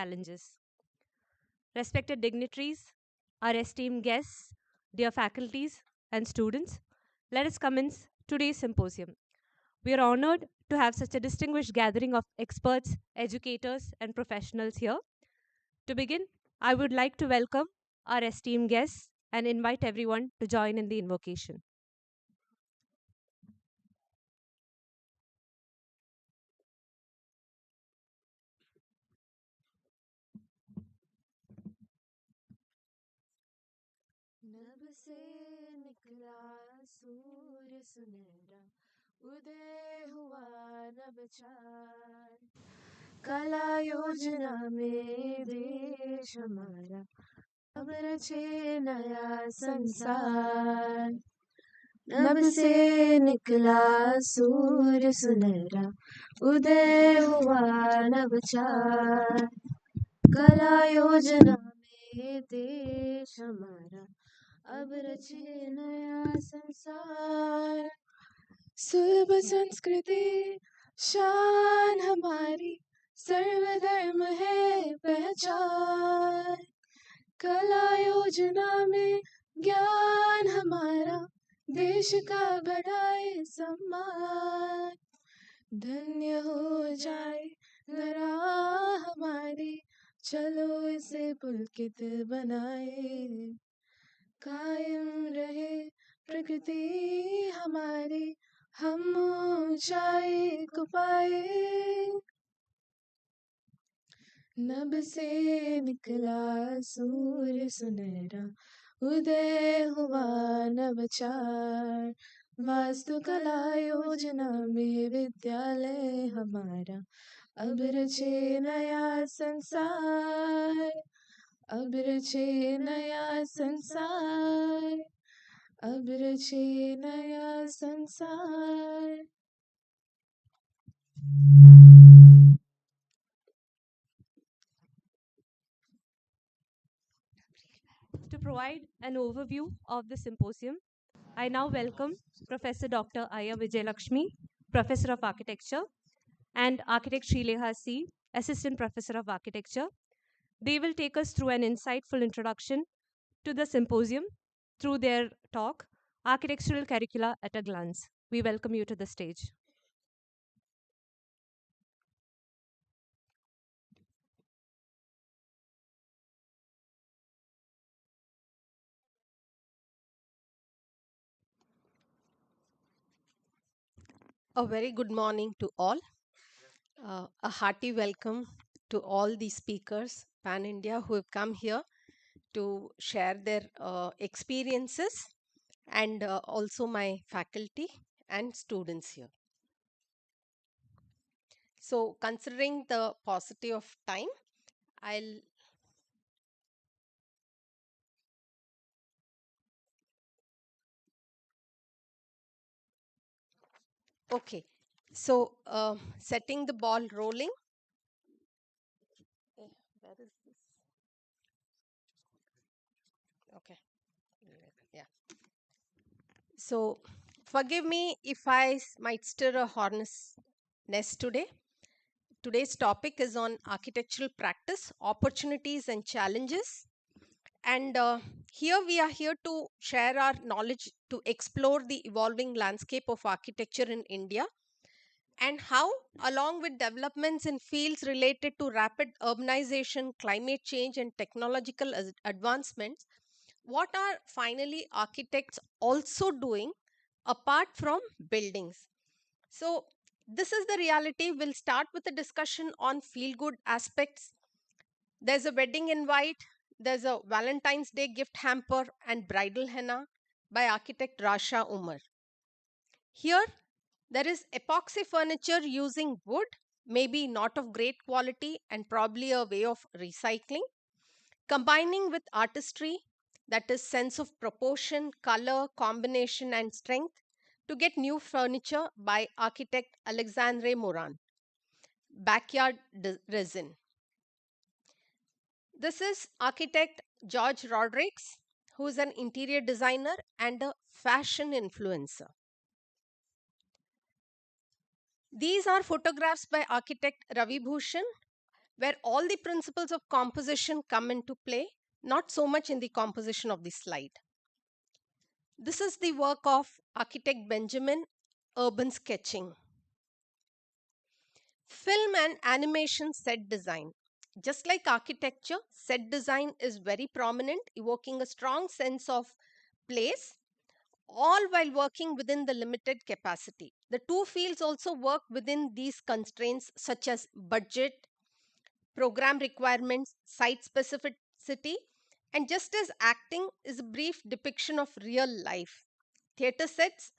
challenges. Respected dignitaries, our esteemed guests, dear faculties and students, let us commence today's symposium. We are honored to have such a distinguished gathering of experts, educators, and professionals here. To begin, I would like to welcome our esteemed guests and invite everyone to join in the invocation. नभ से निकला सूर्य सुनहरा, उदय हुआ नभ चार। कला योजना में देश हमारा, अब रचे नया संसार। नभ से निकला सूर्य सुनहरा, उदय हुआ नभ चार। कला योजना में देश हमारा, अब रचे नया संसार। सुलभ संस्कृति शान हमारी, सर्वधर्म है पहचान। कला योजना में ज्ञान हमारा, देश का बढ़ाए सम्मान। धन्य हो जाए धरा हमारी, चलो इसे पुलकित बनाए। कायम रहे प्रकृति हमारी, हम ऊंचाई को पाए। नभ से निकला सूर्य सुनहरा, उदय हुआ नभ चार। वास्तुकला योजना में विद्यालय हमारा, अब रचे नया संसार। अब रचे नया संसार, अब रचे नया संसार। To provide an overview of the symposium, I now welcome Professor Dr. Aya Vijayalakshmi, Professor of Architecture, and Architect Srileha C., Assistant Professor of Architecture. They will take us through an insightful introduction to the symposium through their talk, Architectural Curricula at a Glance. We welcome you to the stage. A very good morning to all. A hearty welcome to all the speakers, Pan India, who have come here to share their experiences, and also my faculty and students here. So, considering the paucity of time, I'll okay. So, setting the ball rolling. Where is this? Okay. Yeah. So, forgive me if I might stir a hornet's nest today. Today's topic is on architectural practice, opportunities and challenges. And here we are here to share our knowledge to explore the evolving landscape of architecture in India and how, along with developments in fields related to rapid urbanization, climate change, and technological advancements, what are finally architects also doing apart from buildings? So, this is the reality. We'll start with a discussion on feel good aspects. There's a wedding invite, there's a Valentine's Day gift hamper, and bridal henna by architect Rasha Umar. Here, there is epoxy furniture using wood, maybe not of great quality and probably a way of recycling, combining with artistry, that is, sense of proportion, color, combination, and strength, to get new furniture by architect Alexandre Moran. Backyard resin. This is architect George Rodrigues, who is an interior designer and a fashion influencer. These are photographs by architect Ravi Bhushan, where all the principles of composition come into play, not so much in the composition of the slide. This is the work of architect Benjamin, Urban Sketching. Film and animation set design. Just like architecture, set design is very prominent, evoking a strong sense of place, all while working within the limited capacity. The two fields also work within these constraints, such as budget, program requirements, site specificity, and just as acting is a brief depiction of real life, theatre sets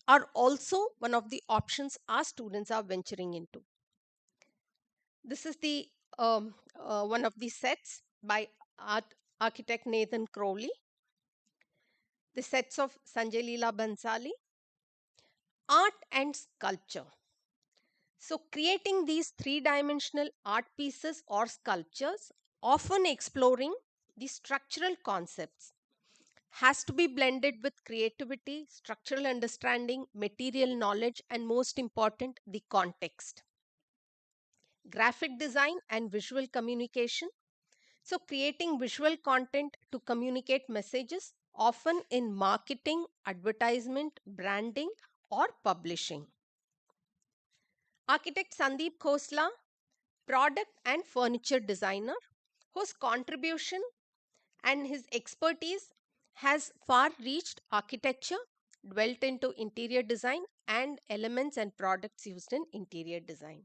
are also one of the options our students are venturing into. This is the one of the sets by architect Nathan Crowley. The sets of Sanjay Leela Bansali, art and sculpture. So, creating these three-dimensional art pieces or sculptures, often exploring the structural concepts, has to be blended with creativity, structural understanding, material knowledge, and most important, the context. Graphic design and visual communication. So, creating visual content to communicate messages, often in marketing, advertisement, branding, or publishing. Architect Sandeep Khosla, product and furniture designer, whose contribution and his expertise has far reached architecture, dwelt into interior design, and elements and products used in interior design.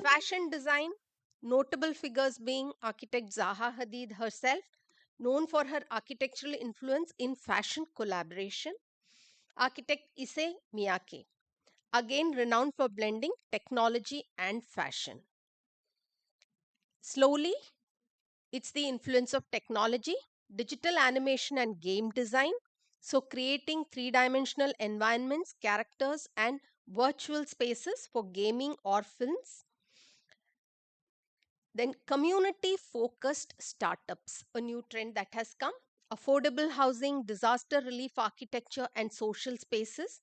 Fashion design, notable figures being architect Zaha Hadid herself, known for her architectural influence in fashion collaboration. Architect Issey Miyake, again renowned for blending technology and fashion. Slowly, it's the influence of technology, digital animation, and game design. So, creating three-dimensional environments, characters, and virtual spaces for gaming or films. Then, community focused startups, a new trend that has come. Affordable housing, disaster relief architecture, and social spaces.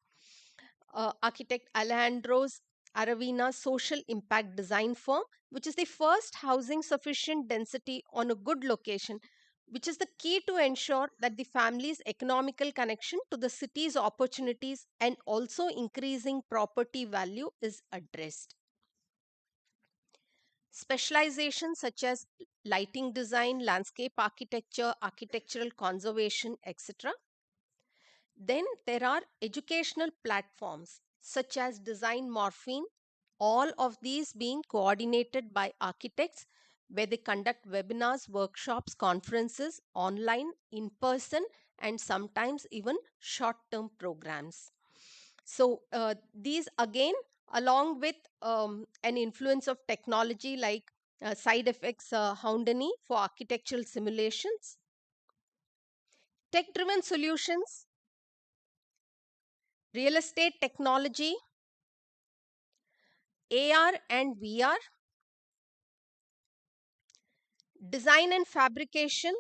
Architect Alejandro's Aravina social impact design firm, which is the first housing sufficient density on a good location, which is the key to ensure that the family's economical connection to the city's opportunities and also increasing property value is addressed. Specializations such as lighting design, landscape architecture, architectural conservation, etc. Then there are educational platforms such as Design Morphine, all of these being coordinated by architects, where they conduct webinars, workshops, conferences, online, in person, and sometimes even short term programs. So, these again, along with an influence of technology like Side Effects Houndany for architectural simulations, tech driven solutions, real estate technology, AR and VR, design and fabrication,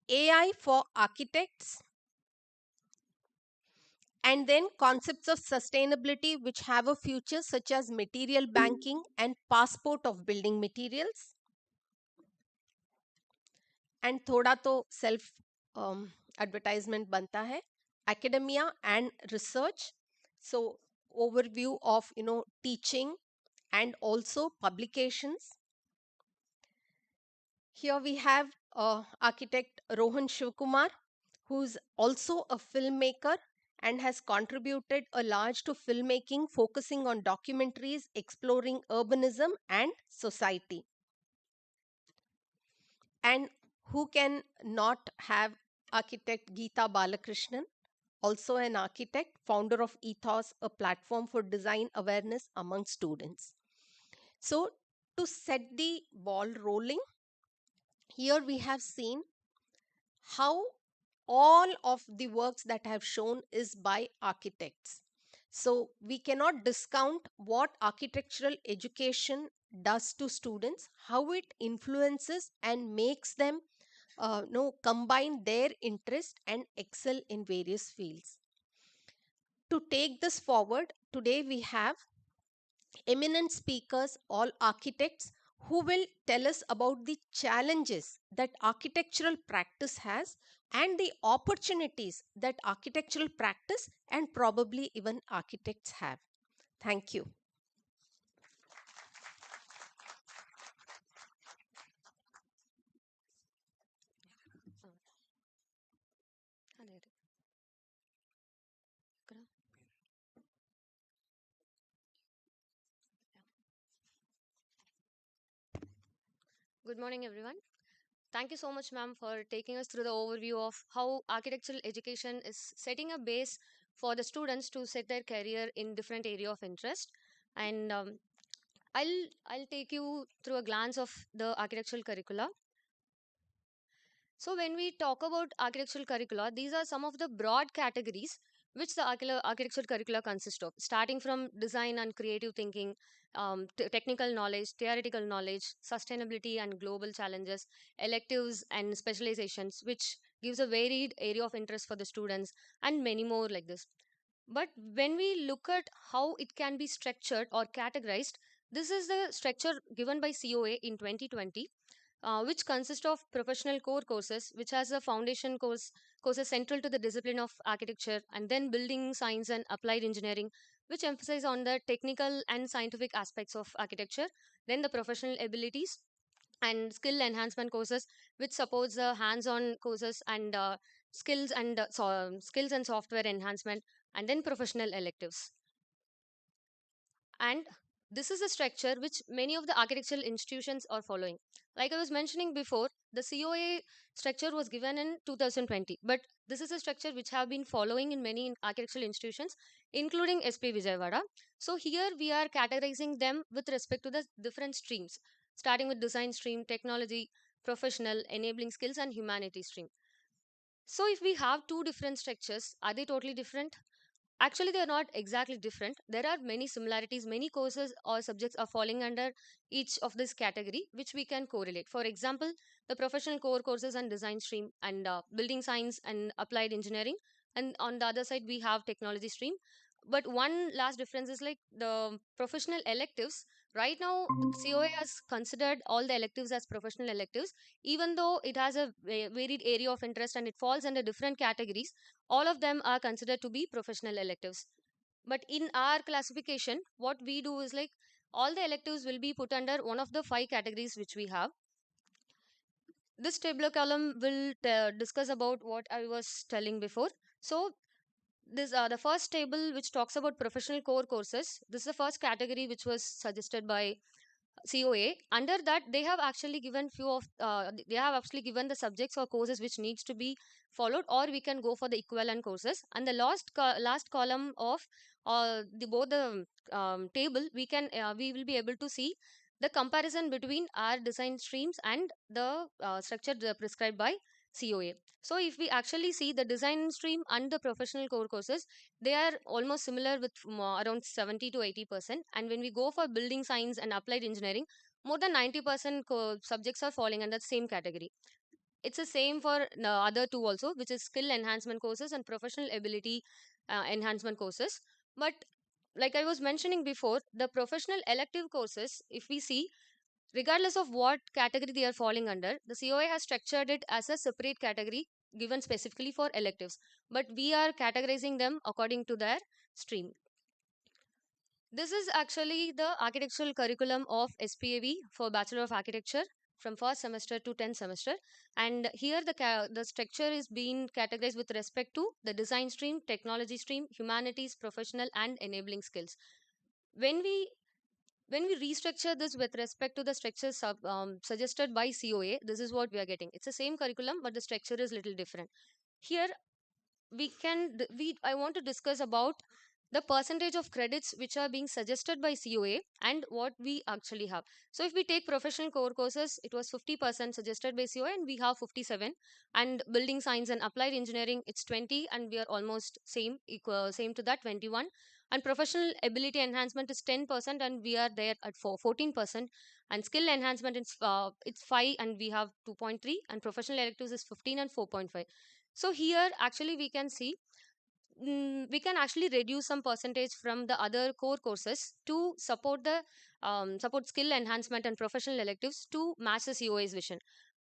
AI for architects, and then concepts of sustainability which have a future such as material banking and passport of building materials. And thoda to self advertisement banta hai, academia and research. So overview of teaching and also publications. Here we have architect Rohan Shivkumar, who's also a filmmaker and has contributed a large to filmmaking, focusing on documentaries exploring urbanism and society. And who can not have architect Geeta Balakrishnan, also an architect, founder of Ethos, a platform for design awareness among students. So, to set the ball rolling, here we have seen how all of the works that I have shown is by architects. So we cannot discount what architectural education does to students, how it influences and makes them combine their interest and excel in various fields. To take this forward, today we have eminent speakers, all architects, who will tell us about the challenges that architectural practice has and the opportunities that architectural practice and probably even architects have. Thank you. Good morning, everyone. Thank you so much, ma'am, for taking us through the overview of how architectural education is setting a base for the students to set their career in different area of interest. And I'll take you through a glance of the architectural curricula. So when we talk about architectural curricula, these are some of the broad categories which the architectural curricula consist of, starting from design and creative thinking, technical knowledge, theoretical knowledge, sustainability and global challenges, electives and specializations, which gives a varied area of interest for the students, and many more like this. But when we look at how it can be structured or categorized, this is the structure given by COA in 2020, which consists of professional core courses, which has a foundation courses central to the discipline of architecture, and then building science and applied engineering, which emphasize on the technical and scientific aspects of architecture. Then the professional abilities and skill enhancement courses, which supports the hands-on courses and skills and software enhancement, and then professional electives. And this is a structure which many of the architectural institutions are following. Like I was mentioning before, the COA structure was given in 2020, but this is a structure which have been following in many architectural institutions, including SP Vijayawada. So here we are categorizing them with respect to the different streams, starting with design stream, technology, professional, enabling skills, and humanity stream. So if we have two different structures, are they totally different? Actually, they are not exactly different. There are many similarities. Many courses or subjects are falling under each of this category, which we can correlate. For example, the professional core courses and design stream, and building science and applied engineering. And on the other side, we have technology stream. But one last difference is like the professional electives. Right now, the COA has considered all the electives as professional electives, even though it has a varied area of interest and it falls under different categories. All of them are considered to be professional electives. But in our classification, what we do is like all the electives will be put under one of the five categories which we have. This tabular column will discuss about what I was telling before. So this the first table which talks about professional core courses. This is the first category which was suggested by COA. Under that, they have actually given few of they have actually given the subjects or courses which needs to be followed, or we can go for the equivalent courses. And the last column of the both the table, we will be able to see the comparison between our design streams and the structure prescribed by COA. So if we actually see the design stream and the professional core courses, they are almost similar with around 70 to 80%. And when we go for building science and applied engineering, more than 90% subjects are falling under the same category. It's the same for other two also, which is skill enhancement courses and professional ability enhancement courses. But like I was mentioning before, the professional elective courses, if we see, regardless of what category they are falling under, the COA has structured it as a separate category given specifically for electives. But we are categorizing them according to their stream. This is actually the architectural curriculum of SPAV for Bachelor of Architecture from first semester to 10th semester. And here the structure is being categorized with respect to the design stream, technology stream, humanities, professional, and enabling skills. When we when we restructure this with respect to the structure suggested by COA, this is what we are getting. It's the same curriculum, but the structure is little different. Here I want to discuss about the percentage of credits which are being suggested by COA and what we actually have. So if we take professional core courses, it was 50% suggested by COA and we have 57. And building science and applied engineering, it's 20 and we are almost same to that, 21. And professional ability enhancement is 10% and we are there at 14%. And skill enhancement it's 5 and we have 2.3. And professional electives is 15 and 4.5. So here actually we can see we can actually reduce some percentage from the other core courses to support the support skill enhancement and professional electives to match the COA's vision.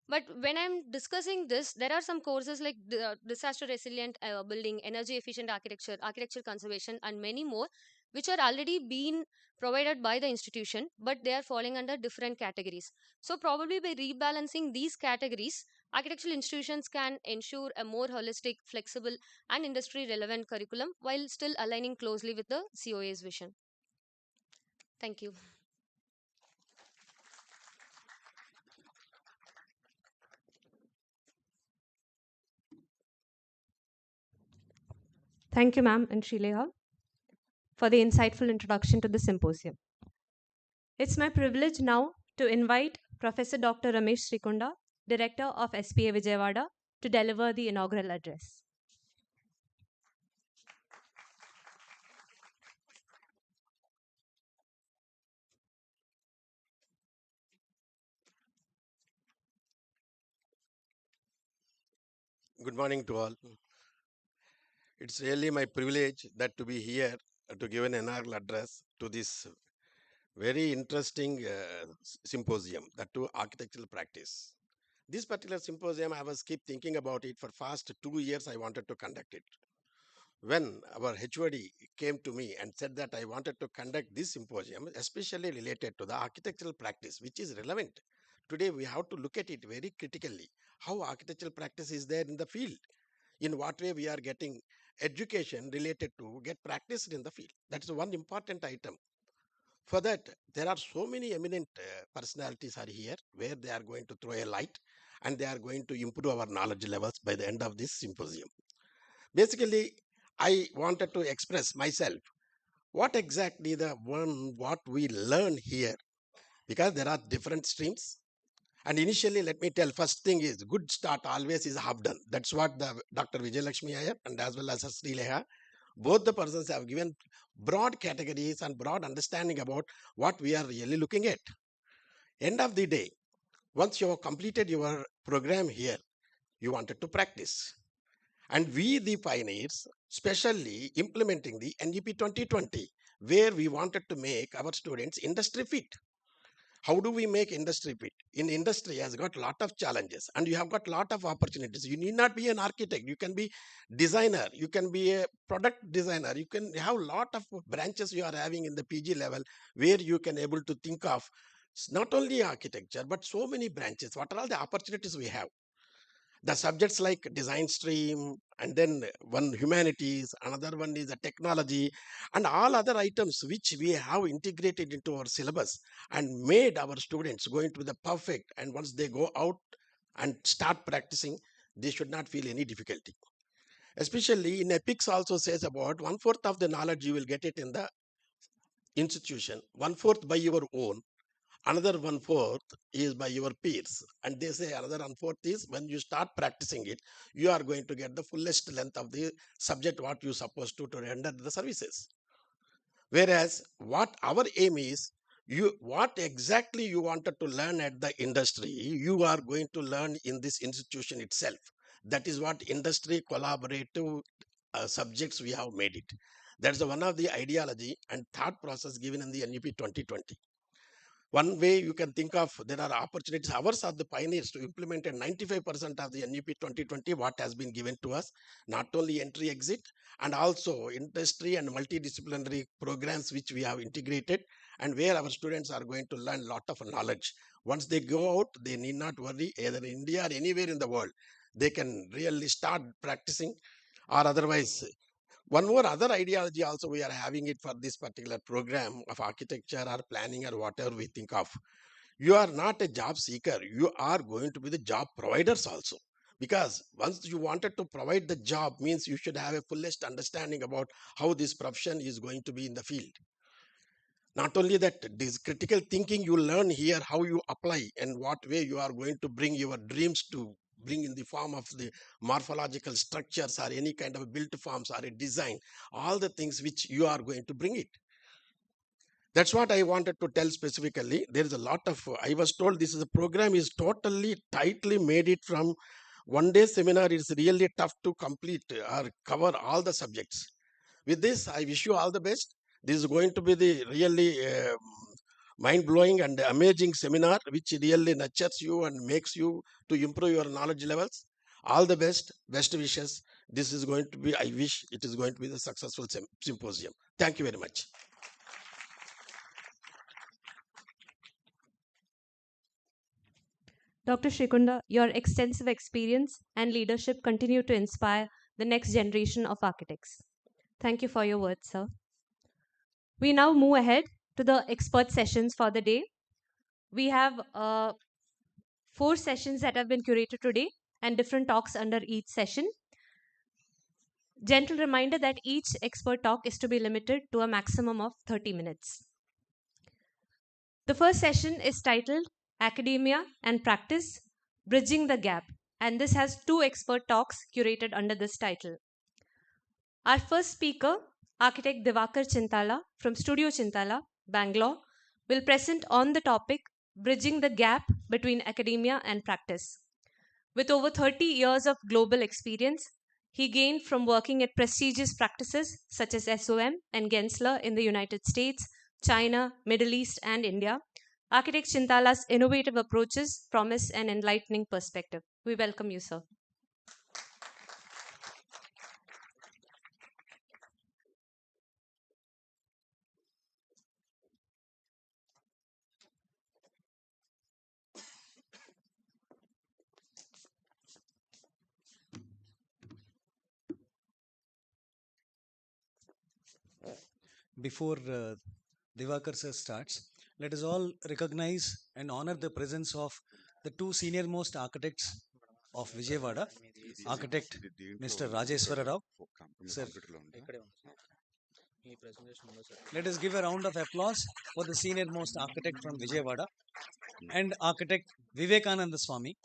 But when I'm discussing this, there are some courses like disaster resilient building, energy efficient architecture, architecture conservation, and many more, which are already being provided by the institution, but they are falling under different categories. So, probably by rebalancing these categories, architectural institutions can ensure a more holistic, flexible, and industry relevant curriculum while still aligning closely with the COA's vision. Thank you. Thank you, ma'am and Shrileha, for the insightful introduction to the symposium. It's my privilege now to invite Professor Dr. Ramesh Srikunda, Director of SPA Vijayawada, to deliver the inaugural address. Good morning to all. It's really my privilege that to be here to give an inaugural address to this very interesting symposium, that to architectural practice. This particular symposium, I was keep thinking about it for past 2 years. I wanted to conduct it. When our HOD came to me and said that I wanted to conduct this symposium, especially related to the architectural practice, which is relevant. Today, we have to look at it very critically. How architectural practice is there in the field, in what way we are getting education related to get practiced in the field. That's one important item. For that, there are so many eminent personalities are here where they are going to throw a light and they are going to improve our knowledge levels by the end of this symposium. Basically, I wanted to express myself what exactly what we learn here, because there are different streams. And initially, let me tell, first thing is good start always is half done. That's what the Dr. Vijayalakshmi Iyer and as well as Sri Leha, both the persons have given broad categories and broad understanding about what we are really looking at. End of the day, once you have completed your program here, you wanted to practice. And we, the pioneers, especially implementing the NEP 2020, where we wanted to make our students industry fit. How do we make industry fit? In industry has got a lot of challenges and you have got a lot of opportunities. You need not be an architect. You can be designer. You can be a product designer. You can have a lot of branches you are having in the PG level where you can able to think of not only architecture, but so many branches. What are all the opportunities we have? The subjects like design stream, and then one humanities, another one is a technology, and all other items which we have integrated into our syllabus and made our students going to be the perfect. And once they go out and start practicing, they should not feel any difficulty. Especially in epics also says about 1/4 of the knowledge you will get it in the institution, 1/4 by your own, another 1/4 is by your peers, and they say another 1/4 is when you start practicing it, you are going to get the fullest length of the subject what you supposed to render the services. Whereas what our aim is, you what exactly you wanted to learn at the industry, you are going to learn in this institution itself. That is what industry collaborative subjects we have made it. That's one of the ideology and thought process given in the NEP 2020. One way you can think of, there are opportunities. Ours are the pioneers to implement 95% of the NEP 2020 what has been given to us, not only entry exit and also industry and multidisciplinary programs which we have integrated, and where our students are going to learn a lot of knowledge. Once they go out, they need not worry, either in India or anywhere in the world. They can really start practicing, or otherwise one more other ideology also we are having it for this particular program of architecture or planning or whatever we think of. You are not a job seeker. You are going to be the job providers also. Because once you wanted to provide the job means you should have a fullest understanding about how this profession is going to be in the field. Not only that, this critical thinking you learn here, how you apply and what way you are going to bring your dreams to bring in the form of the morphological structures or any kind of built forms or a design, all the things which you are going to bring it. That's what I wanted to tell specifically. There is a lot of, I was told this is a program is totally tightly made it from one-day seminar is really tough to complete or cover all the subjects. With this, I wish you all the best. This is going to be the really mind-blowing and amazing seminar, which really nurtures you and makes you to improve your knowledge levels. All the best wishes. This is going to be, I wish it is going to be the successful symposium. Thank you very much. Dr. Shrikunda, your extensive experience and leadership continue to inspire the next generation of architects. Thank you for your words, sir. We now move ahead to the expert sessions for the day. We have 4 sessions that have been curated today and different talks under each session. Gentle reminder that each expert talk is to be limited to a maximum of 30 minutes. The first session is titled Academia and Practice, Bridging the Gap, and this has 2 expert talks curated under this title. Our first speaker, architect Divakar Chintala from Studio Chintala, Bangalore, will present on the topic Bridging the Gap Between Academia and Practice. With over 30 years of global experience, he gained from working at prestigious practices such as SOM and Gensler in the United States, China, Middle East, and India. Architect Chintala's innovative approaches promise an enlightening perspective. We welcome you, sir. Before Divakar sir starts, let us all recognize and honor the presence of the 2 senior-most architects of Vijayawada, architect Mr. Rajeswara Rao. Sir, let us give a round of applause for the senior-most architect from Vijayawada and architect Vivekananda Swami.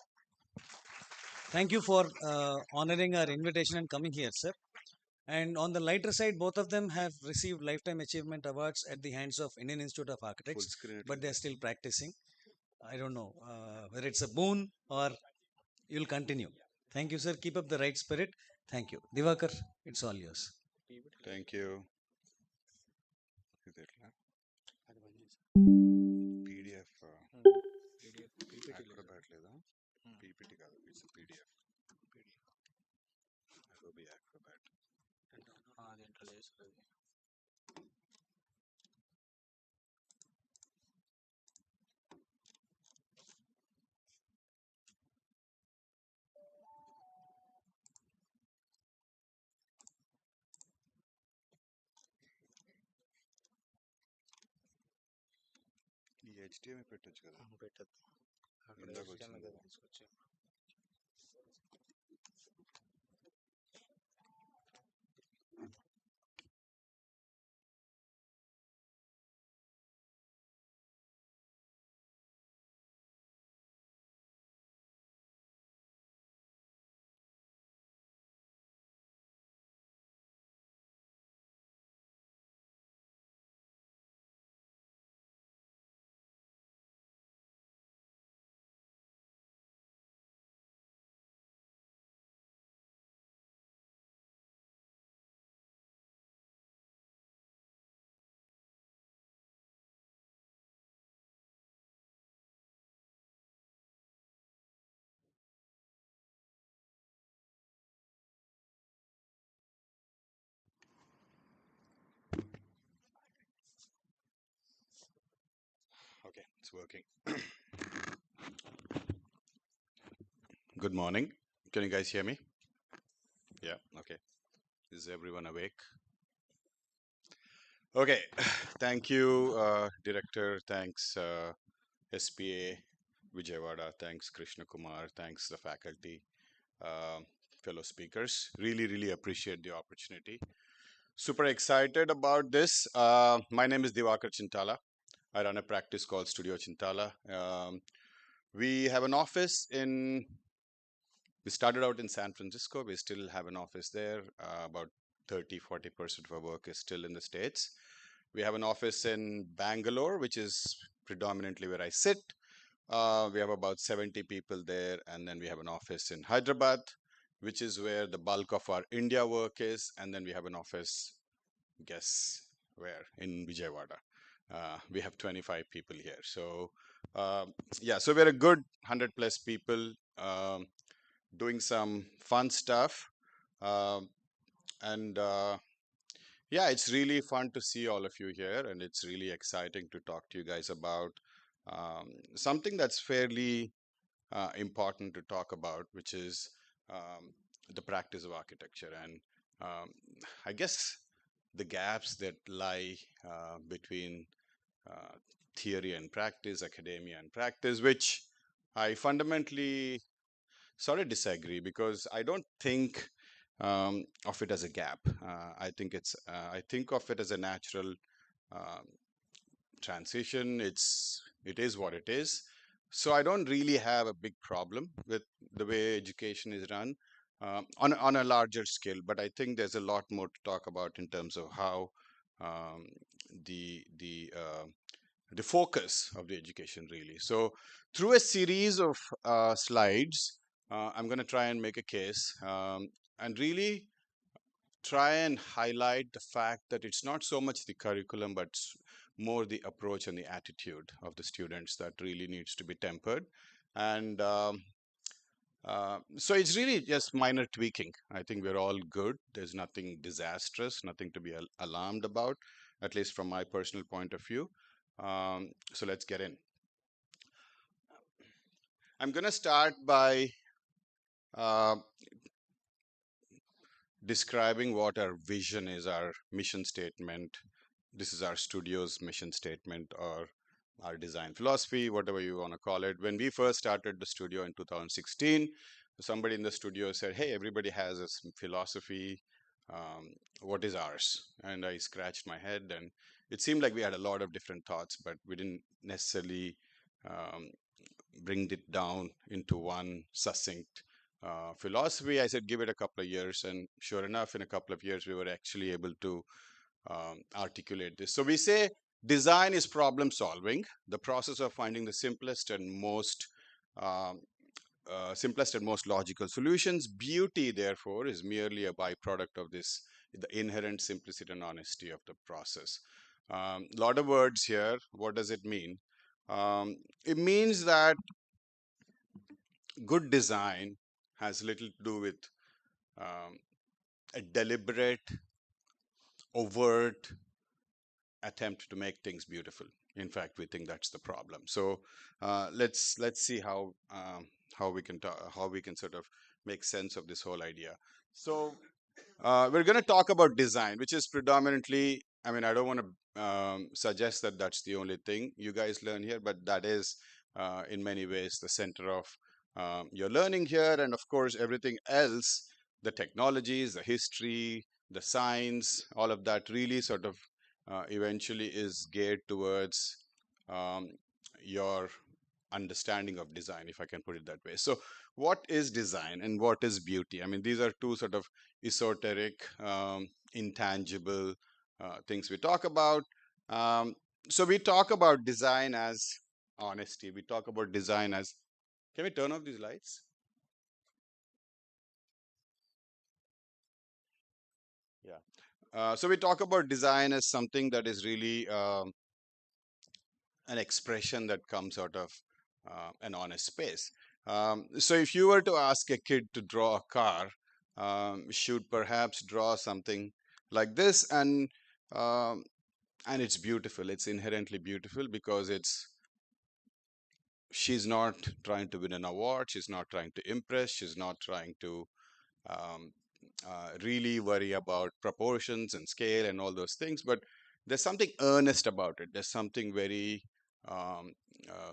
Thank you for honoring our invitation and coming here, sir. And on the lighter side, both of them have received Lifetime Achievement Awards at the hands of Indian Institute of Architects, but they're still practicing. I don't know whether it's a boon or you'll continue. Thank you, sir. Keep up the right spirit. Thank you. Divakar, it's all yours. Thank you. PDF అక్కడ పెట్టలేదా PPT కాదు it's PDF Adobe యాక్రోబాట్ ఈ HDMI పెట్టొచ్చు కదా పెట్టద్దు ఇందాక వచ్చింది Okay, it's working. Good morning. Can you guys hear me? Yeah, okay. Is everyone awake? Okay, thank you, Director. Thanks, SPA, Vijayawada. Thanks, Krishna Kumar. Thanks, the faculty, fellow speakers. Really appreciate the opportunity. Super excited about this. My name is Divakar Chintala. I run a practice called Studio Chintala. We have an office we started out in San Francisco. We still have an office there. About 30-40% of our work is still in the States. We have an office in Bangalore, which is predominantly where I sit. We have about 70 people there, and then we have an office in Hyderabad, which is where the bulk of our India work is, and then we have an office, guess where, in Vijayawada. We have 25 people here. So yeah, so we're a good 100 plus people doing some fun stuff. Um, and yeah, it's really fun to see all of you here, and it's really exciting to talk to you guys about something that's fairly important to talk about, which is the practice of architecture. And um, I guess the gaps that lie between uh, theory and practice, academia and practice, which I fundamentally sort of disagree, because I don't think of it as a gap. I think of it as a natural um, transition. It is what it is. So I don't really have a big problem with the way education is run on a larger scale. But I think there's a lot more to talk about in terms of how um, the the uh, the focus of the education really. So through a series of slides, I'm going to try and make a case and really try and highlight the fact that it's not so much the curriculum, but more the approach and the attitude of the students that really needs to be tempered. And so it's really just minor tweaking. I think we're all good. There's nothing disastrous, nothing to be alarmed about, at least from my personal point of view. So let's get in. I'm going to start by uh, describing what our vision is, our mission statement. This is our studio's mission statement, or our design philosophy, whatever you want to call it. When we first started the studio in 2016, somebody in the studio said, "Hey, everybody has a philosophy. What is ours?" And I scratched my head, and it seemed like we had a lot of different thoughts, but we didn't necessarily um, bring it down into one succinct philosophy. I said, give it a couple of years. And sure enough, in a couple of years, we were actually able to articulate this. So we say design is problem solving, the process of finding the um, simplest and most logical solutions. Beauty, therefore, is merely a byproduct of this, the inherent simplicity and honesty of the process. A lot of words here. What does it mean? It means that good design has little to do with um, a deliberate, overt attempt to make things beautiful. In fact, we think that's the problem. So let's see how we can how we can sort of make sense of this whole idea. So we're going to talk about design, which is predominantly. I mean, I don't want to suggest that that's the only thing you guys learn here, but that is in many ways the center of your learning here, and of course everything else, the technologies, the history, the science, all of that really sort of eventually is geared towards um, your understanding of design, if I can put it that way. So, what is design and what is beauty? I mean, these are two sort of esoteric, intangible things we talk about. Um, so, we talk about design as honesty. We talk about design as, can we turn off these lights? Yeah. So, we talk about design as something that is really an expression that comes out of an honest space. So if you were to ask a kid to draw a car, should perhaps draw something like this, um, and it's beautiful. It's inherently beautiful because she's not trying to win an award. She's not trying to impress. She's not trying to um, really worry about proportions and scale and all those things. But there's something earnest about it. There's something very um,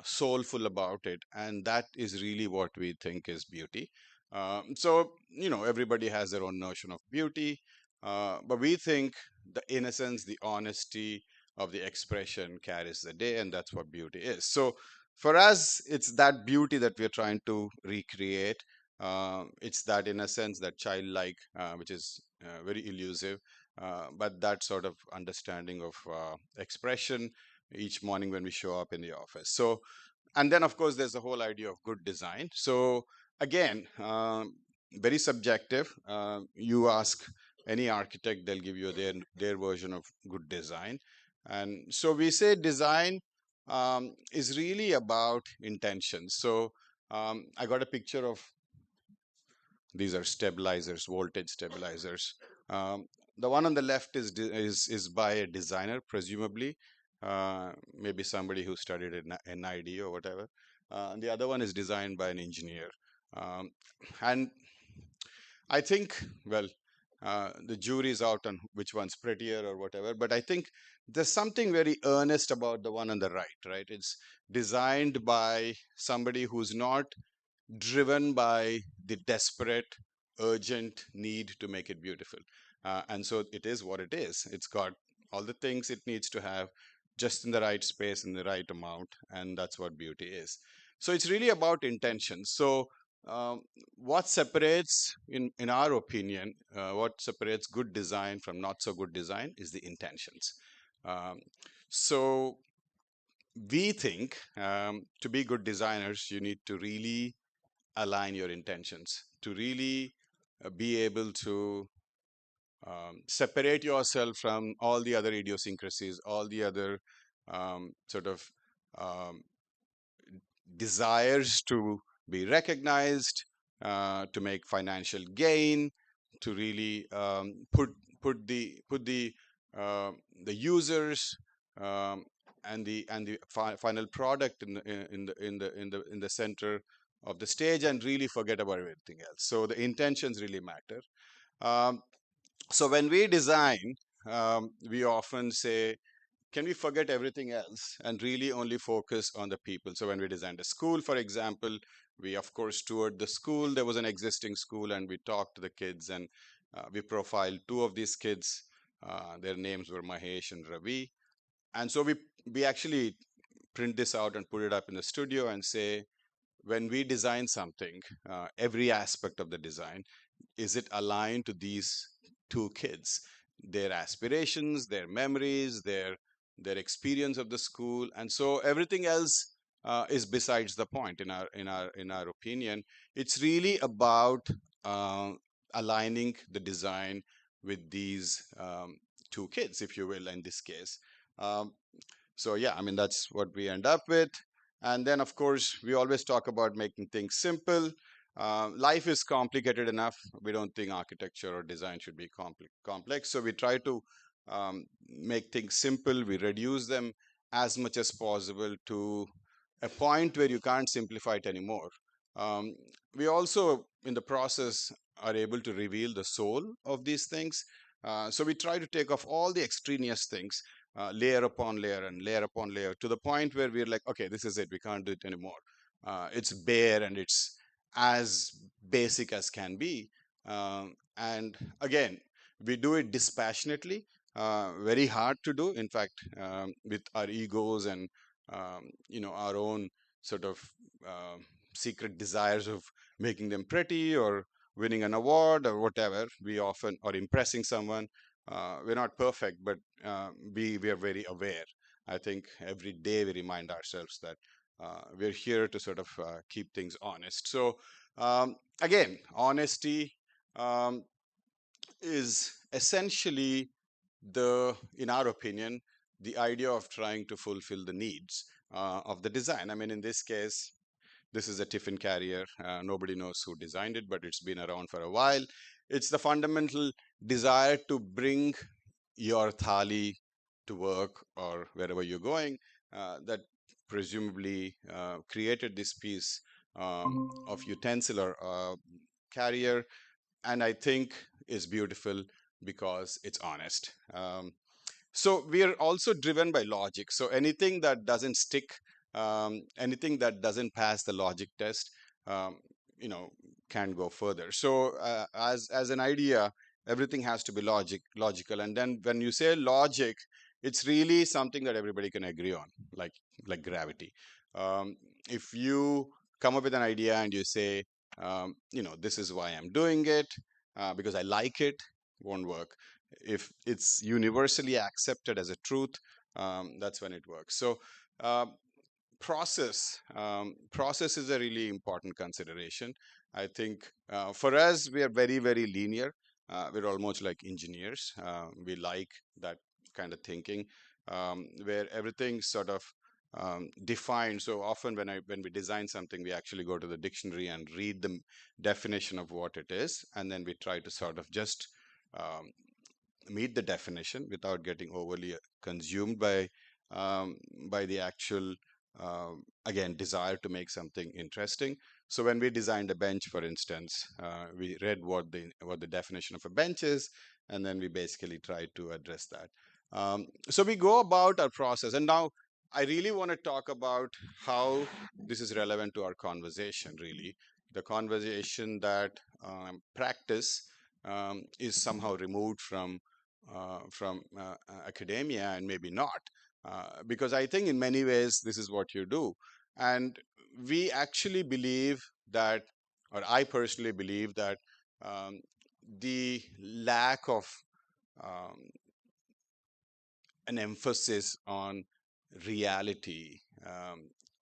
soulful about it, and that is really what we think is beauty. So you know, everybody has their own notion of beauty, but we think the innocence, the honesty of the expression carries the day, and that's what beauty is. So for us, it's that beauty that we're trying to recreate. It's that innocence, that childlike, which is very elusive, but that sort of understanding of expression each morning when we show up in the office. So And then, of course, there's the whole idea of good design. So again, very subjective. You ask any architect, they'll give you their version of good design. And so we say design is really about intentions. So I got a picture of these are stabilizers, voltage stabilizers. Um, the one on the left is by a designer, presumably, maybe somebody who studied in NID or whatever. And the other one is designed by an engineer. Um, and I think, well, the jury's out on which one's prettier or whatever, but I think there's something very earnest about the one on the right, right? It's designed by somebody who's not driven by the desperate, urgent need to make it beautiful. And so it is what it is. It's got all the things it needs to have just in the right space, in the right amount. And that's what beauty is. So it's really about intention. So what separates, in our opinion, what separates good design from not so good design is the intentions. Um, so we think to be good designers, you need to really align your intentions, to really be able to separate yourself from all the other idiosyncrasies, all the other sort of um, desires to be recognized, to make financial gain, to really put the users and the final product in the center of the stage, and really forget about everything else. So the intentions really matter. Um, so when we design, we often say, can we forget everything else and really only focus on the people? So when we designed a school, for example, we of course toured the school. There was an existing school, and we talked to the kids, and we profiled two of these kids. Their names were Mahesh and Ravi. And so we actually print this out and put it up in the studio and say, when we design something, every aspect of the design, is it aligned to these two kids, their aspirations, their memories, their experience of the school? And so everything else is besides the point in our opinion. It's really about aligning the design with these two kids, if you will, in this case. Um, so yeah, I mean, that's what we end up with. And then, of course, we always talk about making things simple. Life is complicated enough. We don't think architecture or design should be complex. So we try to make things simple. We reduce them as much as possible to a point where you can't simplify it anymore. Um, we also, in the process, are able to reveal the soul of these things. So we try to take off all the extraneous things, layer upon layer and layer upon layer, to the point where we're like, okay, this is it. We can't do it anymore. It's bare and it's as basic as can be. And again, we do it dispassionately, very hard to do. In fact, with our egos and our own sort of secret desires of making them pretty or winning an award or whatever, we often, or impressing someone. We're not perfect, but we are very aware. I think every day we remind ourselves that we're here to sort of keep things honest. So again, honesty um, is essentially in our opinion, the idea of trying to fulfill the needs of the design. I mean, in this case, this is a tiffin carrier. Nobody knows who designed it, but it's been around for a while. It's the fundamental desire to bring your thali to work or wherever you're going, that presumably created this piece of utensil or carrier, and I think is beautiful because it's honest. So we are also driven by logic. So anything that doesn't stick, anything that doesn't pass the logic test, um, can go further. So as an idea, everything has to be logical. And then when you say logic, it's really something that everybody can agree on, like gravity. If you come up with an idea and you say, this is why I'm doing it, because I like it, won't work. If it's universally accepted as a truth, that's when it works. So process. Process is a really important consideration. I think for us, we are very, very linear. We're almost like engineers. We like that kind of thinking, where everything's sort of defined. So often when we design something, we actually go to the dictionary and read the definition of what it is, and then we try to sort of just um, meet the definition without getting overly consumed by the actual again desire to make something interesting. So when we designed a bench, for instance, we read what the definition of a bench is, and then we basically tried to address that. So we go about our process, and now I really want to talk about how this is relevant to our conversation. Really, the conversation that practice is somehow removed from academia, and maybe not, because I think in many ways this is what you do. And we actually believe that, or I personally believe that the lack of um, an emphasis on reality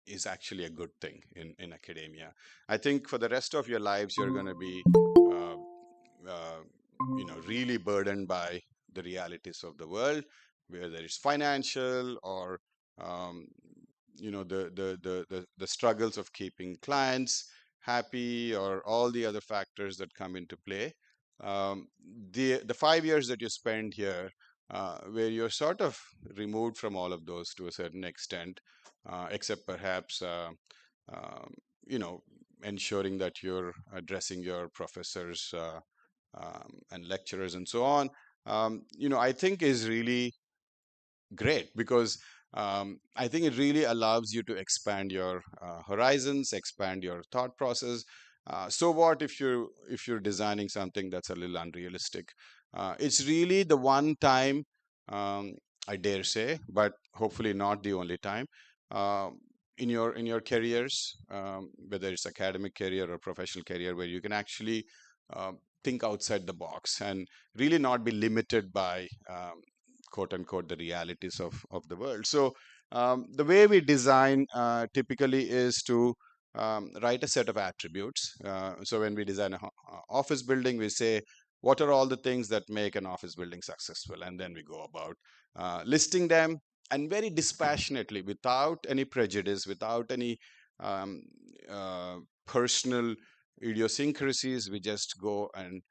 is actually a good thing in academia. I think for the rest of your lives, you're going to be uh, uh, really burdened by the realities of the world, whether it's financial or um, the struggles of keeping clients happy, or all the other factors that come into play. Um, the 5 years that you spend here, where you're sort of removed from all of those to a certain extent, except perhaps um, you know ensuring that you're addressing your professors and lecturers and so on, I think is really great, because I think it really allows you to expand your horizons, expand your thought process. So what if you're designing something that's a little unrealistic? It's really the one time, um, I dare say, but hopefully not the only time, in your careers, whether it's academic career or professional career, where you can actually think outside the box and really not be limited by quote unquote the realities of the world. So the way we design typically is to write a set of attributes. So when we design an office building, we say, what are all the things that make an office building successful? And then we go about listing them, and very dispassionately, without any prejudice, without any um, uh, personal idiosyncrasies, we just go and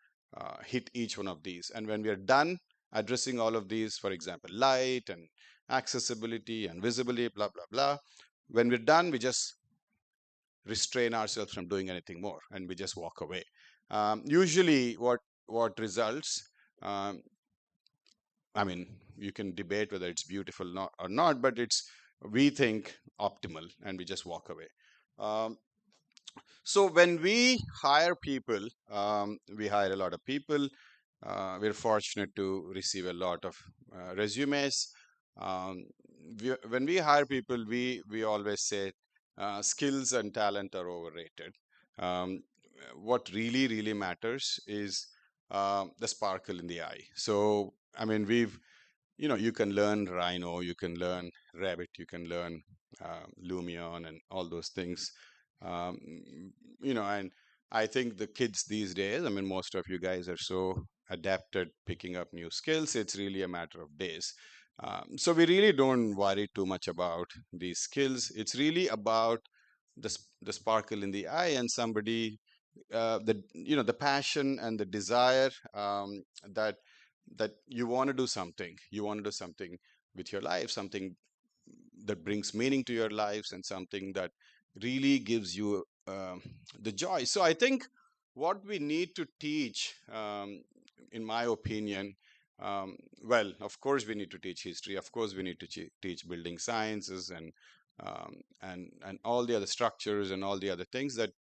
hit each one of these. And when we are done addressing all of these, for example, light and accessibility and visibility, blah, blah, blah, when we're done, we just restrain ourselves from doing anything more, and we just walk away. Usually, what results, um, I mean, you can debate whether it's beautiful or not, but it's, we think, optimal, and we just walk away. Um, so when we hire people, we hire a lot of people. We're fortunate to receive a lot of resumes. Um, when we hire people, we always say skills and talent are overrated. Um, what really matters is the sparkle in the eye. So I mean, you can learn Rhino, you can learn Revit, you can learn Lumion, and all those things. Um, and I think the kids these days, I mean, most of you guys are so adept at picking up new skills. It's really a matter of days. So we really don't worry too much about these skills. It's really about the sparkle in the eye, and somebody, the passion and the desire, that you want to do something. You want to do something with your life, something that brings meaning to your lives, and something that really gives you the joy. So I think what we need to teach, in my opinion, well, of course we need to teach history. Of course we need to teach building sciences, and all the other structures and all the other things that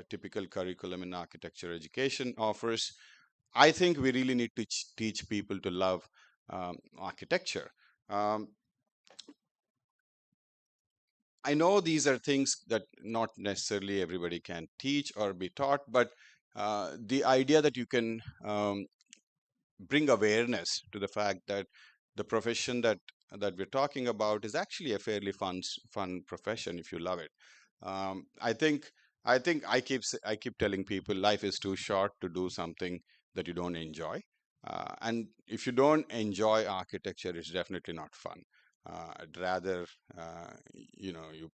typical curriculum in architecture education offers. I think we really need to teach people to love architecture. Um, I know these are things that not necessarily everybody can teach or be taught, but the idea that you can bring awareness to the fact that the profession that that we're talking about is actually a fairly fun profession if you love it. I think I keep telling people life is too short to do something that you don't enjoy. And if you don't enjoy architecture, it's definitely not fun. I'd rather you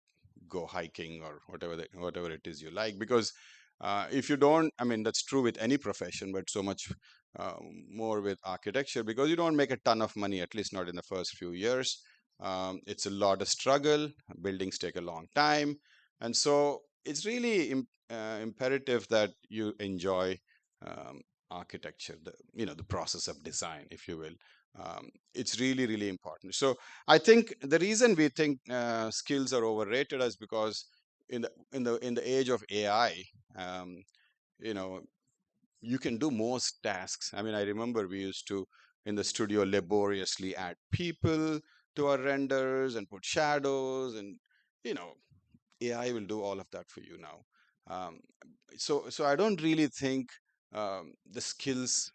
go hiking or whatever it is you like, because if you don't, I mean, that's true with any profession, but so much uh, more with architecture, because you don't make a ton of money, at least not in the first few years. It's a lot of struggle. Buildings take a long time, and so it's really imperative that you enjoy um, architecture, the process of design, if you will. It's really important. So I think the reason we think skills are overrated is because in the age of AI, um, you know, you can do most tasks. I mean, I remember we used to in the studio laboriously add people to our renders and put shadows, and you know, AI will do all of that for you now. Um, so I don't really think the skills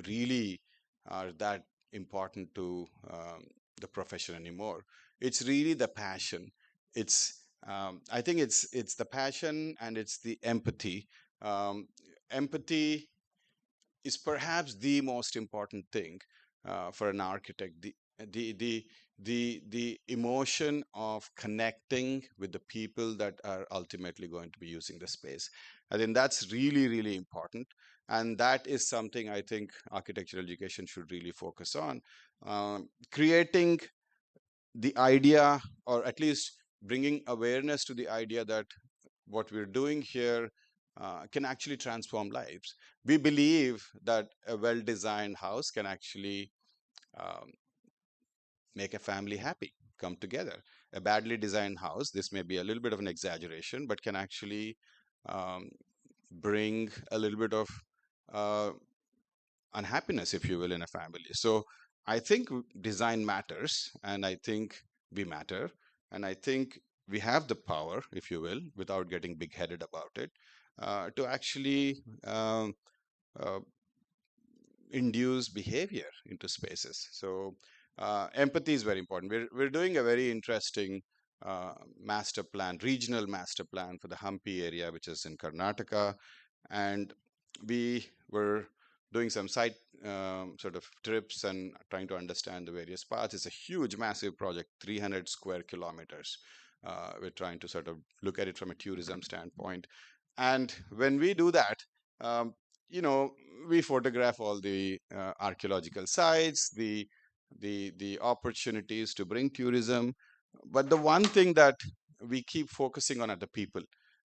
really are that important to the profession anymore. It's really the passion. I think it's the passion and it's the empathy. Empathy is perhaps the most important thing for an architect. The the the emotion of connecting with the people that are ultimately going to be using the space. I think that's really important, and that is something I think architectural education should really focus on. Creating the idea, or at least bringing awareness to the idea that what we're doing here can actually transform lives. We believe that a well-designed house can actually um, make a family happy, come together. A badly designed house, this may be a little bit of an exaggeration, but can actually um, bring a little bit of uh, unhappiness, if you will, in a family. So I think design matters, and I think we matter, and I think we have the power, if you will, without getting big-headed about it, to actually uh, induce behavior into spaces. So empathy is very important. We're doing a very interesting master plan, regional master plan for the Hampi area, which is in Karnataka, and we were doing some site sort of trips and trying to understand the various parts. It's a huge, massive project, 300 square kilometers. We're trying to sort of look at it from a tourism standpoint. And when we do that, um, you know, we photograph all the archaeological sites, the opportunities to bring tourism. But the one thing that we keep focusing on are the people.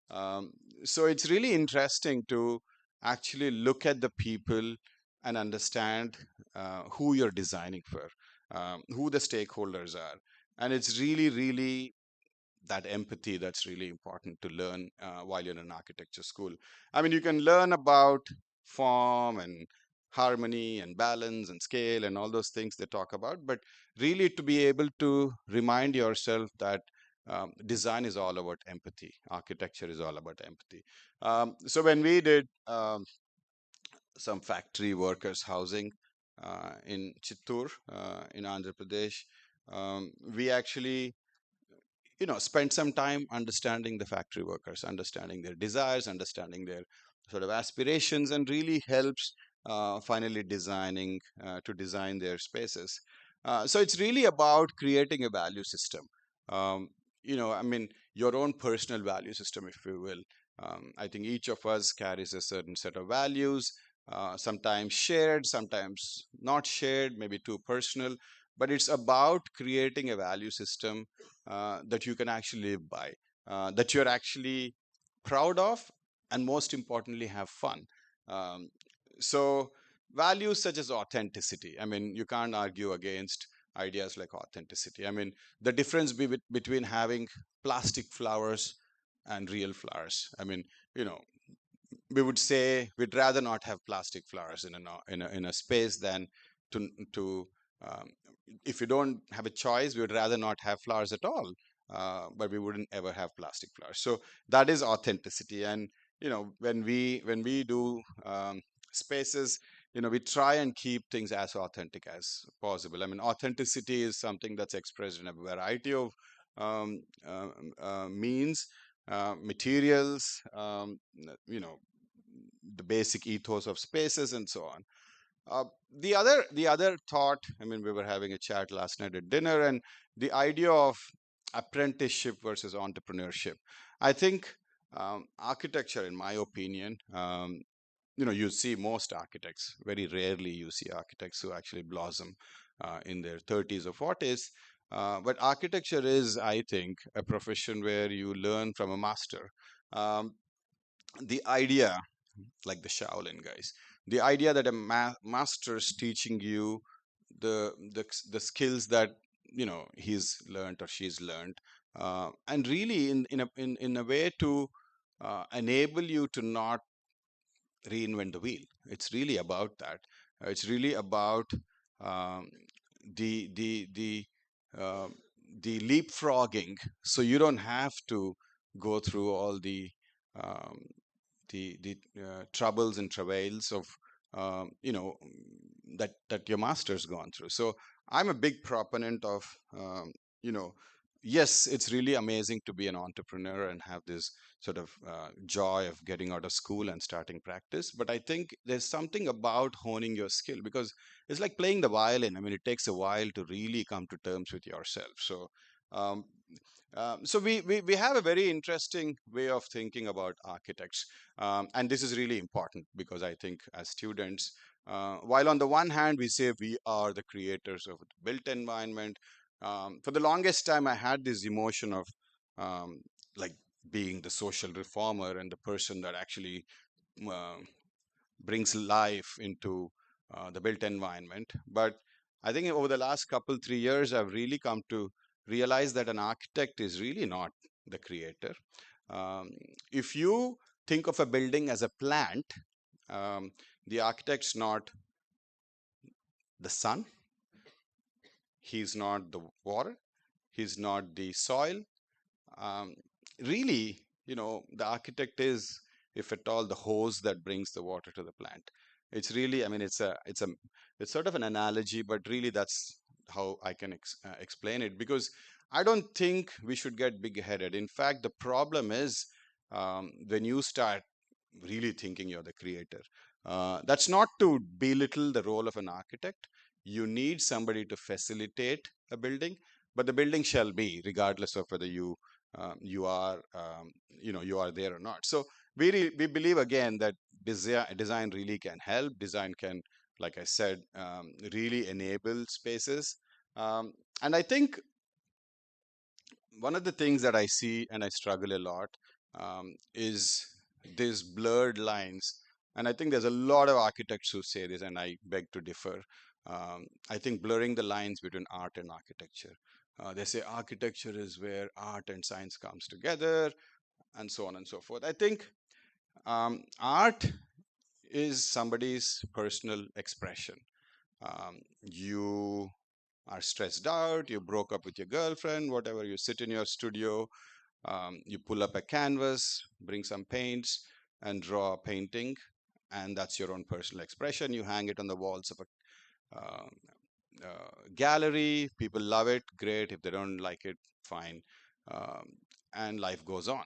Um, so it's really interesting to actually look at the people and understand who you're designing for, who the stakeholders are. And it's really that empathy that's really important to learn while you're in an architecture school. I mean, you can learn about form and harmony and balance and scale and all those things they talk about, but really to be able to remind yourself that design is all about empathy, architecture is all about empathy. So when we did some factory workers housing in Chittoor in Andhra Pradesh, we actually spend some time understanding the factory workers, understanding their desires, understanding their sort of aspirations, and really helps finally to design their spaces. So it's really about creating a value system. um, I mean, your own personal value system, if you will. I think each of us carries a certain set of values, sometimes shared, sometimes not shared, maybe too personal, but it's about creating a value system that you can actually live by, that you're actually proud of, and most importantly, have fun. Um, so, values such as authenticity, I mean, you can't argue against ideas like authenticity. I mean, the difference between having plastic flowers and real flowers. I mean, you know, we would say we'd rather not have plastic flowers in a space than to um, if you don't have a choice, we would rather not have flowers at all, but we wouldn't ever have plastic flowers. So that is authenticity. And when we do spaces, we try and keep things as authentic as possible. I mean, authenticity is something that's expressed in a variety of means, materials, the basic ethos of spaces and so on. The other thought, I mean, we were having a chat last night at dinner, and the idea of apprenticeship versus entrepreneurship. I think architecture, in my opinion, you see most architects, very rarely you see architects who actually blossom in their 30s or 40s. But architecture is, I think, a profession where you learn from a master. Um, the idea, like the Shaolin guys, the idea that a master's teaching you the skills that he's learned or she's learned, and really in a way to enable you to not reinvent the wheel. It's really about that. It's really about um, the the the uh, the leapfrogging, so you don't have to go through all um, the troubles and travails of that your master's gone through. So I'm a big proponent of you know yes, it's really amazing to be an entrepreneur and have this sort of joy of getting out of school and starting practice. But I think there's something about honing your skill, because it's like playing the violin. I mean, it takes a while to really come to terms with yourself. So um, we have a very interesting way of thinking about architects. And this is really important because I think as students, while on the one hand we say we are the creators of the built environment, for the longest time I had this emotion of like being the social reformer and the person that actually uh, brings life into the built environment. But I think over the last couple 3 years, I've really come to realize that an architect is really not the creator. Um, if you think of a building as a plant, um, the architect's not the sun, he's not the water, he's not the soil. Um, really, the architect is, if at all, the hose that brings the water to the plant. It's really, I mean, it's sort of an analogy, but really that's how I can explain it, because I don't think we should get big-headed. In fact, the problem is when you start really thinking you're the creator. That's not to belittle the role of an architect. You need somebody to facilitate a building, but the building shall be, regardless of whether you are you are there or not. So we believe again that design really can help. Design can, like I said, really enable spaces. And I think one of the things that I see and I struggle a lot is these blurred lines. And I think there's a lot of architects who say this, and I beg to differ. I think blurring the lines between art and architecture. They say architecture is where art and science comes together, and so on and so forth. I think art is somebody's personal expression. You are stressed out, you broke up with your girlfriend, whatever, you sit in your studio, you pull up a canvas, bring some paints, and draw a painting, and that's your own personal expression. You hang it on the walls of a gallery. People love it, great. If they don't like it, fine. Um, and life goes on.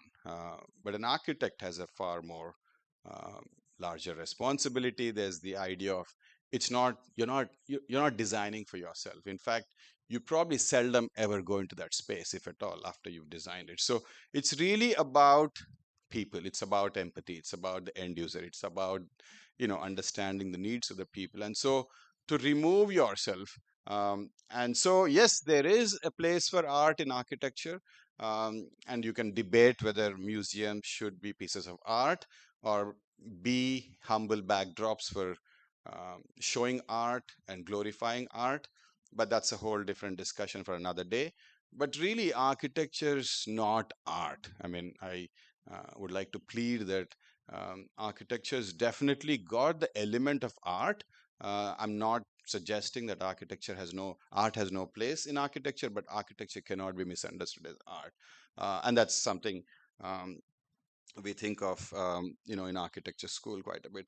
But an architect has a far more uh, larger responsibility. There's the idea of it's not you're not designing for yourself. In fact, you probably seldom ever go into that space, if at all, after you've designed it. So it's really about people. It's about empathy. It's about the end user. It's about understanding the needs of the people. And so to remove yourself, and so yes, there is a place for art in architecture, and you can debate whether museums should be pieces of art or be humble backdrops for showing art and glorifying art, but that's a whole different discussion for another day. But really, architecture is not art. I mean, I would like to plead that architecture has definitely got the element of art. I'm not suggesting that art has no place in architecture, but architecture cannot be misunderstood as art, and that's something um, we think of, in architecture school quite a bit.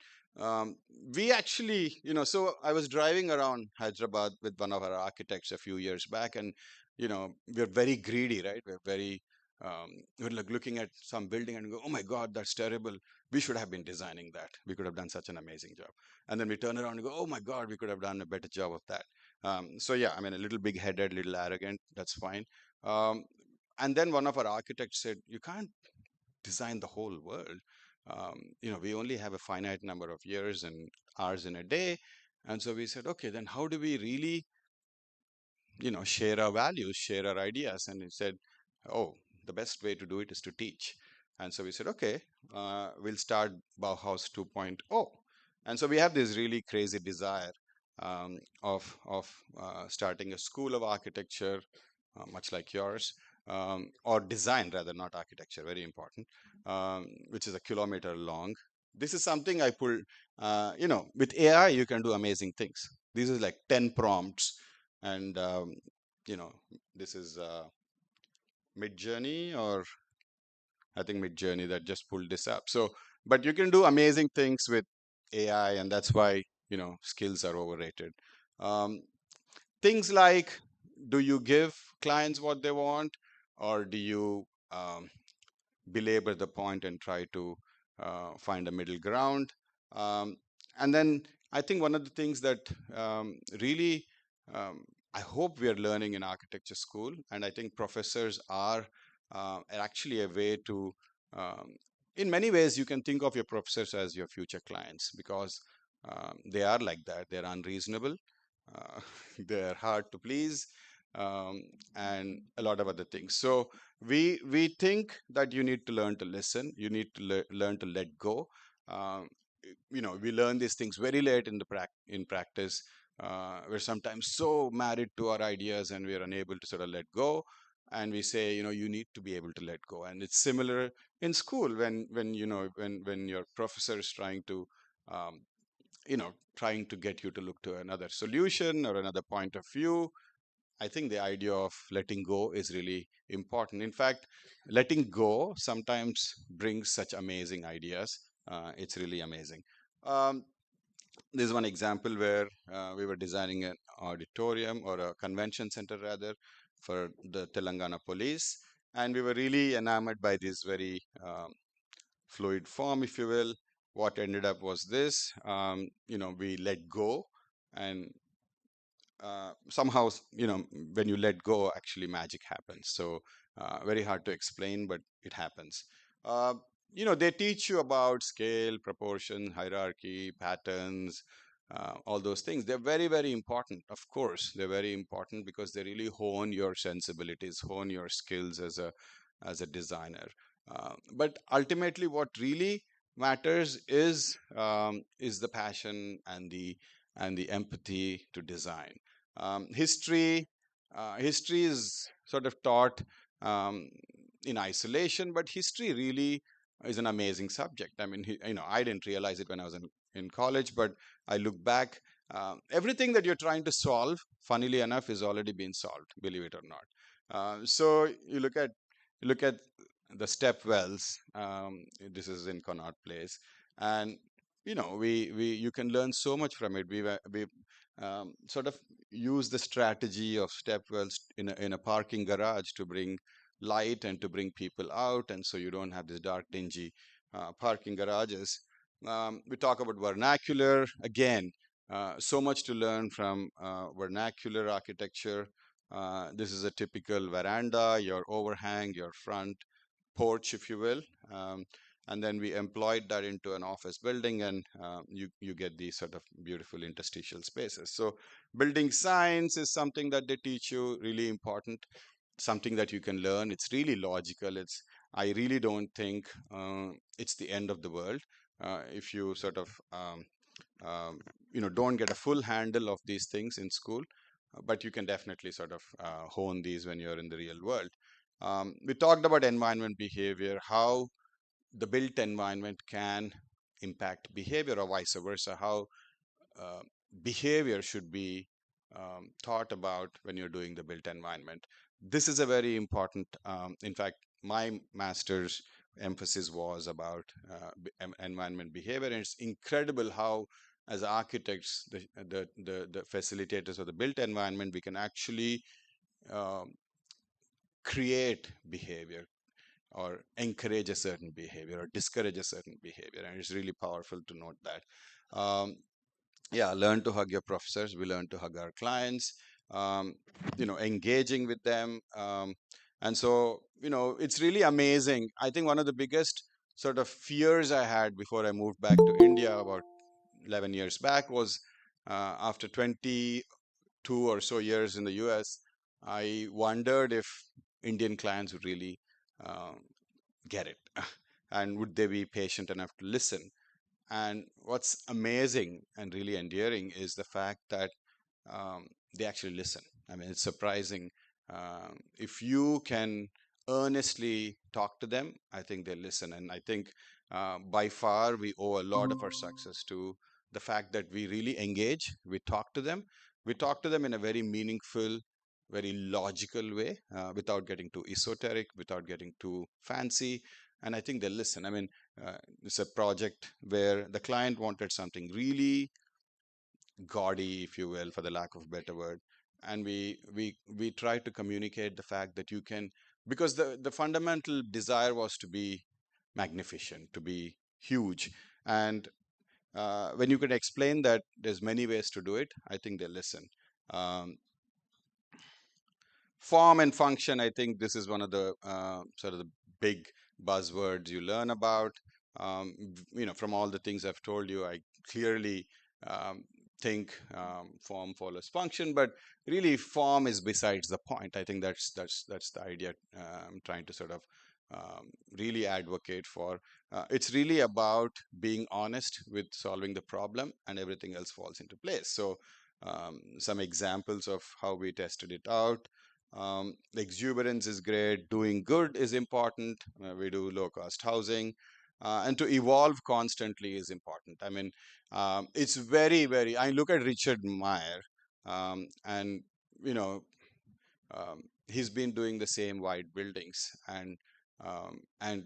We actually, so I was driving around Hyderabad with one of our architects a few years back, and, we're very greedy, right? We're like looking at some building and go, oh my God, that's terrible. We should have been designing that. We could have done such an amazing job. And then we turn around and go, oh my God, we could have done a better job of that. So yeah, I mean, a little big-headed, little arrogant, that's fine. And then one of our architects said, you can't design the whole world. We only have a finite number of years and hours in a day. And so we said, okay, then how do we really, share our values, share our ideas? And he said, oh, the best way to do it is to teach. And so we said, okay, we'll start Bauhaus 2.0. And so we have this really crazy desire of starting a school of architecture, much like yours, or design rather, not architecture, very important, which is a kilometer long. This is something I pulled, with AI, you can do amazing things. This is like 10 prompts. And, this is Mid-Journey, or I think Mid-Journey that just pulled this up. So, but you can do amazing things with AI, and that's why, skills are overrated. Things like, do you give clients what they want, or do you belabor the point and try to find a middle ground? And then I think one of the things that really I hope we are learning in architecture school, and I think professors are actually a way to, in many ways, you can think of your professors as your future clients, because they are like that. They're unreasonable. Uh, they're hard to please, and a lot of other things. So we think that you need to learn to listen. You need to learn to let go. Um, we learn these things very late in in practice. We're sometimes so married to our ideas, and we're unable to sort of let go. And we say, you need to be able to let go. And it's similar in school when your professor is trying to um, trying to get you to look to another solution or another point of view. I think the idea of letting go is really important. In fact, letting go sometimes brings such amazing ideas. It's really amazing. Um, this is one example where we were designing an auditorium, or a convention center rather, for the Telangana police. And we were really enamored by this very fluid form, if you will. What ended up was this, we let go, and somehow, when you let go, actually magic happens. So very hard to explain, but it happens. Uh, they teach you about scale, proportion, hierarchy, patterns, all those things. They're very, very important. Of course, they're very important because they really hone your sensibilities, hone your skills as a designer. But ultimately, what really matters is the passion and the empathy to design. History is sort of taught um, in isolation, but history really is an amazing subject. I mean, I didn't realize it when I was in college, but I look back. Everything that you're trying to solve, funnily enough, is already been solved, believe it or not. So you look at the step wells. This is in Connaught Place, and we you can learn so much from it. We sort of use the strategy of step wells in a parking garage to bring light and to bring people out, and so you don't have this dark, dingy parking garages. We talk about vernacular again. So much to learn from vernacular architecture. This is a typical veranda, your overhang, your front porch, if you will. And then we employed that into an office building, and you get these sort of beautiful interstitial spaces. So building science is something that they teach you, really important, something that you can learn. It's really logical. I really don't think it's the end of the world if you sort of don't get a full handle of these things in school, but you can definitely sort of hone these when you're in the real world. We talked about environment behavior, how the built environment can impact behavior, or vice versa, how uh, behavior should be thought about when you're doing the built environment. This is a very important, in fact, my master's emphasis was about environment behavior. And it's incredible how, as architects, the facilitators of the built environment, we can actually um, create behavior or encourage a certain behavior or discourage a certain behavior. And it's really powerful to note that. Yeah, learn to hug your professors. We learn to hug our clients, um, engaging with them. And so, it's really amazing. I think one of the biggest sort of fears I had before I moved back to India about 11 years back was after 22 or so years in the US, I wondered if Indian clients would really um, get it and would they be patient enough to listen. And what's amazing and really endearing is the fact that they actually listen. I mean, it's surprising. If you can earnestly talk to them, I think they listen. And I think by far we owe a lot of our success to the fact that we really engage, we talk to them, we talk to them in a very meaningful, very logical way, without getting too esoteric, without getting too fancy. And I think they listen. I mean, it's a project where the client wanted something really gaudy, if you will, for the lack of a better word. And we try to communicate the fact that you can, because the fundamental desire was to be magnificent, to be huge. And when you can explain that there's many ways to do it, I think they listen. Um, Form and function, I think this is one of the sort of the big buzzwords you learn about. From all the things I've told you, I clearly um, think form follows function, but really form is besides the point. I think that's the idea I'm trying to sort of really advocate for. It's really about being honest with solving the problem, and everything else falls into place. So some examples of how we tested it out. The exuberance is great. Doing good is important. We do low cost housing. And to evolve constantly is important. I mean, it's very, very. I look at Richard Meyer, and you know, he's been doing the same white buildings, and I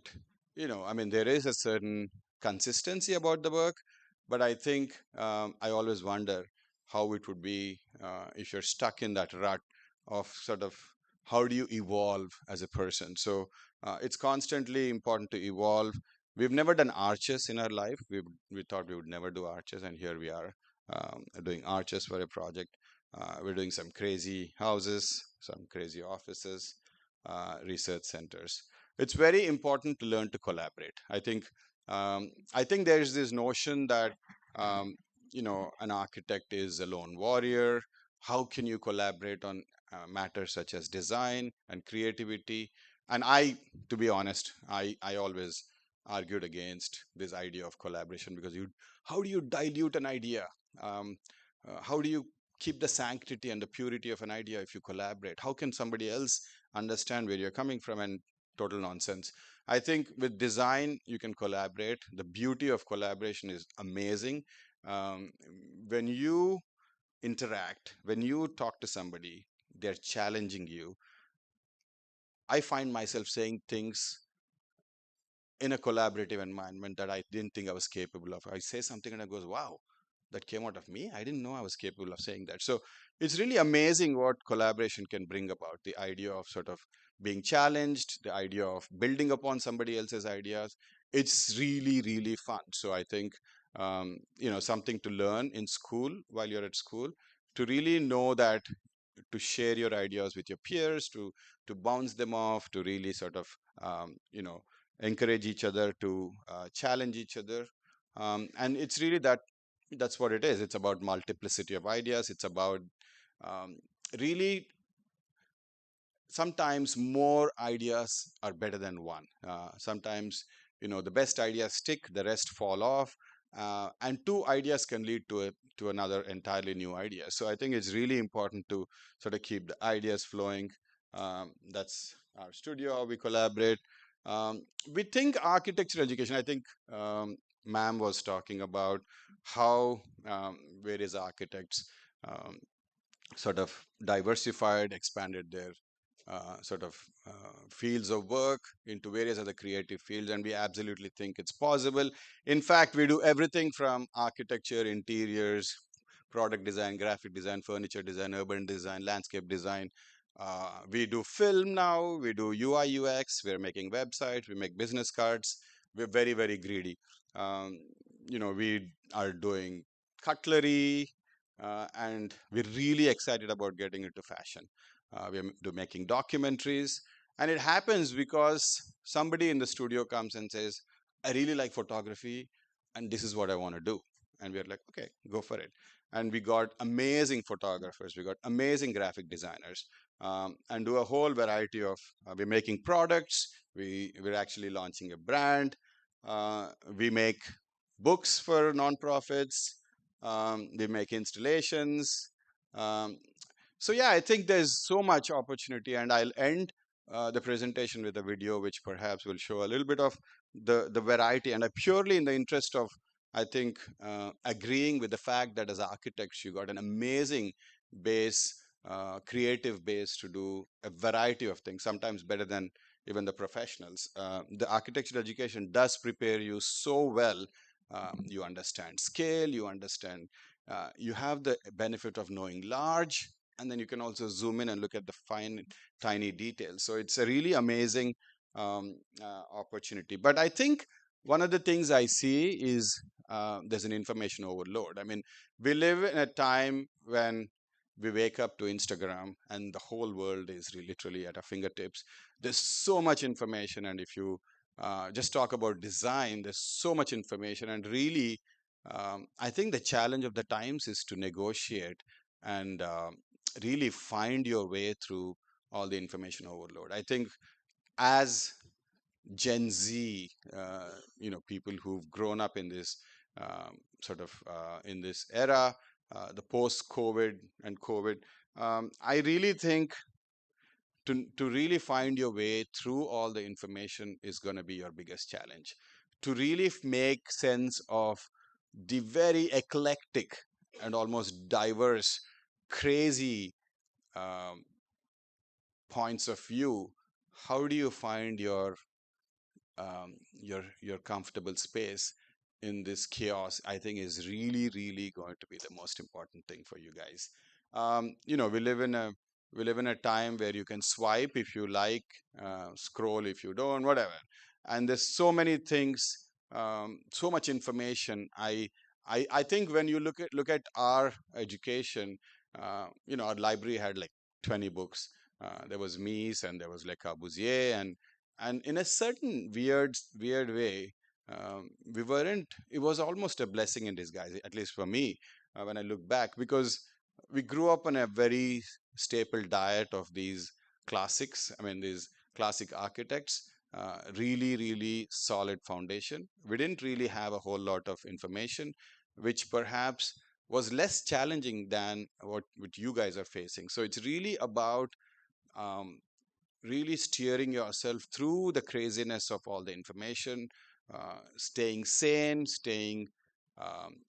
mean, there is a certain consistency about the work, but I think I always wonder how it would be if you're stuck in that rut of sort of how do you evolve as a person. So it's constantly important to evolve. We've never done arches in our life. We thought we would never do arches, and here we are doing arches for a project. We're doing some crazy houses, some crazy offices, research centers. It's very important to learn to collaborate. I think there's this notion that an architect is a lone warrior. How can you collaborate on matters such as design and creativity? And to be honest, I always argued against this idea of collaboration, because how do you dilute an idea? How do you keep the sanctity and the purity of an idea if you collaborate? How can somebody else understand where you're coming from? And total nonsense. I think with design, you can collaborate. The beauty of collaboration is amazing. Um, when you interact, when you talk to somebody, they're challenging you. I find myself saying things in a collaborative environment that I didn't think I was capable of. I say something and I goes, wow, that came out of me. I didn't know I was capable of saying that. So it's really amazing what collaboration can bring about. The idea of sort of being challenged, the idea of building upon somebody else's ideas. It's really, really fun. So I think, something to learn in school while you're at school, to really know that to share your ideas with your peers, to bounce them off, to really sort of, encourage each other, to challenge each other. And it's really that's what it is. It's about multiplicity of ideas. It's about um, really sometimes more ideas are better than one. Sometimes, the best ideas stick, the rest fall off. And two ideas can lead to another entirely new idea. So I think it's really important to sort of keep the ideas flowing. That's our studio, how we collaborate. We think architecture education, I think ma'am was talking about how various architects um, sort of diversified, expanded their sort of fields of work, into various other creative fields, and we absolutely think it's possible. In fact, we do everything from architecture, interiors, product design, graphic design, furniture design, urban design, landscape design. We do film now, we do UI, UX, we're making websites, we make business cards. We're very, very greedy. Um, we are doing cutlery, and we're really excited about getting into fashion. We're making documentaries, and it happens because somebody in the studio comes and says, I really like photography, and this is what I want to do. And we're like, okay, go for it. And we got amazing photographers, we got amazing graphic designers, and do a whole variety of, we're making products, we're actually launching a brand, we make books for nonprofits, we make installations. Um, so yeah, I think there's so much opportunity, and I'll end the presentation with a video which perhaps will show a little bit of the variety. And I purely in the interest of, I think, agreeing with the fact that as architects, you got an amazing base, creative base to do a variety of things, sometimes better than even the professionals. The architectural education does prepare you so well. You understand scale, you understand, you have the benefit of knowing large, and then you can also zoom in and look at the fine, tiny details. So it's a really amazing opportunity. But I think one of the things I see is there's an information overload. I mean, we live in a time when we wake up to Instagram and the whole world is literally at our fingertips. There's so much information, and if you just talk about design, there's so much information, and really, I think the challenge of the times is to negotiate and really find your way through all the information overload. I think as Gen Z, people who've grown up in this in this era, the post-COVID and COVID, I really think to really find your way through all the information is going to be your biggest challenge. To really make sense of the very eclectic and almost diverse, crazy points of view, how do you find your comfortable space in this chaos? I think is really, really going to be the most important thing for you guys. We live in a time where you can swipe if you like, scroll if you don't, whatever. And there's so many things, so much information. I think when you look at our education, our library had like 20 books. There was Mies and there was Le Corbusier, and in a certain weird way, we weren't. It was almost a blessing in disguise, at least for me, when I look back, because we grew up on a very staple diet of these classics. I mean, these classic architects. Really, really solid foundation. We didn't really have a whole lot of information, which perhaps was less challenging than what you guys are facing. So it's really about um, really steering yourself through the craziness of all the information, staying sane, staying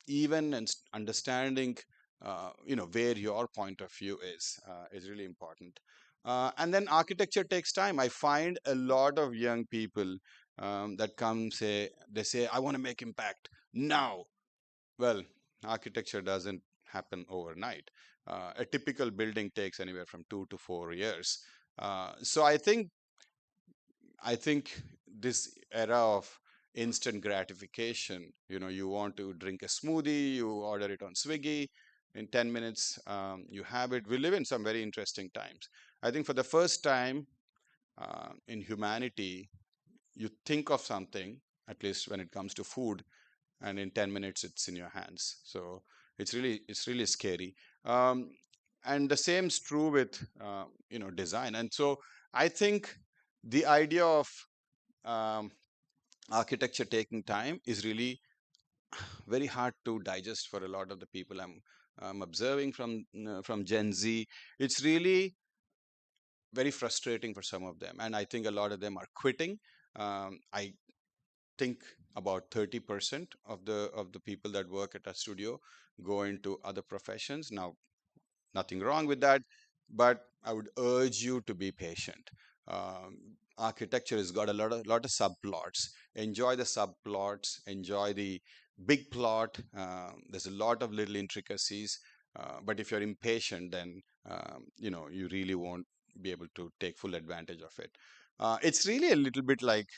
even, and understanding, where your point of view is really important. And then architecture takes time. I find a lot of young people that they say, I want to make impact now. Well, architecture doesn't happen overnight. A typical building takes anywhere from 2 to 4 years. So I think this era of instant gratification, you want to drink a smoothie, you order it on Swiggy, in 10 minutes you have it. We live in some very interesting times. I think for the first time in humanity, you think of something, at least when it comes to food, and in 10 minutes it's in your hands. So it's really scary. And the same is true with design. And so I think the idea of um, architecture taking time is really very hard to digest for a lot of the people I'm observing from Gen Z. It's really very frustrating for some of them, and I think a lot of them are quitting. I think about 30% of the people that work at a studio go into other professions. Now, nothing wrong with that. but I would urge you to be patient. Architecture has got a lot of subplots. Enjoy the subplots, enjoy the big plot. There's a lot of little intricacies, but if you're impatient, then you really won't be able to take full advantage of it. It's really a little bit like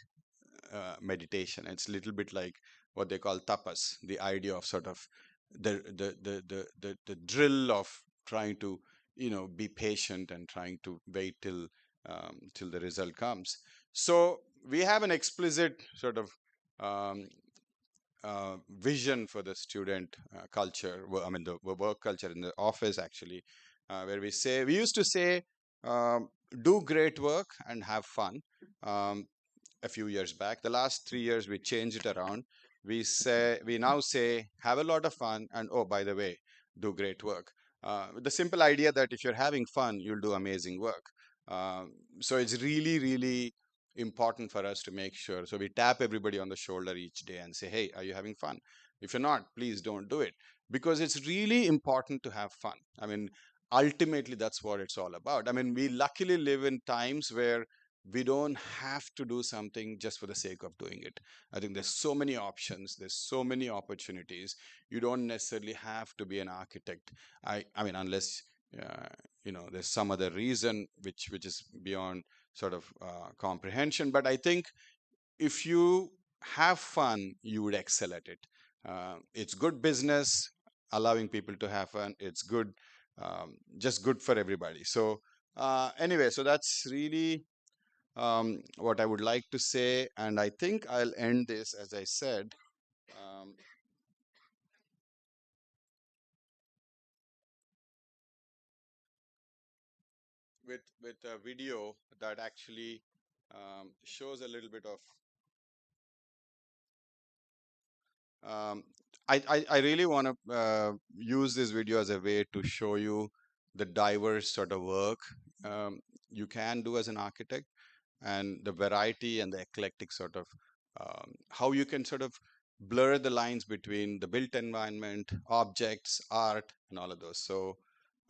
meditation. It's a little bit like what they call tapas, the idea of sort of the drill of trying to be patient and trying to wait till the result comes. So we have an explicit sort of um, vision for the student culture. I mean, the work culture in the office actually, where we used to say, do great work and have fun. A few years back. The last 3 years, we changed it around. We now say, have a lot of fun, and oh, by the way, do great work. The simple idea that if you're having fun, you'll do amazing work. So it's really, really important for us to make sure. So we tap everybody on the shoulder each day and say, hey, are you having fun? If you're not, please don't do it, because it's really important to have fun. I mean, ultimately, that's what it's all about. I mean, we luckily live in times where we don't have to do something just for the sake of doing it. I think there's so many options, there's so many opportunities. You don't necessarily have to be an architect. I mean, unless there's some other reason which is beyond sort of comprehension. But I think if you have fun, you would excel at it. It's good business, allowing people to have fun. It's good, just good for everybody. So anyway, so that's really what I would like to say, and I think I'll end this, as I said, um, with a video that actually shows a little bit of. Um, I really want to use this video as a way to show you the diverse sort of work you can do as an architect, and the variety and the eclectic sort of how you can sort of blur the lines between the built environment, objects, art, and all of those. So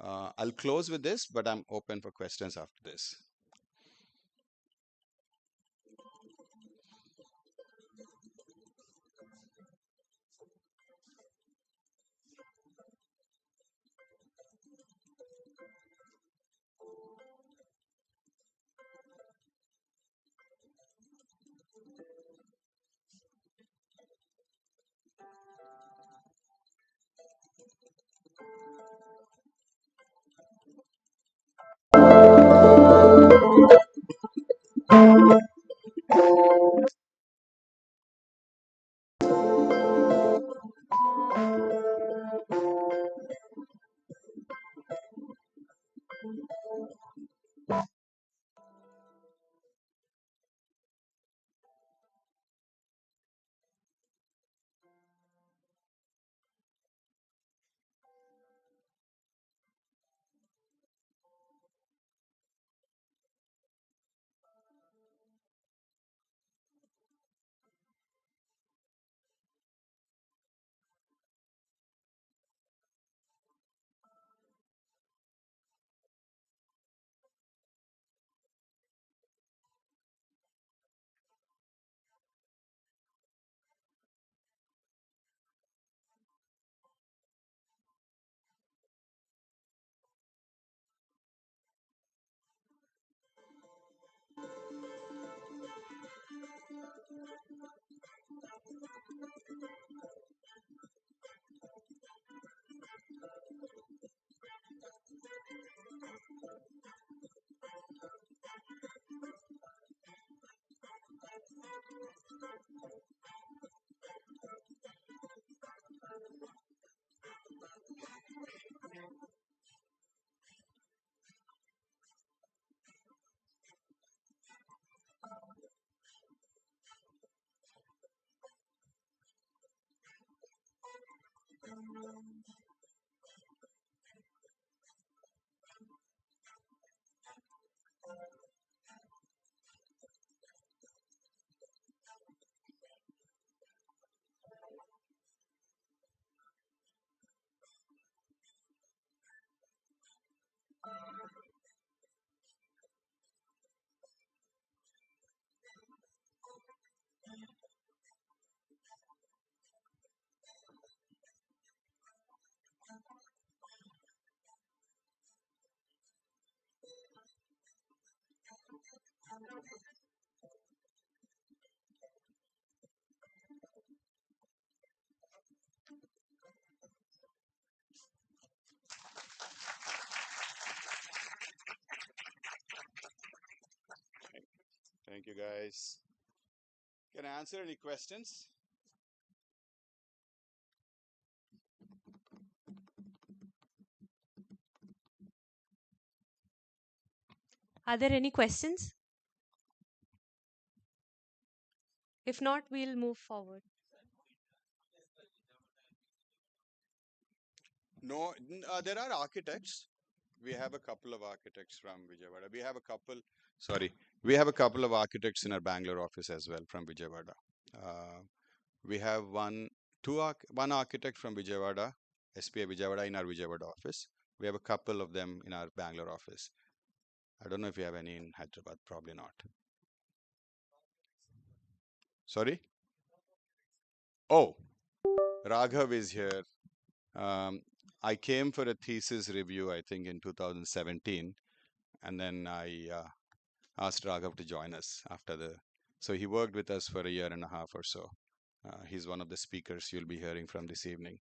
I'll close with this, but I'm open for questions after this. Thank you, guys. Can I answer any questions? Are there any questions? If not, we'll move forward. No, there are architects. We have a couple of architects from Vijayawada. We have a couple of architects in our Bangalore office as well from Vijayawada. We have one architect from Vijayawada, SPA Vijayawada, in our Vijayawada office. We have a couple of them in our Bangalore office. I don't know if we have any in Hyderabad, probably not. Sorry? Oh, Raghav is here. I came for a thesis review, I think, in 2017, and then I asked Raghav to join us after the. So he worked with us for a year and a half or so. He's one of the speakers you'll be hearing from this evening.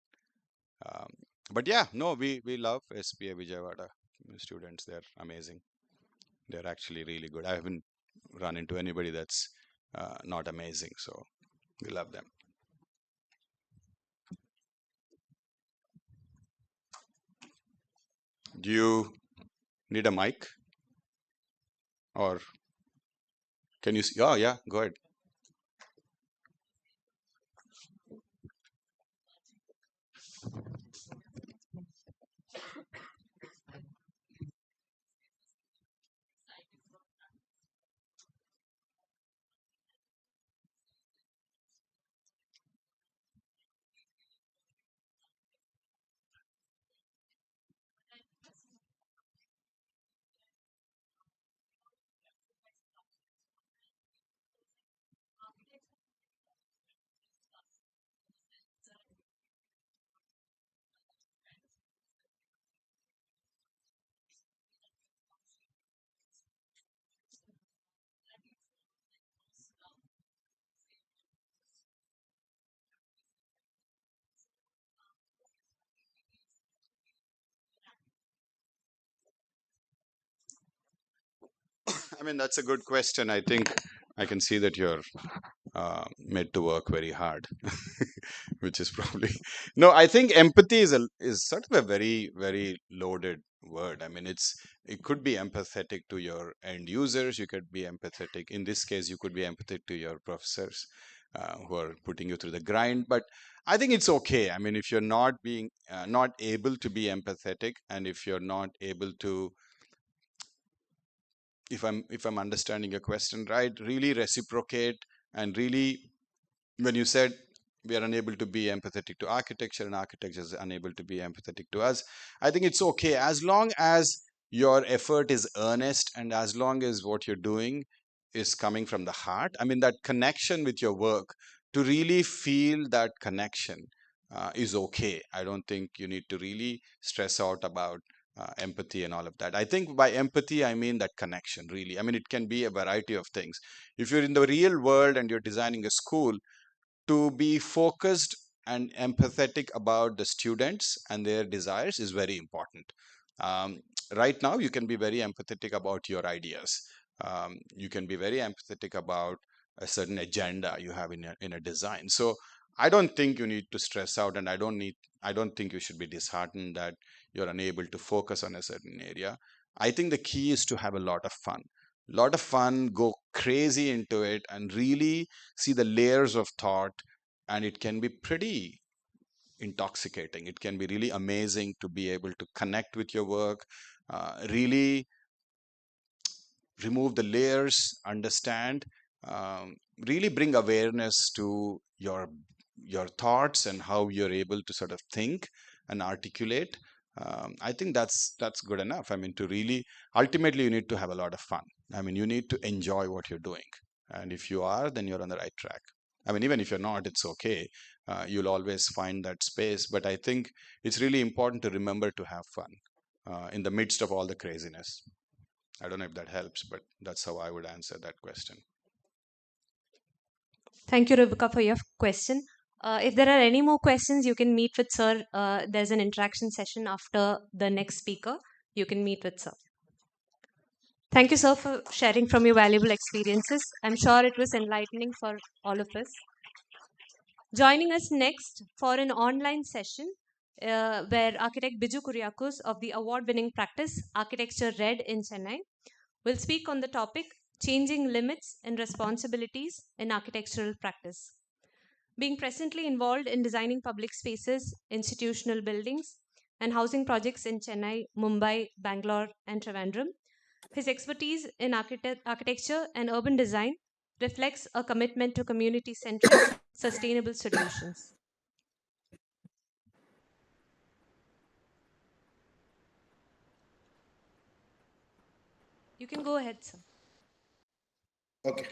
But yeah, no, we love SPA Vijayawada students. They're amazing. They're actually really good. I haven't run into anybody that's not amazing, so we love them. Do you need a mic? Or can you see? Oh, yeah, go ahead. I mean, that's a good question. I think I can see that you're made to work very hard, which is probably no. I think empathy is sort of a very loaded word. I mean, it could be empathetic to your end users. You could be empathetic. In this case, you could be empathetic to your professors who are putting you through the grind. But I think it's okay. I mean, if you're not able to be empathetic, and if you're not able to, if I'm understanding your question right, really reciprocate, and really, when you said we are unable to be empathetic to architecture and architecture is unable to be empathetic to us, I think it's okay as long as your effort is earnest and as long as what you're doing is coming from the heart. I mean, that connection with your work, to really feel that connection is okay. I don't think you need to really stress out about empathy and all of that. I think by empathy, I mean that connection, really. I mean, it can be a variety of things. If you're in the real world and you're designing a school, to be focused and empathetic about the students and their desires is very important. Right now, you can be very empathetic about your ideas. You can be very empathetic about a certain agenda you have in a design. So I don't think you need to stress out, and I don't think you should be disheartened that you're unable to focus on a certain area. I think the key is to have a lot of fun. Lot of fun, go crazy into it, and really see the layers of thought, and it can be pretty intoxicating. It can be really amazing to be able to connect with your work, really remove the layers, understand, really bring awareness to your thoughts and how you're able to sort of think and articulate. I think that's good enough. I mean, to really ultimately you need to have a lot of fun. I mean, you need to enjoy what you're doing, and if you are, then you're on the right track. I mean, even if you're not, it's okay. You'll always find that space. But I think it's really important to remember to have fun in the midst of all the craziness. I don't know if that helps, but that's how I would answer that question. Thank you, Rebecca, for your question. If there are any more questions, you can meet with Sir. There's an interaction session after the next speaker. You can meet with Sir. Thank you, sir, for sharing from your valuable experiences. I'm sure it was enlightening for all of us. Joining us next for an online session where architect Biju Kuriakos of the award-winning practice Architecture Red in Chennai will speak on the topic Changing Limits and Responsibilities in Architectural Practice. Being presently involved in designing public spaces, institutional buildings, and housing projects in Chennai, Mumbai, Bangalore, and Trivandrum, his expertise in architecture and urban design reflects a commitment to community centric, sustainable solutions. You can go ahead, sir. Okay.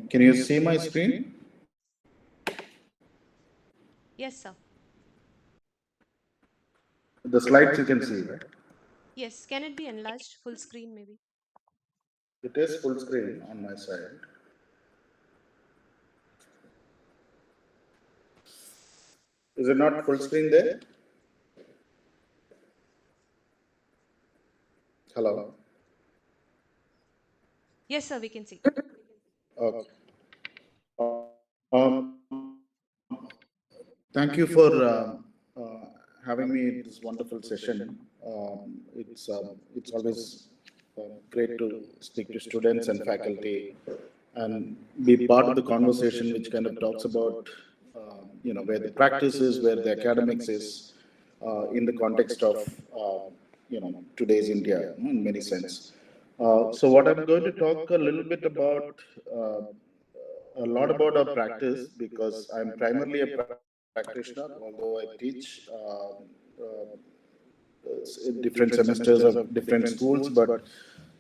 Can you see my screen? Yes, sir. The slides you can see, right? Yes, can it be enlarged full screen maybe? It is full screen on my side. Is it not full screen there? Hello? Yes, sir, we can see. Okay. Um, Thank you for having me in this wonderful session. It's always great to speak to students and faculty and be part of the conversation, which kind of talks about where the practice is, where the academics is, in the context of today's India in many sense. So what I'm going to talk a little bit about. A lot about our practice because I'm primarily a practitioner, although I teach different semesters of different schools, but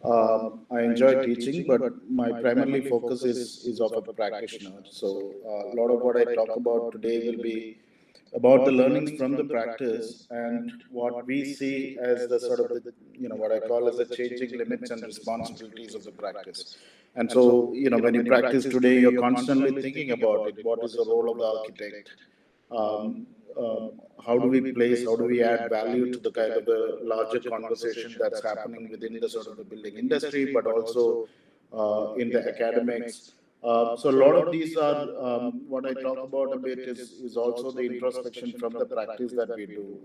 I enjoy teaching, but my primarily focus is of a practitioner. So a lot of what I talk about today will be about the learnings from the practice and what we see as the sort of the what I call as the changing limits and responsibilities of the practice. And so when you practice today, you're constantly thinking about it. What is the role of the architect? Um, how do we place, how do we add value to the kind of the larger conversation that's happening within the sort of the building industry, but also in the academics. So a lot of these are what I talk about a bit is also the introspection from the practice that we do.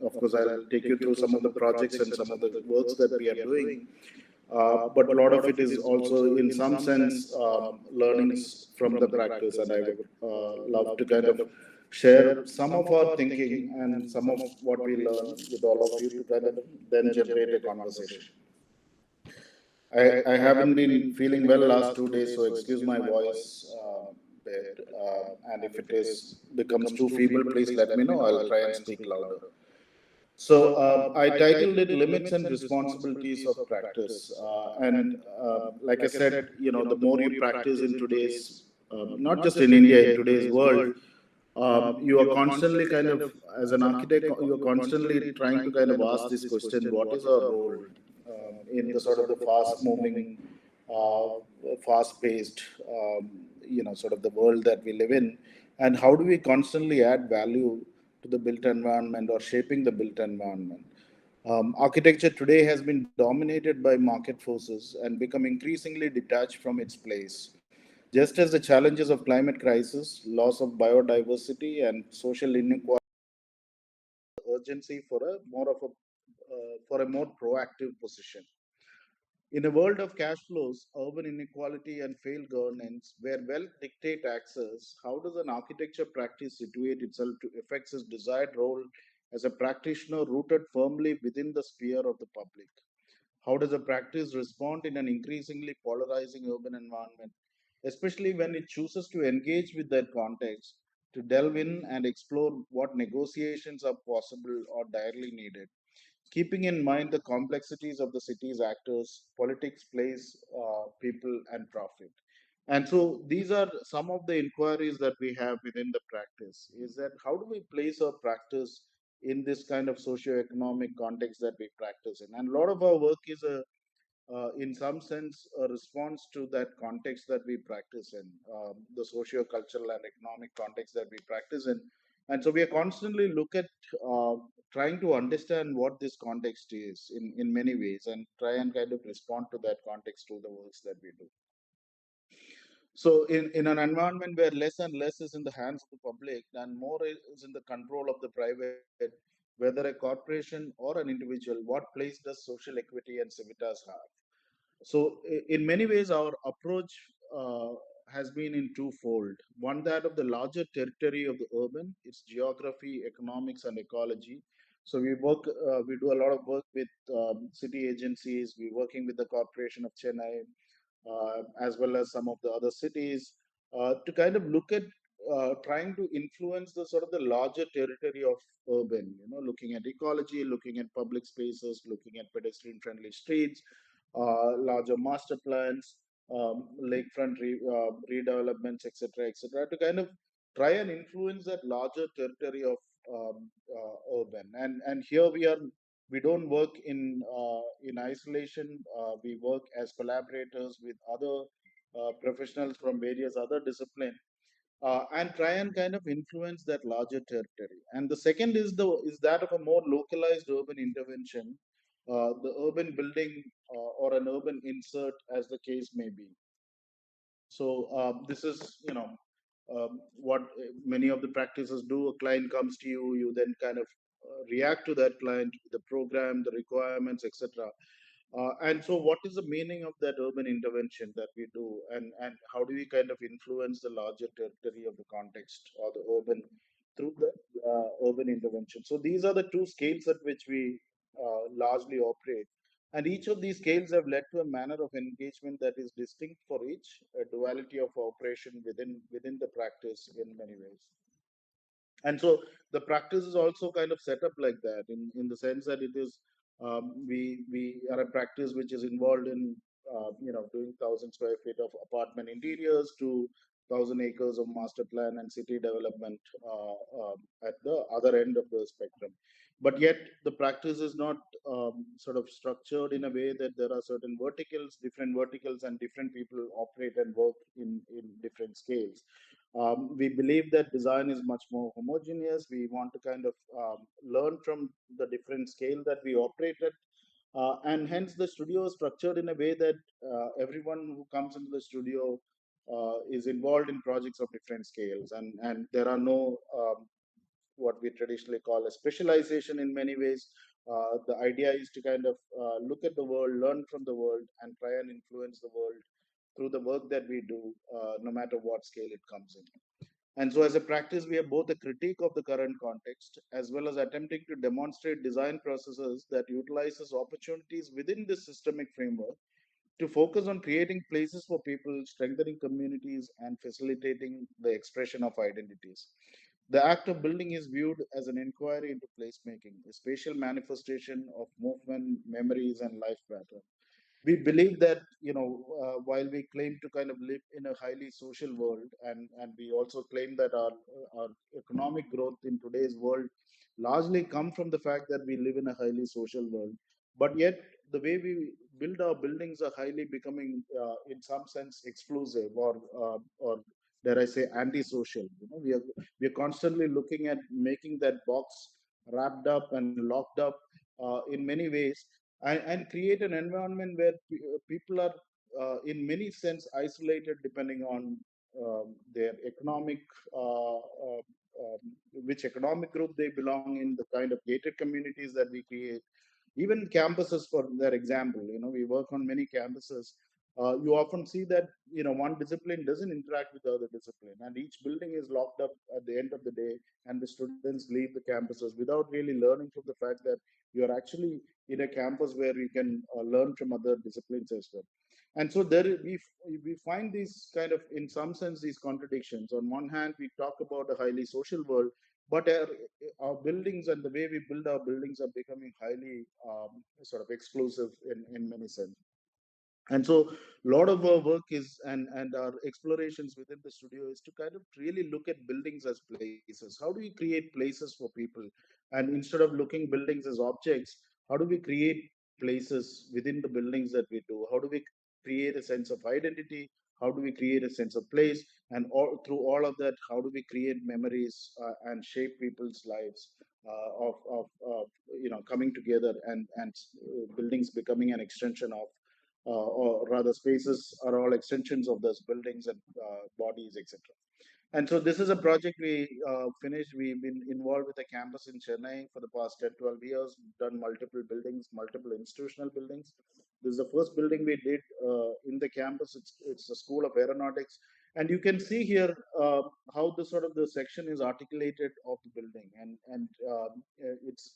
Of course, I'll take you through some of the projects and some of the works that we are doing. But a lot of it is also, in some sense, learnings from the practice, and I would love to kind of share some of our thinking and some of what we learn with all of you to kind of then generate a conversation. I haven't been feeling well last 2 days, so excuse my voice bit. And if it is becomes too feeble, please let me know. I'll try and speak louder. So I titled it "Limits and Responsibilities of Practice," and like I said, the more you practice in today's, not just in India, in today's world, you are constantly kind of, as an architect, you are constantly trying to kind of ask this question: what is our role in the sort of the fast-moving, fast-paced, sort of the world that we live in, and how do we constantly add value to the built environment or shaping the built environment? Architecture today has been dominated by market forces and become increasingly detached from its place. Just as the challenges of climate crisis, loss of biodiversity, and social inequality, urgency for a more proactive position. In a world of cash flows, urban inequality, and failed governance, where wealth dictate access, how does an architecture practice situate itself to effect its desired role as a practitioner rooted firmly within the sphere of the public? How does a practice respond in an increasingly polarizing urban environment, especially when it chooses to engage with that context, to delve in and explore what negotiations are possible or direly needed? keeping in mind the complexities of the city's actors, politics, place, people, and profit. And so these are some of the inquiries that we have within the practice, is that how do we place our practice in this kind of socio-economic context that we practice in? And a lot of our work is in some sense, a response to that context that we practice in, the socio-cultural and economic context that we practice in. And so we are constantly look at trying to understand what this context is in many ways and try and kind of respond to that context through the works that we do. So in an environment where less and less is in the hands of the public and more is in the control of the private, whether a corporation or an individual, what place does social equity and civitas have? So, in many ways, our approach has been in twofold. One, that of the larger territory of the urban, its geography, economics, and ecology. So, we do a lot of work with city agencies. We're working with the Corporation of Chennai, as well as some of the other cities, to kind of look at trying to influence the sort of the larger territory of urban, looking at ecology, looking at public spaces, looking at pedestrian friendly streets, larger master plans, lakefront redevelopments, etc., to kind of try and influence that larger territory of urban. And here we don't work in isolation. We work as collaborators with other professionals from various other disciplines, and try and kind of influence that larger territory. And the second is that of a more localized urban intervention, the urban building or an urban insert, as the case may be. So this is, what many of the practices do. A client comes to you, you then kind of react to that client, the program, the requirements, etc. And so, what is the meaning of that urban intervention that we do, and how do we kind of influence the larger territory of the context or the urban through the urban intervention? So, these are the two scales at which we largely operate. And each of these scales have led to a manner of engagement that is distinct for each, a duality of operation within the practice in many ways. And so the practice is also kind of set up like that, in the sense that it is, we are a practice which is involved in doing 1,000 square feet of apartment interiors to 1,000 acres of master plan and city development at the other end of the spectrum. But yet the practice is not sort of structured in a way that there are certain verticals, different verticals, and different people operate and work in different scales. We believe that design is much more homogeneous. We want to kind of learn from the different scale that we operate at. And hence the studio is structured in a way that everyone who comes into the studio is involved in projects of different scales. And there are no what we traditionally call a specialization in many ways. The idea is to kind of look at the world, learn from the world, and try and influence the world through the work that we do, no matter what scale it comes in. And so, as a practice, we have both a critique of the current context as well as attempting to demonstrate design processes that utilizes opportunities within this systemic framework to focus on creating places for people, strengthening communities, and facilitating the expression of identities. The act of building is viewed as an inquiry into placemaking, a spatial manifestation of movement, memories, and life pattern. We believe that, while we claim to kind of live in a highly social world, and we also claim that our economic growth in today's world largely come from the fact that we live in a highly social world, but yet the way we build our buildings are highly becoming, in some sense, exclusive, or dare I say, antisocial. We are constantly looking at making that box wrapped up and locked up in many ways, and create an environment where people are, in many sense, isolated depending on their economic, which economic group they belong in, the kind of gated communities that we create. Even campuses, for their example, we work on many campuses. You often see that one discipline doesn't interact with the other discipline, and each building is locked up at the end of the day, and the students leave the campuses without really learning from the fact that you're actually in a campus where you can learn from other disciplines as well. And so we find these kind of, in some sense, these contradictions. On one hand, we talk about a highly social world, but our buildings and the way we build our buildings are becoming highly sort of exclusive in many sense. And so a lot of our work is and our explorations within the studio is to kind of really look at buildings as places. How do we create places for people? And instead of looking buildings as objects, how do we create places within the buildings that we do? How do we create a sense of identity? How do we create a sense of place? And through all of that, how do we create memories and shape people's lives of coming together and buildings becoming an extension of or rather spaces are all extensions of those buildings and bodies, etc. And so this is a project we finished. We've been involved with a campus in Chennai for the past 10, 12 years, done multiple buildings, multiple institutional buildings. This is the first building we did in the campus. It's the School of Aeronautics. And you can see here how the sort of the section is articulated of the building. And it's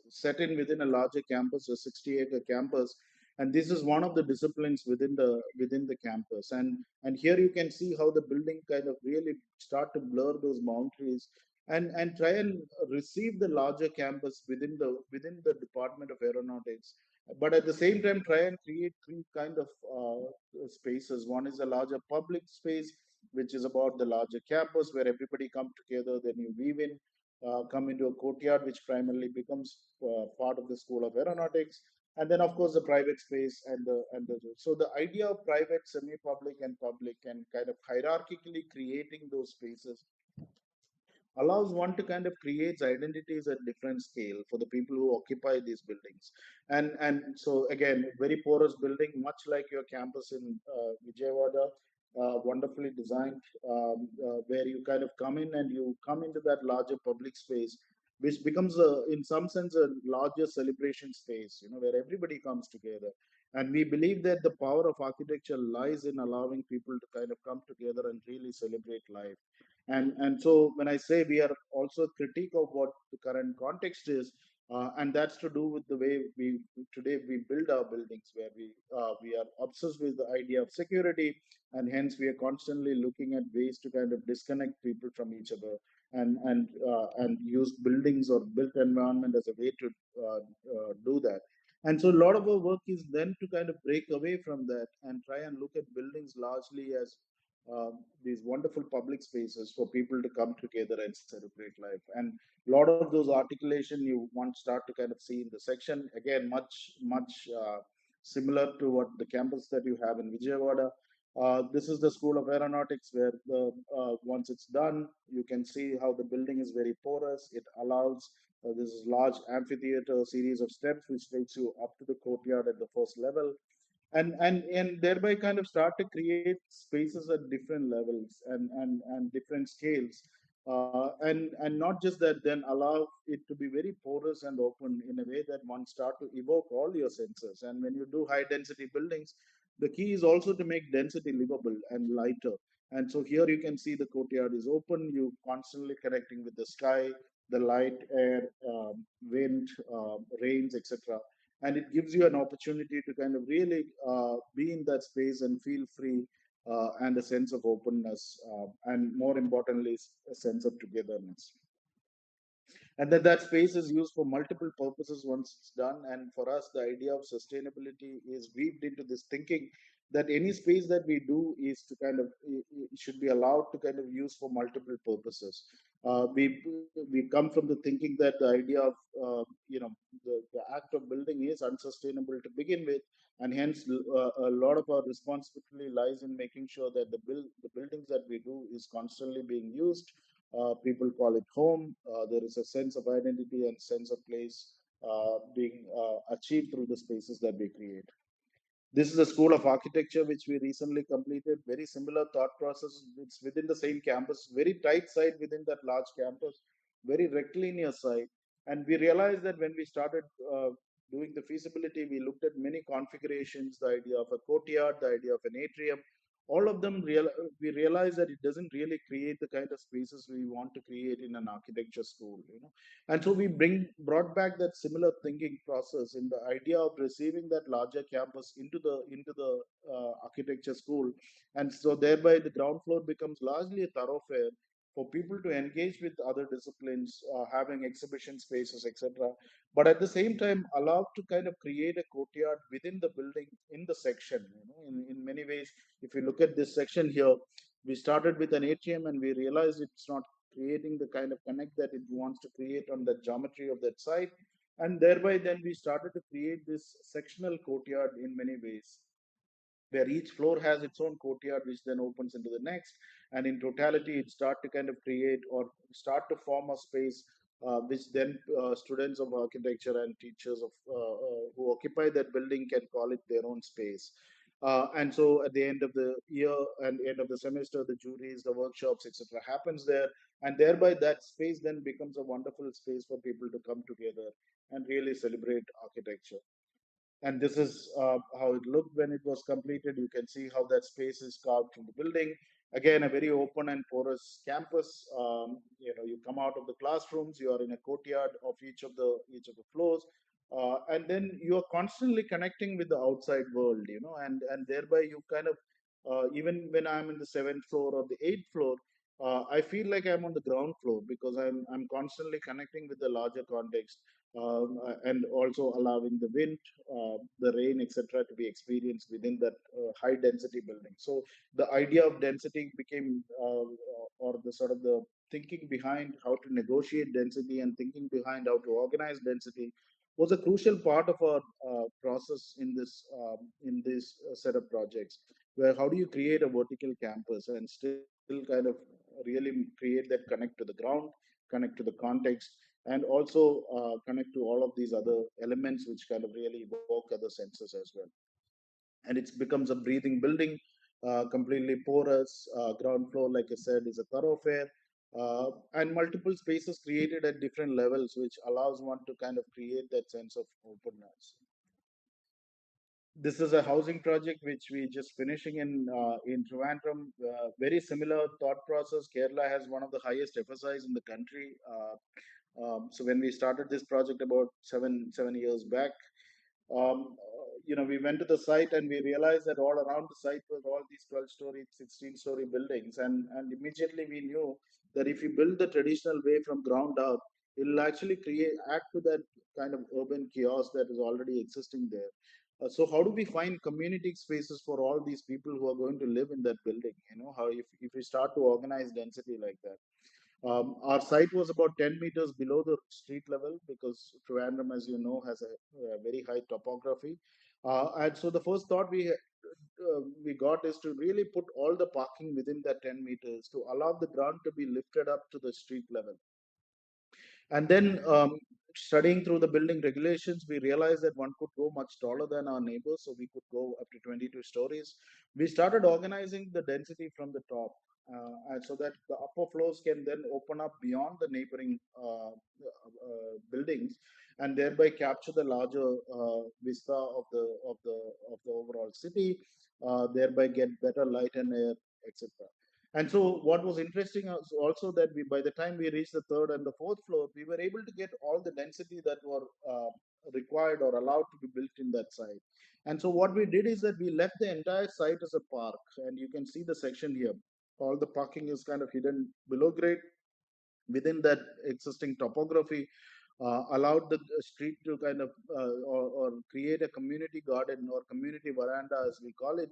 set in within a larger campus, a 60-acre campus, and this is one of the disciplines within the campus. And here you can see how the building kind of really start to blur those boundaries and try and receive the larger campus within the Department of Aeronautics, but at the same time try and create three kind of spaces. One is a larger public space, which is about the larger campus where everybody come together. Then you weave in come into a courtyard which primarily becomes part of the School of Aeronautics, and then of course the private space and the so the idea of private, semi-public and public, and kind of hierarchically creating those spaces allows one to kind of create identities at different scale for the people who occupy these buildings. And so again, very porous building, much like your campus in Vijayawada, wonderfully designed, where you kind of come in and you come into that larger public space, which becomes in some sense a larger celebration space, where everybody comes together. And we believe that the power of architecture lies in allowing people to kind of come together and really celebrate life. And so when I say we are also a critique of what the current context is, and that's to do with the way we today we build our buildings, where we are obsessed with the idea of security, and hence we are constantly looking at ways to kind of disconnect people from each other and use buildings or built environment as a way to do that. And so a lot of our work is then to kind of break away from that and try and look at buildings largely as uh, these wonderful public spaces for people to come together and celebrate life. And a lot of those articulation you want start to kind of see in the section. Again, much similar to what the campus that you have in Vijayawada. This is the School of Aeronautics, where once it's done, you can see how the building is very porous. It allows this large amphitheater, series of steps, which takes you up to the courtyard at the first level, and thereby kind of start to create spaces at different levels and different scales, and not just that, then allow it to be very porous and open in a way that one start to evoke all your senses. And when you do high density buildings, the key is also to make density livable and lighter. And so here you can see the courtyard is open, you constantly connecting with the sky, the light, air, wind, rains, etc. And it gives you an opportunity to kind of really be in that space and feel free, and a sense of openness, and more importantly, a sense of togetherness. And that space is used for multiple purposes once it's done. And for us, the idea of sustainability is weaved into this thinking that any space that we do is to kind of should be allowed to kind of use for multiple purposes. We come from the thinking that the idea of the act of building is unsustainable to begin with, and hence a lot of our responsibility lies in making sure that the buildings that we do is constantly being used. People call it home. There is a sense of identity and sense of place being achieved through the spaces that we create. This is a School of Architecture which we recently completed. Very similar thought process. It's within the same campus, very tight site within that large campus, very rectilinear site. And we realized that when we started doing the feasibility, we looked at many configurations, the idea of a courtyard, the idea of an atrium. All of them, we realized that it doesn't really create the kind of spaces we want to create in an architecture school. And so we brought back that similar thinking process in the idea of receiving that larger campus into the architecture school. And so thereby the ground floor becomes largely a thoroughfare for people to engage with other disciplines, having exhibition spaces, etc. But at the same time, allowed to kind of create a courtyard within the building in the section. In many ways, if you look at this section here, we started with an atrium and we realized it's not creating the kind of connect that it wants to create on the geometry of that site. And thereby, then we started to create this sectional courtyard in many ways, where each floor has its own courtyard, which then opens into the next. And in totality, it start to kind of create or start to form a space which then students of architecture and teachers of who occupy that building can call it their own space. And so at the end of the year and end of the semester, the juries, the workshops, etc., happens there, and thereby that space then becomes a wonderful space for people to come together and really celebrate architecture. And this is how it looked when it was completed. You can see how that space is carved from the building. Again, a very open and porous campus. You come out of the classrooms, you are in a courtyard of each of the floors, and then you are constantly connecting with the outside world. And thereby you kind of even when I'm in the seventh floor or the eighth floor, I feel like I'm on the ground floor because I'm constantly connecting with the larger context, and also allowing the wind, the rain, etc., to be experienced within that high density building. So the idea of density became, or the sort of the thinking behind how to negotiate density and thinking behind how to organize density was a crucial part of our process in this set of projects. Where how do you create a vertical campus and still kind of really create that connect to the ground, connect to the context, and also connect to all of these other elements which kind of really evoke other senses as well. And it becomes a breathing building, completely porous. Ground floor, like I said, is a thoroughfare, and multiple spaces created at different levels, which allows one to kind of create that sense of openness. This is a housing project which we just finishing in Trivandrum. Very similar thought process. Kerala has one of the highest FSIs in the country. So when we started this project about seven years back, we went to the site and we realized that all around the site were all these 12-story, 16-story buildings, and immediately we knew that if you build the traditional way from ground up, it'll actually add to that kind of urban chaos that is already existing there. So how do we find community spaces for all these people who are going to live in that building? How if we start to organize density like that. Our site was about 10 meters below the street level because Trivandrum, as you know, has a very high topography. And so the first thought we got is to really put all the parking within that 10 meters to allow the ground to be lifted up to the street level. And then studying through the building regulations, we realized that one could go much taller than our neighbors, so we could go up to 22 stories. We started organizing the density from the top, and so that the upper floors can then open up beyond the neighboring buildings, and thereby capture the larger vista of the overall city, thereby get better light and air, etc. And so what was interesting was also that by the time we reached the third and the fourth floor, we were able to get all the density that were required or allowed to be built in that site. And so what we did is that we left the entire site as a park, and you can see the section here. All the parking is kind of hidden below grade within that existing topography, allowed the street to kind of or create a community garden or community veranda, as we call it,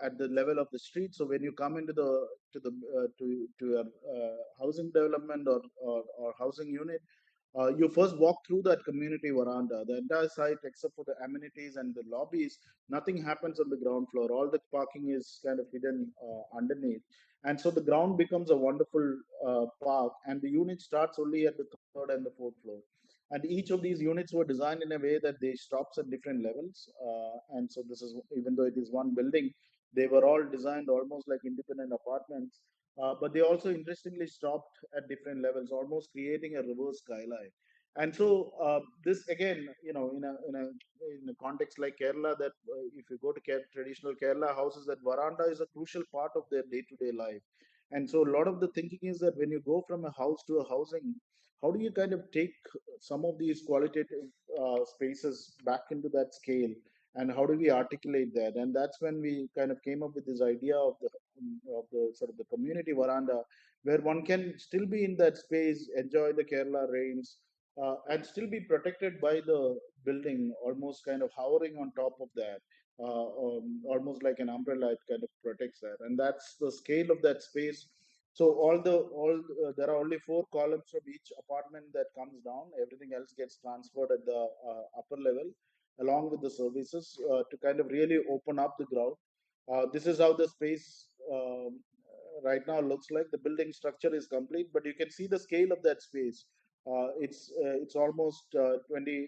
at the level of the street. So when you come into the to a housing development or housing unit, you first walk through that community veranda. The entire site, except for the amenities and the lobbies, nothing happens on the ground floor. All the parking is kind of hidden underneath. And so the ground becomes a wonderful park, and the unit starts only at the third and the fourth floor. And each of these units were designed in a way that they stops at different levels. And so this is, even though it is one building, they were all designed almost like independent apartments. But they also interestingly stopped at different levels, almost creating a reverse skyline. And so this again, in a context like Kerala, that if you go to traditional Kerala houses, that veranda is a crucial part of their day-to-day life. And so a lot of the thinking is that when you go from a house to a housing, how do you kind of take some of these qualitative spaces back into that scale, and how do we articulate that? And that's when we kind of came up with this idea of the sort of the community veranda, where one can still be in that space, enjoy the Kerala rains, and still be protected by the building, almost kind of hovering on top of that, almost like an umbrella. It kind of protects that, and that's the scale of that space. So there are only 4 columns from each apartment that comes down. Everything else gets transferred at the upper level, along with the services, to kind of really open up the ground. This is how the space right now looks like. The building structure is complete, but you can see the scale of that space. It's almost 3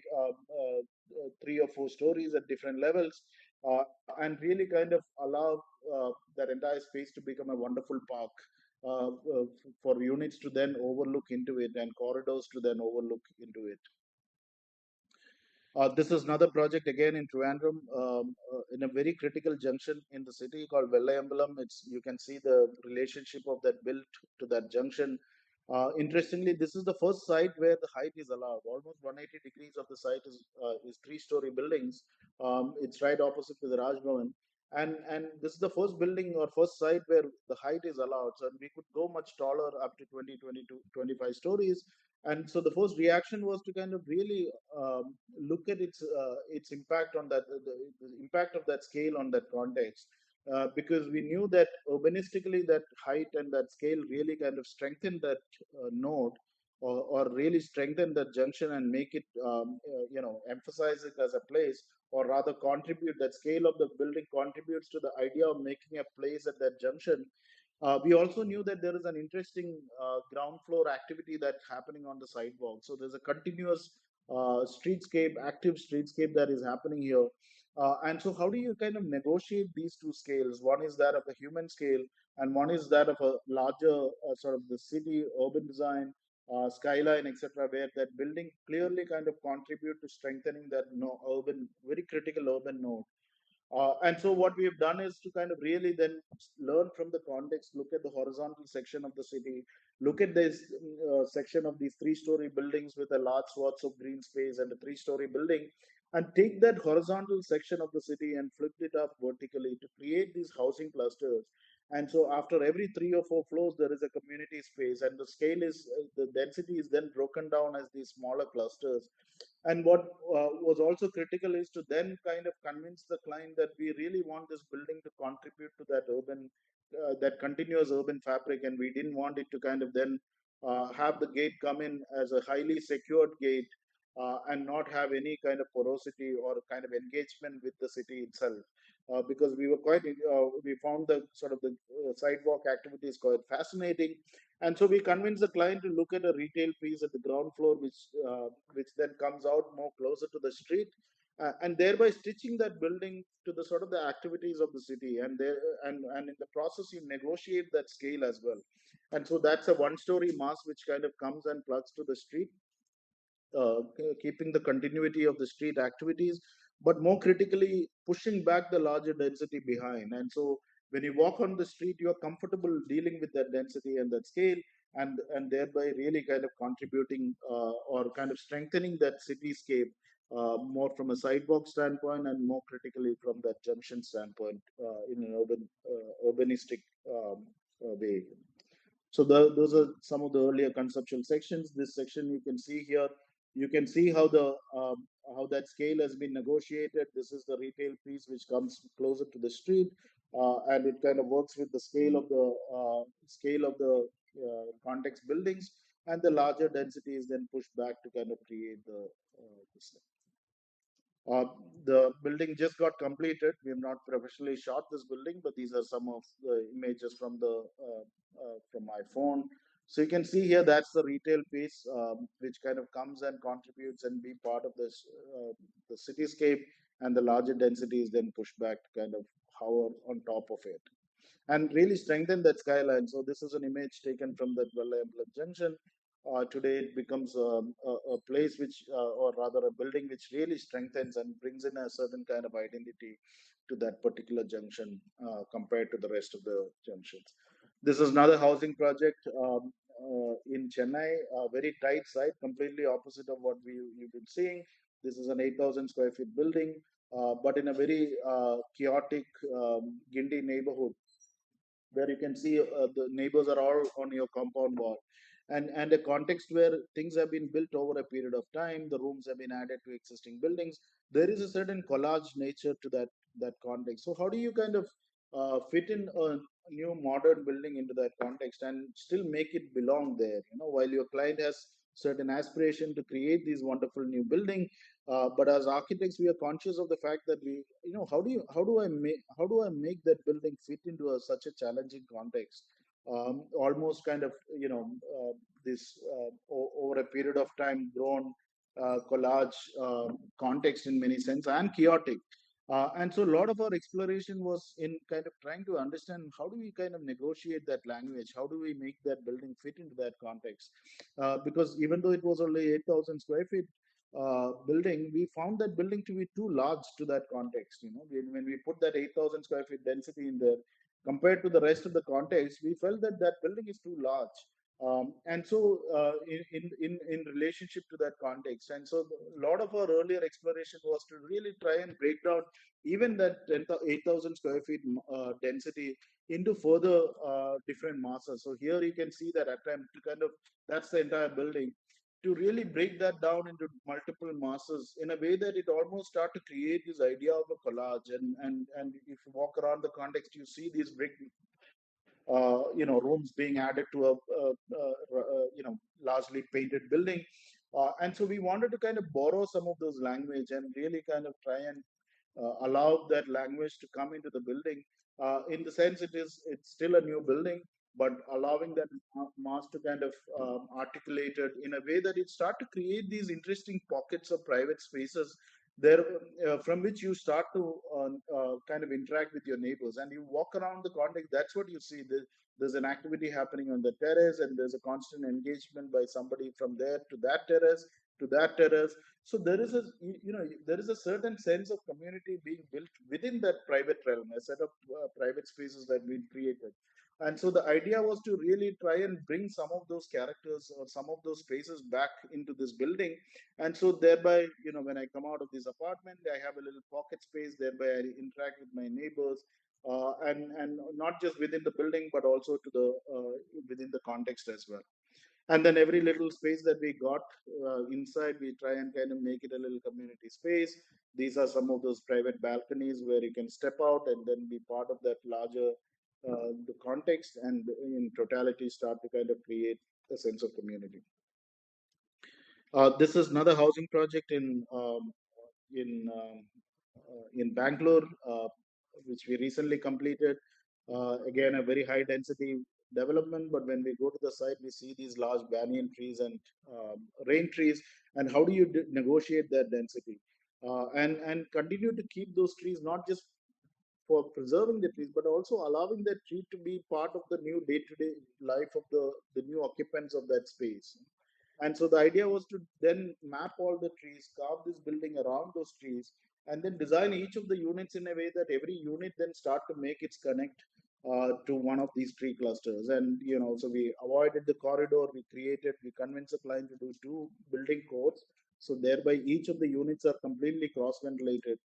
or 4 stories at different levels, uh, and really kind of allow that entire space to become a wonderful park, for units to then overlook into it and corridors to then overlook into it. This is another project again in Trivandrum, in a very critical junction in the city called Vellayambalam. You can see the relationship of that built to that junction. Interestingly, this is the first site where the height is allowed. Almost 180 degrees of the site is 3-story buildings. It's right opposite to the Raj Bhavan. And this is the first building or first site where the height is allowed. So we could go much taller, up to 20, 22, 25 stories. And so the first reaction was to kind of really look at its impact on that, the impact of that scale on that context, because we knew that urbanistically that height and that scale really kind of strengthened that node, or really strengthen that junction and make it, emphasize it as a place, or rather contribute. That scale of the building contributes to the idea of making a place at that junction. We also knew that there is an interesting ground floor activity that's happening on the sidewalk. So there's a continuous streetscape, active streetscape that is happening here. And so, how do you kind of negotiate these two scales? One is that of the human scale, and one is that of a larger sort of the city, urban design, skyline, etc., where that building clearly kind of contribute to strengthening that urban, very critical urban node. And so what we have done is to kind of really then learn from the context, look at the horizontal section of the city, look at this section of these 3-story buildings with a large swaths of green space and a 3-story building, and take that horizontal section of the city and flip it up vertically to create these housing clusters. And so after every 3 or 4 floors, there is a community space, and the scale is, the density is then broken down as these smaller clusters. And what was also critical is to then kind of convince the client that we really want this building to contribute to that urban, that continuous urban fabric, and we didn't want it to kind of then have the gate come in as a highly secured gate, and not have any kind of porosity or kind of engagement with the city itself. Because we found the sort of the sidewalk activities quite fascinating, and so we convinced the client to look at a retail piece at the ground floor, which then comes out more closer to the street, and thereby stitching that building to the sort of the activities of the city. And in the process, you negotiate that scale as well. And so that's a 1-story mass which kind of comes and plugs to the street, keeping the continuity of the street activities, but more critically, pushing back the larger density behind. And so when you walk on the street, you're comfortable dealing with that density and that scale, and thereby really kind of contributing, or kind of strengthening that cityscape, more from a sidewalk standpoint and more critically from that junction standpoint, in an urbanistic way. So those are some of the earlier conceptual sections. This section you can see here. You can see how that scale has been negotiated. This is the retail piece which comes closer to the street, and it kind of works with the scale of the context buildings, and the larger density is then pushed back to kind of create this. Uh, the building just got completed. We have not professionally shot this building, but these are some of the images from my phone. So you can see here that's the retail piece, which kind of comes and contributes and be part of this the cityscape, and the larger density is then pushed back to kind of hover on top of it and really strengthen that skyline. So this is an image taken from that Vijayawada junction. Today it becomes a place which, or rather a building which really strengthens and brings in a certain kind of identity to that particular junction, compared to the rest of the junctions. This is another housing project in Chennai, a very tight site, completely opposite of what you've been seeing. This is an 8,000 square feet building, but in a very chaotic Gindi neighborhood, where you can see the neighbors are all on your compound wall, and a context where things have been built over a period of time, the rooms have been added to existing buildings. There is a certain collage nature to that context. So how do you kind of fit in a new modern building into that context and still make it belong there, while your client has certain aspiration to create these wonderful new building, but as architects we are conscious of the fact that how do I make that building fit into such a challenging context, almost kind of this over a period of time grown collage context in many sense and chaotic. And so a lot of our exploration was in kind of trying to understand how do we kind of negotiate that language, how do we make that building fit into that context, because even though it was only 8,000 square feet building, we found that building to be too large to that context. When we put that 8,000 square feet density in there, compared to the rest of the context, we felt that that building is too large. And so, in relationship to that context, and so a lot of our earlier exploration was to really try and break down even that 8,000 square feet density into further different masses. So here you can see that attempt to kind of, that's the entire building, to really break that down into multiple masses in a way that it almost start to create this idea of a collage. And if you walk around the context, you see these brick rooms being added to largely painted building. And so we wanted to kind of borrow some of those language and really kind of try and allow that language to come into the building. In the sense, it's still a new building, but allowing that mass to kind of articulate it in a way that it start to create these interesting pockets of private spaces there, from which you start to kind of interact with your neighbors, and you walk around the context. That's what you see. There's an activity happening on the terrace, and there's a constant engagement by somebody from there to that terrace to that terrace. So there is a certain sense of community being built within that private realm, a set of private spaces that we created. And so the idea was to really try and bring some of those characters or some of those spaces back into this building. And so thereby, when I come out of this apartment, I have a little pocket space. Thereby I interact with my neighbors, and not just within the building but also to the within the context as well. And then every little space that we got inside, we try and kind of make it a little community space. These are some of those private balconies where you can step out and then be part of that larger the context, and in totality start to kind of create a sense of community. This is another housing project in in Bangalore, which we recently completed. Again, a very high density development, but when we go to the site, we see these large banyan trees and rain trees. And how do you negotiate that density and continue to keep those trees, not just for preserving the trees, but also allowing that tree to be part of the new day-to-day life of the new occupants of that space. And so the idea was to then map all the trees, carve this building around those trees, and then design each of the units in a way that every unit then start to make its connect to one of these tree clusters. And so we avoided the corridor. We convinced the client to do two building codes, so thereby each of the units are completely cross ventilated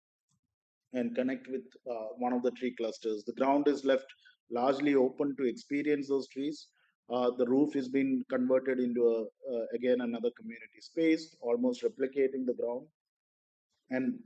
and connect with one of the tree clusters. The ground is left largely open to experience those trees. The roof is being converted into again another community space, almost replicating the ground, and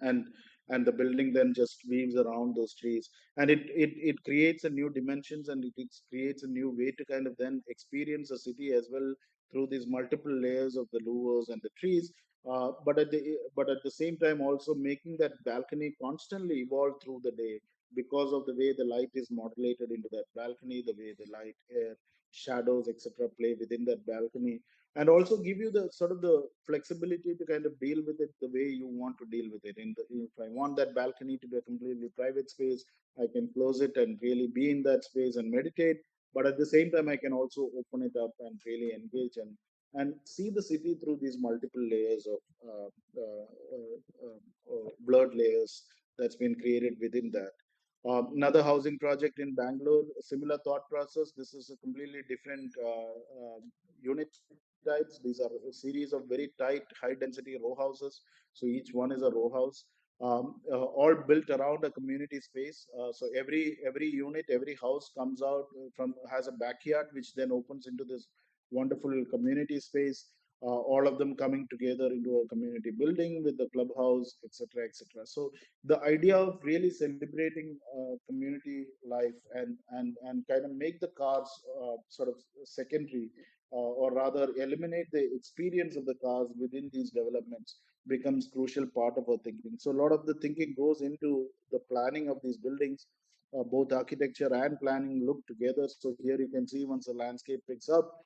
and the building then just weaves around those trees, and it creates a new dimensions, and it creates a new way to kind of then experience the city as well through these multiple layers of the louvers and the trees. But at the same time also making that balcony constantly evolve through the day because of the way the light is modulated into that balcony, the way the light, air, shadows, etc., play within that balcony, and also give you the sort of the flexibility to kind of deal with it the way you want to deal with it. If I want that balcony to be a completely private space, I can close it and really be in that space and meditate. But at the same time, I can also open it up and really engage and see the city through these multiple layers of blurred layers that's been created within that. Another housing project in Bangalore, a similar thought process. This is a completely different unit types. These are a series of very tight, high density row houses. So each one is a row house. all built around a community space. So every unit, every house comes out from has a backyard, which then opens into this wonderful community space. All of them coming together into a community building with the clubhouse, etc., etc. So the idea of really celebrating community life and kind of make the cars sort of secondary, or rather eliminate the experience of the cars within these developments becomes crucial part of our thinking. So a lot of the thinking goes into the planning of these buildings. Both architecture and planning look together. So here you can see once the landscape picks up,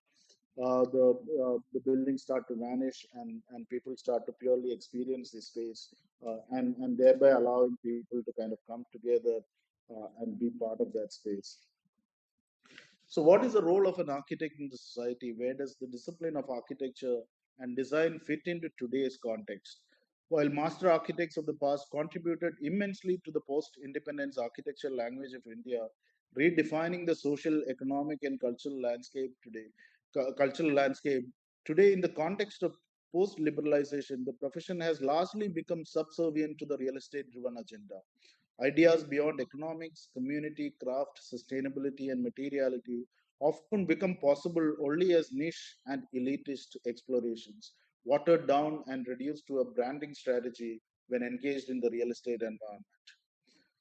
the buildings start to vanish, and people start to purely experience the space, and thereby allowing people to kind of come together and be part of that space. So, what is the role of an architect in the society? Where does the discipline of architecture and design fit into today's context? While master architects of the past contributed immensely to the post independence architectural language of India, redefining the social, economic, and cultural landscape today, in the context of post liberalization, the profession has largely become subservient to the real estate driven agenda. Ideas beyond economics, community, craft, sustainability, and materiality often become possible only as niche and elitist explorations, watered down and reduced to a branding strategy when engaged in the real estate environment.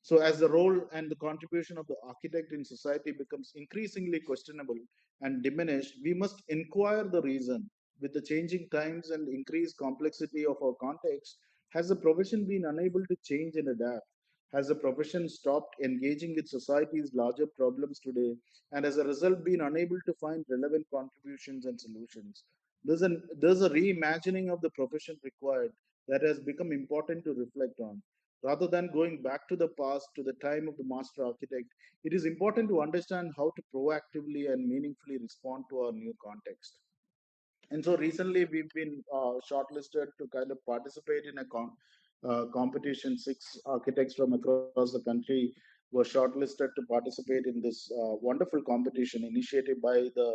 So, as the role and the contribution of the architect in society becomes increasingly questionable and diminished, we must inquire the reason. With the changing times and increased complexity of our context, has the profession been unable to change and adapt? Has the profession stopped engaging with society's larger problems today, and as a result, been unable to find relevant contributions and solutions? There's a reimagining of the profession required that has become important to reflect on. Rather than going back to the past, to the time of the master architect, it is important to understand how to proactively and meaningfully respond to our new context. And so recently we've been shortlisted to kind of participate in a competition. Six architects from across the country were shortlisted to participate in this wonderful competition initiated by the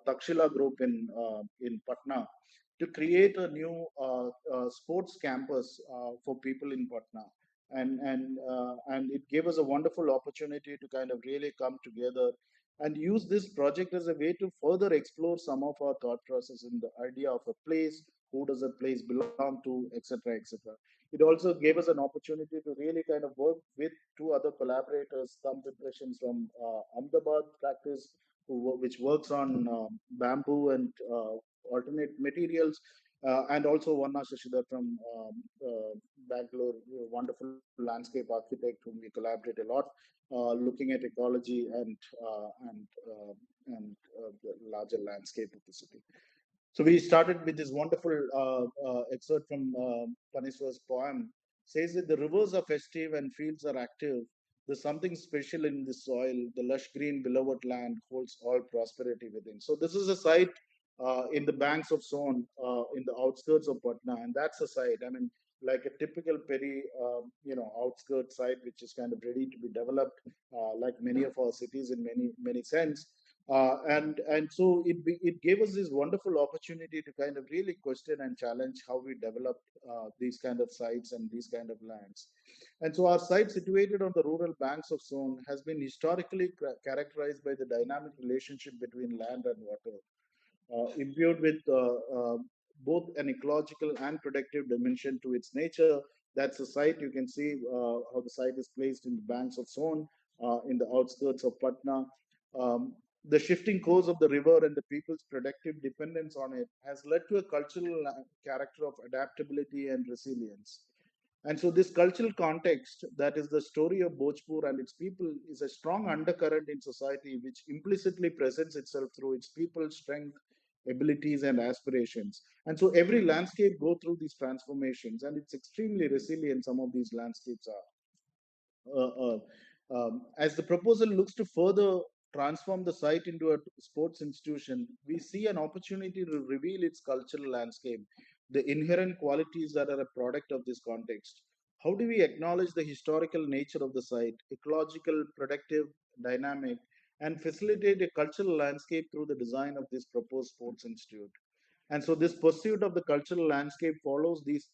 Takshila Group in Patna to create a new sports campus for people in Patna. And it gave us a wonderful opportunity to kind of really come together and use this project as a way to further explore some of our thought process in the idea of a place, who does a place belong to, etc., etc. It also gave us an opportunity to really kind of work with two other collaborators, Thumb Impressions from Ahmedabad practice, which works on bamboo and alternate materials, and also Vanna Shashidhar from Bangalore, wonderful landscape architect whom we collaborate a lot, looking at ecology and the larger landscape of the city. So we started with this wonderful excerpt from Paniswar's poem. Says that the rivers are festive and fields are active. There's something special in the soil. The lush green beloved land holds all prosperity within. So this is a site in the banks of Son, in the outskirts of Patna, and that's a site. I mean, like a typical peri, outskirt site, which is kind of ready to be developed, like many of our cities in many sense. And so it gave us this wonderful opportunity to kind of really question and challenge how we develop these kind of sites and these kind of lands. And so our site, situated on the rural banks of Son, has been historically characterized by the dynamic relationship between land and water, imbued with both an ecological and productive dimension to its nature. That's the site. You can see how the site is placed in the banks of Son, in the outskirts of Patna. The shifting course of the river and the people's productive dependence on it has led to a cultural character of adaptability and resilience. And so, this cultural context, that is the story of Bhojpur and its people, is a strong undercurrent in society which implicitly presents itself through its people's strength, abilities, and aspirations. And so, every landscape go through these transformations, and it's extremely resilient. Some of these landscapes are. As the proposal looks to further transform the site into a sports institution, we see an opportunity to reveal its cultural landscape, the inherent qualities that are a product of this context. How do we acknowledge the historical nature of the site, ecological, productive, dynamic, and facilitate a cultural landscape through the design of this proposed sports institute? And so this pursuit of the cultural landscape follows these,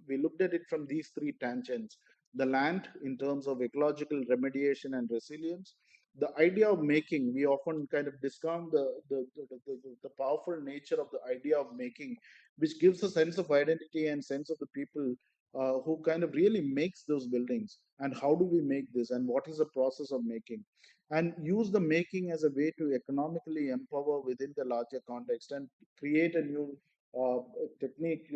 we looked at it from these three tangents: the land in terms of ecological remediation and resilience, the idea of making. We often kind of discount the powerful nature of the idea of making, which gives a sense of identity and sense of the people who kind of really makes those buildings, and how do we make this, and what is the process of making, and use the making as a way to economically empower within the larger context, and create a new uh, technique,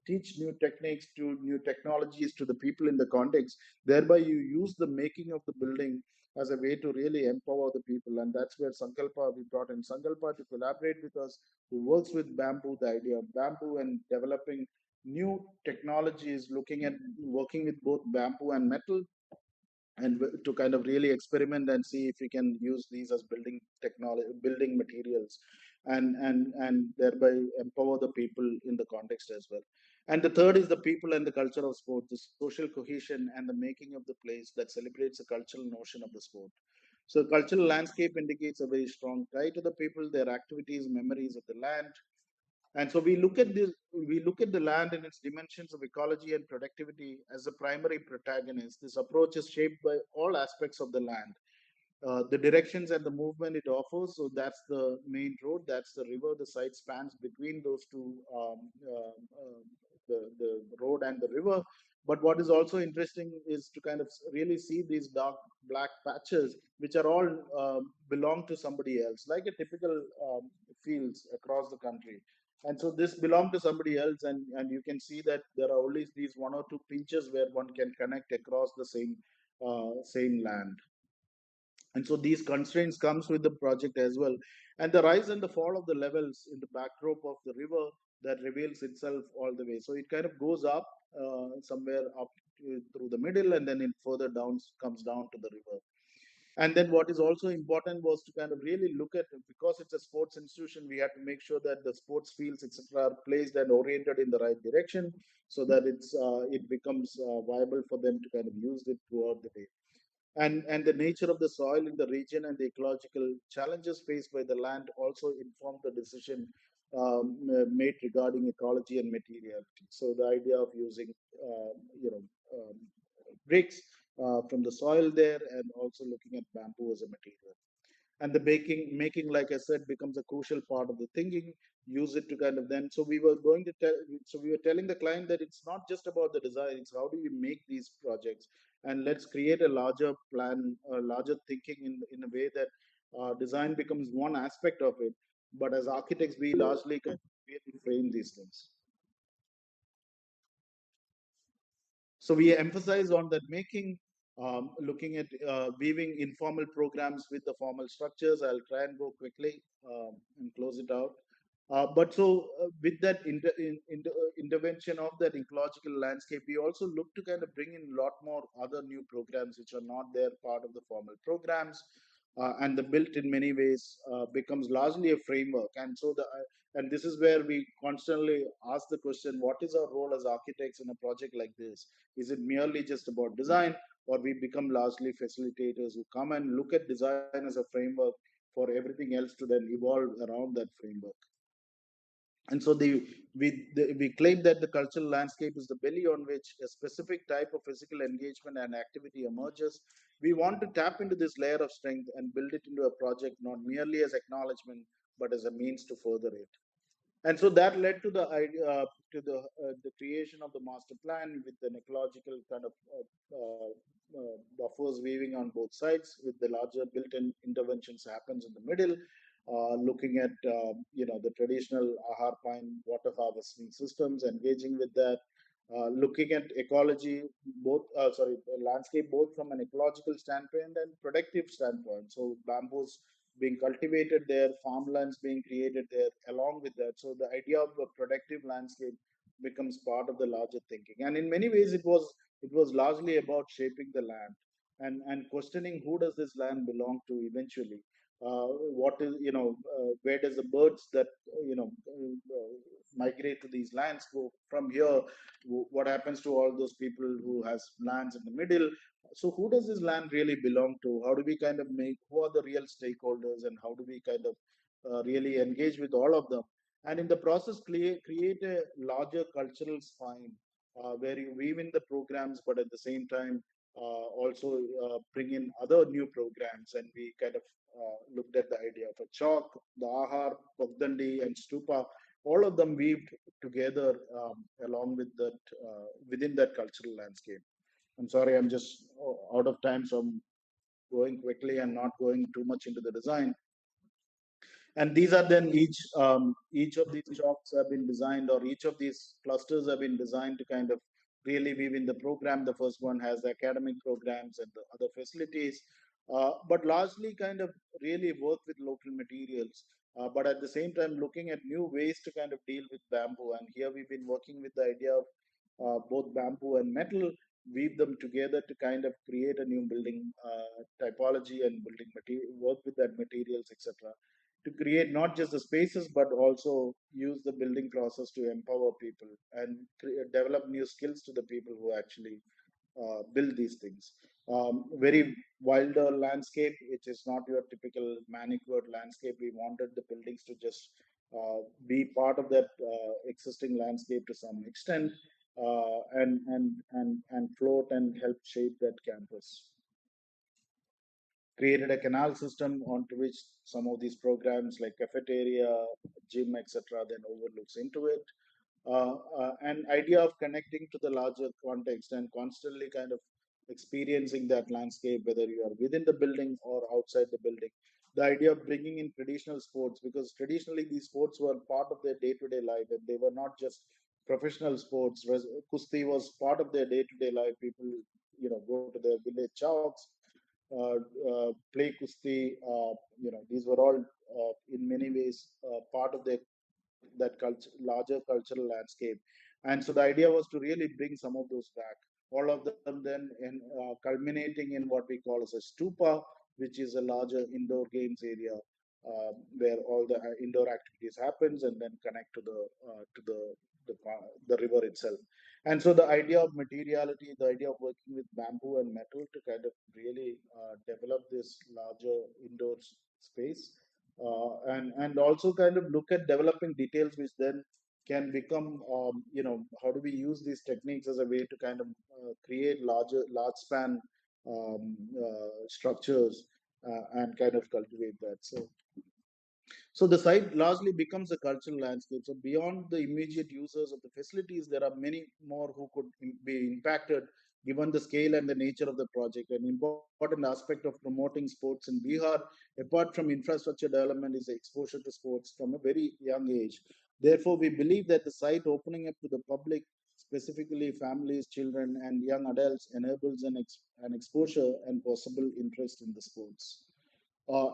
teach new techniques to new technologies to the people in the context. Thereby, you use the making of the building as a way to really empower the people. And that's where Sankalpa, we brought in Sankalpa to collaborate with us, who works with bamboo, the idea of bamboo and developing new technologies, looking at working with both bamboo and metal, and to kind of really experiment and see if we can use these as building technology, building materials, and thereby empower the people in the context as well. And the third is the people and the culture of sport, the social cohesion and the making of the place that celebrates the cultural notion of the sport. So cultural landscape indicates a very strong tie to the people, their activities, memories of the land. And so we look at this, we look at the land and its dimensions of ecology and productivity as the primary protagonist. This approach is shaped by all aspects of the land, the directions and the movement it offers. So that's the main road, that's the river, the side spans between those two, the road and the river. But what is also interesting is to kind of really see these dark black patches, which are all belong to somebody else, like a typical fields across the country. And so this belonged to somebody else, and you can see that there are only these one or two pinches where one can connect across the same land. And so these constraints comes with the project as well, and the rise and the fall of the levels in the backdrop of the river that reveals itself all the way. So it kind of goes up somewhere up through the middle, and then it further down comes down to the river. And then what is also important was to kind of really look at, because it's a sports institution, we had to make sure that the sports fields, etc., are placed and oriented in the right direction, so that it becomes viable for them to kind of use it throughout the day. And the nature of the soil in the region and the ecological challenges faced by the land also informed the decision made regarding ecology and materiality. So the idea of using you know bricks from the soil there, and also looking at bamboo as a material. And the making, like I said, becomes a crucial part of the thinking. Use it to kind of then, so we were going to tell, so we were telling the client that it's not just about the design, it's how do we make these projects, and let's create a larger plan, a larger thinking in a way that design becomes one aspect of it, but as architects we largely kind of really frame these things. So we emphasize on that making, looking at weaving informal programs with the formal structures. I'll try and go quickly and close it out. But so with that intervention of that ecological landscape, we also look to kind of bring in a lot more other new programs which are not there part of the formal programs. And the built in many ways becomes largely a framework. And so and this is where we constantly ask the question, what is our role as architects in a project like this? Is it merely just about design, or we become largely facilitators who come and look at design as a framework for everything else to then evolve around that framework? And so we claim that the cultural landscape is the belly on which a specific type of physical engagement and activity emerges. We want to tap into this layer of strength and build it into a project not merely as acknowledgement, but as a means to further it. And so that led to the idea, the creation of the master plan with an ecological kind of buffers weaving on both sides, with the larger built-in interventions happens in the middle, looking at the traditional ahar pine water harvesting systems, engaging with that, looking at ecology, both landscape, both from an ecological standpoint and productive standpoint. So bamboos being cultivated there, farmlands being created there, along with that. So the idea of a productive landscape becomes part of the larger thinking. And in many ways, it was largely about shaping the land and questioning who does this land belong to eventually. What is where does the birds that migrate to these lands go from here? What happens to all those people who has lands in the middle? So who does this land really belong to? How do we kind of make, who are the real stakeholders, and how do we kind of really engage with all of them? and in the process create a larger cultural spine where you weave in the programs, but at the same time also bring in other new programs. And we kind of looked at the idea of a chalk, the Ahar, Pogdandi, and Stupa, all of them weaved together along with that within that cultural landscape. I'm sorry, I'm just out of time, so I'm going quickly and not going too much into the design. And these are then each of these chalks have been designed, or each of these clusters have been designed to kind of really weave in the program. The first one has the academic programs and the other facilities, but largely kind of really work with local materials. But at the same time, looking at new ways to kind of deal with bamboo. And here we've been working with the idea of both bamboo and metal, weave them together to kind of create a new building typology and building material, work with that materials, etc., to create not just the spaces but also use the building process to empower people and develop new skills to the people who actually build these things. Very wilder landscape, which is not your typical manicured landscape. We wanted the buildings to just be part of that existing landscape to some extent, and float and help shape that campus. Created a canal system onto which some of these programs like cafeteria, gym, etc., then overlooks into it. An idea of connecting to the larger context and constantly kind of experiencing that landscape, whether you are within the building or outside the building. The idea of bringing in traditional sports, because traditionally these sports were part of their day-to-day life, and they were not just professional sports. Kusti was part of their day-to-day life. People, go to their village chowks, play kusti. These were all in many ways part of that larger cultural landscape. And so the idea was to really bring some of those back. All of them then culminating in what we call as a stupa, which is a larger indoor games area where all the indoor activities happens and then connect to the river itself. And so the idea of materiality, the idea of working with bamboo and metal to kind of really develop this larger indoor space, and also kind of look at developing details which then can become, how do we use these techniques as a way to kind of create large span structures and kind of cultivate that. So the site largely becomes a cultural landscape. So beyond the immediate users of the facilities, there are many more who could be impacted given the scale and the nature of the project. An important aspect of promoting sports in Bihar, apart from infrastructure development, is the exposure to sports from a very young age. Therefore, we believe that the site opening up to the public, specifically families, children, and young adults, enables an exposure and possible interest in the sports.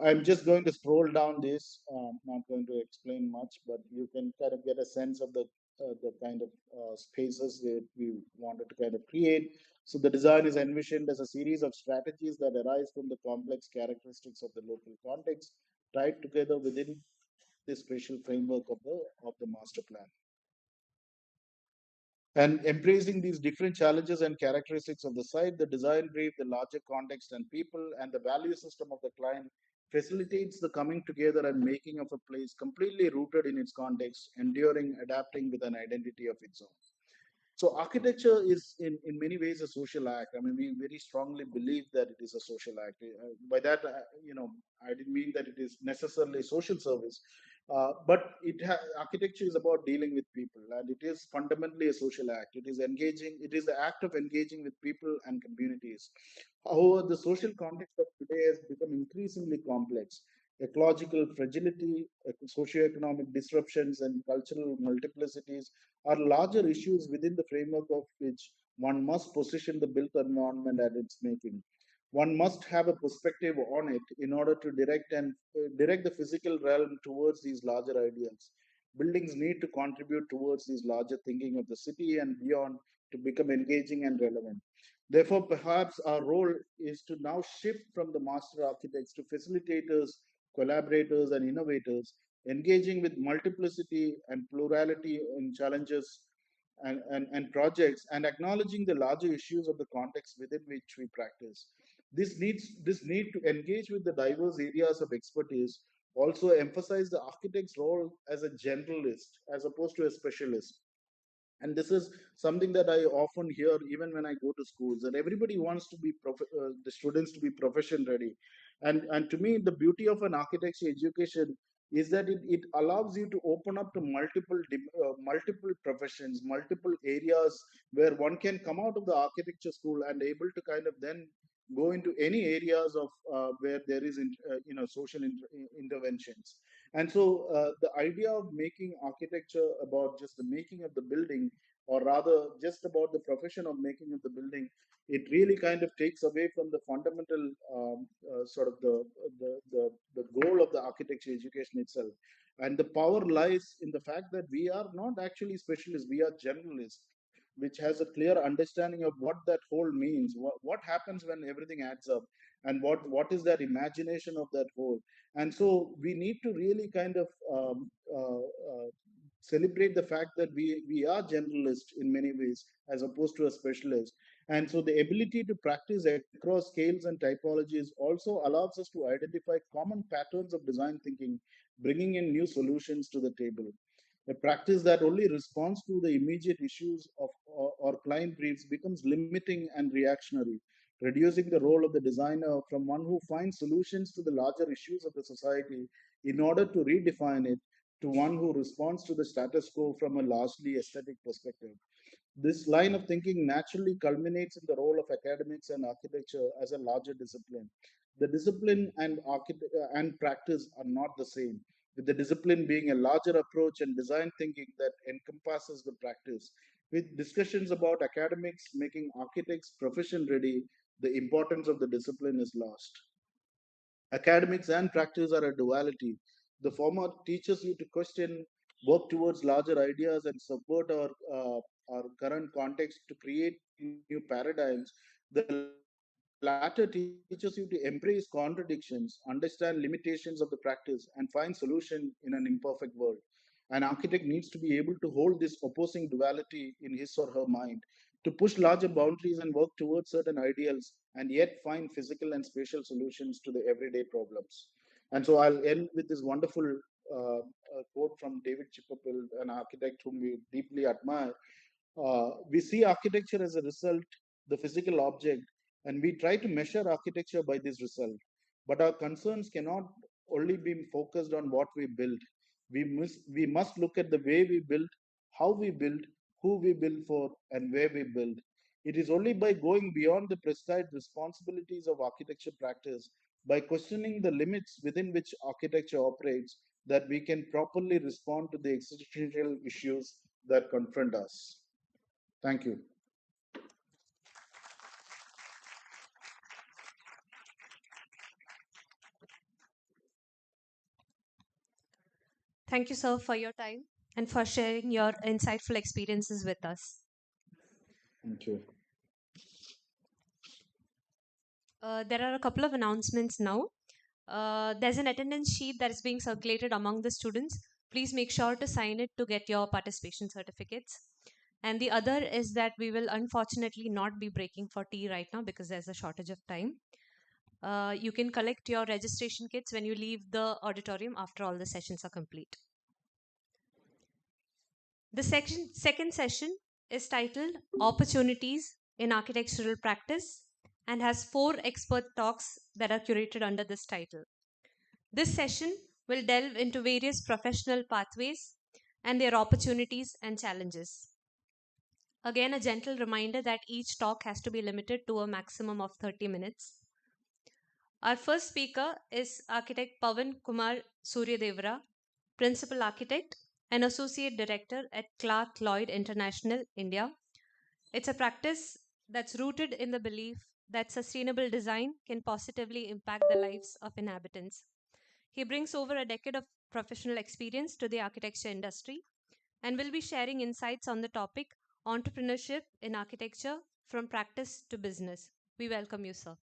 I'm just going to scroll down this, not going to explain much, but you can kind of get a sense of the kind of spaces that we wanted to kind of create. So the design is envisioned as a series of strategies that arise from the complex characteristics of the local context, tied together within the spatial framework of the master plan. And embracing these different challenges and characteristics of the site, the design brief, the larger context and people, and the value system of the client facilitates the coming together and making of a place completely rooted in its context, enduring, adapting with an identity of its own. So architecture is in many ways a social act. I mean, we very strongly believe that it is a social act. By that, I didn't mean that it is necessarily social service, but architecture is about dealing with people, and it is fundamentally a social act. It is engaging. It is the act of engaging with people and communities. However, the social context of today has become increasingly complex. Ecological fragility, socioeconomic disruptions, and cultural multiplicities are larger issues within the framework of which one must position the built environment at its making. One must have a perspective on it in order to direct the physical realm towards these larger ideals. Buildings need to contribute towards these larger thinking of the city and beyond to become engaging and relevant. Therefore, perhaps our role is to now shift from the master architects to facilitators, collaborators, and innovators, engaging with multiplicity and plurality in challenges and projects, and acknowledging the larger issues of the context within which we practice. This need to engage with the diverse areas of expertise also emphasize the architect's role as a generalist as opposed to a specialist. And this is something that I often hear even when I go to schools, that everybody wants to be the students to be profession ready. And to me, the beauty of an architecture education is that it allows you to open up to multiple professions, multiple areas where one can come out of the architecture school and able to kind of then go into any areas of where there is social interventions. And so the idea of making architecture about just the making of the building, or rather just about the profession of making of the building, it really kind of takes away from the fundamental sort of the goal of the architecture education itself. And the power lies in the fact that we are not actually specialists, we are generalists, which has a clear understanding of what that whole means, what happens when everything adds up, and what is that imagination of that whole. And so we need to really kind of celebrate the fact that we are generalists in many ways as opposed to a specialist. And so the ability to practice across scales and typologies also allows us to identify common patterns of design thinking, bringing in new solutions to the table. A practice that only responds to the immediate issues of or client briefs becomes limiting and reactionary, reducing the role of the designer from one who finds solutions to the larger issues of the society in order to redefine it, to one who responds to the status quo from a largely aesthetic perspective. This line of thinking naturally culminates in the role of academics and architecture as a larger discipline. The discipline and practice are not the same, with the discipline being a larger approach and design thinking that encompasses the practice. With discussions about academics making architects profession ready, the importance of the discipline is lost. Academics and practice are a duality. The former teaches you to question, work towards larger ideas, and subvert our current context to create new paradigms. The latter teaches you to embrace contradictions, understand limitations of the practice, and find solution in an imperfect world. An architect needs to be able to hold this opposing duality in his or her mind, to push larger boundaries and work towards certain ideals, and yet find physical and spatial solutions to the everyday problems. And so I'll end with this wonderful quote from David Chipperfield, an architect whom we deeply admire. We see architecture as a result, the physical object, and we try to measure architecture by this result. But our concerns cannot only be focused on what we build. We must look at the way we build, how we build, who we build for, and where we build. It is only by going beyond the prescribed responsibilities of architecture practice, by questioning the limits within which architecture operates, that we can properly respond to the existential issues that confront us. Thank you. Thank you, sir, for your time and for sharing your insightful experiences with us. Thank you. There are a couple of announcements now. There's an attendance sheet that is being circulated among the students. Please make sure to sign it to get your participation certificates. And the other is that we will unfortunately not be breaking for tea right now because there's a shortage of time. You can collect your registration kits when you leave the auditorium after all the sessions are complete. The second session is titled Opportunities in Architectural Practice and has 4 expert talks that are curated under this title. This session will delve into various professional pathways and their opportunities and challenges. Again, a gentle reminder that each talk has to be limited to a maximum of 30 minutes. Our first speaker is architect Pavan Kumar Suryadevara, Principal Architect and Associate Director at Clark Lloyd International, India. It's a practice that's rooted in the belief that sustainable design can positively impact the lives of inhabitants. He brings over a decade of professional experience to the architecture industry and will be sharing insights on the topic entrepreneurship in architecture from practice to business. We welcome you, sir.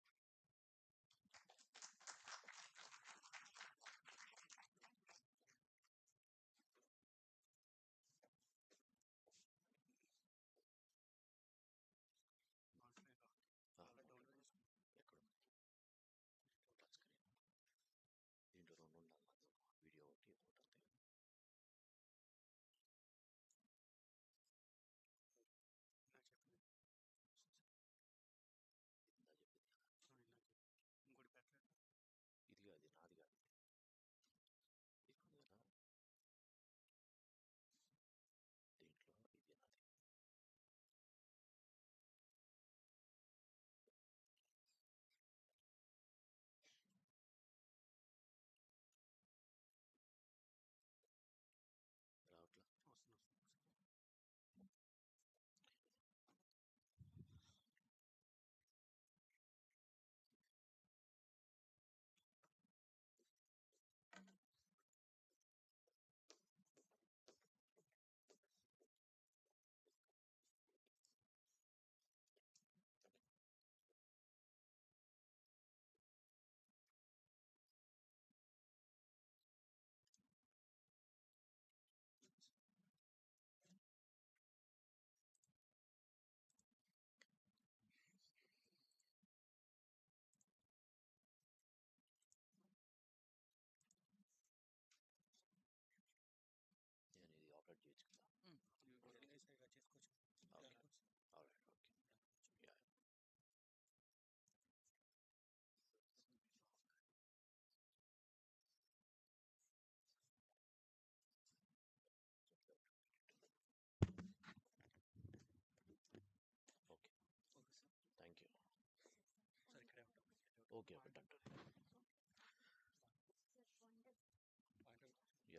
Okay okay done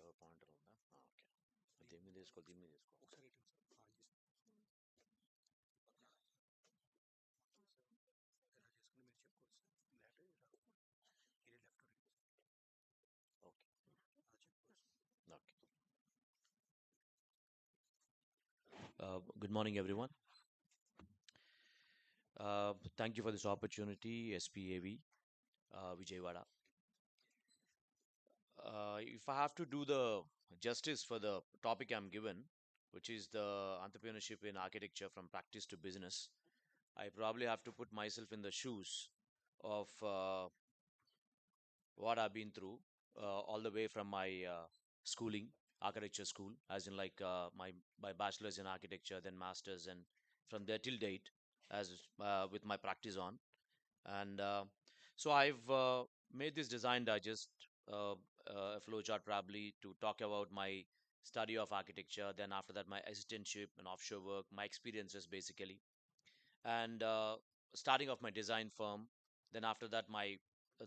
ఎవరు pointer ఉందా okay దీని మీద తీసుకో దీని మీద తీసుకో okay okay good morning everyone. Thank you for this opportunity, SPAV, Vijayawada. If I have to do the justice for the topic I'm given, which is the entrepreneurship in architecture from practice to business, I probably have to put myself in the shoes of what I've been through all the way from my schooling, architecture school, as in like my bachelor's in architecture, then master's, and from there till date, as with my practice on. And so I've made this design digest, a flowchart probably to talk about my study of architecture. Then after that, my assistantship and offshore work, my experiences basically, and starting off my design firm. Then after that, my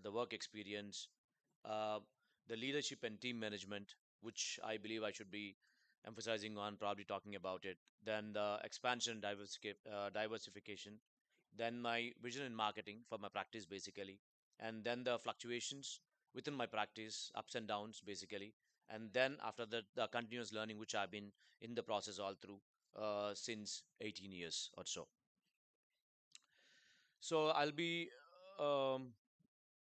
the work experience, uh, the leadership and team management, which I believe I should be emphasizing on, probably talking about it. Then the expansion, diversification, then my vision in marketing for my practice basically, and then the fluctuations within my practice, ups and downs basically, and then after that, the continuous learning which I've been in the process all through since 18 years or so. So I'll be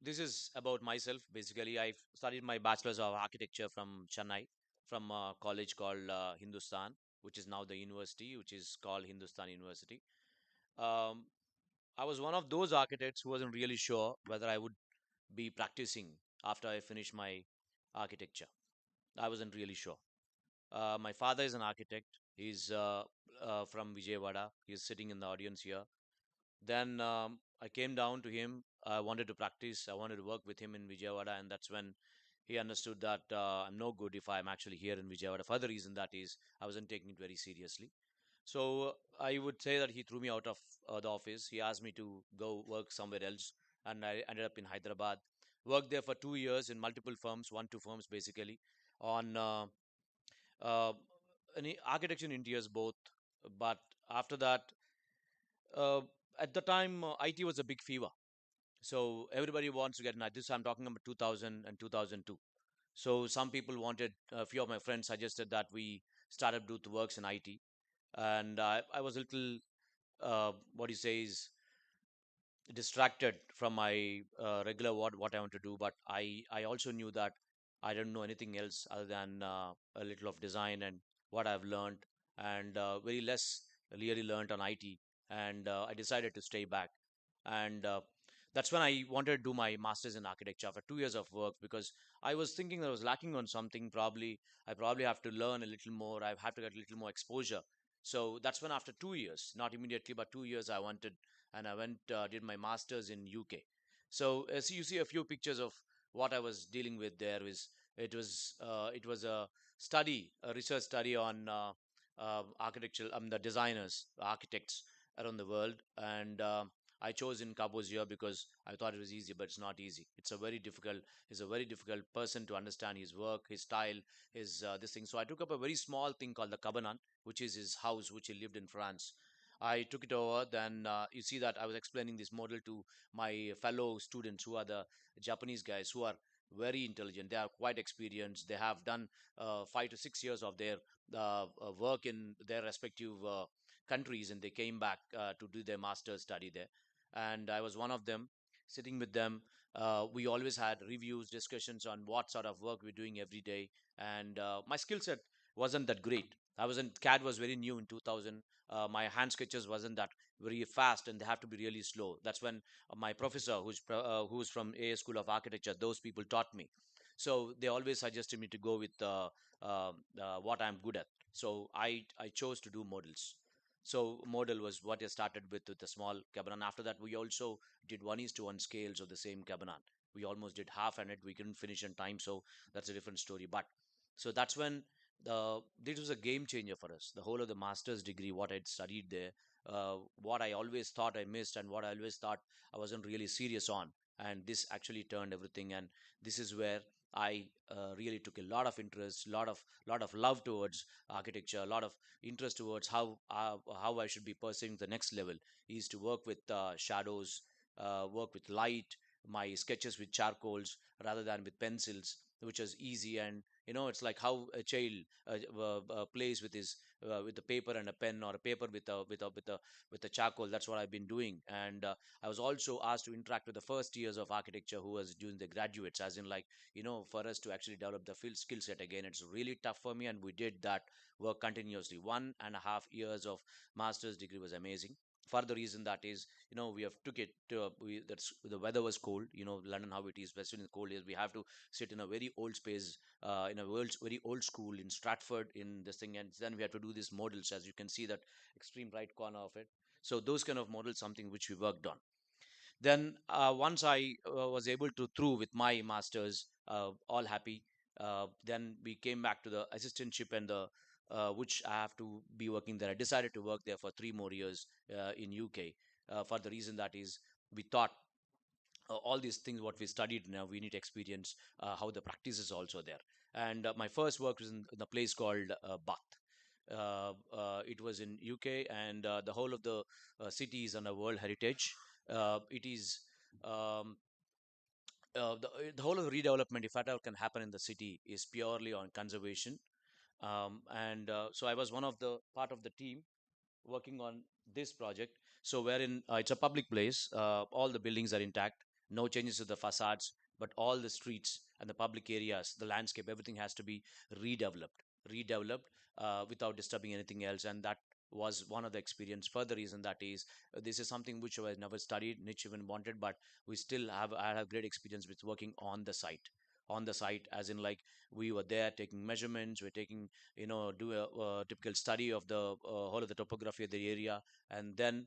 this is about myself basically. I've studied my bachelor's of architecture from Chennai, from a college called Hindustan, which is now the university, which is called Hindustan University. um, I was one of those architects who wasn't really sure whether I would be practicing after I finished my architecture. I wasn't really sure. My father is an architect. He's from Vijayawada. He's sitting in the audience here. Then I came down to him. I wanted to practice. I wanted to work with him in Vijayawada, and that's when he understood that I'm no good if I'm actually here in Vijayawada. For the reason that is, I wasn't taking it very seriously. So I would say that he threw me out of the office. He asked me to go work somewhere else, and I ended up in Hyderabad. Worked there for 2 years in multiple firms, one two firms basically, on uh, architecture and interiors both. But after that, uh, at the time, IT was a big fever. So everybody wants to get in. This I'm talking about 2000 and 2002. So some people wanted. A few of my friends suggested that we started do the works in IT, and I was a little what do you say is distracted from my regular what I want to do. But I also knew that I didn't know anything else other than a little of design and what I've learned, and very less really learned on IT. And I decided to stay back, and that's when I wanted to do my master's in architecture after 2 years of work, because I was thinking that I was lacking on something. Probably I probably have to learn a little more. I have to get a little more exposure. So that's when after 2 years, not immediately, but 2 years, I wanted, and I went did my masters in UK. So as you see a few pictures of what I was dealing with there is it was a study, a research study on architectural, the designers, architects around the world, and I chose in Kabusia because I thought it was easy, but it's not easy. It's a very difficult. He's a very difficult person to understand his work, his style, his this thing. So I took up a very small thing called the Cabanan, which is his house, which he lived in France. I took it over. Then you see that I was explaining this model to my fellow students, who are the Japanese guys, who are very intelligent. They are quite experienced. They have done 5 to 6 years of their work in their respective countries, and they came back to do their master's study there. And I was one of them, sitting with them. We always had reviews, discussions on what sort of work we're doing every day. And my skill set wasn't that great. I wasn't CAD was very new in 2000. My hand sketches wasn't that very fast, and they have to be really slow. That's when my professor, who's from AA School of Architecture, those people taught me. So they always suggested me to go with what I'm good at. So I chose to do models. So model was what I started with a small cabinet. After that, we also did 1:1 scales of the same cabinet. We almost did half, and it we couldn't finish in time. So that's a different story. But so that's when this was a game changer for us. The whole of the master's degree, what I'd studied there, what I always thought I missed, and what I always thought I wasn't really serious on. and this actually turned everything. And this is where I really took a lot of interest, lot of love towards architecture, a lot of interest towards how I should be pursuing the next level is to work with shadows, work with light, my sketches with charcoals rather than with pencils, which is easy. And it's like how a child plays with his with the paper and a pen, or a paper with a charcoal. That's what I've been doing. And I was also asked to interact with the first years of architecture who was doing the graduates, as in like, for us to actually develop the field skill set again. It's really tough for me, and we did that work continuously. 1.5 years of master's degree was amazing, for the reason that is, we have took it to that's the weather was cold, London how it is, especially in the cold years. We have to sit in a very old space, in a very old school in Stratford in this thing, and then we have to do these models, as you can see that extreme right corner of it. So those kind of models, something which we worked on. Then once I was able to through with my masters, all happy. Then we came back to the assistantship and the which I have to be working there. I decided to work there for 3 more years in UK, for the reason that is, we thought all these things what we studied now we need to experience how the practice is also there. And my first work was in a place called Bath. It was in UK, and the whole of the city is on a World Heritage. It is um, the whole of the redevelopment, if at all can happen in the city, is purely on conservation. And so I was one of the part of the team working on this project. So wherein it's a public place, all the buildings are intact, no changes to the facades, but all the streets and the public areas, the landscape, everything has to be redeveloped without disturbing anything else. And that was one of the experience. For the reason that is, this is something which I never studied, niche even wanted, but we still have I have great experience with working on the site, as in like we were there taking measurements, we're taking, do a typical study of the whole of the topography of the area, and then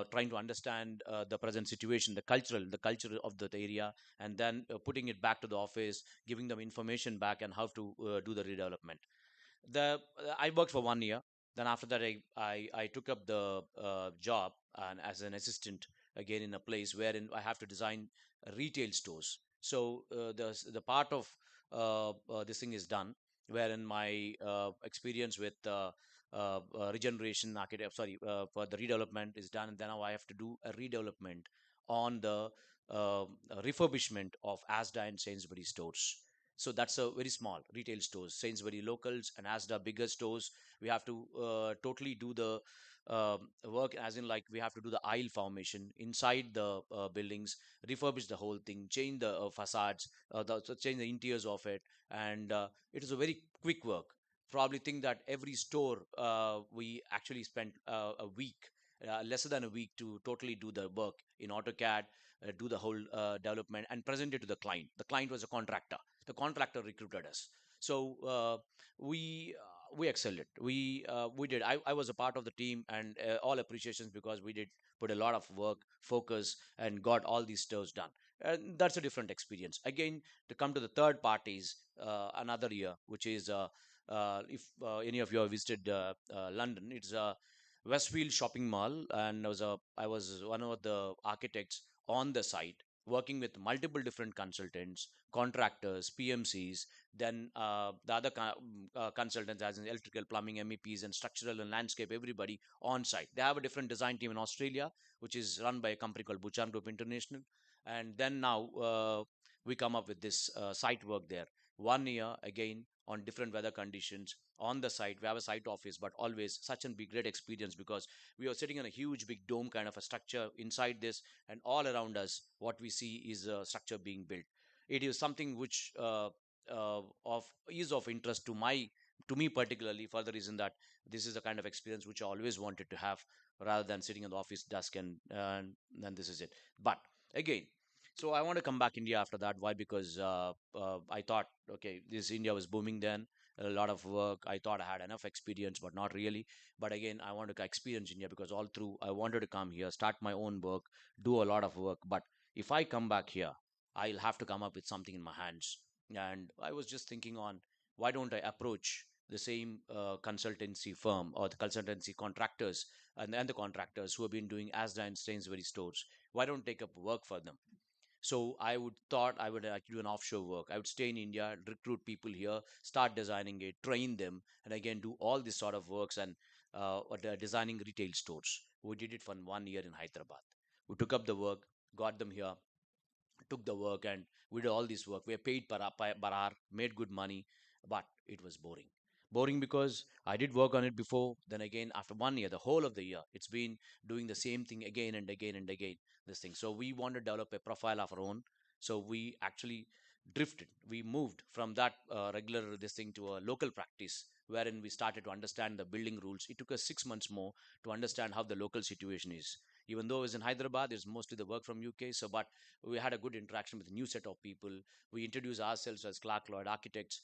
trying to understand the present situation, the culture of the area, and then putting it back to the office, giving them information back and how to do the redevelopment. The I worked for 1 year. Then after that, I took up the job and as an assistant again in a place wherein I have to design retail stores. So the part of this thing is done, wherein my experience with regeneration architect, sorry, for the redevelopment is done, and then now I have to do a redevelopment on the refurbishment of Asda and Sainsbury stores. So that's a very small retail stores, Sainsbury locals and Asda bigger stores. We have to totally do the work, as in like we have to do the aisle formation inside the buildings, refurbish the whole thing, change the facades, so change the interiors of it. And it is a very quick work. Probably think that every store we actually spent a week, lesser than a week, to totally do the work in AutoCAD, do the whole development and present it to the client. The client was a contractor. The contractor recruited us. So we excelled it. We did. I was a part of the team, and all appreciations, because we did put a lot of work, focus, and got all these stores done. And that's a different experience. Again, to come to the third parties, another year, which is if any of you have visited London, it's a Westfield shopping mall, and I was one of the architects on the site, working with multiple different consultants, contractors, PMCs, then the other consultants, as in electrical, plumbing, MEPs, and structural and landscape, everybody on site. They have a different design team in Australia, which is run by a company called Buchan Group International. And then now we come up with this site work there. 1 year again on different weather conditions on the site. We have a site office, but always such a big great experience, because we are sitting in a huge big dome kind of a structure inside this, and all around us what we see is a structure being built. It is something which of is of interest to me particularly, for the reason that this is the kind of experience which I always wanted to have, rather than sitting in the office desk and this is it. But again, so I want to come back India after that. Why? Because I thought, okay, this India was booming then, a lot of work. I thought I had enough experience, but not really. But again, I wanted to experience India, because all through I wanted to come here, start my own work, do a lot of work. But if I come back here, I'll have to come up with something in my hands. And I was just thinking on, why don't I approach the same consultancy firm, or the consultancy contractors, and the contractors who have been doing Asda and Sainsbury stores? Why don't take up work for them? So I would thought I would actually do an offshore work. I would stay in India, recruit people here, start designing it, train them, and again do all this sort of works and designing retail stores. We did it for 1 year in Hyderabad. We took up the work, got them here, took the work, and we did all this work. We were paid per hour, made good money, but it was boring. Boring because I did work on it before. Then again, after 1 year, the whole of the year, it's been doing the same thing again and again and again. This thing. So we want to develop a profile of our own. So we actually drifted. We moved from that regular this thing to a local practice, wherein we started to understand the building rules. It took us 6 months more to understand how the local situation is. Even though it was in Hyderabad, it's mostly the work from UK. So, but we had a good interaction with a new set of people. We introduced ourselves as Clark Lloyd architects.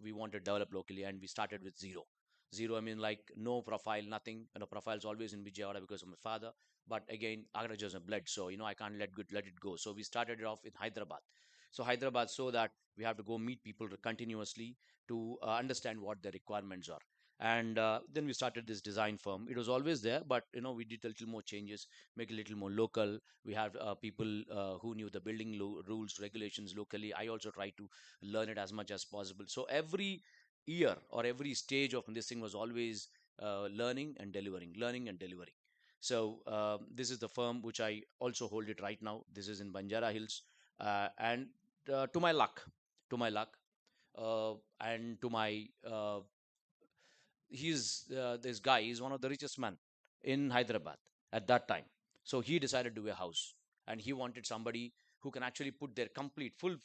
We wanted to develop locally, and we started with zero. Zero, I mean, like no profile, nothing. Profile's always in Vijayawada because of my father. But again, architecture is a blood, so I can't let it go. So we started it off in Hyderabad. So Hyderabad, so that we have to go meet people continuously to understand what their requirements are. And then we started this design firm. It was always there, but we did a little more changes, make it a little more local. We have people who knew the building rules, regulations locally. I also tried to learn it as much as possible. So every year or every stage of this thing was always learning and delivering, learning and delivering. So this is the firm which I also hold it right now. This is in Banjara Hills, and to my luck, to my luck, and to my he's this guy is one of the richest men in Hyderabad at that time. So he decided to do a house, and he wanted somebody who can actually put their complete full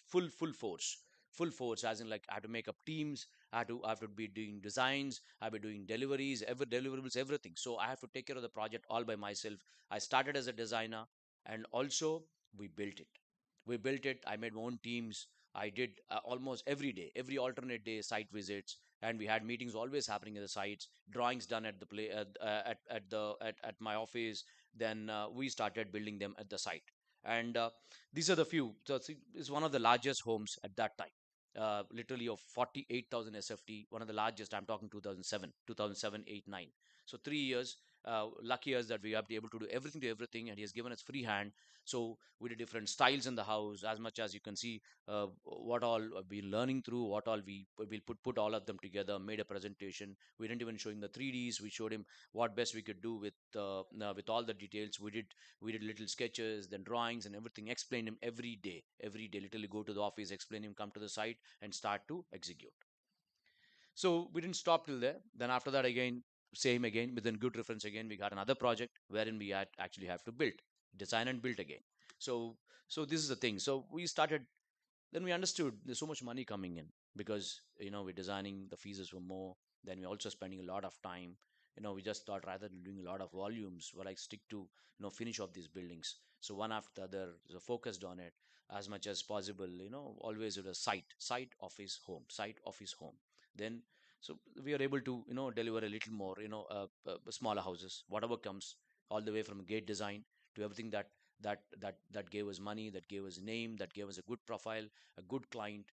force, as in like I have to make up teams, I have to be doing designs, I have to be doing deliveries, ever deliverables, everything. So I have to take care of the project all by myself. I started as a designer, and also we built it. We built it. I made my own teams. I did almost every day, every alternate day, site visits, and we had meetings always happening at the sites, drawings done at the play at my office. Then we started building them at the site, and these are the few. So it's one of the largest homes at that time, literally of 48,000 SFT, one of the largest. I'm talking 2007, 8, 9. So 3 years. Lucky us that we have been able to do everything to everything, and he has given us free hand. So we did different styles in the house, as much as you can see what all we've been learning through, what all we will put all of them together, made a presentation. We didn't even show him the 3Ds. We showed him what best we could do with all the details. We did little sketches, then drawings and everything. Explained him every day. Literally go to the office, explain him, come to the site, and start to execute. So we didn't stop till there. Then after that, again, same again, within good reference again, we got another project wherein we had actually have to build, design and build again. So this is the thing. So we started, then we understood there's so much money coming in because we're designing, the fees were more. Then we're also spending a lot of time. We just thought rather than doing a lot of volumes, well, I stick to finish off these buildings. So one after the other, so focused on it as much as possible. Always with a site office home, site office home. Then so we are able to deliver a little more, smaller houses, whatever comes, all the way from gate design to everything that gave us money, that gave us name, that gave us a good profile, a good client.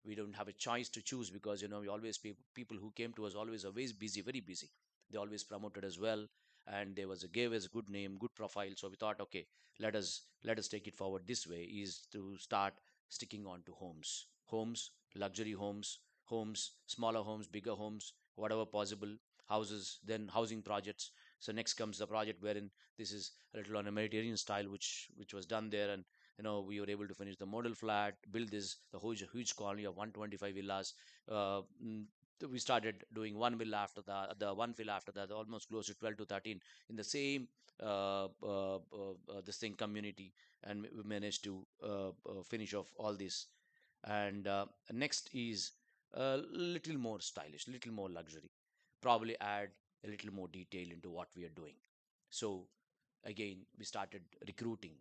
We don't have a choice to choose because we always people who came to us always busy, very busy. They always promoted as well, and there was a gave us a good name, good profile. So we thought, okay, let us take it forward. This way is to start sticking on to homes, luxury homes, smaller homes, bigger homes, whatever possible, houses, then housing projects. So next comes the project wherein this is a little on a Mediterranean style, which was done there, and we were able to finish the model flat, build this the huge colony of 125 villas. Uh, mm, we started doing one villa after the one villa after that, almost close to 12 to 13 in the same this thing community, and we managed to finish off all this. And next is a little more stylish, little more luxury, probably add a little more detail into what we are doing. So again, we started recruiting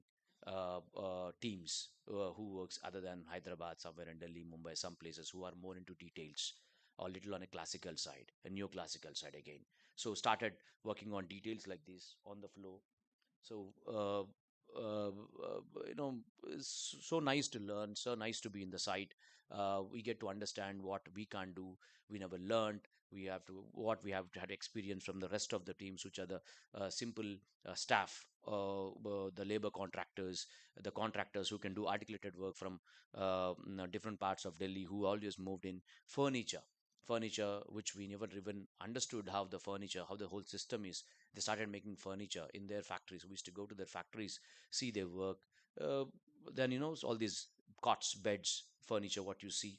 teams who works other than Hyderabad, somewhere in Delhi, Mumbai, some places who are more into details, or little on a classical side, a neoclassical side again. So started working on details like this on the floor. So it's so nice to learn, so nice to be in the site. We get to understand what we can't do, we never learned. We have to what we have had experience from the rest of the teams, which are the simple staff, the labor contractors, the contractors who can do articulated work from different parts of Delhi, who always moved in furniture, which we never even understood how the furniture, how the whole system is. They started making furniture in their factories. We used to go to their factories, see their work. uh, then all these cots, beds, furniture, what you see.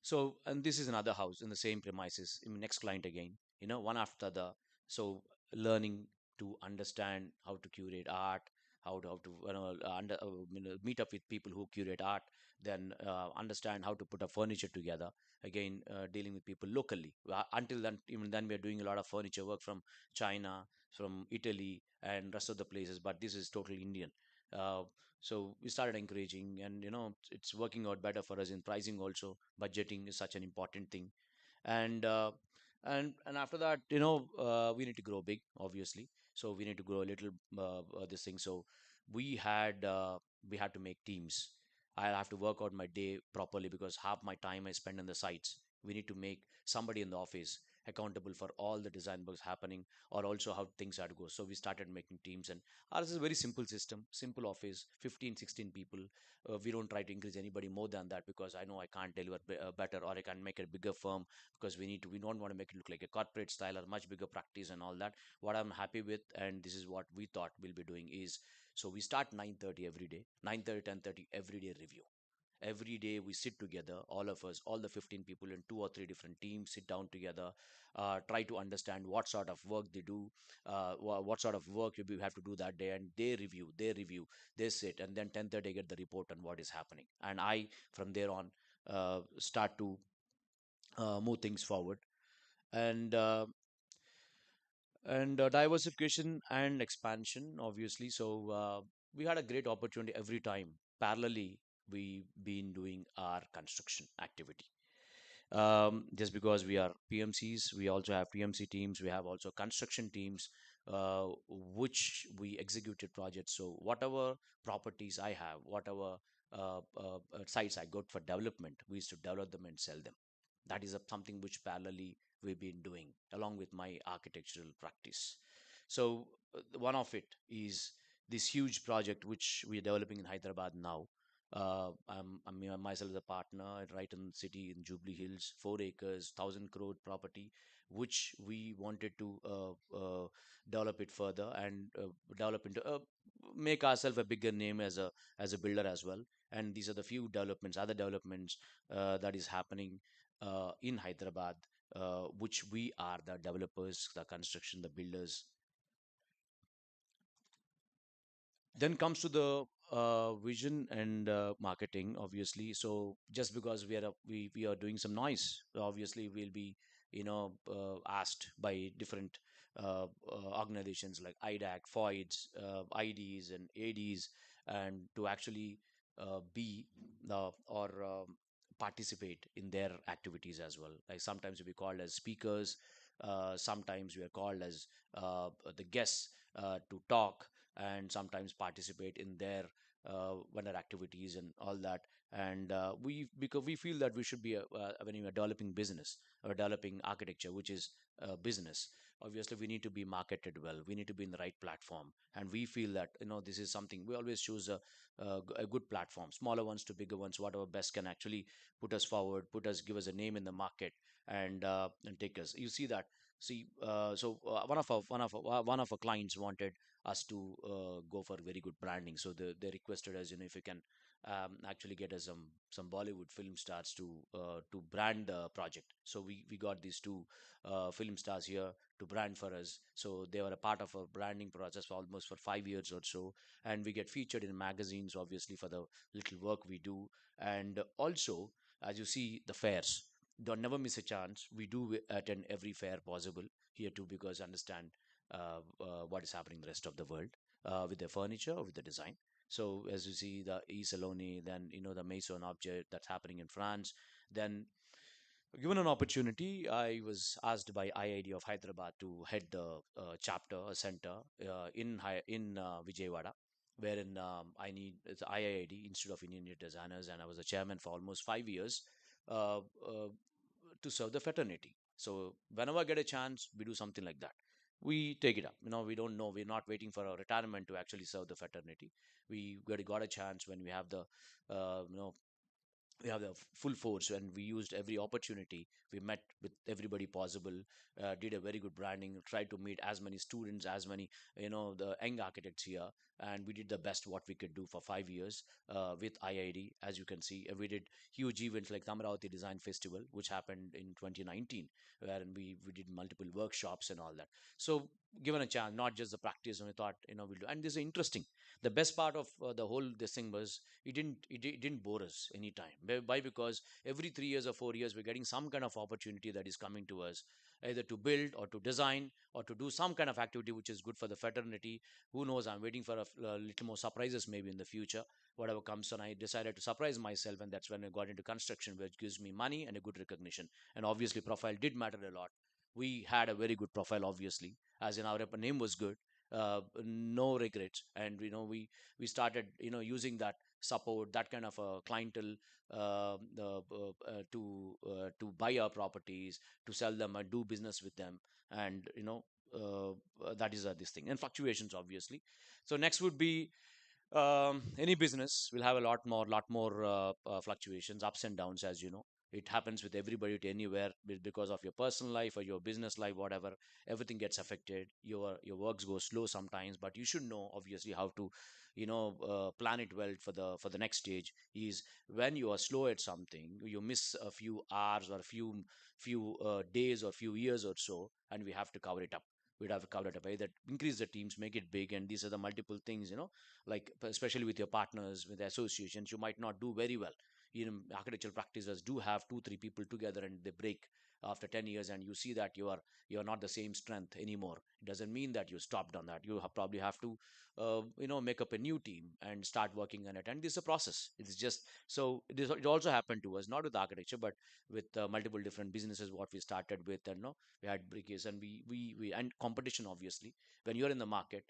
So, and this is another house in the same premises. Next client again, one after the. So, learning to understand how to curate art, how to meet up with people who curate art, then understand how to put a furniture together. Again, dealing with people locally. Until then, even then, we are doing a lot of furniture work from China, from Italy, and rest of the places. But this is totally Indian. Uh, so we started encouraging, and it's working out better for us in pricing also. Budgeting is such an important thing. And uh, and and after that, we need to grow big, obviously. So we need to grow a little, this thing. So we had uh, we had to make teams. I have to work out my day properly, because half my time I spend on the sites. We need to make somebody in the office accountable for all the design works happening, or also how things had to go. So we started making teams, and ours is a very simple system, simple office, 15, 16 people. We don't try to increase anybody more than that, because I know I can't deliver better, or I can make a bigger firm, because we don't want to make it look like a corporate style or much bigger practice and all that. What I'm happy with, and this is what we thought we'll be doing, is so we start 9:30 every day, 9:30, 10:30 every day review. Every day we sit together, all of us, all the 15 people in 2 or 3 different teams, sit down together, try to understand what sort of work they do, what sort of work we have to do that day, and they review, they sit, and then 10:30 get the report on what is happening, and I from there on start to move things forward. And uh, and uh, diversification and expansion, obviously. So we had a great opportunity every time. Parallelly, we've been doing our construction activity. Just because we are PMCs, we also have PMC teams, we have also construction teams, which we executed projects. So whatever properties I have, whatever sites I got for development, we used to develop them and sell them. That is something which parallelly we've been doing along with my architectural practice. So one of it is this huge project which we are developing in Hyderabad now. I'm myself as a partner right in the city in Jubilee Hills, 4 acres, 1,000 crore property, which we wanted to develop it further, and develop into make ourselves a bigger name as a builder as well. And these are the few developments, other developments that is happening in Hyderabad, which we are the developers, the construction, the builders. Then comes to the vision and marketing, obviously. So just because we are doing some noise, obviously we'll be asked by different organizations like IDAC, FOIDs, IDs, and ADs, and to actually be or participate in their activities as well. Like sometimes we are called as speakers, sometimes we are called as the guests to talk, and sometimes participate in their vendor activities and all that. And we because we feel that we should be when you are developing business or developing architecture, which is business. Obviously, we need to be marketed well. We need to be in the right platform, and we feel that this is something we always choose a good platform, smaller ones to bigger ones, whatever best can actually put us forward, give us a name in the market, and take us. You see that. See, one of our clients wanted us to go for very good branding. So they requested us, if you can actually get us some Bollywood film stars to brand the project. So we got these two film stars here to brand for us. So they were a part of our branding process for almost for 5 years or so, and we get featured in magazines, obviously, for the little work we do. And also, as you see, the fairs. Don't never miss a chance. We do attend every fair possible here too, because understand what is happening in the rest of the world with the furniture or with the design. So as you see the E-Saloni, then the Maison object that's happening in France. Then given an opportunity, I was asked by IID of Hyderabad to head the chapter or center in Vijayawada, wherein I need it's IID, Institute of Indian Designers, and I was the chairman for almost 5 years. Uh, uh, to serve the fraternity. So whenever I get a chance, we do something like that. We take it up. We don't know. We're not waiting for our retirement to actually serve the fraternity. We got a chance when we have the, uh, you know, we have the full force, and we used every opportunity. We met with everybody possible, did a very good branding, tried to meet as many students, as many the young architects here, and we did the best what we could do for 5 years with IID. As you can see, we did huge events like Amaravati Design Festival, which happened in 2019, wherein we did multiple workshops and all that. So given a chance, not just the practice, and we thought we'll do. And this is interesting. The best part of the whole this thing was it didn't bore us anytime. Why? Because every 3 years or 4 years we're getting some kind of opportunity that is coming to us, either to build or to design or to do some kind of activity which is good for the fraternity. Who knows? I'm waiting for a little more surprises maybe in the future, whatever comes. And I decided to surprise myself, and that's when I got into construction, which gives me money and a good recognition. And obviously profile did matter a lot. We had a very good profile, obviously, as in our name was good. No regrets. And we started using that support, that kind of a clientele, to buy our properties, to sell them and do business with them. And that is this thing, and fluctuations, obviously. So next would be, any business will have a lot more fluctuations, ups and downs, as you know. It happens with everybody to anywhere, because of your personal life or your business life, whatever. Everything gets affected. Your works go slow sometimes, but you should know, obviously, how to plan it well for the next stage. Is when you are slow at something, you miss a few hours or a few days or few years or so, and we have to cover it up. We'd have to cover it up, either increase the teams, make it big. And these are the multiple things, like especially with your partners, with the associations, you might not do very well. Architectural practices do have 2 3 people together, and they break after 10 years, and you see that you are not the same strength anymore. It doesn't mean that you stopped on that. You probably have to make up a new team and start working on it. And this is a process. It's just so it also happened to us, not with architecture, but with multiple different businesses what we started with. And no, we had breakers, and we and competition, obviously. When you're in the market,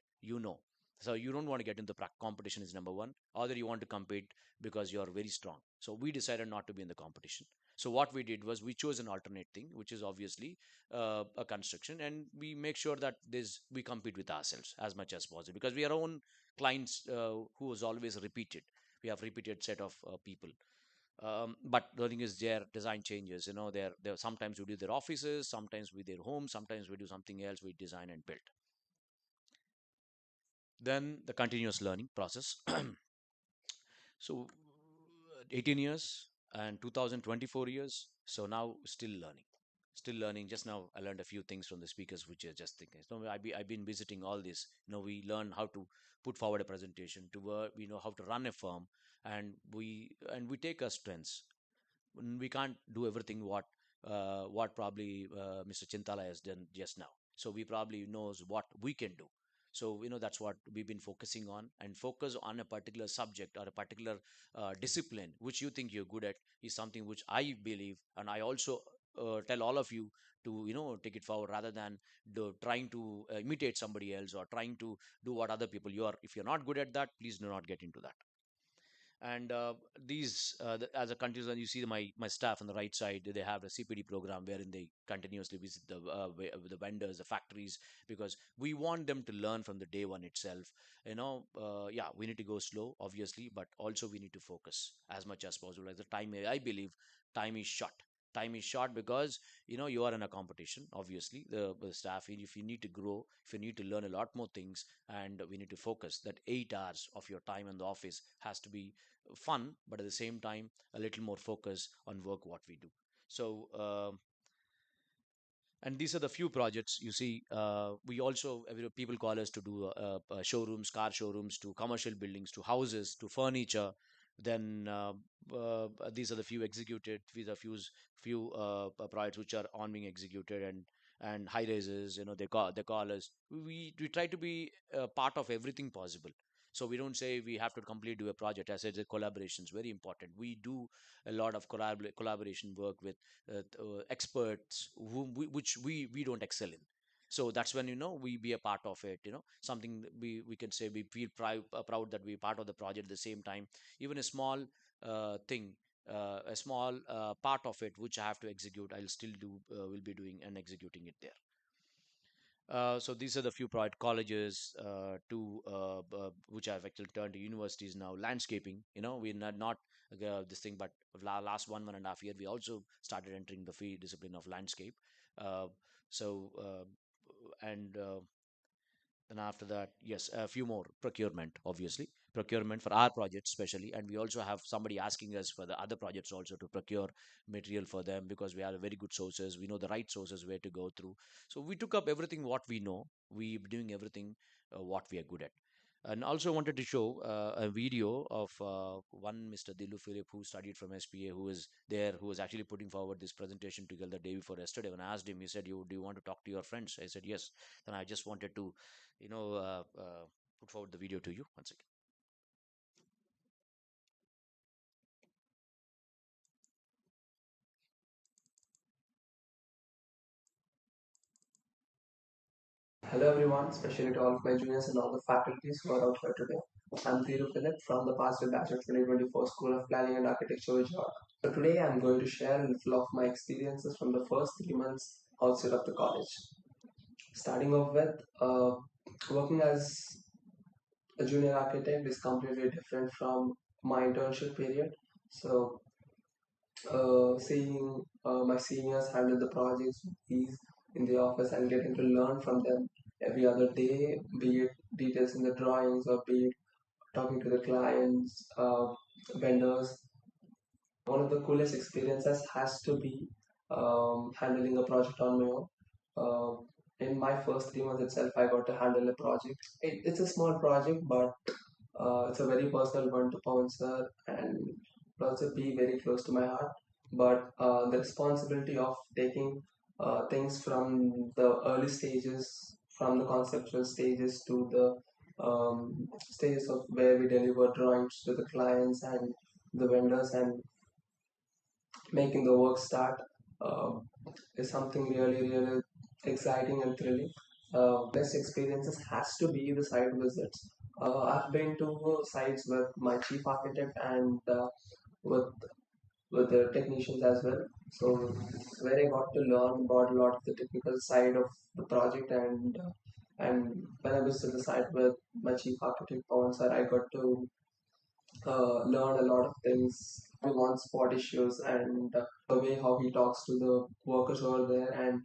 so you don't want to get into the competition is number one. Either you want to compete because you're very strong. So we decided not to be in the competition. So what we did was we chose an alternate thing, which is obviously a construction, and we make sure that this we compete with ourselves as much as possible, because we are our own clients, who is always repeated. We have repeated set of people. But the thing is, their design changes. There sometimes we do their offices, sometimes we their homes, sometimes we do something else. We design and build. Then the continuous learning process. So 18 years and 2024 years. So now still learning. Just now I learned a few things from the speakers, which are just thinking. So I've been visiting all this. We learn how to put forward a presentation to work. We know how to run a firm, and we take our strengths. We can't do everything what probably Mr. Chintala has done just now. So we probably knows what we can do. So that's what we've been focusing on, and focus on a particular subject or a particular discipline which you think you're good at is something which I believe, and I also tell all of you to take it forward, rather than trying to imitate somebody else or trying to do what other people you are. If you're not good at that, please do not get into that. And as a continuous, you see my staff on the right side, they have a CPD program wherein they continuously visit the vendors, the factories, because we want them to learn from the day one itself. Yeah, we need to go slow, obviously, but also we need to focus as much as possible. As the time, I believe time is short. Time is short because you are in a competition. Obviously, the staff, if you need to grow, if you need to learn a lot more things, and we need to focus, that 8 hours of your time in the office has to be fun, but at the same time a little more focus on work what we do. So and these are the few projects you see. We also, people call us to do showrooms, car showrooms, to commercial buildings, to houses, to furniture. Then these are the few executed. These are few projects which are on being executed, and high rises. They call us. We try to be part of everything possible. So we don't say we have to completely do a project. As I said, the collaboration is very important. We do a lot of collaboration work with experts which we don't excel in. So that's when we be a part of it. Something we can say we feel proud that we're part of the project. At the same time, even a small thing a small part of it which I have to execute. I'll still do will be doing and executing it there. So these are the few private colleges which I've actually turned to universities now. Landscaping, we're not this thing, but last 1.5 year we also started entering the field discipline of landscape. Uh, so and Then after that, yes, a few more procurement, obviously. Procurement for our projects, especially. And we also have somebody asking us for the other projects also to procure material for them because we are very good sources. We know the right sources where to go through. So we took up everything what we know. We're doing everything what we are good at. And also wanted to show a video of one Mr. Dilu Philip who studied from SPA, who is there, who was actually putting forward this presentation together the day before yesterday. When I asked him, he said, "Do you want to talk to your friends?" I said, "Yes." Then I just wanted to put forward the video to you once again. Hello everyone, especially to all of my juniors and all the faculties who are out here today. I'm Thiru Philip from the past batch of 2024 School of Planning and Architecture, Vijayawada. So today I'm going to share a little of my experiences from the first 3 months outside of the college. Starting off with working as a junior architect is completely different from my internship period. So seeing my seniors handle the projects with ease in the office and getting to learn from them every other day, be it details in the drawings or be it talking to the clients, vendors. One of the coolest experiences has to be handling a project on my own. In my first 3 months itself, I got to handle a project. It's a small project, but it's a very personal one to Pawan sir and also be very close to my heart. But the responsibility of taking things from the early stages, from the conceptual stages to the stages of where we deliver drawings to the clients and the vendors and making the work start is something really exciting and thrilling. Best experiences has to be the site visits. I've been to sites with my chief architect and with the technicians as well. So where I got to learn about a lot of the technical side of the project and when I visited the site with my chief architect Pawan sir, I got to learn a lot of things. One spot issues and the way how he talks to the workers over there and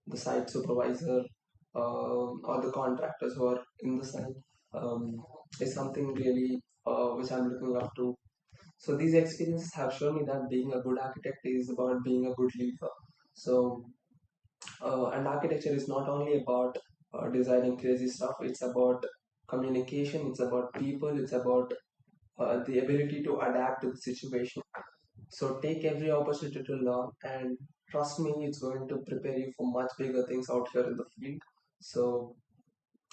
the site supervisor or the contractors who are in the site um, is something really which I'm looking up to. So these experiences have shown me that being a good architect is about being a good leader. So and architecture is not only about designing crazy stuff. It's about communication. It's about people. It's about the ability to adapt to the situation. So take every opportunity to learn and trust me, it's going to prepare you for much bigger things out here in the field. So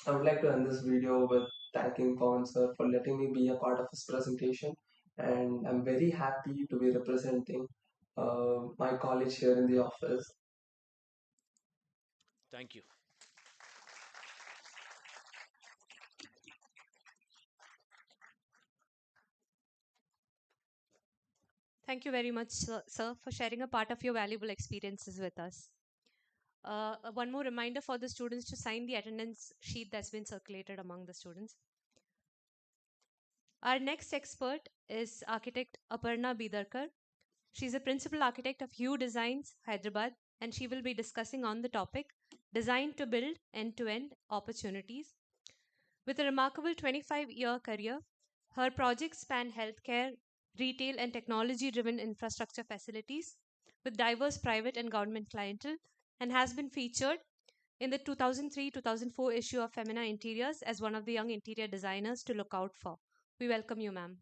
I would like to end this video with thanking Pawan sir for letting me be a part of his presentation. And I'm very happy to be representing my college here in the office. Thank you. Thank you very much, sir, for sharing a part of your valuable experiences with us. One more reminder for the students to sign the attendance sheet that's been circulated among the students. Our next expert is architect Aparna Bidarkar. She's a principal architect of Hue Designs, Hyderabad, and she will be discussing on the topic Design to Build End-to-End Opportunities. With a remarkable 25-year career, her projects span healthcare, retail, and technology-driven infrastructure facilities with diverse private and government clientele, and has been featured in the 2003-2004 issue of Femina Interiors as one of the young interior designers to look out for. We welcome you, ma'am.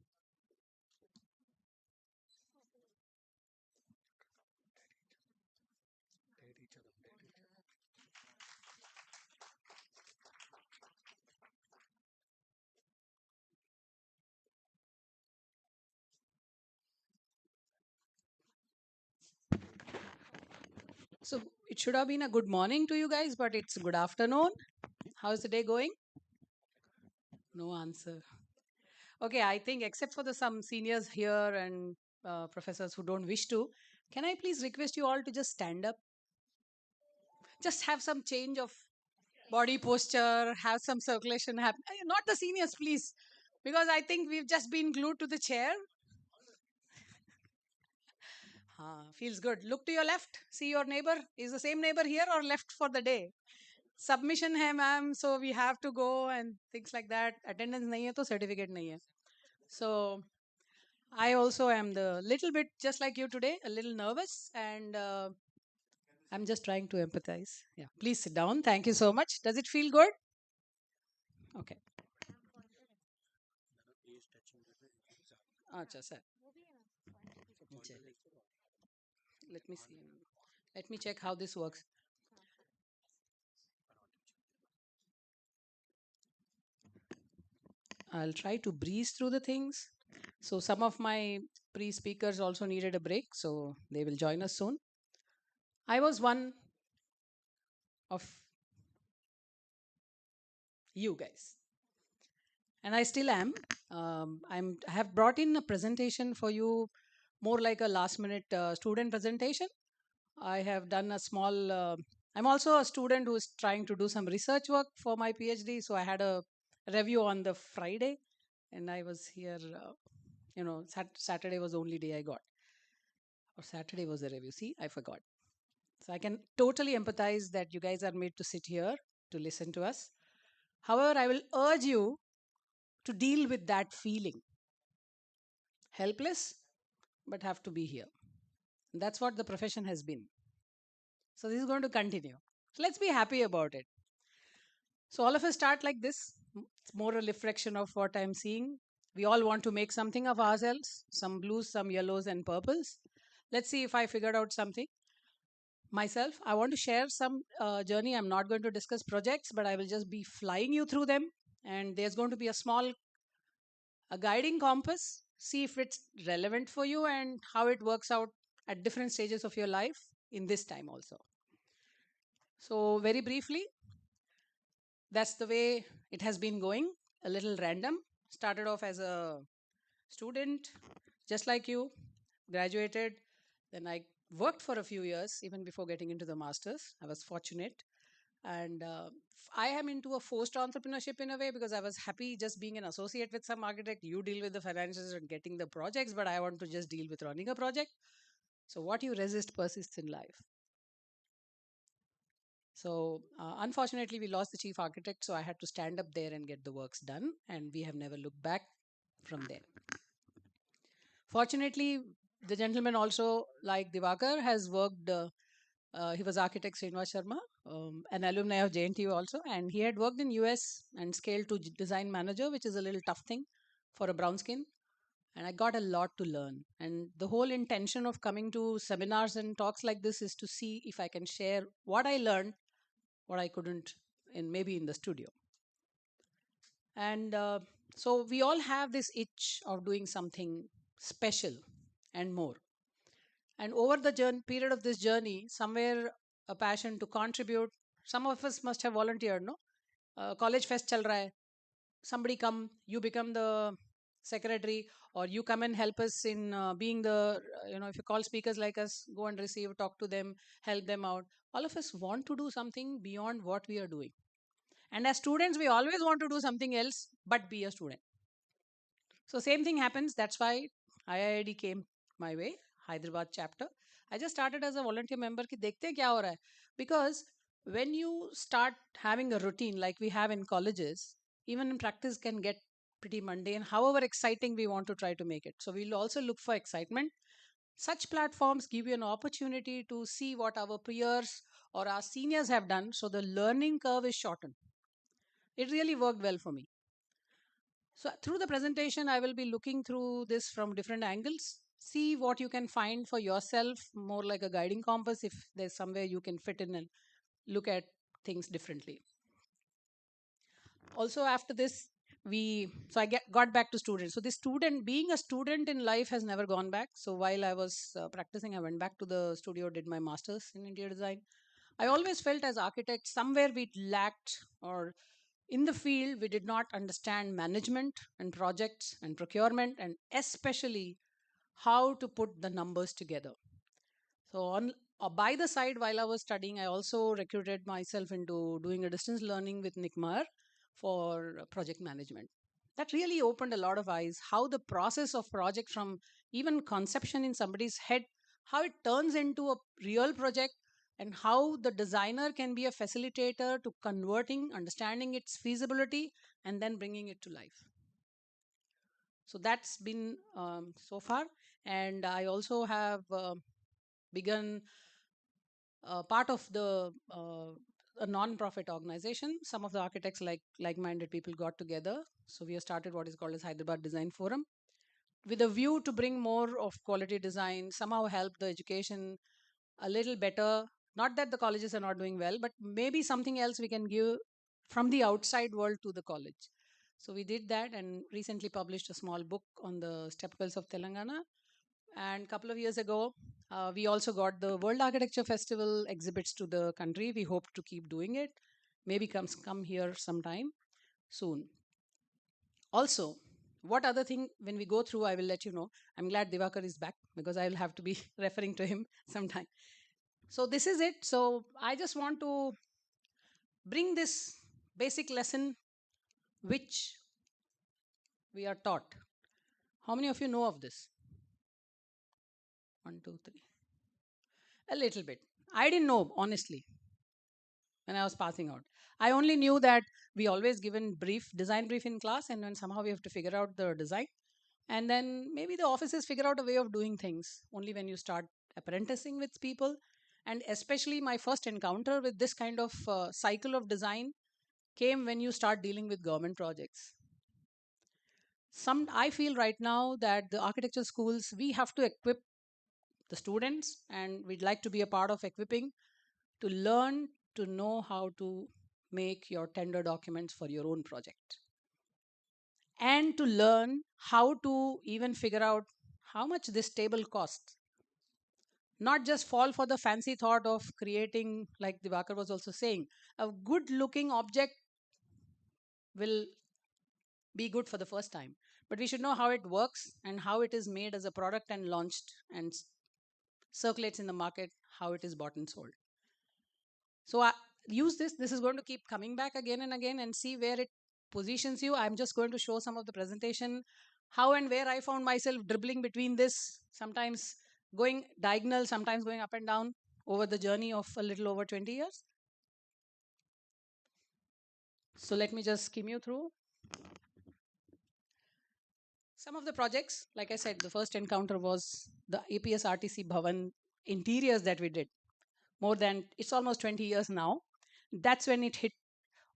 So it should have been a good morning to you guys, but it's good afternoon. How's the day going? No answer. Okay, I think except for the some seniors here and professors who don't wish to, can I please request you all to just stand up? Just have some change of body posture, have some circulation happen. Not the seniors, please, because I think we've just been glued to the chair. Feels good. Look to your left. See your neighbor. Is the same neighbor here or left for the day? Submission hai ma'am, so we have to go and things like that. Attendance nahi hai to certificate nahi hai. So I also am the little bit just like you today, a little nervous, and I'm just trying to empathize. Yeah, please sit down. Thank you so much. Does it feel good? Okay. Acha sir. Let me see. Let me check how this works. I'll try to breeze through the things. So some of my pre-speakers also needed a break, so they will join us soon. I was one of you guys, and I still am. I have brought in a presentation for you, more like a last-minute student presentation. I have done a small. I'm also a student who is trying to do some research work for my PhD, so I had a review on the Friday, and I was here. Saturday was the only day I got, or Saturday was the review. See, I forgot. So I can totally empathize that you guys are made to sit here to listen to us. However, I will urge you to deal with that feeling. Helpless, but have to be here. And that's what the profession has been. So this is going to continue. So let's be happy about it. So all of us start like this. It's more a reflection of what I'm seeing. We all want to make something of ourselves, some blues, some yellows, and purples. Let's see if I figured out something. Myself, I want to share some journey. I'm not going to discuss projects, but I will just be flying you through them. And there's going to be a guiding compass. See if it's relevant for you and how it works out at different stages of your life in this time also. So very briefly, that's the way it has been going. A little random. Started off as a student, just like you, graduated. Then I worked for a few years, even before getting into the masters. I was fortunate. And I am into a forced entrepreneurship in a way because I was happy just being an associate with some architect. You deal with the finances and getting the projects, but I want to just deal with running a project. So what you resist persists in life. So unfortunately, we lost the chief architect, so I had to stand up there and get the works done, and we have never looked back from there. Fortunately, the gentleman also, like Divakar, has worked. He was architect Srinivas Sharma, an alumni of JNTU also, and he had worked in US and scaled to design manager, which is a little tough thing for a brown skin. And I got a lot to learn. And the whole intention of coming to seminars and talks like this is to see if I can share what I learned, what I couldn't, maybe in the studio. And so we all have this itch of doing something special and more. And over the period of this journey, somewhere a passion to contribute. Some of us must have volunteered, no? College fest chal raha hai. Somebody come, you become the secretary, or you come and help us in being the, if you call speakers like us, go and receive, talk to them, help them out. All of us want to do something beyond what we are doing. And as students, we always want to do something else but be a student. So same thing happens. That's why IIID came my way, Hyderabad chapter. I just started as a volunteer member ki dekhte kya ho raha hai. Because when you start having a routine like we have in colleges, even in practice can get pretty mundane, however exciting we want to try to make it. So we'll also look for excitement. Such platforms give you an opportunity to see what our peers or our seniors have done, so the learning curve is shortened. It really worked well for me. So through the presentation, I will be looking through this from different angles. See what you can find for yourself, more like a guiding compass if there's somewhere you can fit in and look at things differently. Also after this, got back to students. So being a student in life has never gone back. So while I was practicing, I went back to the studio, did my master's in interior design. I always felt as architects, somewhere we lacked, or in the field, we did not understand management and projects and procurement, and especially how to put the numbers together. So on by the side, while I was studying, I also recruited myself into doing a distance learning with Nikmar for project management. That really opened a lot of eyes, how the process of project from even conception in somebody's head, how it turns into a real project, and how the designer can be a facilitator to converting, understanding its feasibility, and then bringing it to life. So that's been so far. And I also have begun part of the a non-profit organization. Some of the architects, like-minded people, got together. So we have started what is called as Hyderabad Design Forum, with a view to bring more of quality design, somehow help the education a little better. Not that the colleges are not doing well, but maybe something else we can give from the outside world to the college. So we did that and recently published a small book on the stepwells of Telangana. And a couple of years ago, we also got the World Architecture Festival exhibits to the country. We hope to keep doing it. Maybe come here sometime soon. Also, what other thing, when we go through, I will let you know. I'm glad Divakar is back because I will have to be referring to him sometime. So this is it. So I just want to bring this basic lesson which we are taught. How many of you know of this? 1, 2, 3. A little bit. I didn't know, honestly, when I was passing out. I only knew that we always given design brief in class, and then somehow we have to figure out the design. And then maybe the offices figure out a way of doing things only when you start apprenticing with people. And especially my first encounter with this kind of cycle of design came when you start dealing with government projects. I feel right now that the architecture schools, we have to equip the students, and we'd like to be a part of equipping to learn to know how to make your tender documents for your own project, and to learn how to even figure out how much this table costs. Not just fall for the fancy thought of creating, like Divakar was also saying, a good looking object will be good for the first time, but we should know how it works and how it is made as a product and launched and circulates in the market, how it is bought and sold. So I use this is going to keep coming back again and again and see where it positions you. I'm just going to show some of the presentation, how and where I found myself dribbling between this, sometimes going diagonal, sometimes going up and down over the journey of a little over 20 years. So let me just skim you through some of the projects. Like I said, the first encounter was the APS RTC Bhavan interiors that we did. It's almost 20 years now. That's when it hit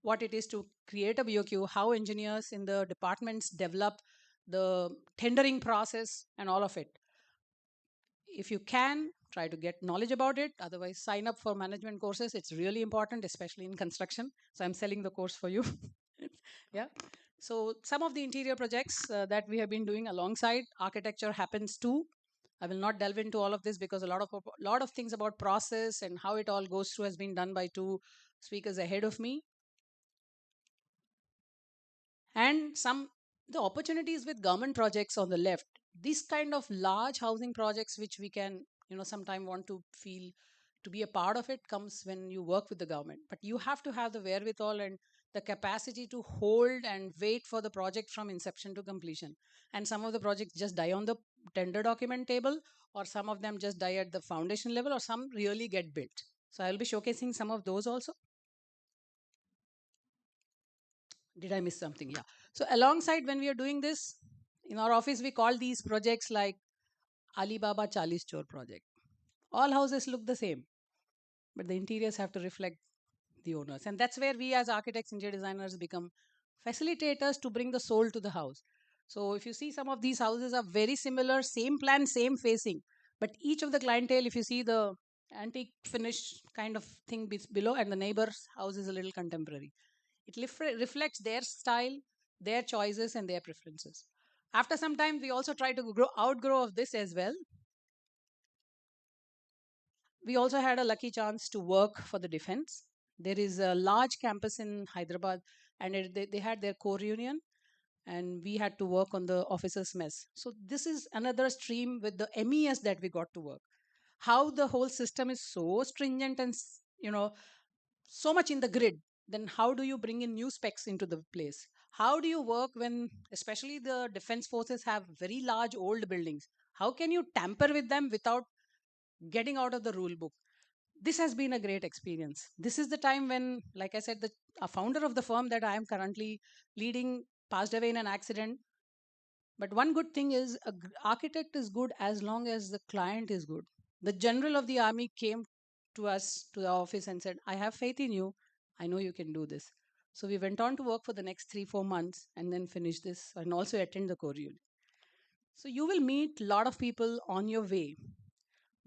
what it is to create a BOQ, how engineers in the departments develop the tendering process and all of it. If you can, try to get knowledge about it. Otherwise, sign up for management courses. It's really important, especially in construction. So I'm selling the course for you. Yeah. So some of the interior projects that we have been doing alongside architecture happens too. I will not delve into all of this because a lot of things about process and how it all goes through has been done by two speakers ahead of me. And the opportunities with government projects on the left, these kind of large housing projects which we can sometime want to feel to be a part of, it comes when you work with the government. But you have to have the wherewithal and the capacity to hold and wait for the project from inception to completion. And some of the projects just die on the tender document table, or some of them just die at the foundation level, or some really get built. So I'll be showcasing some of those also. Did I miss something? Yeah. So alongside, when we are doing this in our office, we call these projects like Alibaba Chalis Chor project. All houses look the same, but the interiors have to reflect the owners. And that's where we as architects, interior designers become facilitators to bring the soul to the house. So if you see, some of these houses are very similar, same plan, same facing, but each of the clientele, if you see the antique finish kind of thing below, and the neighbor's house is a little contemporary. It reflects their style, their choices, and their preferences. After some time, we also try to outgrow of this as well. We also had a lucky chance to work for the defense. There is a large campus in Hyderabad, and they had their core reunion. and we had to work on the officers' mess. So this is another stream with the MES that we got to work. How the whole system is so stringent and so much in the grid. Then how do you bring in new specs into the place? How do you work when, especially the defense forces have very large old buildings? How can you tamper with them without getting out of the rule book? This has been a great experience. This is the time when, like I said, the founder of the firm that I am currently leading passed away in an accident. But one good thing is, architect is good as long as the client is good. The general of the army came to us, to the office, and said, I have faith in you. I know you can do this. So we went on to work for the next 3-4 months and then finish this and also attend the core unit. So you will meet a lot of people on your way.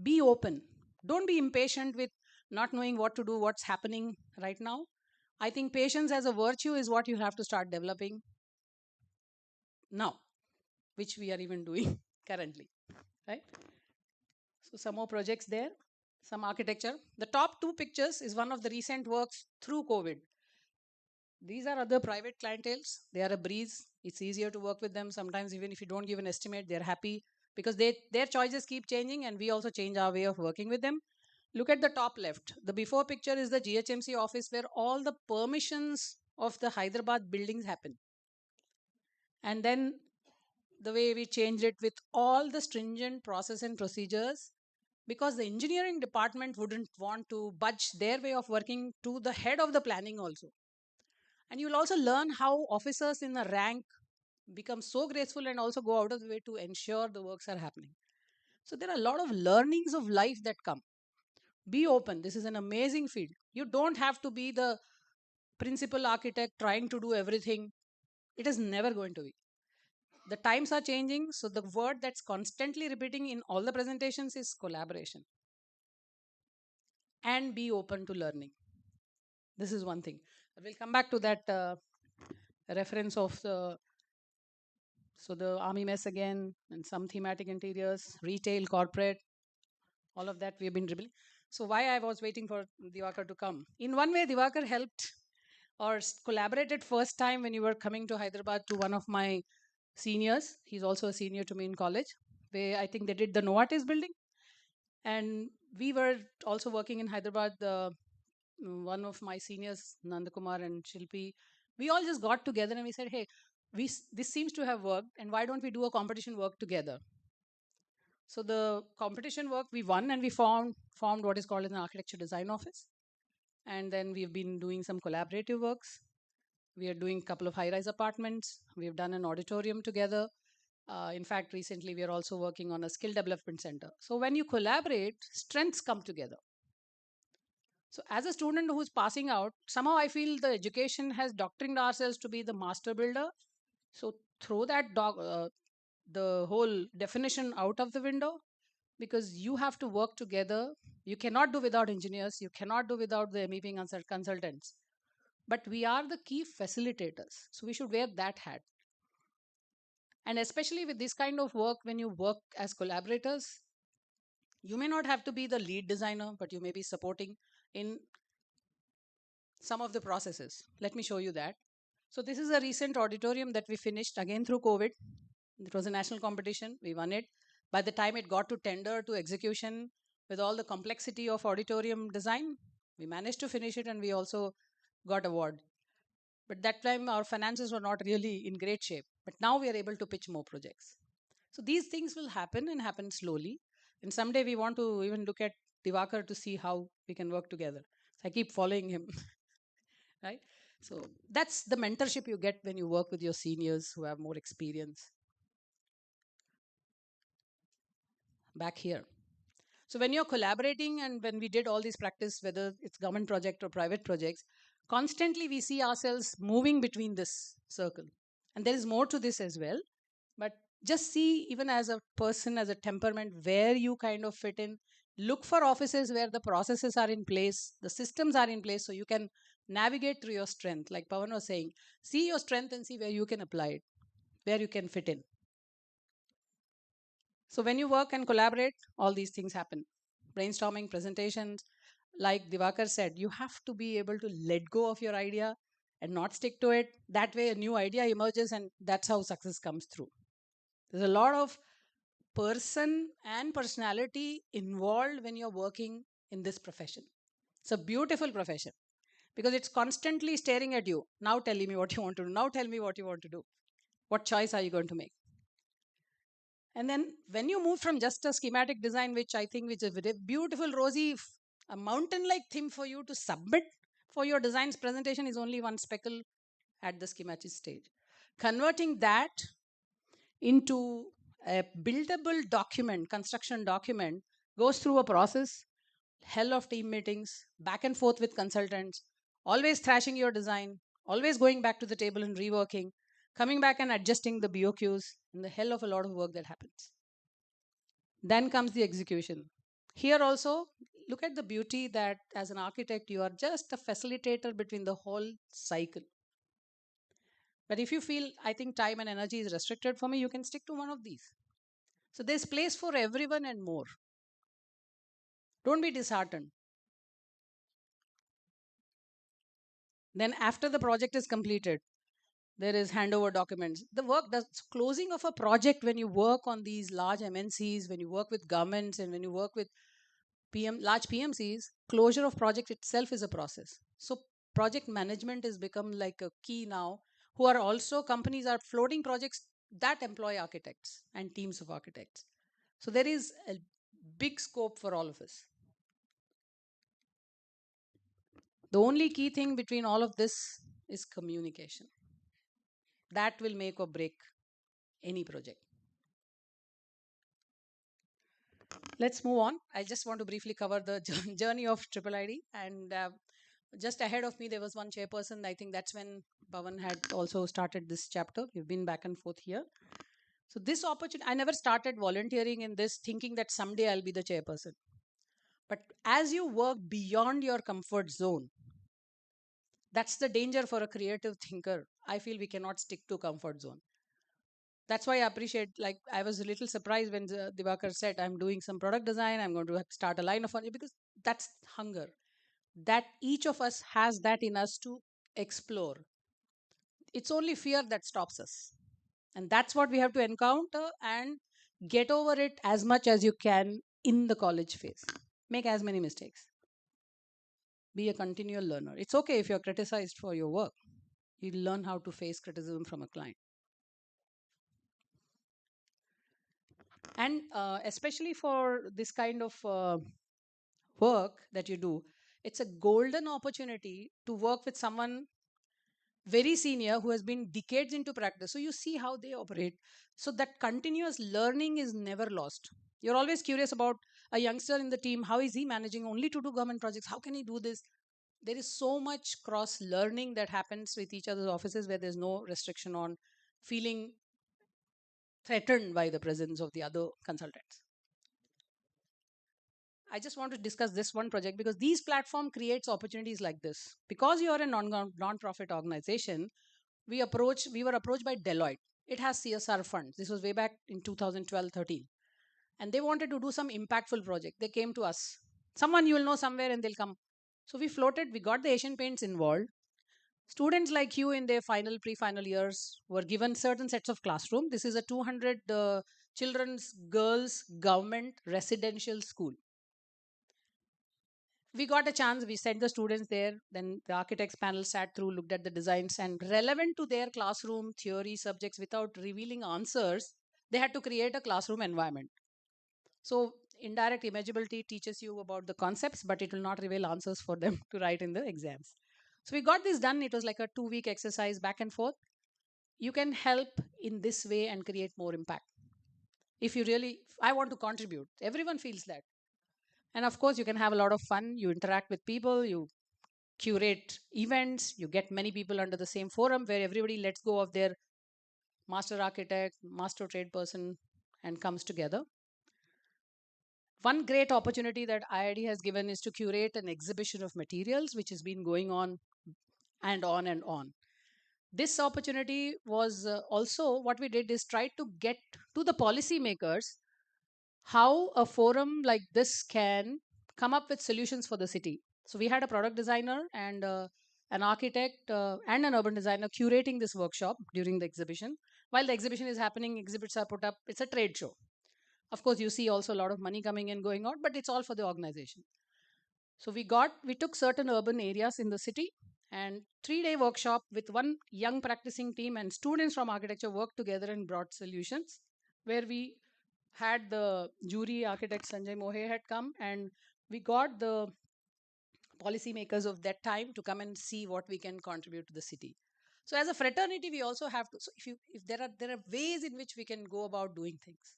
Be open. Don't be impatient with not knowing what to do, what's happening right now. I think patience as a virtue is what you have to start developing now, which we are even doing currently, right? So some more projects there, some architecture. The top 2 pictures is one of the recent works through COVID. These are other private clienteles. They are a breeze. It's easier to work with them. Sometimes even if you don't give an estimate, they're happy because their choices keep changing and we also change our way of working with them. Look at the top left. The before picture is the GHMC office where all the permissions of the Hyderabad buildings happen. And then the way we changed it with all the stringent process and procedures, because the engineering department wouldn't want to budge their way of working to the head of the planning also. And you'll also learn how officers in a rank become so graceful and also go out of the way to ensure the works are happening. So there are a lot of learnings of life that come. Be open. This is an amazing field. You don't have to be the principal architect trying to do everything. It is never going to be. The times are changing, so the word that's constantly repeating in all the presentations is collaboration. And be open to learning. This is one thing. We'll come back to that reference of the army mess again, and some thematic interiors, retail, corporate, all of that we have been dribbling. So why I was waiting for Divakar to come. In one way, Divakar helped or collaborated first time when you were coming to Hyderabad to one of my seniors. He's also a senior to me in college, where I think they did the Novartis building. And we were also working in Hyderabad. One of my seniors, Nandakumar and Shilpi, we all just got together and we said, hey, this seems to have worked, and why don't we do a competition work together? So the competition work we won, and we formed what is called an architecture design office. And then we've been doing some collaborative works. We are doing a couple of high-rise apartments. We've done an auditorium together. In fact, recently we are also working on a skill development center. So when you collaborate, strengths come together. So as a student who's passing out, somehow I feel the education has doctrined ourselves to be the master builder. So throw that the whole definition out of the window, because you have to work together. You cannot do without engineers. You cannot do without the MEP consultants. But we are the key facilitators. So we should wear that hat. And especially with this kind of work, when you work as collaborators, you may not have to be the lead designer, but you may be supporting in some of the processes. Let me show you that. So this is a recent auditorium that we finished again through COVID. It was a national competition. We won it. By the time it got to tender to execution, with all the complexity of auditorium design, we managed to finish it and we also got award. But that time our finances were not really in great shape. But now we are able to pitch more projects. So these things will happen and happen slowly. And someday we want to even look at Divakar to see how we can work together. So I keep following him. Right? So that's the mentorship you get when you work with your seniors who have more experience. Back here. So when you're collaborating, and when we did all these practice, whether it's government project or private projects, constantly we see ourselves moving between this circle. And there is more to this as well. But just see, even as a person, as a temperament, where you kind of fit in. Look for offices where the processes are in place, the systems are in place, so you can navigate through your strength. Like Pawan was saying, see your strength and see where you can apply it, where you can fit in. So when you work and collaborate, all these things happen. Brainstorming, presentations, like Divakar said, you have to be able to let go of your idea and not stick to it. That way, a new idea emerges, and that's how success comes through. There's a lot of person and personality involved when you're working in this profession. It's a beautiful profession because it's constantly staring at you. Now tell me what you want to do. Now tell me what you want to do. What choice are you going to make? And then when you move from just a schematic design, which I think is a very beautiful, rosy, a mountain-like theme for you to submit for your design's presentation is only one speckle at the schematic stage. Converting that into a buildable document, construction document, goes through a process, hell of team meetings, back and forth with consultants, always thrashing your design, always going back to the table and reworking, coming back and adjusting the BOQs, and the hell of a lot of work that happens. Then comes the execution. Here also, look at the beauty that as an architect, you are just a facilitator between the whole cycle. But if you feel, I think time and energy is restricted for me, you can stick to one of these. So there's place for everyone and more. Don't be disheartened. Then after the project is completed, there is handover documents. The work does closing of a project when you work on these large MNCs, when you work with governments, and when you work with large PMCs, closure of project itself is a process. So project management has become like a key now. Who are also companies are floating projects that employ architects and teams of architects. So there is a big scope for all of us. The only key thing between all of this is communication. That will make or break any project. Let's move on. I just want to briefly cover the journey of Triple ID. And just ahead of me, there was one chairperson. I think that's when Bhavan had also started this chapter. We've been back and forth here. So this opportunity, I never started volunteering in this thinking that someday I'll be the chairperson. But as you work beyond your comfort zone, that's the danger for a creative thinker. I feel we cannot stick to comfort zone. That's why I appreciate, like, I was a little surprised when Divakar said, I'm doing some product design, I'm going to start a line of fun, because that's hunger. That each of us has that in us to explore. It's only fear that stops us. And that's what we have to encounter and get over it as much as you can in the college phase. Make as many mistakes. Be a continual learner. It's okay if you're criticized for your work. You learn how to face criticism from a client. And especially for this kind of work that you do, it's a golden opportunity to work with someone very senior who has been decades into practice. So you see how they operate. So that continuous learning is never lost. You're always curious about a youngster in the team. How is he managing only to do government projects? How can he do this? There is so much cross learning that happens with each other's offices where there's no restriction on feeling threatened by the presence of the other consultants. I just want to discuss this one project because these platform creates opportunities like this. Because you are a non-profit organization, we were approached by Deloitte. It has CSR funds. This was way back in 2012-13. And they wanted to do some impactful project. They came to us. Someone you will know somewhere and they'll come. So we floated, we got the Asian Paints involved. Students like you in their pre-final years were given certain sets of classroom. This is a 200 children's girls government residential school. We got a chance, we sent the students there, then the architects panel sat through, looked at the designs, and relevant to their classroom theory subjects without revealing answers, they had to create a classroom environment. So indirect imageability teaches you about the concepts, but it will not reveal answers for them to write in the exams. So we got this done. It was like a 2-week exercise back and forth. You can help in this way and create more impact. If you really, I want to contribute. Everyone feels that. And of course, you can have a lot of fun. You interact with people, you curate events, you get many people under the same forum where everybody lets go of their master architect, master trade person, and comes together. One great opportunity that IID has given is to curate an exhibition of materials, which has been going on and on and on. This opportunity was also what we did is try to get to the policymakers how a forum like this can come up with solutions for the city. So we had a product designer and an architect and an urban designer curating this workshop during the exhibition. While the exhibition is happening, exhibits are put up. It's a trade show. Of course, you see also a lot of money coming in, going out, but it's all for the organization. So we took certain urban areas in the city, and 3-day workshop with one young practicing team and students from architecture worked together and brought solutions, where we had the jury architect Sanjay Mohe had come, and we got the policymakers of that time to come and see what we can contribute to the city. So as a fraternity, we also have to, so if there are ways in which we can go about doing things.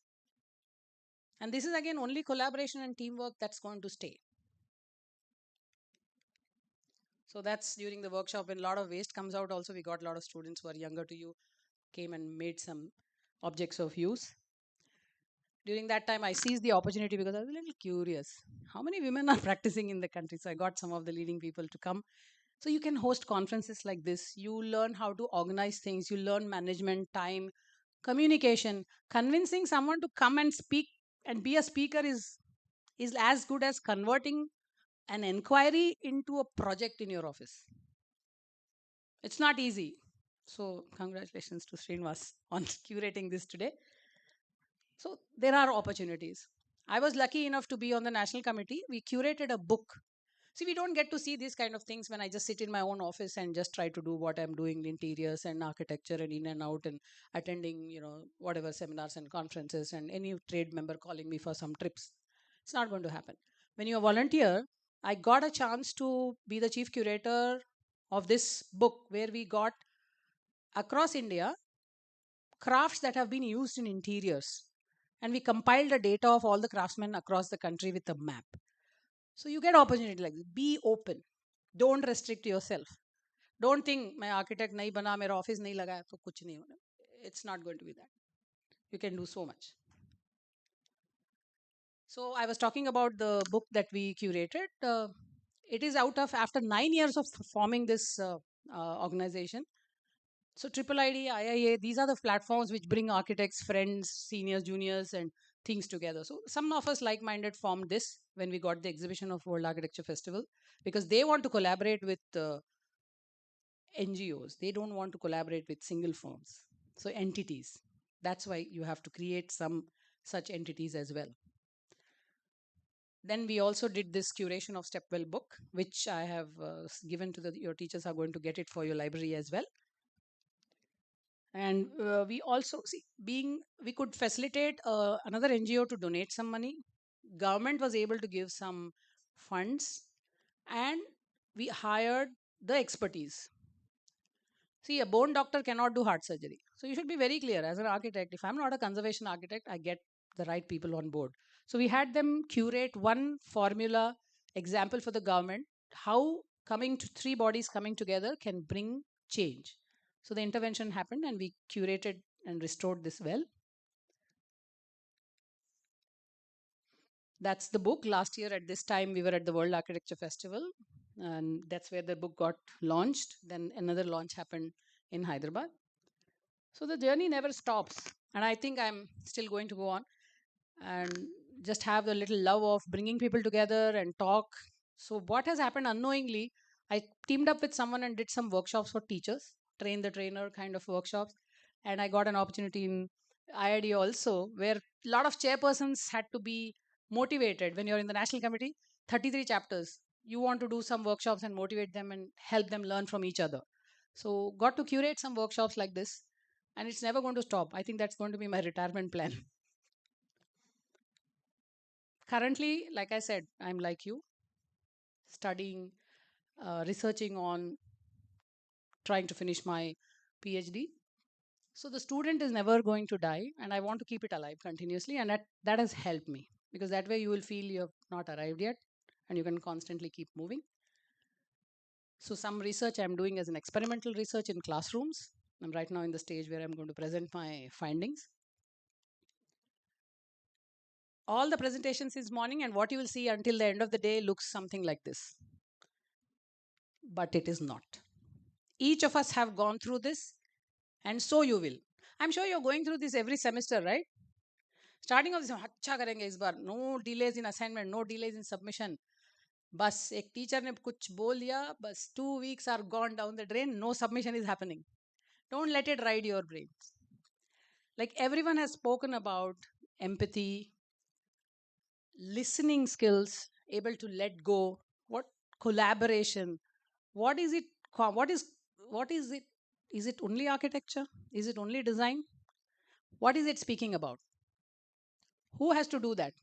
And this is again only collaboration and teamwork that's going to stay. So that's during the workshop when a lot of waste comes out. Also, we got a lot of students who are younger to you, came and made some objects of use. During that time, I seized the opportunity because I was a little curious. How many women are practicing in the country? So I got some of the leading people to come. So you can host conferences like this. You learn how to organize things. You learn management, time, communication. Convincing someone to come and speak and be a speaker is as good as converting an inquiry into a project in your office. It's not easy. So congratulations to Srinivas on curating this today. So there are opportunities. I was lucky enough to be on the national committee. We curated a book. See, we don't get to see these kind of things when I just sit in my own office and just try to do what I'm doing, interiors and architecture and in and out and attending, whatever seminars and conferences and any trade member calling me for some trips. It's not going to happen. When you're a volunteer, I got a chance to be the chief curator of this book where we got across India crafts that have been used in interiors. And we compiled the data of all the craftsmen across the country with a map. So you get opportunity like this. Be open. Don't restrict yourself. Don't think my architect nahi bana, mera office nahi lagaya, to kuch nahi hona. It's not going to be that. You can do so much. So I was talking about the book that we curated. It is after 9 years of forming this organization. So Triple ID, IIA, these are the platforms which bring architects, friends, seniors, juniors, and things together. So some of us like-minded formed this when we got the exhibition of World Architecture Festival, because they want to collaborate with NGOs. They don't want to collaborate with single firms. So entities. That's why you have to create some such entities as well. Then we also did this curation of Stepwell book, which I have given to your teachers are going to get it for your library as well. And we also we could facilitate another NGO to donate some money. Government was able to give some funds, and we hired the expertise. See, a bone doctor cannot do heart surgery. So you should be very clear as an architect. If I'm not a conservation architect, I get the right people on board. So we had them curate one formula example for the government, how coming to 3 bodies coming together can bring change. So the intervention happened and we curated and restored this well. That's the book. Last year at this time, we were at the World Architecture Festival, and that's where the book got launched. Then another launch happened in Hyderabad. So the journey never stops. And I think I'm still going to go on and just have the little love of bringing people together and talk. So what has happened unknowingly, I teamed up with someone and did some workshops for teachers, train the trainer kind of workshops. And I got an opportunity in IID also, where a lot of chairpersons had to be motivated. When you're in the national committee, 33 chapters, you want to do some workshops and motivate them and help them learn from each other. So got to curate some workshops like this, and it's never going to stop. I think that's going to be my retirement plan. Currently, like I said, I'm like you, studying, researching on trying to finish my PhD. So the student is never going to die, and I want to keep it alive continuously, and that has helped me, because that way you will feel you have not arrived yet and you can constantly keep moving. So some research I'm doing as an experimental research in classrooms. I'm right now in the stage where I'm going to present my findings. All the presentations this morning, and what you will see until the end of the day looks something like this. But it is not. Each of us have gone through this, and so you will. I'm sure you're going through this every semester, right? Starting off this, अच्छा करेंगे इस बार, no delays in assignment, no delays in submission. बस एक teacher ने कुछ बोल दिया, बस 2 weeks are gone down the drain, no submission is happening. Don't let it ride your brain. Like everyone has spoken about empathy, listening skills, able to let go, what collaboration, what is it, what is it, is it only architecture? Is it only design? What is it speaking about? Who has to do that?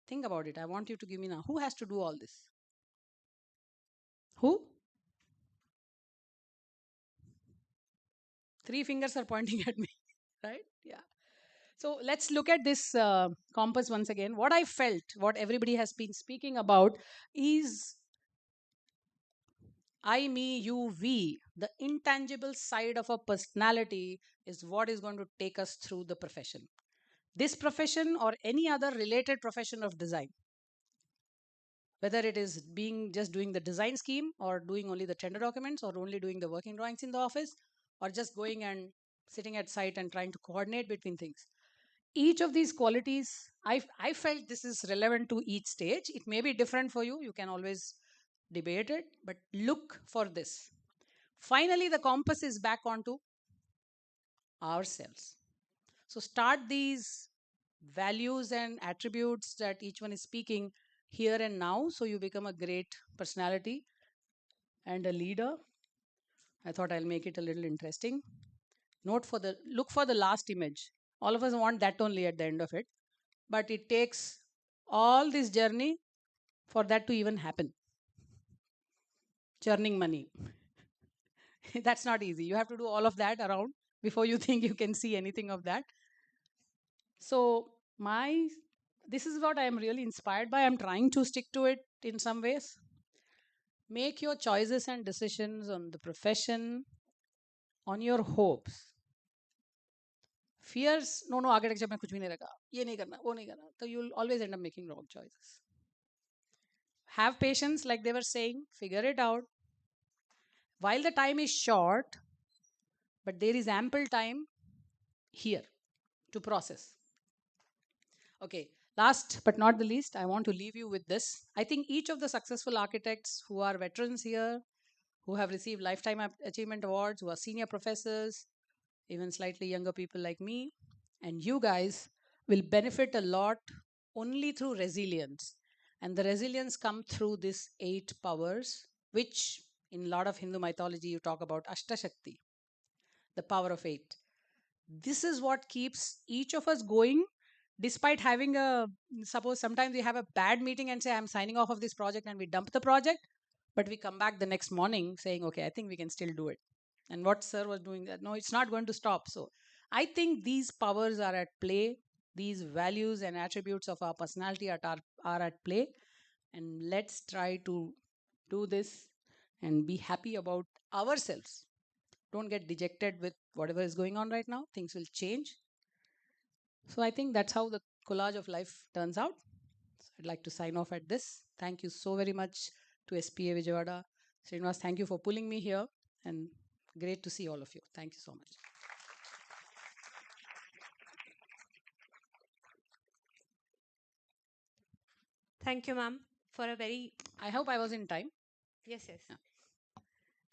Think about it. I want you to give me now. Who has to do all this? Who? 3 fingers are pointing at me, right? Yeah. So let's look at this compass once again. What I felt, what everybody has been speaking about is I, me, you, we. The intangible side of a personality is what is going to take us through the profession. This profession or any other related profession of design. Whether it is being just doing the design scheme or doing only the tender documents or only doing the working drawings in the office or just going and sitting at site and trying to coordinate between things. Each of these qualities, I felt this is relevant to each stage. It may be different for you. You can always debate it, but look for this. Finally, the compass is back onto ourselves. So start these values and attributes that each one is speaking here and now, so you become a great personality and a leader. I thought I'll make it a little interesting. Look for the last image. All of us want that only at the end of it, but it takes all this journey for that to even happen. Churning money. That's not easy. You have to do all of that around before you think you can see anything of that. So this is what I am really inspired by. I'm trying to stick to it in some ways. Make your choices and decisions on the profession, on your hopes. Fears, no, architecture mein kuch bhi nahi rakha. Ye nahi karna, wo nahi karna. So you'll always end up making wrong choices. Have patience, like they were saying, figure it out. While the time is short, but there is ample time here to process. Okay, last but not the least, I want to leave you with this. I think each of the successful architects who are veterans here, who have received Lifetime Achievement Awards, who are senior professors, even slightly younger people like me, and you guys will benefit a lot only through resilience. And the resilience come through these 8 powers, which in a lot of Hindu mythology you talk about Ashtashakti, the power of 8. This is what keeps each of us going despite having suppose sometimes we have a bad meeting and say I'm signing off of this project and we dump the project, but we come back the next morning saying okay, I think we can still do it. And what sir was doing that, no, it's not going to stop. So I think these powers are at play, these values and attributes of our personality are at play, and let's try to do this and be happy about ourselves. Don't get dejected with whatever is going on right now. Things will change. So I think that's how the collage of life turns out. So I'd like to sign off at this. Thank you so very much to SPA Vijayawada. Srinivas, thank you for pulling me here, and great to see all of you. Thank you so much. Thank you, ma'am, for a very... I hope I was in time. Yes, yes. Yeah.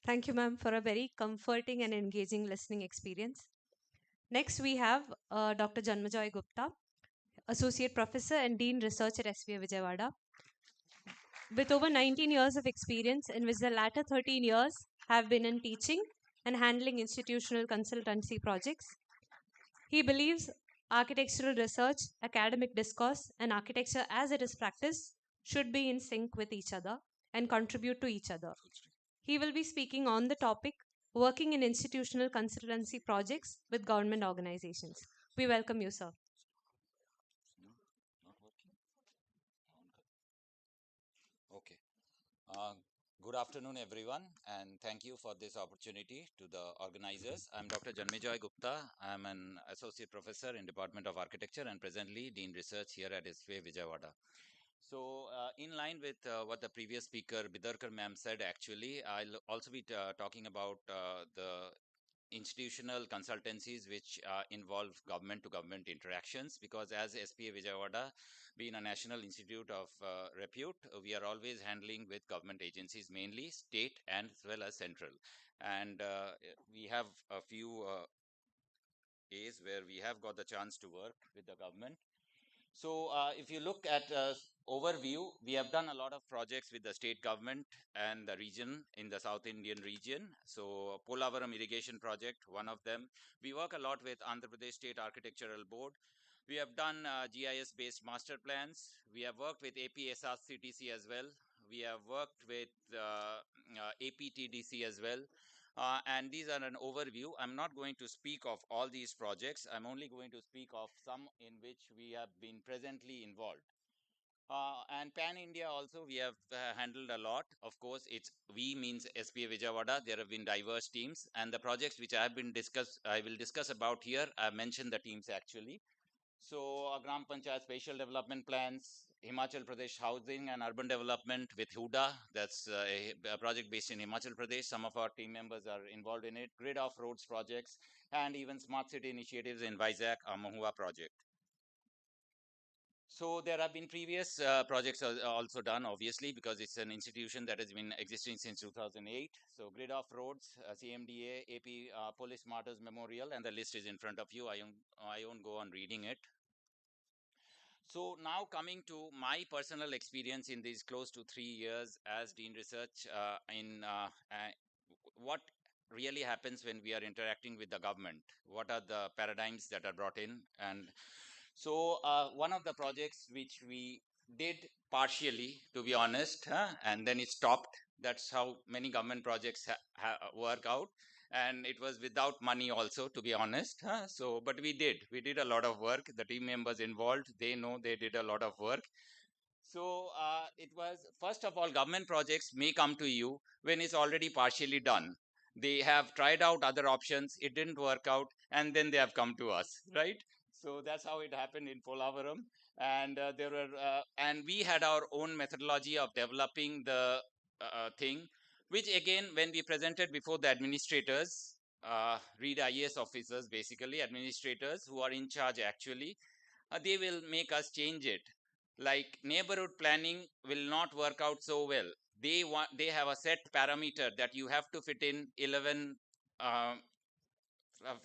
Thank you, ma'am, for a very comforting and engaging listening experience. Next, we have Dr. Janmajoy Gupta, Associate Professor and Dean Research at SPA Vijayawada. With over 19 years of experience, in which the latter 13 years have been in teaching and handling institutional consultancy projects, he believes architectural research, academic discourse, and architecture as it is practiced should be in sync with each other and contribute to each other. He will be speaking on the topic working in institutional consultancy projects with government organizations. We welcome you, sir. Okay. Uh, Good afternoon, everyone, and thank you for this opportunity to the organizers. I'm Dr. Janmejoy Gupta. I'm an associate professor in Department of Architecture and presently Dean Research here at SPA Vijayawada. So, in line with what the previous speaker Bidarkar ma'am said, actually, I'll also be talking about the institutional consultancies which involve government to government interactions, because as SPA Vijayawada, being a national institute of repute, we are always handling with government agencies, mainly state and as well as central. And we have a few A's where we have got the chance to work with the government. So if you look at overview, we have done a lot of projects with the state government and the region in the South Indian region. So Polavaram irrigation project, one of them. We work a lot with Andhra Pradesh State Architectural Board. We have done GIS based master plans. We have worked with APSRCTC as well. We have worked with APTDC as well. And these are an overview. I'm not going to speak of all these projects. I'm only going to speak of some in which we have been presently involved. And Pan India also we have handled a lot. Of course, it's we means SPA Vijayawada. There have been diverse teams, and the projects which I will discuss about here. I mentioned the teams actually. So Gram Panchayat Spatial Development Plans, Himachal Pradesh Housing and Urban Development with Huda. That's a project based in Himachal Pradesh. Some of our team members are involved in it. Grid of roads projects and even smart city initiatives in Vizag, Mahua project. So there have been previous projects also done, obviously, because it's an institution that has been existing since 2008. So Grid of Roads, CMDA, AP Police Martyrs Memorial, and the list is in front of you. I won't go on reading it. So now coming to my personal experience in these close to 3 years as Dean Research what really happens when we are interacting with the government, what are the paradigms that are brought in. And so one of the projects which we did partially, to be honest, and then it stopped. That's how many government projects work out. And it was without money also, to be honest. So, but we did a lot of work. The team members involved, they know they did a lot of work. So it was, first of all, government projects may come to you when it's already partially done. They have tried out other options, it didn't work out, and then they have come to us, right? So that's how it happened in Polavaram. And and we had our own methodology of developing the thing, which again, when we presented before the administrators, read IAS officers, basically administrators who are in charge actually, they will make us change it. Like neighborhood planning will not work out so well. They have a set parameter that you have to fit in 11 uh,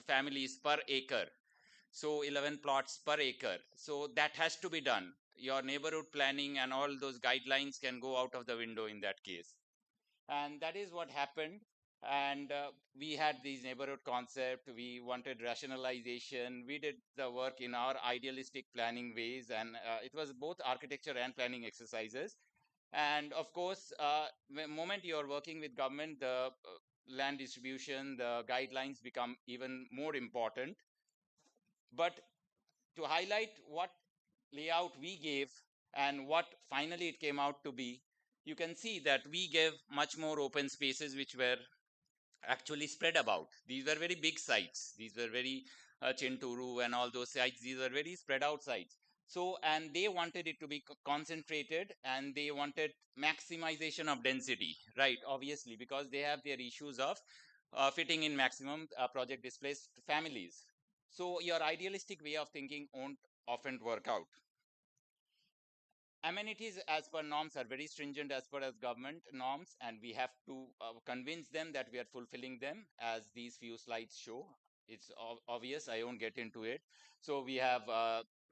families per acre. So 11 plots per acre. So that has to be done. Your neighborhood planning and all those guidelines can go out of the window in that case. And that is what happened. And we had these neighborhood concept. We wanted rationalization. We did the work in our idealistic planning ways, and it was both architecture and planning exercises. And of course, the moment you're working with government, the land distribution, the guidelines become even more important. But to highlight what layout we gave and what finally it came out to be, you can see that we gave much more open spaces which were actually spread about. These were very big sites. These were very Chinturu and all those sites. These were very spread out sites. So, and they wanted it to be concentrated, and they wanted maximization of density, right? Obviously, because they have their issues of fitting in maximum project displaced families. So your idealistic way of thinking won't often work out. Amenities as per norms are very stringent as per as government norms, and we have to convince them that we are fulfilling them, as these few slides show. It's obvious, I won't get into it. So we have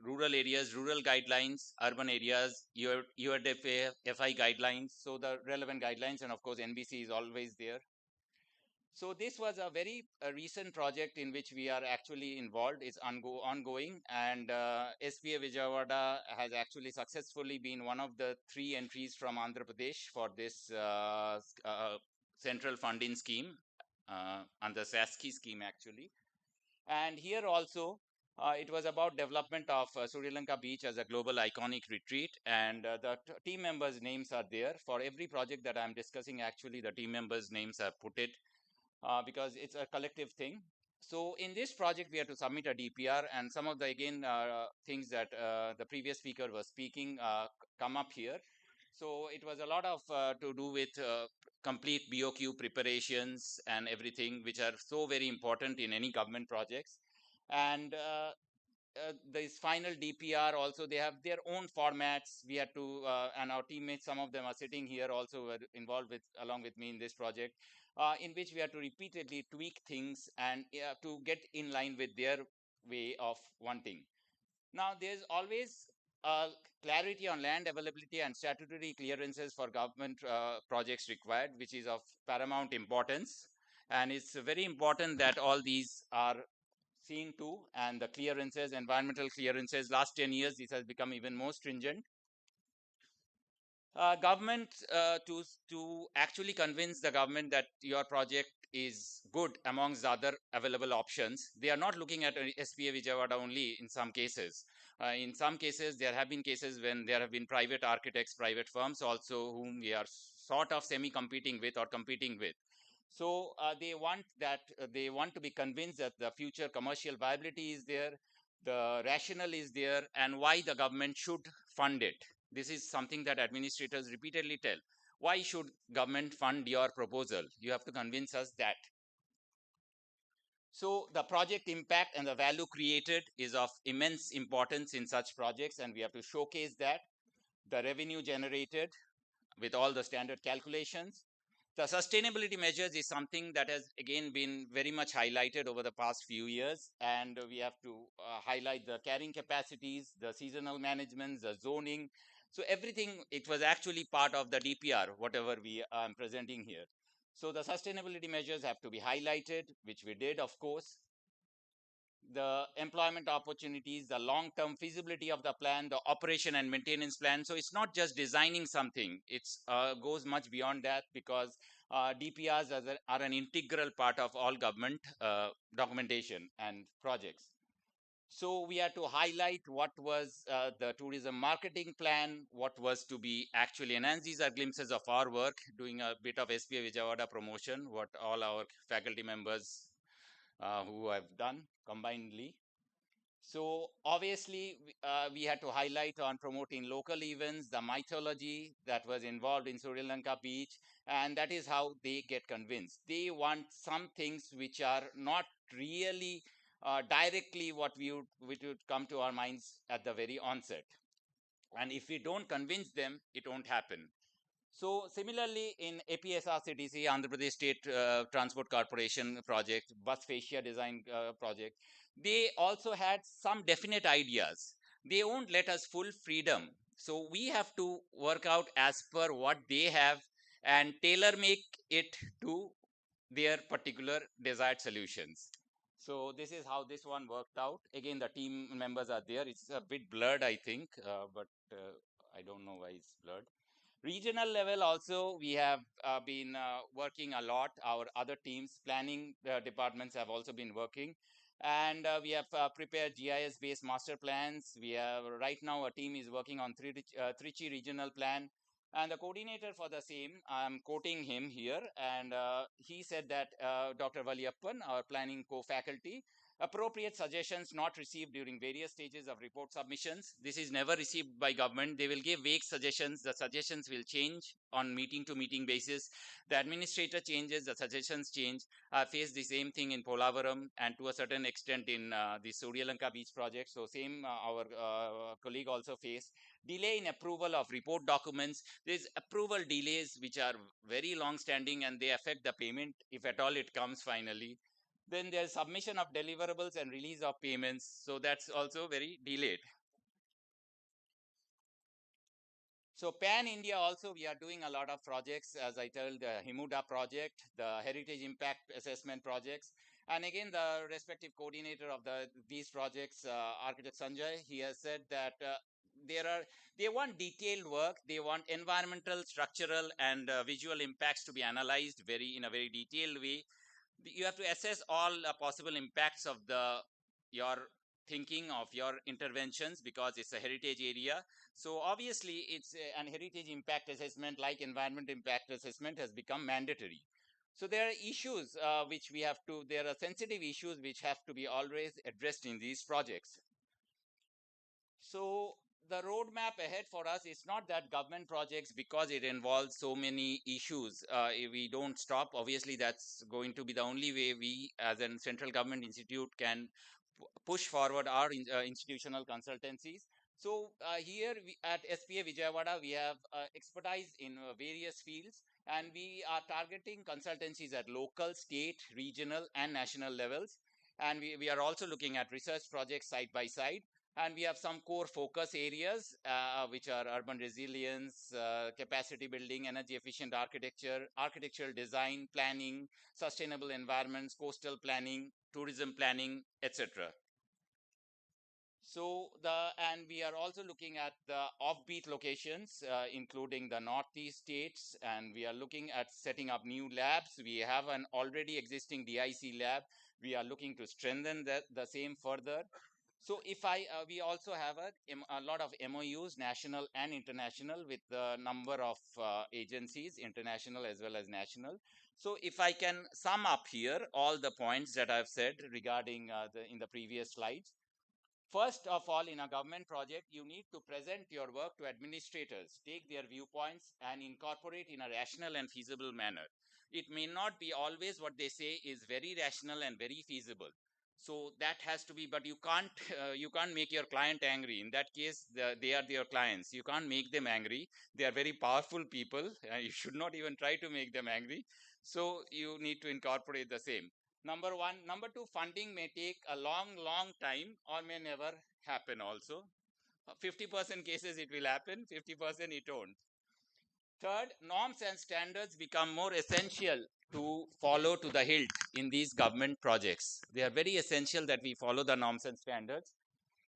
rural areas, rural guidelines, urban areas, URDFI guidelines, so the relevant guidelines, and of course NBC is always there. So this was a very recent project in which we are actually involved. It's ongoing, and SPA Vijayawada has actually successfully been one of the 3 entries from Andhra Pradesh for this central funding scheme, under SASKI scheme actually. And here also, it was about development of Sri Lanka Beach as a global iconic retreat, and the team members' names are there. For every project that I'm discussing, actually the team members' names are put it. Because it's a collective thing. So in this project, we have to submit a DPR, and some of the, again, things that the previous speaker was speaking come up here. So it was a lot of to do with complete BOQ preparations and everything, which are so very important in any government projects. And this final DPR also, they have their own formats. We had to, and our teammates, some of them are sitting here also, were involved with along with me in this project, in which we had to repeatedly tweak things and to get in line with their way of wanting. Now, there's always clarity on land availability and statutory clearances for government projects required, which is of paramount importance. And it's very important that all these are seen to, and the clearances, environmental clearances, last 10 years, this has become even more stringent. Government, to actually convince the government that your project is good amongst the other available options, they are not looking at SPA Vijayawada only in some cases. In some cases, there have been cases when there have been private architects, private firms also, whom we are sort of semi-competing with or competing with. So they want to be convinced that the future commercial viability is there, the rationale is there, and why the government should fund it. This is something that administrators repeatedly tell. Why should government fund your proposal? You have to convince us that. So the project impact and the value created is of immense importance in such projects, and we have to showcase that. The revenue generated with all the standard calculations. The sustainability measures is something that has again been very much highlighted over the past few years, and we have to highlight the carrying capacities, the seasonal management, the zoning. So everything, it was actually part of the DPR, whatever we are presenting here. So the sustainability measures have to be highlighted, which we did, of course. The employment opportunities, the long-term feasibility of the plan, the operation and maintenance plan. So it's not just designing something. It goes much beyond that, because DPRs are an integral part of all government documentation and projects. So we had to highlight what was the tourism marketing plan, what was to be actually enhanced. These are glimpses of our work, doing a bit of SPA Vijayawada promotion, what all our faculty members who have done combinedly. So obviously, we had to highlight on promoting local events, the mythology that was involved in Sri Lanka beach, and that is how they get convinced. They want some things which are not really directly what which would come to our minds at the very onset. And if we don't convince them, it won't happen. So similarly, in APSRCTC, Andhra Pradesh State Transport Corporation project, bus fascia design project, they also had some definite ideas. They won't let us full freedom. So we have to work out as per what they have and tailor make it to their particular desired solutions. So this is how this one worked out. Again, the team members are there. It's a bit blurred, I think, but I don't know why it's blurred. Regional level also, we have been working a lot. Our other teams, planning departments have also been working. And we have prepared GIS-based master plans. We have right now a team is working on Trichy regional plan. And the coordinator for the same, I'm quoting him here, and he said that Dr. Valiyappan, our planning co-faculty, appropriate suggestions not received during various stages of report submissions. This is never received by government. They will give vague suggestions. The suggestions will change on meeting to meeting basis. The administrator changes, the suggestions change. I faced the same thing in Polavaram and to a certain extent in the Sri Lanka beach project. So same our colleague also faced. Delay in approval of report documents. There's approval delays which are very long standing and they affect the payment if at all it comes finally. Then there's submission of deliverables and release of payments. So that's also very delayed. So Pan India also, we are doing a lot of projects, as I told, the Himuda project, the Heritage Impact Assessment projects. And again, the respective coordinator of these projects, Architect Sanjay, he has said that they want detailed work. They want environmental, structural, and visual impacts to be analyzed in a very detailed way. You have to assess all possible impacts of your thinking of your interventions because it's a heritage area. So obviously it's an heritage impact assessment like environment impact assessment has become mandatory. So there are issues there are sensitive issues which have to be always addressed in these projects. So the roadmap ahead for us is not that government projects, because it involves so many issues, if we don't stop. Obviously, that's going to be the only way we, as a central government institute, can push forward our institutional consultancies. So here at SPA Vijayawada, we have expertise in various fields, and we are targeting consultancies at local, state, regional, and national levels. And we are also looking at research projects side by side. And we have some core focus areas, which are urban resilience, capacity building, energy efficient architecture, architectural design, planning, sustainable environments, coastal planning, tourism planning, etc. So and we are also looking at the offbeat locations, including the Northeast states, and we are looking at setting up new labs. We have an already existing DIC lab. We are looking to strengthen the same further. So we also have a lot of MOUs, national and international, with the number of agencies, international as well as national. So if I can sum up here all the points that I've said regarding in the previous slides. First of all, in a government project, you need to present your work to administrators, take their viewpoints, and incorporate in a rational and feasible manner. It may not be always what they say is very rational and very feasible. So that has to be, but you can't make your client angry. In that case, they are your clients. You can't make them angry. They are very powerful people. You should not even try to make them angry. So you need to incorporate the same. Number one. Number two, funding may take a long time or may never happen also. 50% cases it will happen, 50% it won't. Third, norms and standards become more essential to follow to the hilt in these government projects. They are very essential that we follow the norms and standards.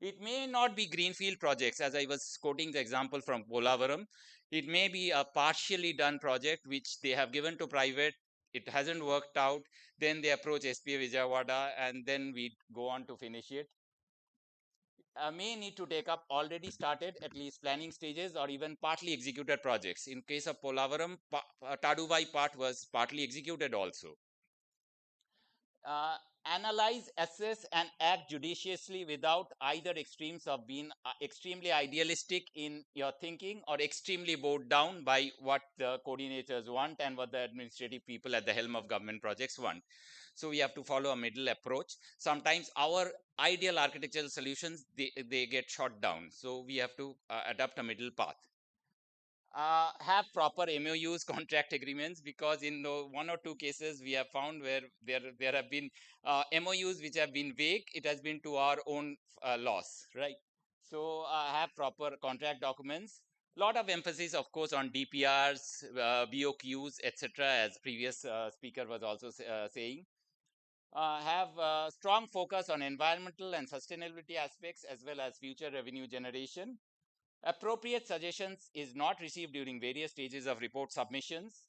It may not be greenfield projects, as I was quoting the example from Polavaram. It may be a partially done project which they have given to private. It hasn't worked out. Then they approach SPA Vijayawada, and then we go on to finish it. May need to take up already started, at least planning stages, or even partly executed projects. In case of Polavaram, Taduvai part was partly executed also. Analyze, assess, and act judiciously without either extremes of being extremely idealistic in your thinking or extremely bogged down by what the coordinators want and what the administrative people at the helm of government projects want. So we have to follow a middle approach. Sometimes our ideal architectural solutions, they get shot down. So we have to adopt a middle path. Have proper MOUs, contract agreements, because in one or two cases we have found where there have been MOUs which have been vague. It has been to our own loss, right? So have proper contract documents. Lot of emphasis, of course, on DPRs, BOQs, etc., as previous speaker was also saying. Have a strong focus on environmental and sustainability aspects as well as future revenue generation. Appropriate suggestions is not received during various stages of report submissions.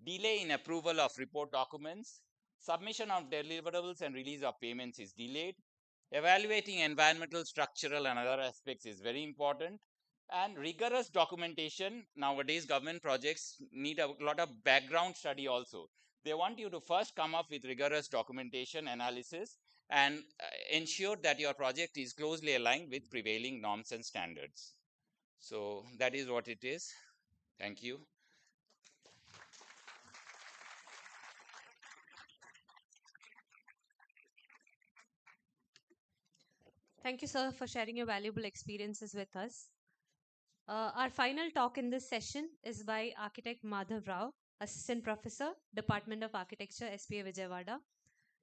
Delay in approval of report documents. Submission of deliverables and release of payments is delayed. Evaluating environmental, structural, and other aspects is very important. And rigorous documentation. Nowadays, government projects need a lot of background study also. They want you to first come up with rigorous documentation analysis and ensure that your project is closely aligned with prevailing norms and standards. So that is what it is. Thank you. Thank you, sir, for sharing your valuable experiences with us. Our final talk in this session is by Architect Madhav Rao, Assistant Professor, Department of Architecture, SPA Vijayawada.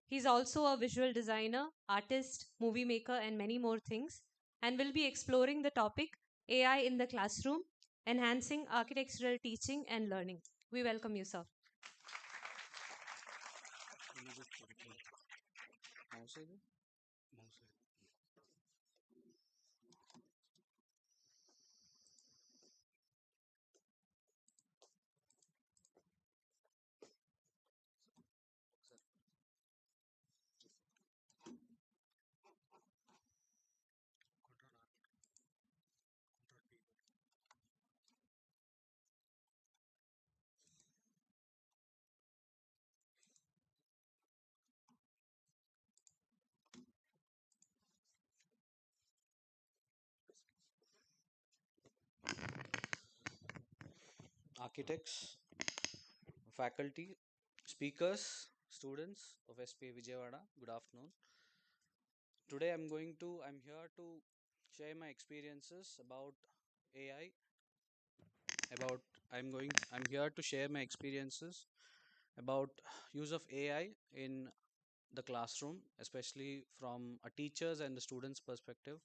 He's also a visual designer, artist, movie maker, and many more things, and will be exploring the topic AI in the classroom, enhancing architectural teaching and learning. We welcome you, sir. architects, faculty, speakers, students of SPA Vijayawada. Good afternoon. Today I'm here to share my experiences about AI. About I'm here to share my experiences about use of AI in the classroom, especially from a teacher's and the student's perspective,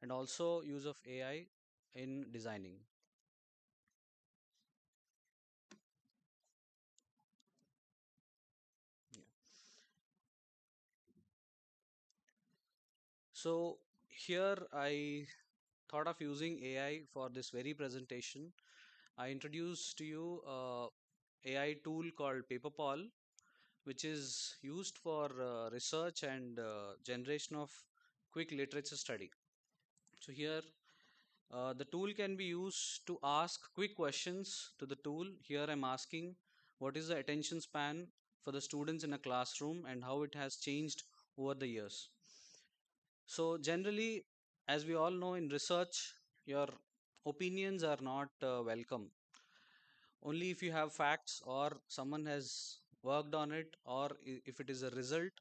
and also use of AI in designing. Yeah. So here I thought of using AI for this very presentation. I introduced to you a AI tool called Paperpal, which is used for research and generation of quick literature study. So here the tool can be used to ask quick questions to the tool. Here I'm asking what is the attention span for the students in a classroom and how it has changed over the years. So generally, as we all know in research, your opinions are not welcome. Only if you have facts or someone has worked on it, or if it is a result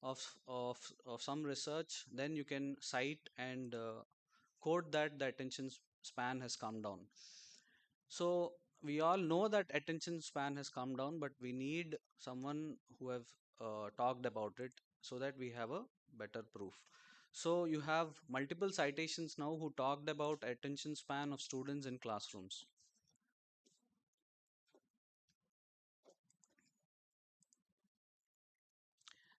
of some research, then you can cite and quote that the attention span has come down. So we all know that attention span has come down, but we need someone who have talked about it so that we have a better proof. So you have multiple citations now who talked about attention span of students in classrooms.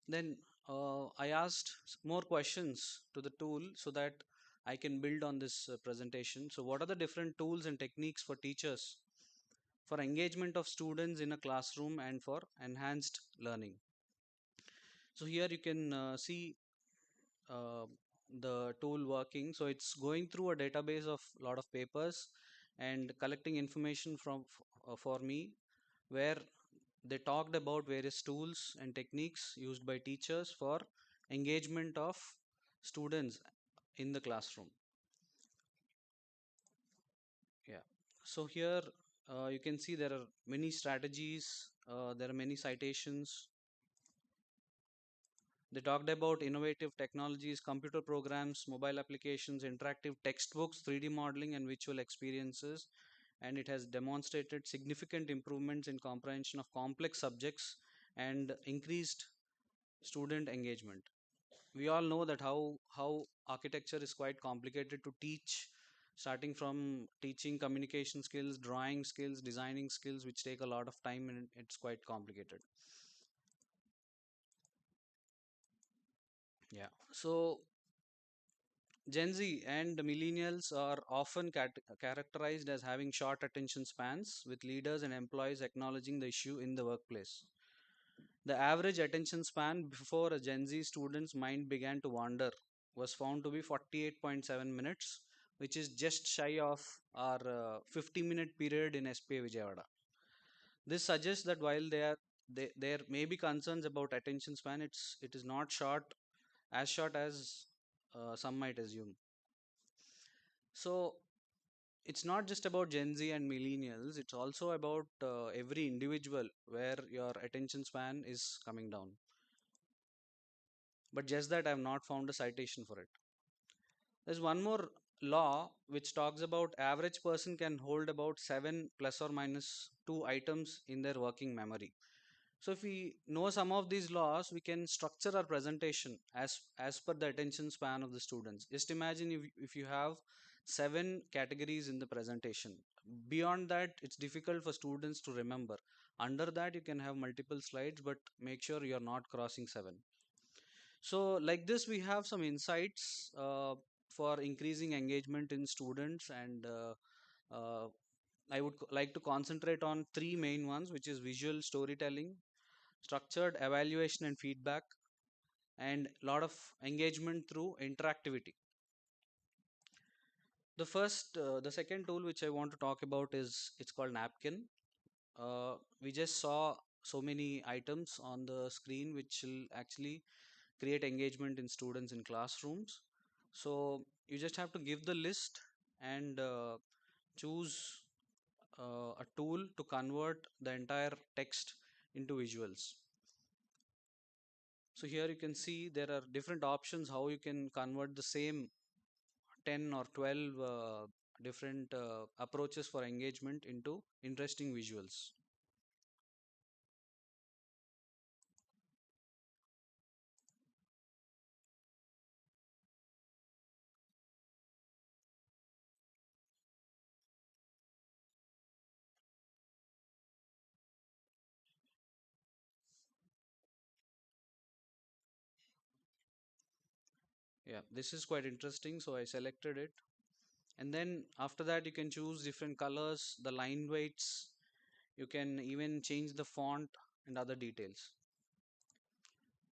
Then I asked more questions to the tool so that I can build on this presentation. So what are the different tools and techniques for teachers for engagement of students in a classroom and for enhanced learning? So here you can see uh, the tool working. So it's going through a database of a lot of papers and collecting information from for me, where they talked about various tools and techniques used by teachers for engagement of students in the classroom. Yeah. So here you can see there are many strategies, there are many citations. They talked about innovative technologies, computer programs, mobile applications, interactive textbooks, 3D modeling, and virtual experiences. And it has demonstrated significant improvements in comprehension of complex subjects and increased student engagement. We all know that how architecture is quite complicated to teach, starting from teaching communication skills, drawing skills, designing skills, which take a lot of time, and it's quite complicated. Yeah. So Gen Z and millennials are often characterized as having short attention spans, with leaders and employees acknowledging the issue in the workplace. The average attention span before a Gen Z student's mind began to wander was found to be 48.7 minutes, which is just shy of our 50-minute period in SPA Vijayawada. This suggests that while there may be concerns about attention span, it is not short as some might assume. So it's not just about Gen Z and millennials, it's also about every individual where your attention span is coming down. But just that I have not found a citation for it. There's one more law which talks about average person can hold about 7 plus or minus 2 items in their working memory. So if we know some of these laws, we can structure our presentation as per the attention span of the students. Just imagine if you have 7 categories in the presentation. Beyond that, it's difficult for students to remember. Under that, you can have multiple slides, but make sure you're not crossing 7. So like this, we have some insights for increasing engagement in students, and I would like to concentrate on 3 main ones, which is visual storytelling, structured evaluation and feedback, and a lot of engagement through interactivity. The second tool which I want to talk about is it's called Napkin. We just saw so many items on the screen which will actually create engagement in students in classrooms. So you just have to give the list and choose a tool to convert the entire text into visuals. So here you can see there are different options how you can convert the same 10 or 12 different approaches for engagement into interesting visuals. Yeah, this is quite interesting, so I selected it. And then after that you can choose different colors, the line weights, you can even change the font and other details.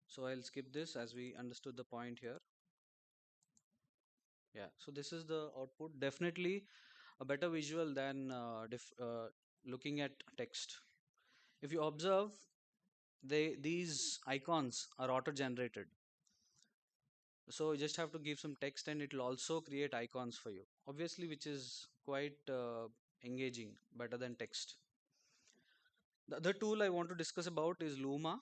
So I'll skip this as we understood the point here. Yeah, so this is the output. Definitely a better visual than looking at text. If you observe, these icons are auto generated. So you just have to give some text and it will also create icons for you, obviously, which is quite engaging, better than text. The other tool I want to discuss about is Luma.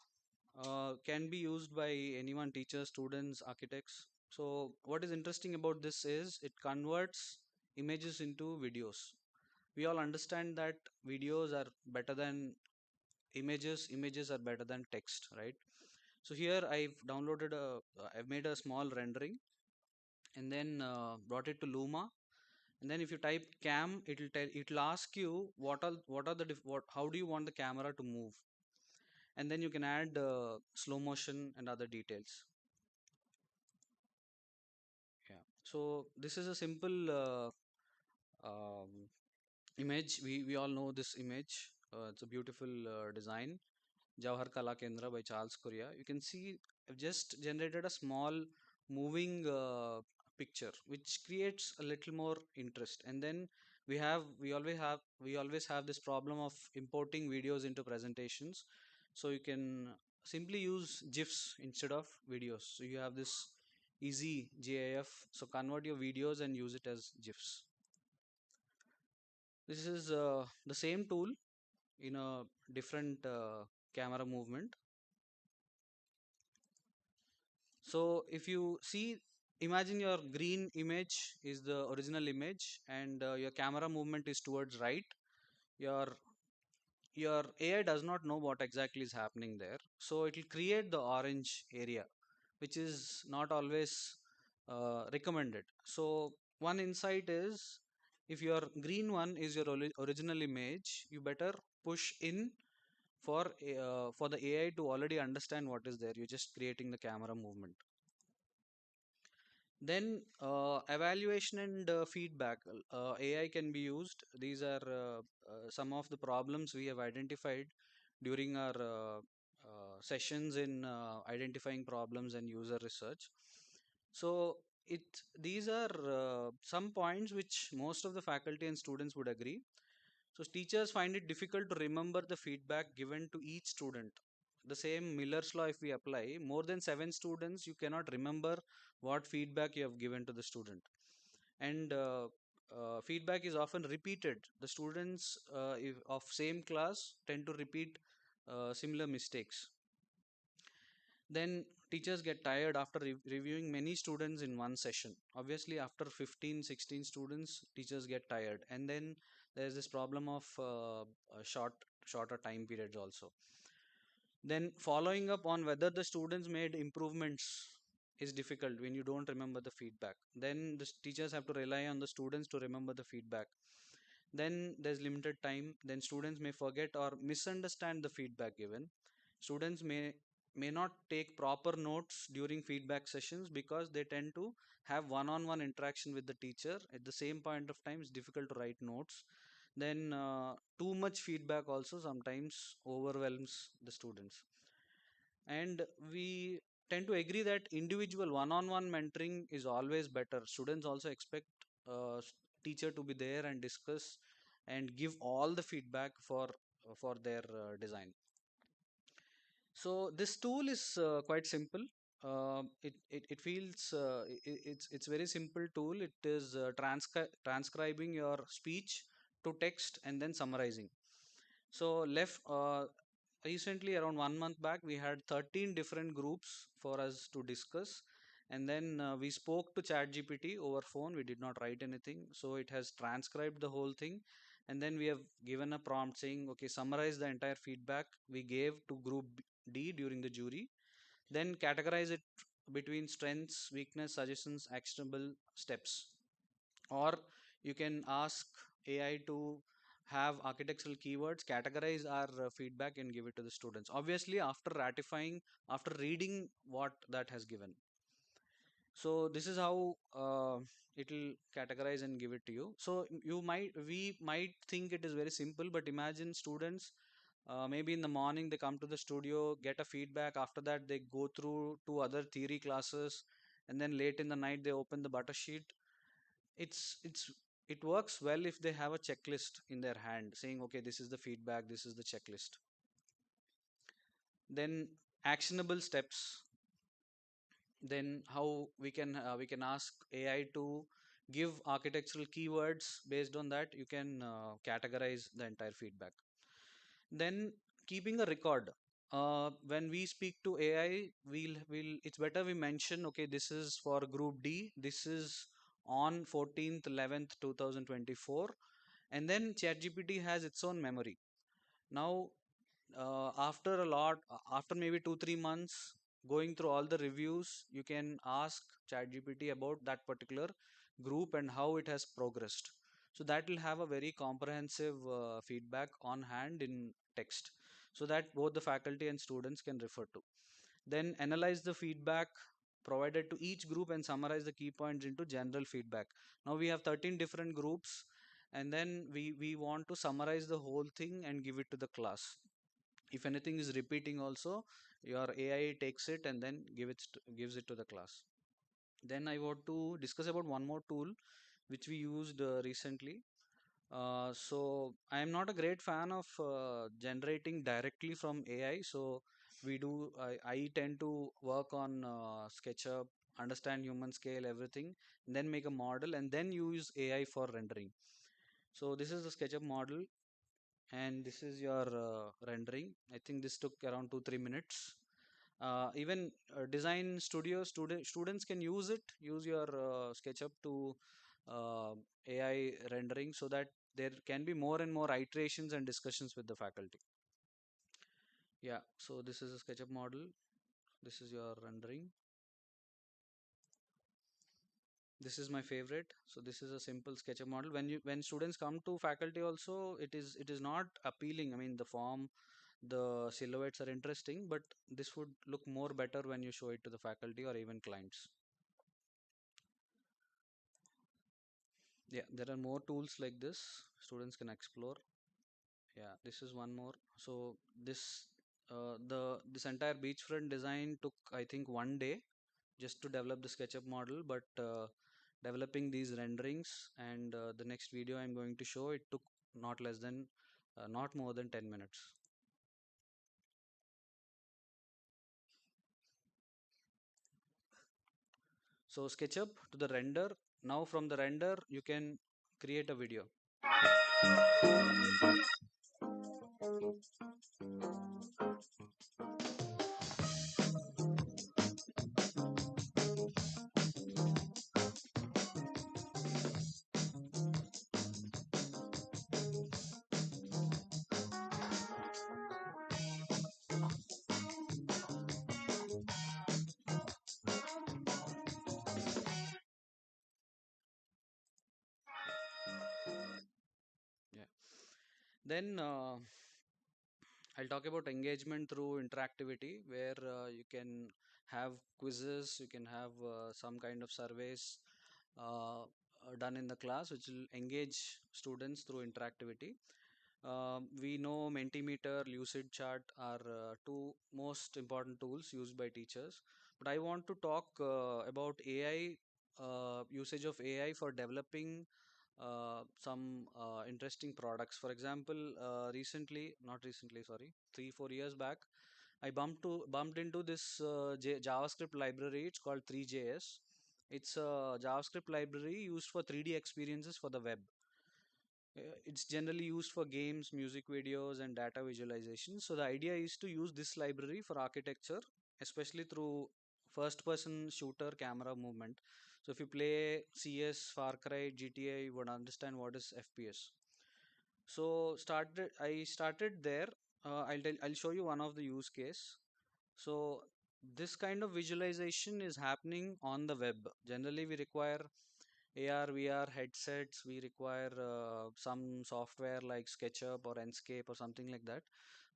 Can be used by anyone, teachers, students, architects. So what is interesting about this is it converts images into videos. We all understand that videos are better than images, images are better than text, right? So here I've made a small rendering and then brought it to Luma. And then if you type cam, it'll ask you what are the how do you want the camera to move, and then you can add slow motion and other details. Yeah. So this is a simple um, image. We all know this image. It's a beautiful design. Jawahar Kala Kendra by Charles Correa. You can see I've just generated a small moving picture, which creates a little more interest. And then we always have this problem of importing videos into presentations. So you can simply use GIFs instead of videos. So you have this easy GIF. So convert your videos and use it as GIFs. This is the same tool in a different camera movement. So if you see, imagine your green image is the original image and your camera movement is towards right. Your your AI does not know what exactly is happening there. So it will create the orange area, which is not always recommended. So one insight is if your green one is your original image, you better push in for the AI to already understand what is there. You're just creating the camera movement. Then evaluation and feedback. AI can be used. These are some of the problems we have identified during our sessions in identifying problems and user research. So these are some points which most of the faculty and students would agree. So teachers find it difficult to remember the feedback given to each student. The same Miller's law, if we apply, more than 7 students, you cannot remember what feedback you have given to the student. And feedback is often repeated. The students of same class tend to repeat similar mistakes. Then teachers get tired after reviewing many students in one session. Obviously, after 15, 16 students, teachers get tired. And then there's this problem of shorter time periods also. Then following up on whether the students made improvements is difficult when you don't remember the feedback. Then the teachers have to rely on the students to remember the feedback. Then there's limited time. Then students may forget or misunderstand the feedback given. Students may not take proper notes during feedback sessions because they tend to have one-on-one interaction with the teacher. At the same point of time, it's difficult to write notes. Then too much feedback also sometimes overwhelms the students. And we tend to agree that individual one-on-one mentoring is always better. Students also expect teacher to be there and discuss and give all the feedback for their design. So this tool is quite simple. It feels it's very simple tool. It is transcribing your speech to text and then summarizing. So recently around 1 month back we had 13 different groups for us to discuss, and then we spoke to ChatGPT over phone. We did not write anything, so it has transcribed the whole thing, and then we have given a prompt saying, okay, summarize the entire feedback we gave to group D during the jury, then categorize it between strengths, weakness, suggestions, actionable steps. Or you can ask AI to have architectural keywords, categorize our feedback and give it to the students. Obviously, after reading what that has given. So this is how it will categorize and give it to you. So we might think it is very simple, but imagine students, maybe in the morning they come to the studio, get a feedback. After that, they go through two other theory classes, and then late in the night they open the butter sheet. It's it works well if they have a checklist in their hand saying, okay, this is the feedback, this is the checklist. Then actionable steps. Then how we can ask AI to give architectural keywords. Based on that, you can categorize the entire feedback. Then keeping a record. When we speak to AI, we'll it's better we mention, okay, this is for group D, this is on 14th 11th 2024, and then ChatGPT has its own memory. Now after maybe 2-3 months going through all the reviews, you can ask ChatGPT about that particular group and how it has progressed. So that will have a very comprehensive feedback on hand in text, so that both the faculty and students can refer to. Then analyze the feedback provided to each group and summarize the key points into general feedback. Now we have 13 different groups, and then we want to summarize the whole thing and give it to the class. If anything is repeating also, your AI takes it and then gives it to the class. Then I want to discuss about one more tool which we used recently. So I am not a great fan of generating directly from AI. So I tend to work on SketchUp, understand human scale, everything, and then make a model and then use AI for rendering. So this is the SketchUp model, and this is your rendering. I think this took around 2-3 minutes. Even design studio students can use your SketchUp to AI rendering, so that there can be more and more iterations and discussions with the faculty. Yeah, so this is a SketchUp model, this is your rendering. This is my favorite. So this is a simple SketchUp model. When students come to faculty also, it is not appealing. I mean, the form, the silhouettes are interesting, but this would look more better when you show it to the faculty or even clients. Yeah, there are more tools like this students can explore. Yeah, this is one more. So this entire beachfront design took, I think, 1 day just to develop the SketchUp model, but developing these renderings and the next video I'm going to show, it took not more than 10 minutes. So SketchUp to the render. Now from the render, you can create a video. Yeah. Then I'll talk about engagement through interactivity, where you can have quizzes, you can have some kind of surveys done in the class, which will engage students through interactivity. We know Mentimeter, Lucid Chart are two most important tools used by teachers. But I want to talk about AI, usage of AI for developing some interesting products. For example, not recently, sorry, 3-4 years back, I bumped into this JavaScript library. It's called 3JS. It's a JavaScript library used for 3D experiences for the web. It's generally used for games, music videos, and data visualization. So the idea is to use this library for architecture, especially through first person shooter camera movement. So if you play CS, Far Cry, GTA, you would understand what is FPS. So I started there. I'll show you one of the use case. So this kind of visualization is happening on the web. Generally, we require AR, VR headsets. We require some software like SketchUp or Enscape or something like that.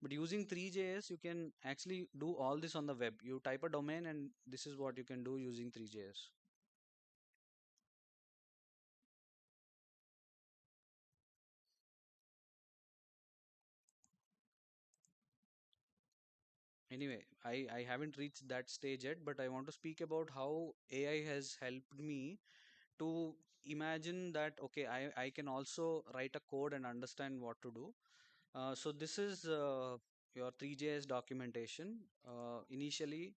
But using 3JS, you can actually do all this on the web. You type a domain, and this is what you can do using 3JS. Anyway, I haven't reached that stage yet, but I want to speak about how AI has helped me to imagine that okay, I can also write a code and understand what to do. So this is your 3JS documentation. Initially,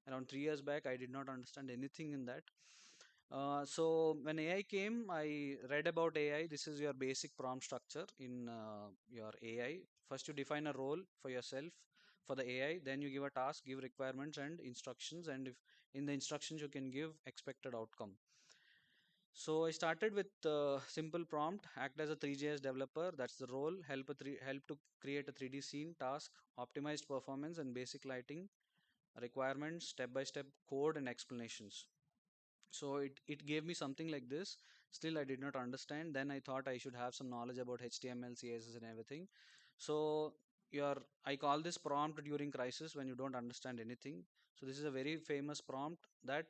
around 3 years back, I did not understand anything in that. So when AI came, I read about AI. This is your basic prompt structure in your AI. First, you define a role for yourself for the AI. Then you give a task, give requirements and instructions, and if in the instructions you can give expected outcome. So I started with simple prompt, act as a 3JS developer. That's the role. Help to create a 3D scene task, optimized performance and basic lighting, requirements, step-by-step code and explanations. So it gave me something like this. Still I did not understand. Then I thought I should have some knowledge about HTML, CSS and everything. So your I call this prompt during crisis when you don't understand anything. So this is a very famous prompt that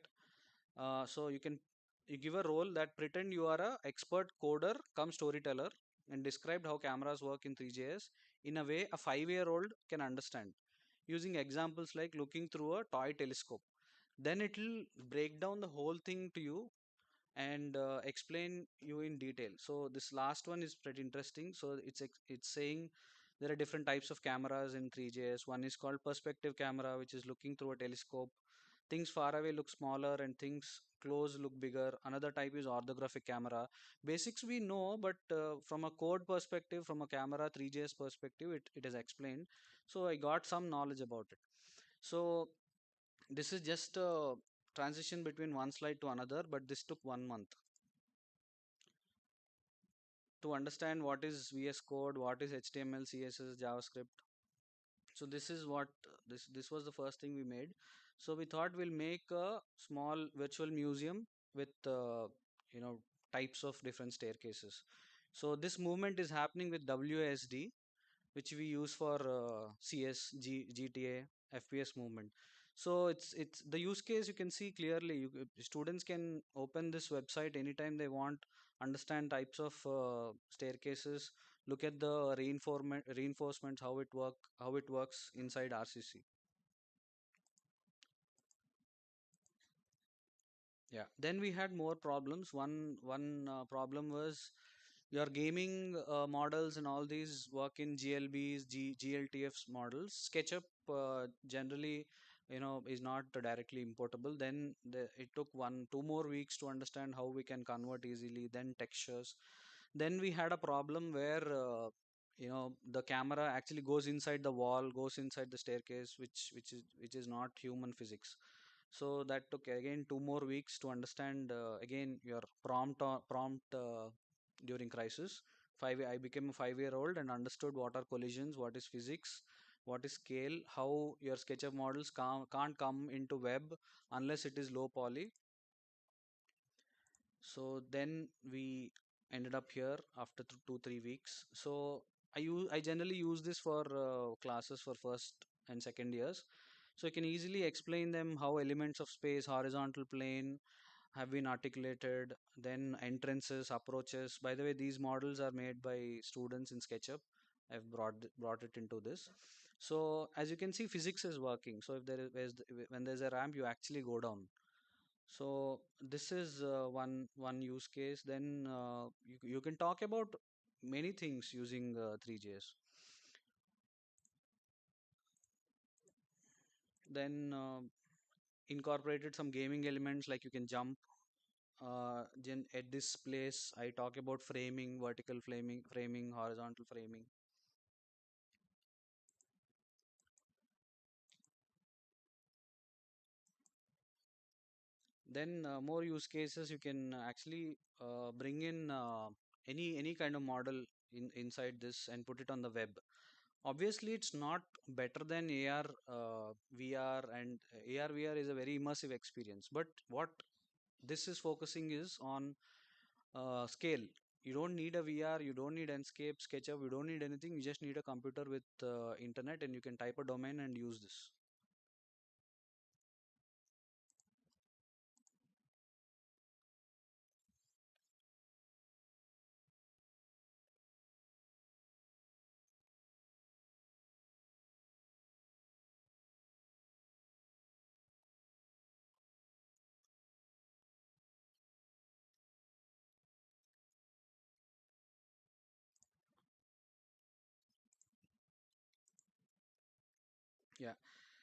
so you give a role that pretend you are a expert coder come storyteller and described how cameras work in 3JS in a way a 5-year-old can understand using examples like looking through a toy telescope. Then it will break down the whole thing to you and explain you in detail. So this last one is pretty interesting. So it's saying there are different types of cameras in 3JS. One is called perspective camera, which is looking through a telescope. Things far away look smaller and things close look bigger. Another type is orthographic camera. Basics we know, but from a code perspective, from a camera 3JS perspective, it is explained. So I got some knowledge about it. So this is just a transition between one slide to another, but this took 1 month to understand what is VS Code, what is HTML, CSS, JavaScript. So this is what this was the first thing we made. So we thought we'll make a small virtual museum with you know types of different staircases. So this movement is happening with WASD, which we use for CS, GTA, FPS movement. So it's the use case you can see clearly. Students can open this website anytime they want, understand types of staircases, look at the reinforcements, how it works inside RCC. Yeah. Then we had more problems. One problem was your gaming models and all these work in GLBs, GLTFs models. SketchUp generally, is not directly importable. Then it took 2 more weeks to understand how we can convert easily. Then textures. Then we had a problem where the camera actually goes inside the wall, goes inside the staircase, which is not human physics. So that took again 2 more weeks to understand again your prompt during crisis. I became a 5-year-old and understood what are collisions, what is physics, what is scale, how your SketchUp models can't come into web unless it is low poly. So then we ended up here after 2-3 weeks. So I generally use this for classes for first and second years. So I can easily explain them how elements of space, horizontal plane have been articulated, then entrances, approaches. By the way, these models are made by students in SketchUp. I've brought it into this. So as you can see, physics is working. So if when there's a ramp, you actually go down. So this is one use case. Then you can talk about many things using 3JS. Then incorporated some gaming elements like you can jump at this place I talk about framing, vertical framing, horizontal framing. Then more use cases, you can actually bring in any kind of model inside this and put it on the web. Obviously it's not better than AR VR, and AR VR is a very immersive experience, but what this is focusing is on scale. You don't need a VR, you don't need Enscape, SketchUp, you don't need anything. You just need a computer with internet, and you can type a domain and use this. Yeah.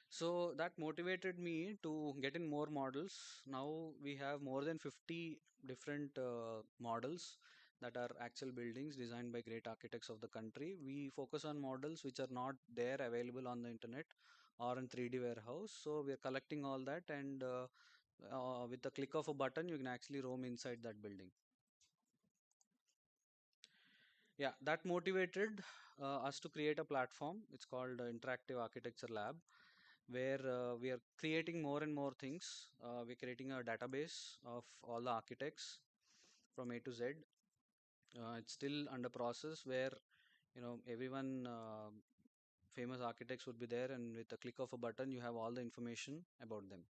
So that motivated me to get in more models. Now we have more than 50 different models that are actual buildings designed by great architects of the country. We focus on models which are not there available on the internet or in 3D warehouse. So we are collecting all that, and with the click of a button, you can actually roam inside that building. Yeah, that motivated us to create a platform. It's called Interactive Architecture Lab, where we are creating more and more things. We're creating a database of all the architects from A to Z. It's still under process, where everyone famous architects would be there, and with the click of a button you have all the information about them.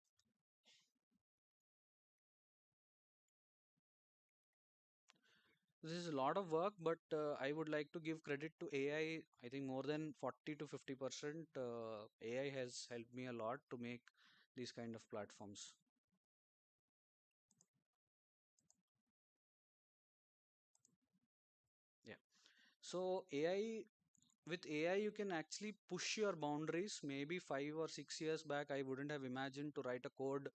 This is a lot of work, but I would like to give credit to AI. I think more than 40 to 50% AI has helped me a lot to make these kind of platforms. Yeah. So with AI, you can actually push your boundaries. Maybe 5 or 6 years back, I wouldn't have imagined to write a code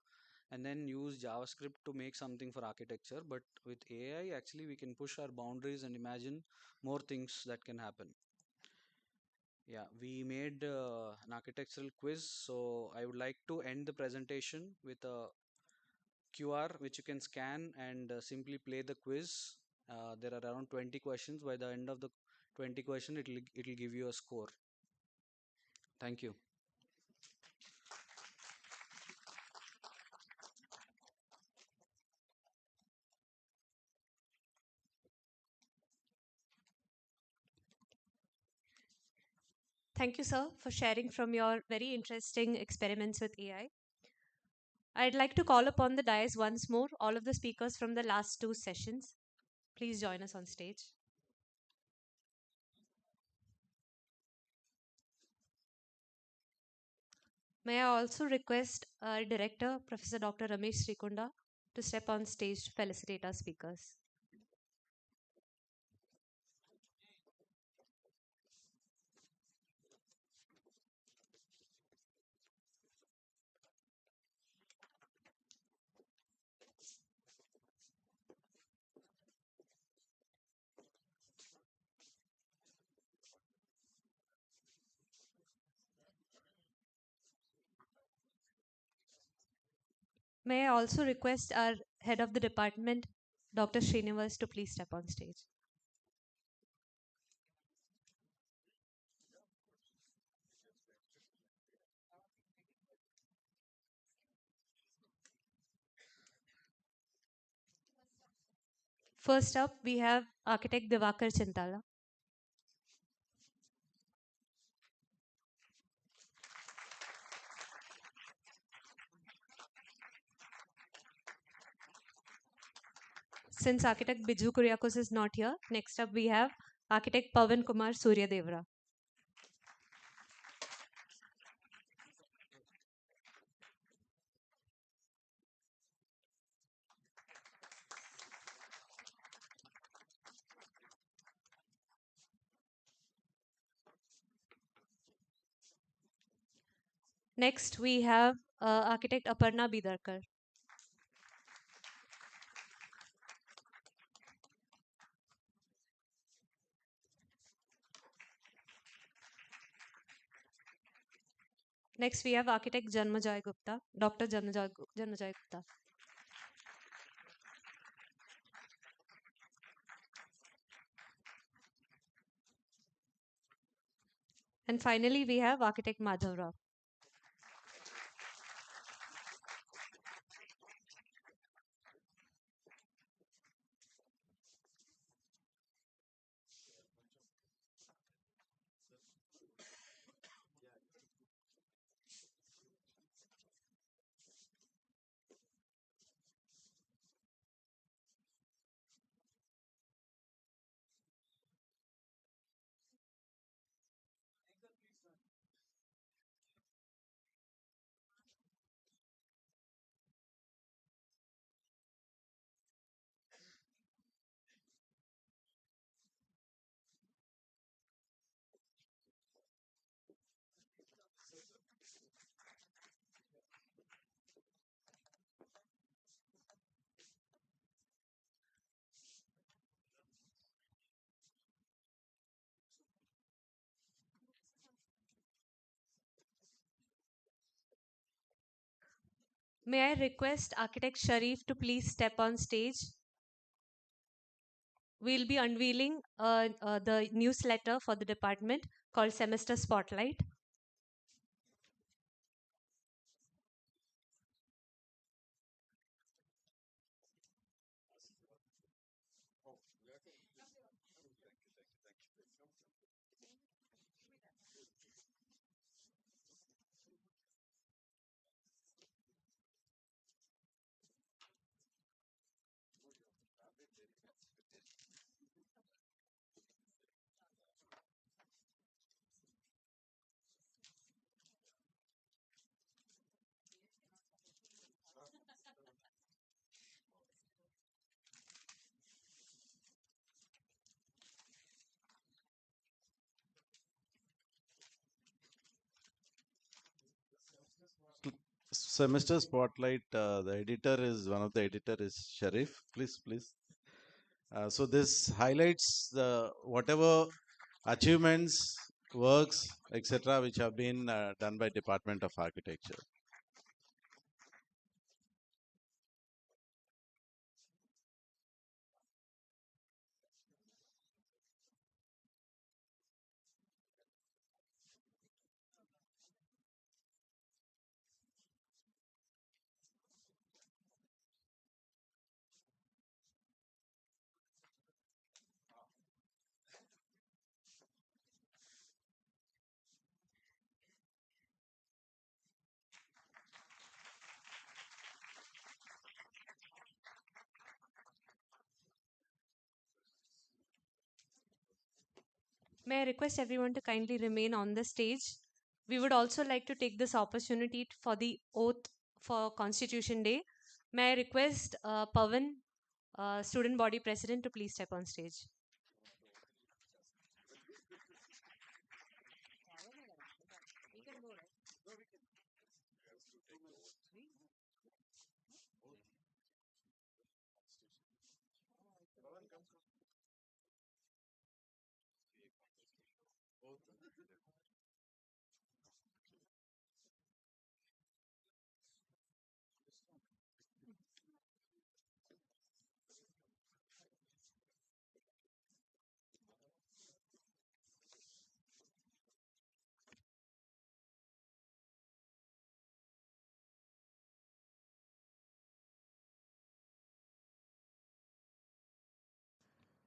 and then use JavaScript to make something for architecture. But with AI, actually, we can push our boundaries and imagine more things that can happen. Yeah, we made an architectural quiz. So I would like to end the presentation with a QR which you can scan and simply play the quiz. There are around 20 questions. By the end of the 20 question, it'll give you a score. Thank you. Thank you, sir, for sharing from your very interesting experiments with AI. I'd like to call upon the dais once more all of the speakers from the last two sessions. Please join us on stage. May I also request our director, Professor Dr. Ramesh Srikunda, to step on stage to felicitate our speakers. May I also request our head of the department, Dr. Srinivas, to please step on stage. First up, we have architect Divakar Chintala. Since architect Biju Kuriakos is not here, next up we have architect Pavan Kumar Suryadevra. Next, we have architect Aparna Bidarkar. Next, we have architect Janmajoy Gupta, Dr. Janmajoy Gupta. And finally, we have architect Madhav Rao. May I request architect Sharif to please step on stage? We'll be unveiling the newsletter for the department called Semester Spotlight. Semester Spotlight, the editor is one of the editor is Sharif. Please. So this highlights the whatever achievements, works, etc., which have been done by Department of Architecture. May I request everyone to kindly remain on the stage? We would also like to take this opportunity for the oath for Constitution Day. May I request Pavan, student body president, to please step on stage.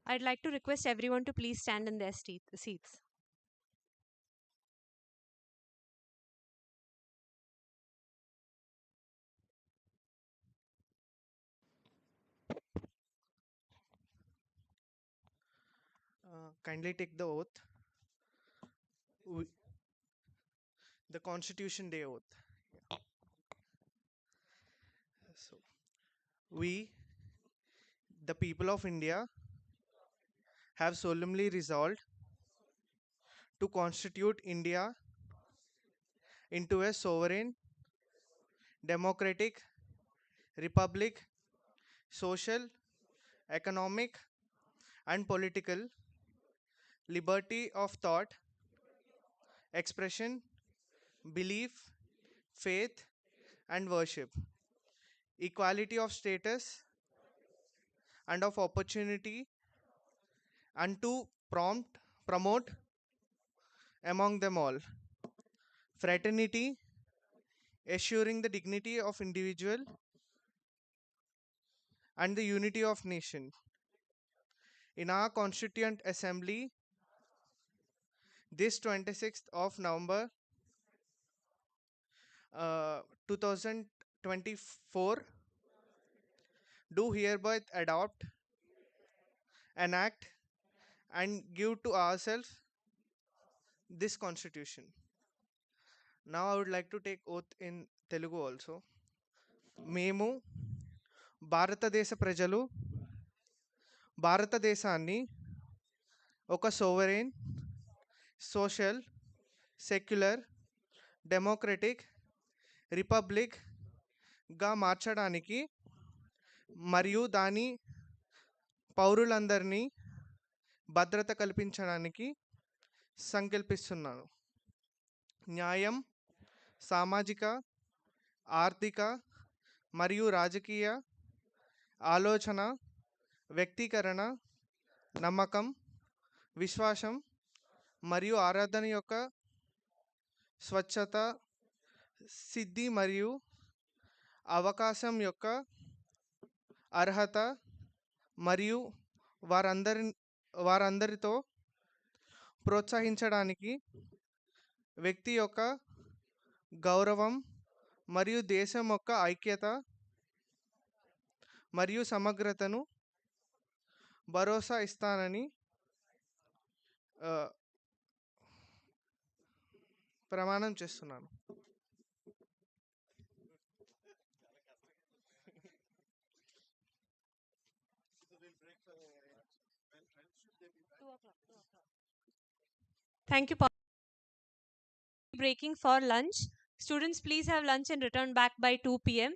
I'd like to request everyone to please stand in their seats. Kindly take the oath. The Constitution Day oath. So, we, the people of India, have solemnly resolved to constitute India into a sovereign, democratic republic, social, economic, and political liberty of thought, expression, belief, faith, and worship, equality of status and of opportunity, and to promote among them all fraternity, assuring the dignity of individual and the unity of nation. In our Constituent Assembly, this 26th of November 2024, do hereby adopt, enact, and give to ourselves this constitution. Now I would like to take oath in Telugu also. మేము భారతదేశ ప్రజలు భారతదేశాన్ని ఒక sovereign, social, secular, democratic రిపబ్లిక్గా మార్చడానికి మరియు దాని పౌరులందరినీ భద్రత కల్పించడానికి సంకల్పిస్తున్నాను. న్యాయం, సామాజిక, ఆర్థిక మరియు రాజకీయ ఆలోచన, వ్యక్తీకరణ, నమ్మకం, విశ్వాసం మరియు ఆరాధన యొక్క స్వచ్ఛత, సిద్ధి మరియు అవకాశం యొక్క అర్హత మరియు వారందరితో ప్రోత్సహించడానికి వ్యక్తి యొక్క గౌరవం మరియు దేశం యొక్క ఐక్యత మరియు సమగ్రతను భరోసా ఇస్తానని ప్రమాణం చేస్తున్నాను. Thank you. Breaking for lunch. Students, please have lunch and return back by 2 p.m.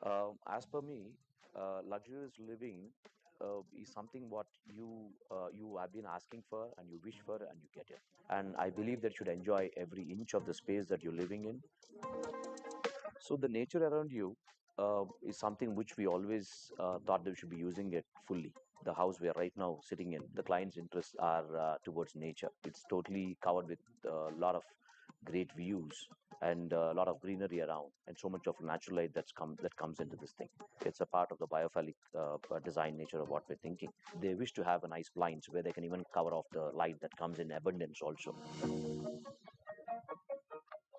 As per me, luxurious living is something what you have been asking for and you wish for and you get it. And I believe that you should enjoy every inch of the space that you're living in. So the nature around you is something which we always thought that we should be using it fully. The house we are right now sitting in, the client's interests are towards nature. It's totally covered with a lot of great views and a lot of greenery around, and so much of natural light that comes into this thing. It's a part of the biophilic design nature of what we're thinking. They wish to have a nice blinds where they can even cover off the light that comes in abundance also.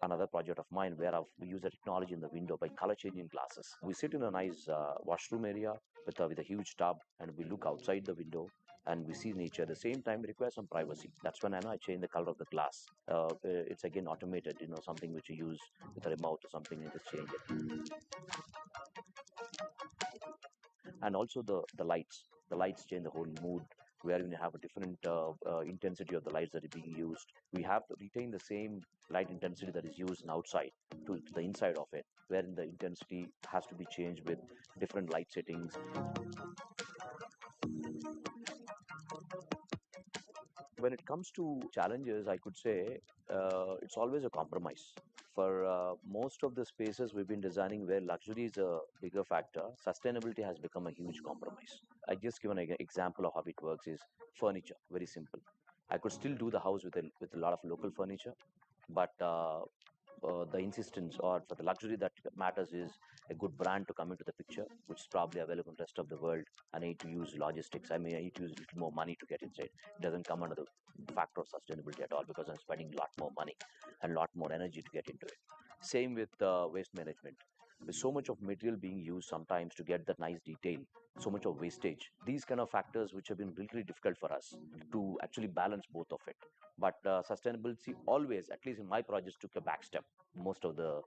Another project of mine where we use the technology in the window by color changing glasses. We sit in a nice washroom area with a huge tub, and we look outside the window and we see nature. At the same time, it requires some privacy. That's when I know I change the color of the glass. It's again automated, something which you use with a remote or something and just change it. And also the lights. The lights change the whole mood. Where you have a different intensity of the lights that are being used, we have to retain the same light intensity that is used outside to the inside of it, wherein the intensity has to be changed with different light settings. When it comes to challenges, I could say it's always a compromise. For most of the spaces we've been designing where luxury is a bigger factor, sustainability has become a huge compromise. I just give an example of how it works is furniture, very simple. I could still do the house with a lot of local furniture, but the insistence or for the luxury that matters is a good brand to come into the picture, which is probably available in the rest of the world. I need to use logistics. I mean, I need to use a little more money to get inside. It doesn't come under the factor of sustainability at all because I'm spending a lot more money and a lot more energy to get into it. Same with waste management. With so much of material being used sometimes to get that nice detail, so much of wastage. These kind of factors which have been really difficult for us to actually balance both of it. But sustainability always, at least in my projects, took a back step. Most of the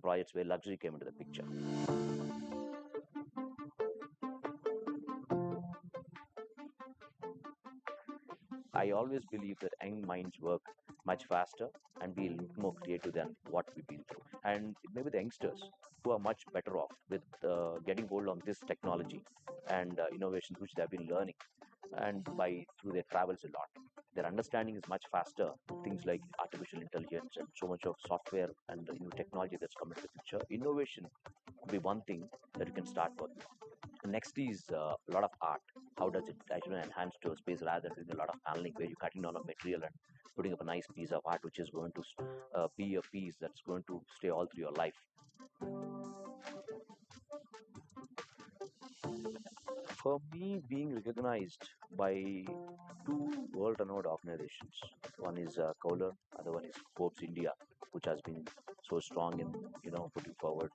projects where luxury came into the picture. I always believe that young minds work much faster and be a little more creative than what we've been through. And it may be the youngsters who are much better off with getting hold on this technology and innovations which they've been learning and by through their travels a lot. Their understanding is much faster. Things like artificial intelligence and so much of software and new technology that's come into the picture. Innovation could be one thing that you can start working on. Next is a lot of art. How does it actually enhance to a space rather than doing a lot of paneling where you're cutting down a material and putting up a nice piece of art which is going to be a piece that's going to stay all through your life. For me, being recognized by two world-renowned organizations, one is Kohler, other one is Forbes India, which has been so strong in putting forward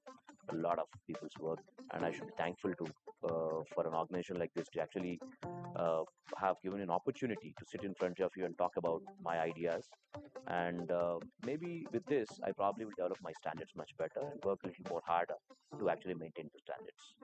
a lot of people's work, and I should be thankful to for an organization like this to actually uh, have given an opportunity to sit in front of you and talk about my ideas. And maybe with this, I probably will develop my standards much better and work a little more harder to actually maintain the standards.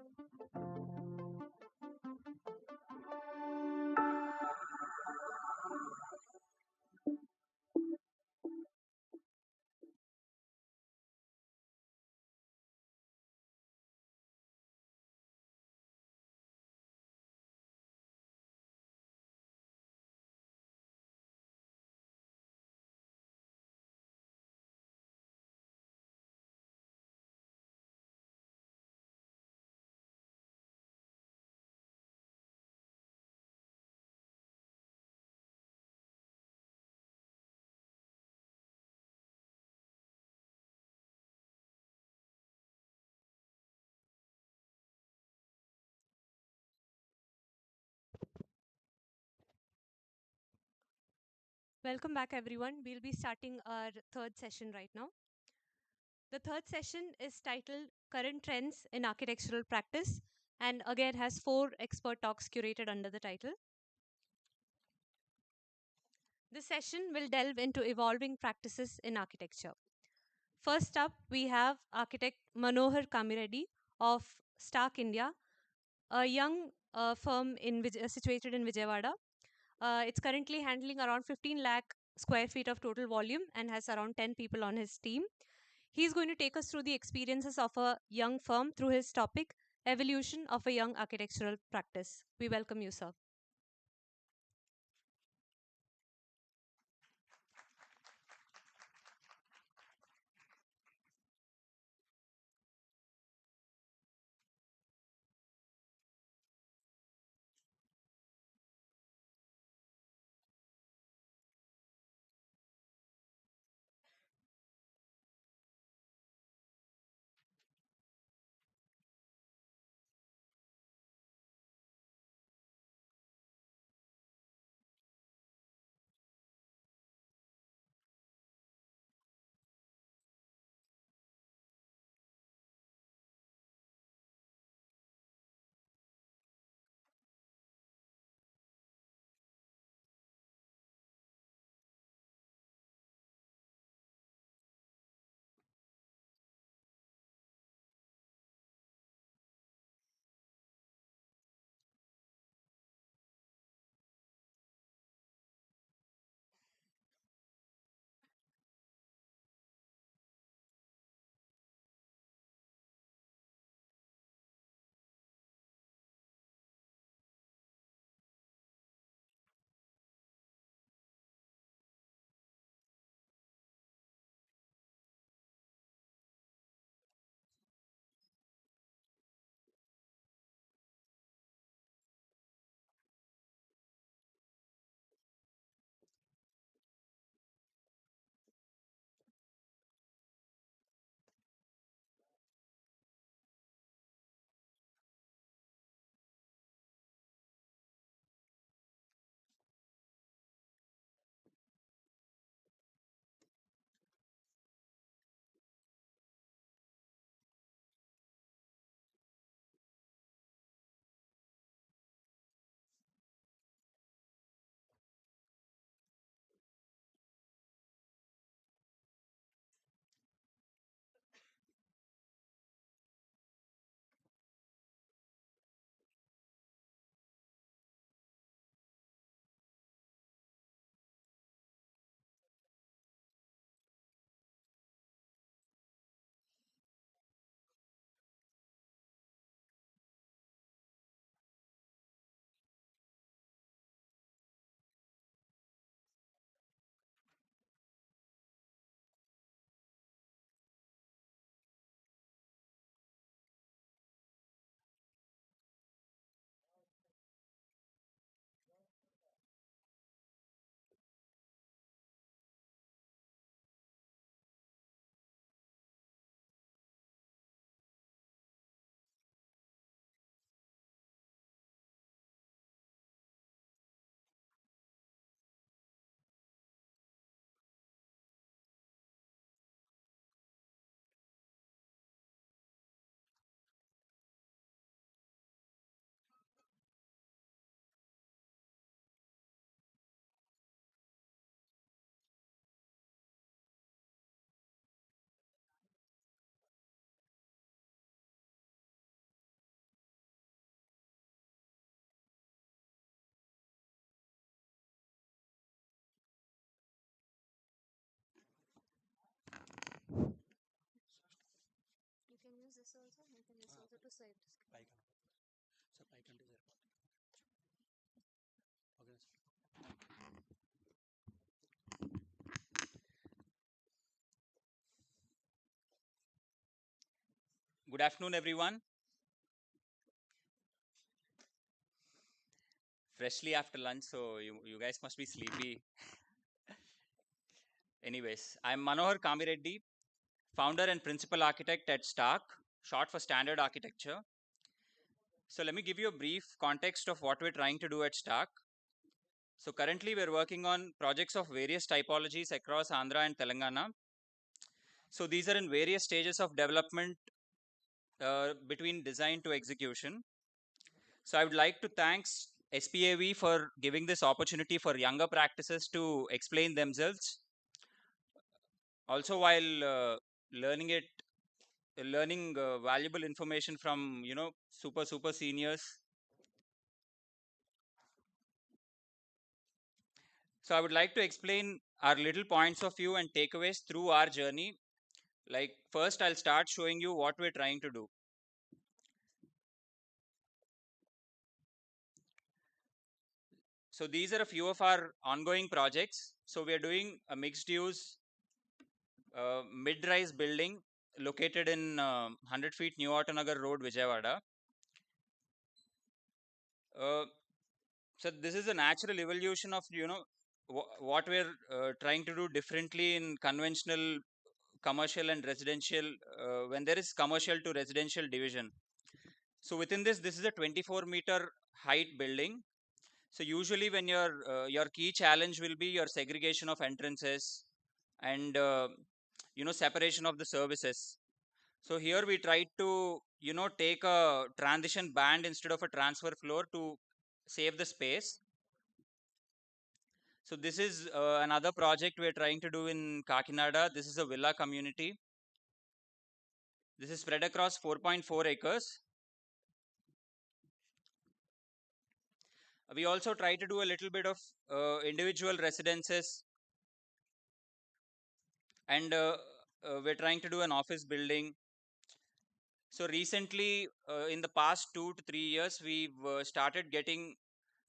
Welcome back, everyone. We'll be starting our third session right now. The third session is titled Current Trends in Architectural Practice and again has 4 expert talks curated under the title. This session will delve into evolving practices in architecture. First up, we have architect Manohar Kamireddy of Stark India, a young firm situated in Vijayawada. It's currently handling around 15 lakh square feet of total volume and has around 10 people on his team. He's going to take us through the experiences of a young firm through his topic, Evolution of a Young Architectural Practice. We welcome you, sir. You can use this also. You can use also to save. Good afternoon, everyone. Freshly after lunch, so you guys must be sleepy. Anyways, I'm Manohar Kamireddy, founder and principal architect at STARK, short for Standard Architecture. So let me give you a brief context of what we're trying to do at STARK. So currently we're working on projects of various typologies across Andhra and Telangana. So these are in various stages of development between design to execution. So I would like to thank SPAV for giving this opportunity for younger practices to explain themselves. Also, while learning valuable information from super seniors. So I would like to explain our little points of view and takeaways through our journey. Like first I'll start showing you what we're trying to do. So these are a few of our ongoing projects. So we are doing a mixed use mid-rise building located in 100 feet New Autonagar Road, Vijayawada. So this is a natural evolution of what we're trying to do differently in conventional commercial and residential when there is commercial to residential division. So within this is a 24-meter height building. So usually when your key challenge will be your segregation of entrances and separation of the services. So here we tried to take a transition band instead of a transfer floor to save the space. So this is another project we're trying to do in Kakinada. This is a villa community. This is spread across 4.4 acres. We also try to do a little bit of individual residences, and we're trying to do an office building. So recently, in the past 2 to 3 years, we've started getting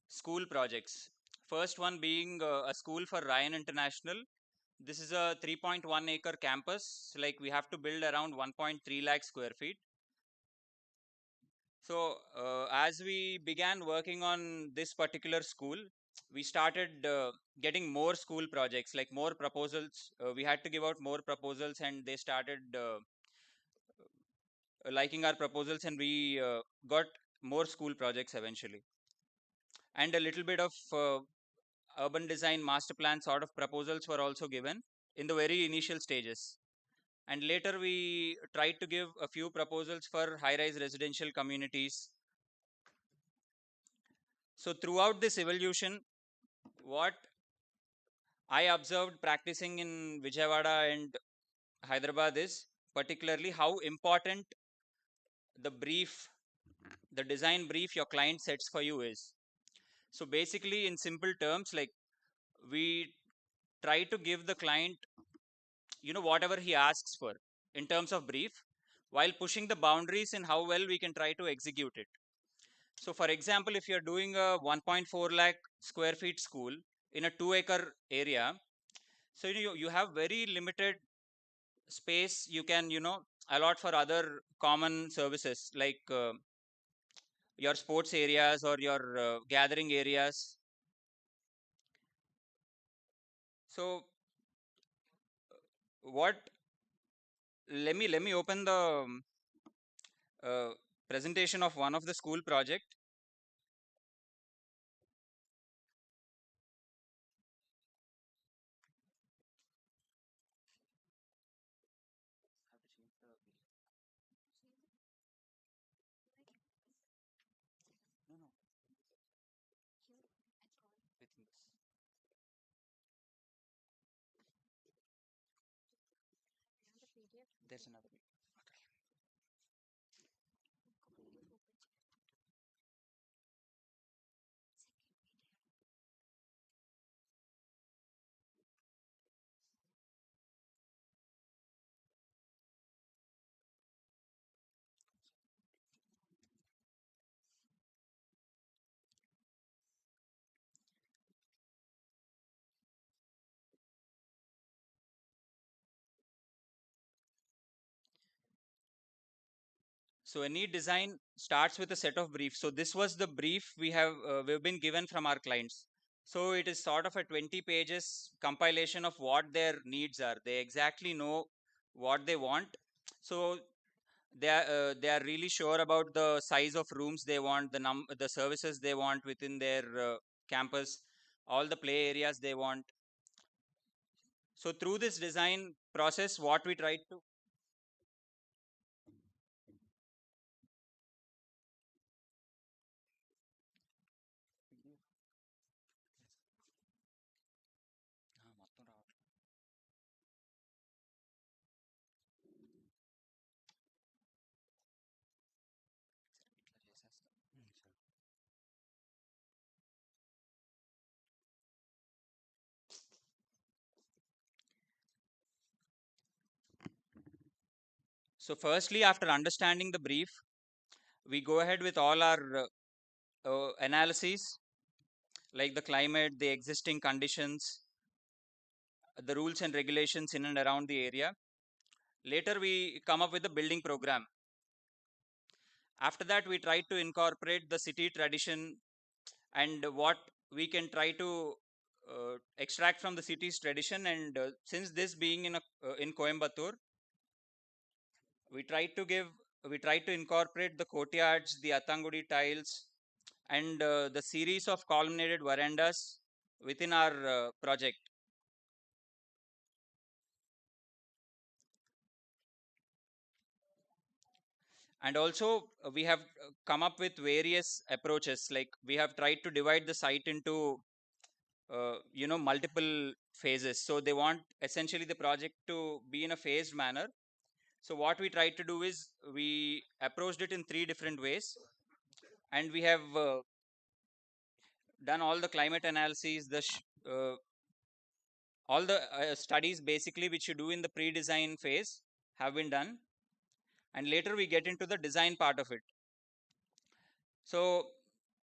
school projects. First one being a school for Ryan International. This is a 3.1 acre campus. Like we have to build around 1.3 lakh square feet. So as we began working on this particular school, we started getting more school projects, like more proposals. We had to give out more proposals, and they started liking our proposals, and we got more school projects eventually. And a little bit of urban design master plan sort of proposals were also given in the very initial stages. And later we tried to give a few proposals for high-rise residential communities. So throughout this evolution, what I observed practicing in Vijayawada and Hyderabad is particularly how important the brief, the design brief your client sets for you is. So basically, in simple terms, like we try to give the client, whatever he asks for in terms of brief, while pushing the boundaries in how well we can try to execute it. So for example, if you're doing a 1.4 lakh square feet school in a 2-acre area, so you have very limited space you can allot for other common services like your sports areas or your gathering areas. So what let me open the uh, presentation of one of the school project. No, no. Within this. There's another. So any design starts with a set of briefs. So this was the brief we've been given from our clients. So it is sort of a 20 pages compilation of what their needs are. They exactly know what they want. So they are really sure about the size of rooms they want, the services they want within their campus, all the play areas they want. So through this design process, what we tried to So firstly, after understanding the brief, we go ahead with all our analyses like the climate, the existing conditions, the rules and regulations in and around the area. Later, we come up with a building program. After that, we try to incorporate the city tradition and what we can try to extract from the city's tradition. And since this being in Coimbatore, we try to incorporate the courtyards, the Atangudi tiles, and the series of columnated verandas within our project. And also we have come up with various approaches, like we have tried to divide the site into multiple phases. So they want essentially the project to be in a phased manner. So what we tried to do is we approached it in 3 different ways, and we have done all the climate analyses, all the studies basically which you do in the pre-design phase have been done, and later we get into the design part of it. So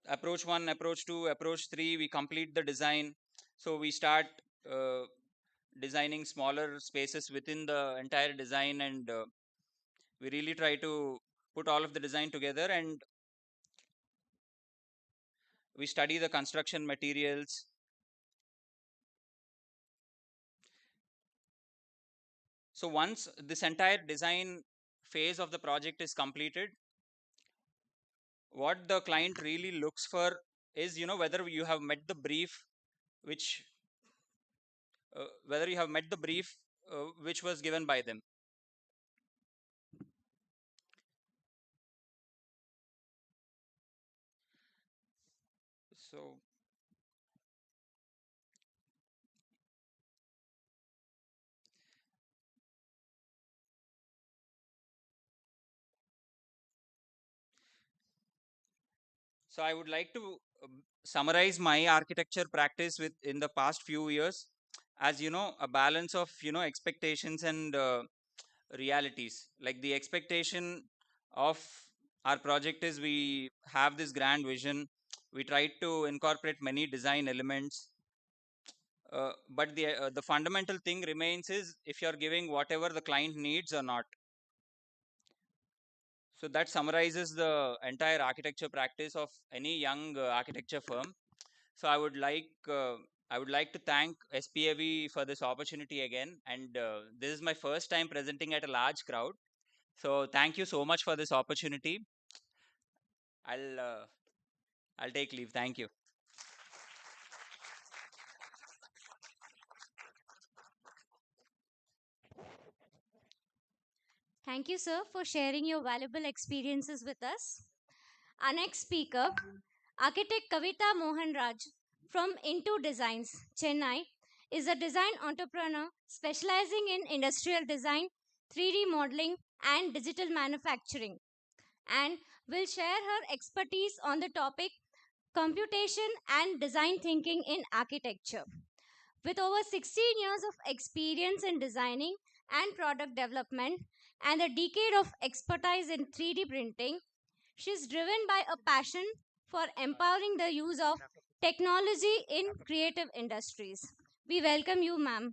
approach 1, approach 2, approach 3, we complete the design. So we start designing smaller spaces within the entire design, and we really try to put all of the design together, and we study the construction materials. So once this entire design phase of the project is completed, what the client really looks for is whether you have met the brief which which was given by them. So I would like to summarize my architecture practice in the past few years as a balance of expectations and realities. Like the expectation of our project is we have this grand vision, we try to incorporate many design elements, but the fundamental thing remains is if you're giving whatever the client needs or not. So that summarizes the entire architecture practice of any young architecture firm. So I would like to thank SPAV for this opportunity again, and this is my first time presenting at a large crowd. So thank you so much for this opportunity. I'll take leave. Thank you. Thank you, sir, for sharing your valuable experiences with us. Our next speaker, architect Kavita Mohan Raj from Into Designs, Chennai, is a design entrepreneur specializing in industrial design, 3D modeling, and digital manufacturing, and will share her expertise on the topic computation and design thinking in architecture. With over 16 years of experience in designing and product development and a decade of expertise in 3D printing, she is driven by a passion for empowering the use of technology in creative industries. We welcome you, ma'am.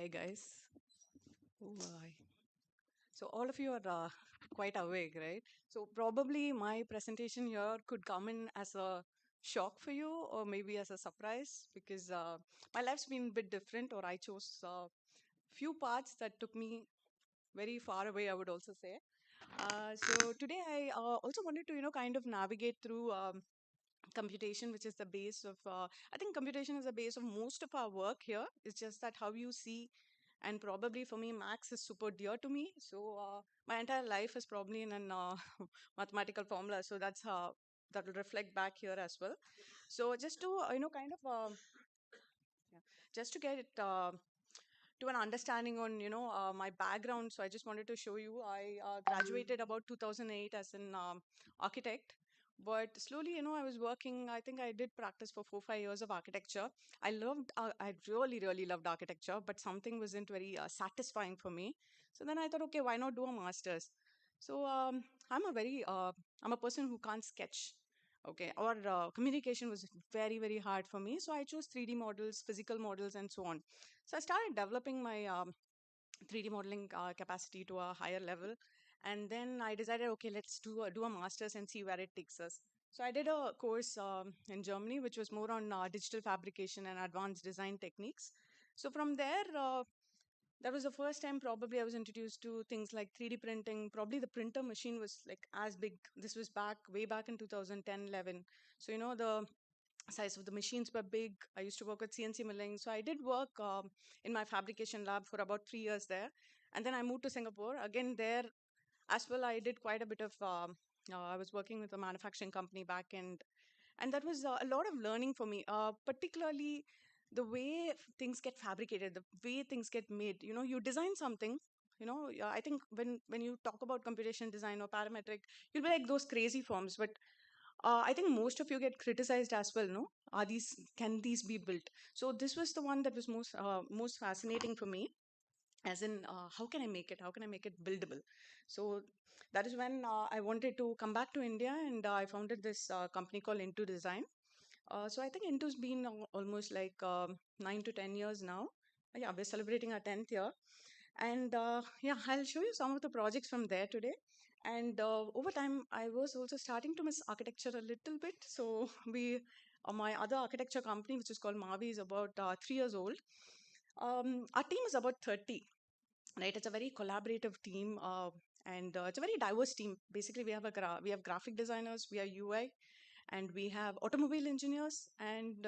Hi, guys. Oh, hi. So, all of you are quite awake, right? So, probably my presentation here could come in as a shock for you or maybe as a surprise because my life's been a bit different, or I chose few paths that took me very far away, I would also say. So, today I also wanted to, kind of navigate through computation, which is the base of, I think computation is the base of most of our work here. It's just that how you see, and probably for me, maths is super dear to me. So my entire life is probably in an mathematical formula. So that will reflect back here as well. So just to, kind of, yeah, just to get it to an understanding on, my background. So I just wanted to show you, I graduated about 2008 as an architect. But slowly, I was working. I think I did practice for 4 5 years of architecture. I really, really loved architecture, but something wasn't very satisfying for me. So then I thought, okay, why not do a master's? So I'm a person who can't sketch. Okay, or communication was very, very hard for me. So I chose 3D models, physical models, and so on. So I started developing my 3D modeling capacity to a higher level. And then I decided, okay, let's do a master's and see where it takes us. So I did a course in Germany, which was more on digital fabrication and advanced design techniques. So from there, that was the first time probably I was introduced to things like 3D printing. Probably the printer machine was like as big. This was way back in 2010, 11. So, the size of the machines were big. I used to work with CNC milling. So I did work in my fabrication lab for about 3 years there. And then I moved to Singapore. Again, there as well, I did quite a bit of, I was working with a manufacturing company back end. And that was a lot of learning for me, particularly the way things get fabricated, the way things get made. You design something. I think when you talk about computation design or parametric, you'll be like those crazy forms. But I think most of you get criticized as well, no? Can these be built? So this was the one that was most fascinating for me, as in how can I make it? How can I make it buildable? So that is when I wanted to come back to India, and I founded this company called Into Design. So I think Intu's been almost like 9 to 10 years now. Yeah, we're celebrating our 10th year. And yeah, I'll show you some of the projects from there today. And over time, I was also starting to miss architecture a little bit. So my other architecture company, which is called Mavi, is about 3 years old. Our team is about 30, right? It's a very collaborative team. And it's a very diverse team. Basically, we have graphic designers, we have UI, and we have automobile engineers, and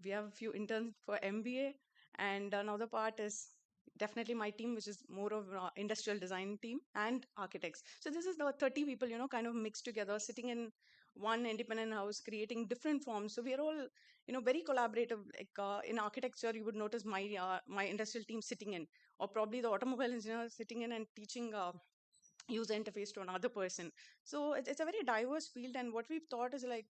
we have a few interns for MBA, and another part is definitely my team, which is more of industrial design team and architects. So this is the 30 people, kind of mixed together, sitting in one independent house, creating different forms. So we are all, very collaborative. Like in architecture, you would notice my industrial team sitting in, or probably the automobile engineer sitting in and teaching user interface to another person. So it's a very diverse field, and what we've thought is like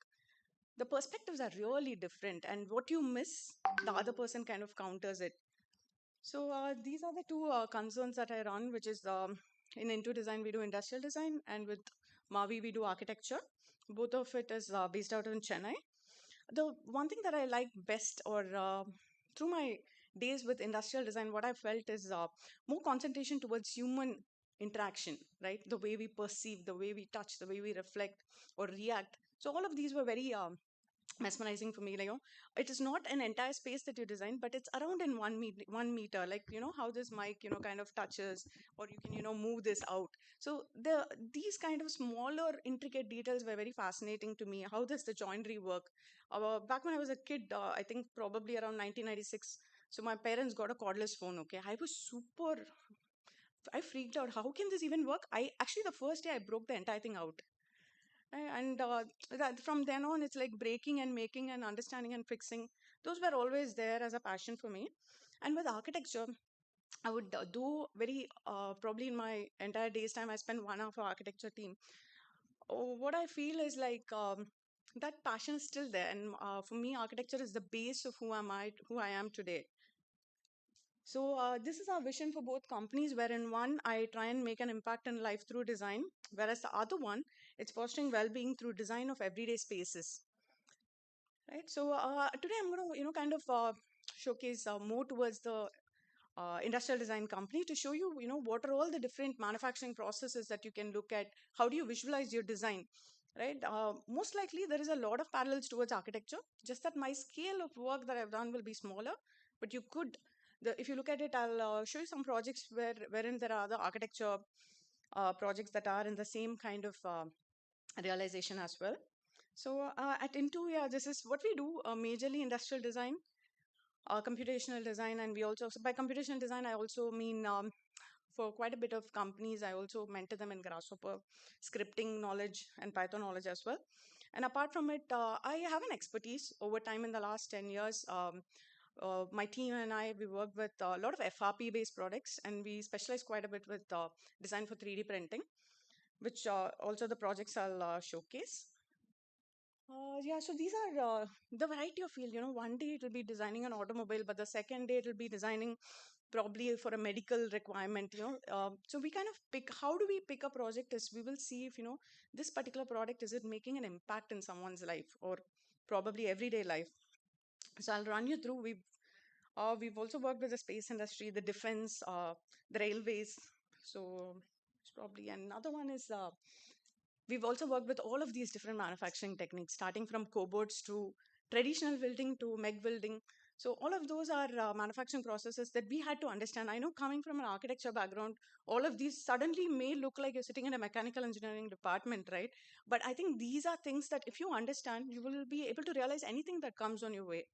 the perspectives are really different, and what you miss, the other person kind of counters it. So these are the two concerns that I run, which is in Into Design we do industrial design, and with Mavi we do architecture. Both of it is based out in Chennai. The one thing that I like best, or through my days with industrial design, what I felt is more concentration towards human interaction, right? The way we perceive, the way we touch, the way we reflect or react. So all of these were very mesmerizing for me. Like, it is not an entire space that you design, but it's around in 1 meter. Like, how this mic, kind of touches, or you can, move this out. So these kind of smaller, intricate details were very fascinating to me. How does the joinery work? Back when I was a kid, I think probably around 1996. So my parents got a cordless phone. Okay, I freaked out. How can this even work? I actually, the first day I broke the entire thing out. And from then on, it's like breaking and making and understanding and fixing. Those were always there as a passion for me. And with architecture, I would do very probably in my entire day's time, I spend 1 hour for architecture team. What I feel is like that passion is still there, and for me, architecture is the base of who I am today. So this is our vision for both companies, wherein one, I try and make an impact in life through design, whereas the other one, it's fostering well-being through design of everyday spaces. Right. So today I'm going to, kind of showcase more towards the industrial design company to show you, what are all the different manufacturing processes that you can look at. How do you visualize your design, right? Most likely there is a lot of parallels towards architecture, just that my scale of work that I've done will be smaller. But you could, if you look at it, I'll show you some projects wherein there are other architecture projects that are in the same kind of realization as well. So at Into, yeah, this is what we do, majorly industrial design, computational design, and we also, so by computational design, I also mean for quite a bit of companies, I also mentor them in Grasshopper, scripting knowledge, and Python knowledge as well. And apart from it, I have an expertise over time in the last 10 years. My team and I, we work with a lot of FRP-based products, and we specialize quite a bit with design for 3D printing, which also the projects I'll showcase. Yeah, so these are the variety of field. One day it will be designing an automobile, but the second day it will be designing probably for a medical requirement. So we kind of pick. How do we pick a project? Is we will see if this particular product, is it making an impact in someone's life or probably everyday life. So I'll run you through. We've also worked with the space industry, the defense, the railways. So it's probably another one is. We've also worked with all of these different manufacturing techniques, starting from cobots to traditional welding to meg welding. So all of those are manufacturing processes that we had to understand. I know, coming from an architecture background, all of these suddenly may look like you're sitting in a mechanical engineering department, right? But I think these are things that if you understand, you will be able to realize anything that comes on your way.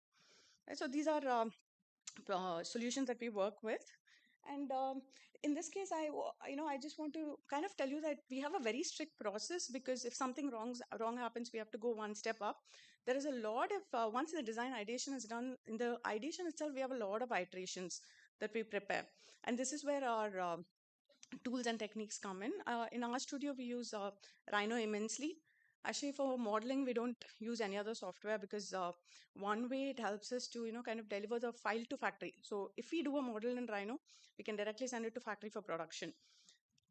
Right? So these are solutions that we work with. And in this case, I just want to kind of tell you that we have a very strict process, because if something wrong happens, we have to go one step up. There is a lot of, once the design ideation is done, in the ideation itself, we have a lot of iterations that we prepare. And this is where our tools and techniques come in. In our studio, we use Rhino immensely. Actually, for modeling, we don't use any other software, because one way it helps us to, kind of deliver the file to factory. So if we do a model in Rhino, we can directly send it to factory for production.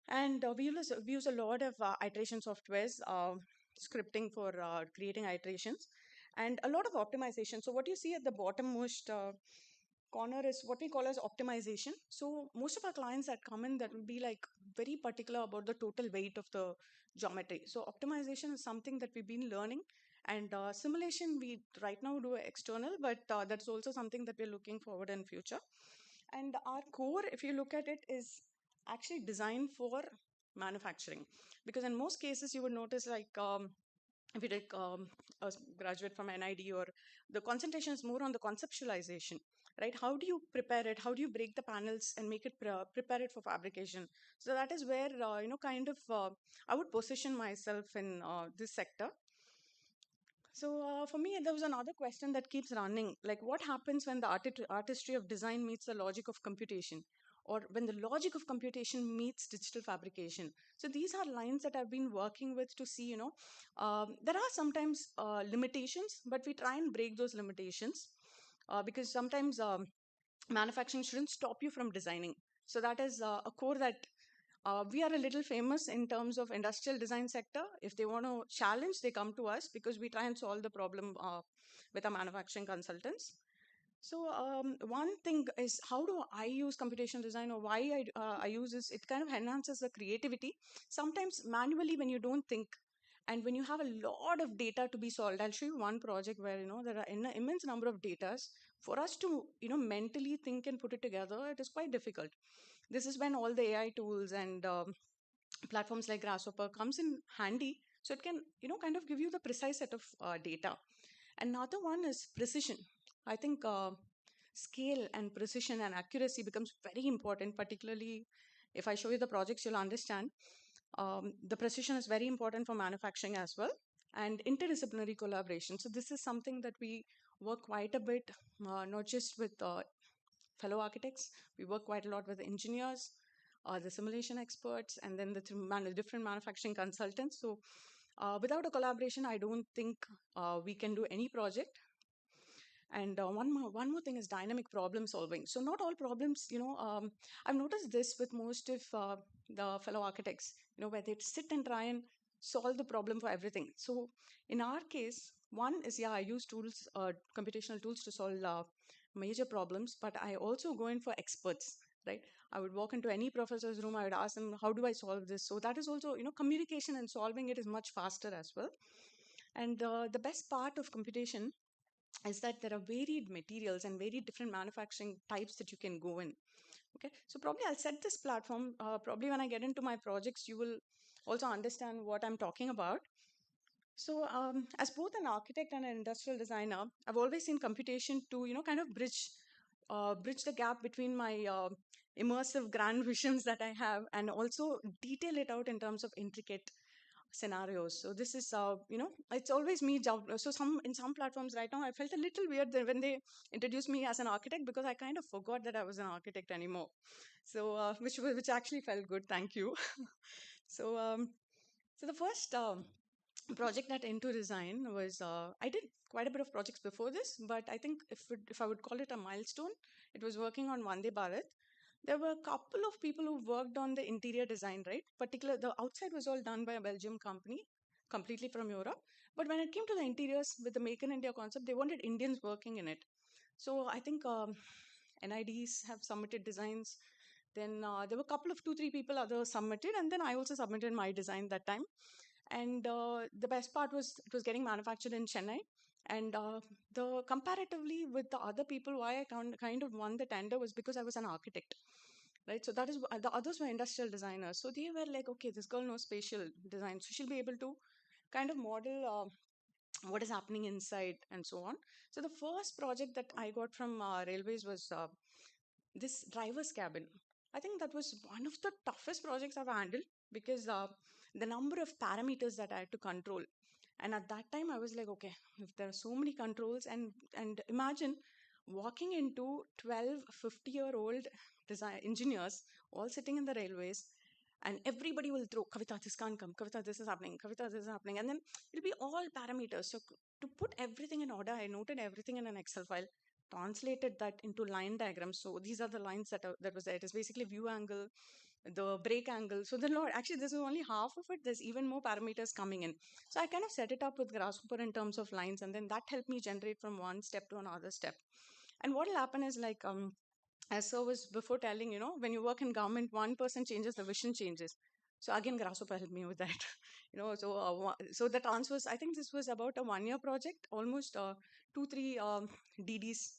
And we use a lot of iteration softwares, scripting for creating iterations, and a lot of optimization. So what you see at the bottommost corner is what we call as optimization. So most of our clients that come in, that will be like very particular about the total weight of the geometry. So optimization is something that we've been learning, and simulation we right now do external, but that's also something that we're looking forward in future. And our core, if you look at it, is actually designed for manufacturing, because in most cases you would notice, like if you take a graduate from NID, or the concentration is more on the conceptualization, right? How do you prepare it? How do you break the panels and make it prepare it for fabrication? So that is where kind of I would position myself in this sector. So for me, there was another question that keeps running, like what happens when the artistry of design meets the logic of computation, or when the logic of computation meets digital fabrication? So these are lines that I've been working with to see, there are sometimes limitations, but we try and break those limitations, because sometimes manufacturing shouldn't stop you from designing. So that is a core that we are a little famous in terms of industrial design sector. If they want to challenge, they come to us, because we try and solve the problem with our manufacturing consultants. So one thing is, how do I use computational design, or why I use this? It kind of enhances the creativity. Sometimes manually, when you don't think, and when you have a lot of data to be solved, I'll show you one project where there are an immense number of datas. For us to mentally think and put it together, it is quite difficult. This is when all the AI tools and platforms like Grasshopper comes in handy, so it can kind of give you the precise set of data. Another one is precision. I think scale and precision and accuracy becomes very important, particularly if I show you the projects, you'll understand. The precision is very important for manufacturing as well, and interdisciplinary collaboration. So this is something that we work quite a bit, not just with fellow architects. We work quite a lot with engineers, the simulation experts, and then the different manufacturing consultants. So without a collaboration, I don't think we can do any project. And one more thing is dynamic problem solving. So not all problems, I've noticed this with most of the fellow architects, where they sit and try and solve the problem for everything. So in our case, one is, I use tools, computational tools to solve major problems, but I also go in for experts, right? I would walk into any professor's room, I would ask them, how do I solve this? So that is also, communication and solving it is much faster as well. And the best part of computation is that there are varied materials and very different manufacturing types that you can go in. Okay, so probably I'll set this platform. Probably when I get into my projects, you will also understand what I'm talking about. So as both an architect and an industrial designer, I've always seen computation to, kind of bridge the gap between my immersive grand visions that I have and also detail it out in terms of intricate scenarios. So this is, it's always me. So in some platforms right now, I felt a little weird when they introduced me as an architect, because I kind of forgot that I was an architect anymore. So which actually felt good. Thank you. So so the first project at Into Design was, I did quite a bit of projects before this, but I think if I would call it a milestone, it was working on Vande Bharat. There were a couple of people who worked on the interior design, right? The outside was all done by a Belgium company, completely from Europe. But when it came to the interiors with the Make in India concept, they wanted Indians working in it. So I think NIDs have submitted designs. Then there were a couple of 2-3 people others submitted, and then I also submitted my design that time. And the best part was it was getting manufactured in Chennai. And the comparatively with the other people, why I kind of won the tender was because I was an architect, right? So that is the others were industrial designers. So they were like, okay, this girl knows spatial design, so she'll be able to kind of model what is happening inside and so on. So the first project that I got from railways was this driver's cabin. I think that was one of the toughest projects I've handled, because the number of parameters that I had to control. And at that time, I was like, okay, if there are so many controls, and imagine walking into 12 50-year-old design engineers all sitting in the railways, and everybody will throw, Kavita, this can't come, Kavita, this is happening, Kavita, this is happening. And then it'll be all parameters. So to put everything in order, I noted everything in an Excel file, translated that into line diagrams. So these are the lines that was there. It is basically view angle, the brake angle. So the Lord, actually, this is only half of it. There's even more parameters coming in. So I kind of set it up with Grasshopper in terms of lines, and then that helped me generate from one step to another step. And what will happen is, like, as sir was before telling, when you work in government, one person changes, the vision changes. So again, Grasshopper helped me with that. So the transfers, I think this was about a 1-year project, almost 2-3 DDs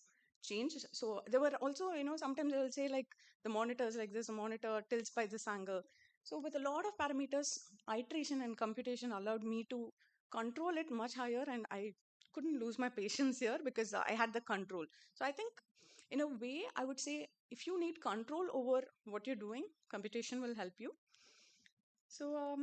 changed. So there were also, sometimes they will say, like, the monitors like this, the monitor tilts by this angle. So with a lot of parameters, iteration and computation allowed me to control it much higher, and I couldn't lose my patience here because I had the control. So I think, in a way, I would say, if you need control over what you're doing, computation will help you. So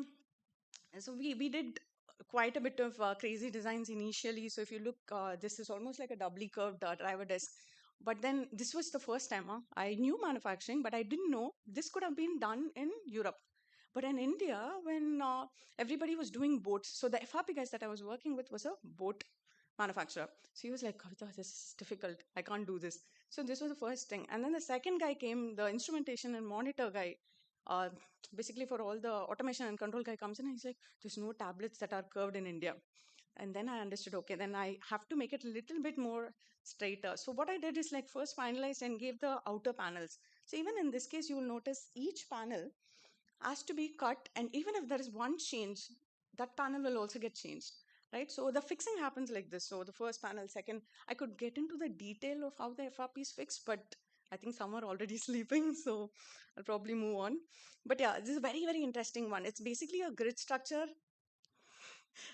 we did quite a bit of crazy designs initially. So if you look, this is almost like a doubly curved driver desk. But then this was the first time I knew manufacturing, but I didn't know this could have been done in Europe. But in India, when everybody was doing boats, so the FRP guys that I was working with was a boat manufacturer. So he was like, Kavita, this is difficult. I can't do this. So this was the first thing. And then the second guy came, the instrumentation and monitor guy. Uh, Basically, for all the automation and control guy comes in, and he's like, there's no tablets that are curved in India. And then I understood, okay, then I have to make it a little bit more straighter. So what I did is, like, first finalized and gave the outer panels. So even in this case, you will notice each panel has to be cut, and even if there is one change, that panel will also get changed, right? So the fixing happens like this. So the first panel, second, I could get into the detail of how the FRP is fixed, but I think some are already sleeping, so I'll probably move on. But yeah, this is a very, very interesting one. It's basically a grid structure,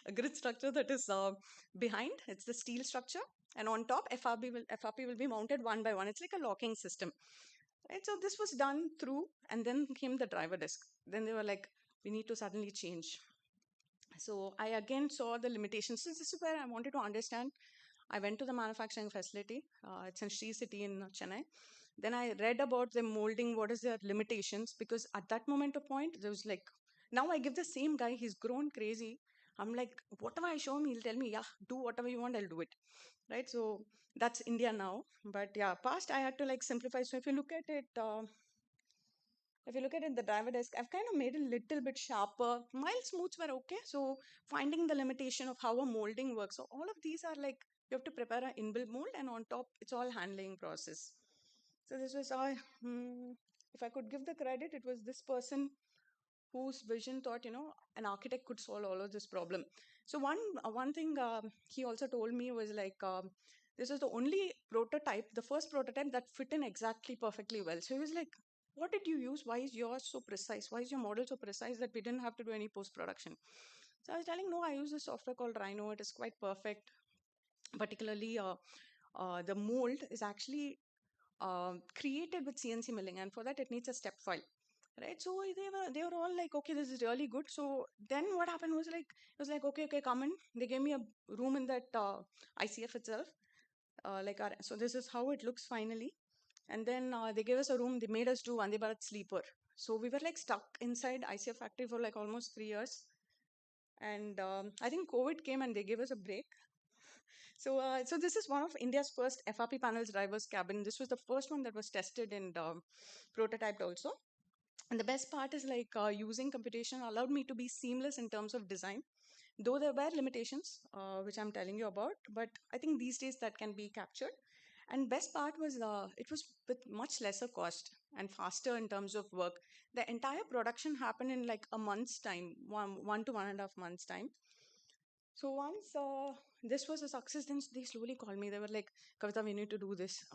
that is behind. It's the steel structure, and on top, FRP will be mounted one by one. It's like a locking system. Right, so this was done through, and then came the driver desk. Then they were like, we need to suddenly change. So I again saw the limitations. So this is where I wanted to understand. I went to the manufacturing facility. It's in Sri City in Chennai. Then I read about the molding, what is their limitations, because at that moment of point, there was like, now I give the same guy, he's grown crazy. I'm like, whatever I show him, he'll tell me, yeah, do whatever you want, I'll do it. Right, so that's India now. But yeah, past I had to like simplify. So if you look at it, If you look at it, the driver desk, I've kind of made it a little bit sharper. Mild smooths were okay. So finding the limitation of how a molding works. So all of these are like, you have to prepare an inbuilt mold, and on top, it's all handling process. So this was all, if I could give the credit, it was this person whose vision thought, an architect could solve all of this problem. So one thing he also told me was like, this is the only prototype, the first prototype that fit in exactly perfectly well. So he was like, what did you use? Why is yours so precise? Why is your model so precise that we didn't have to do any post-production? So I was telling, no, I use a software called Rhino. It is quite perfect. Particularly, the mold is actually created with CNC milling, and for that it needs a step file, right? So they were all like, okay, this is really good. So then what happened was like, it was like, okay, come in. They gave me a room in that ICF itself, so this is how it looks finally. And then they gave us a room. They made us do Vande Bharat sleeper. So we were like stuck inside ICF factory for like almost 3 years. And I think COVID came and they gave us a break. So this is one of India's first FRP panels drivers cabin. This was the first one that was tested and prototyped also. And the best part is like using computation allowed me to be seamless in terms of design, though there were limitations, which I'm telling you about. But I think these days that can be captured. And best part was it was with much lesser cost and faster in terms of work. The entire production happened in like a month's time, one to 1.5 months time. So once this was a success, then they slowly called me. They were like, Kavita, we need to do this.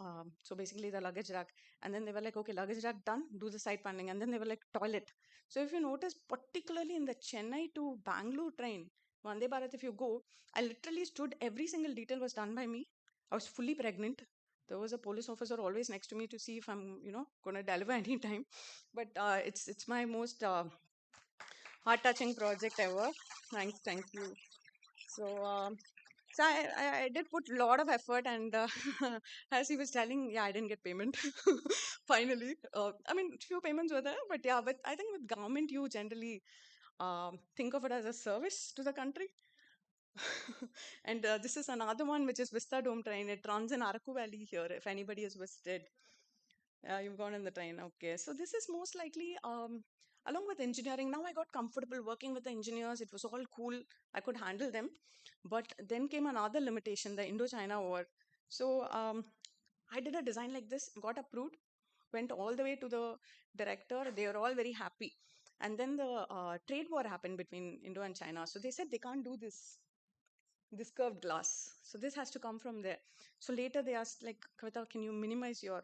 So basically the luggage rack. And then they were like, okay, luggage rack done, do the side paneling. And then they were like, toilet. So if you notice, particularly in the Chennai to Bangalore train, Vande Bharat, if you go, I literally stood, every single detail was done by me. I was fully pregnant. There was a police officer always next to me to see if I'm, going to deliver any time. But it's my most heart-touching project ever. Thank you. So, I did put a lot of effort, and as he was telling, yeah, I didn't get payment finally. I mean, few payments were there, but yeah, but I think with government, you generally think of it as a service to the country. And this is another one, which is Vista Dome train. It runs in Araku Valley here, if anybody has visited. Yeah, you've gone in the train. Okay. So this is most likely, along with engineering, now I got comfortable working with the engineers. It was all cool. I could handle them. But then came another limitation, the Indo-China war. So I did a design like this, got approved, went all the way to the director. They were all very happy. And then the trade war happened between Indo and China. So they said they can't do this curved glass. So this has to come from there. So later they asked, like, Kavita, can you minimize your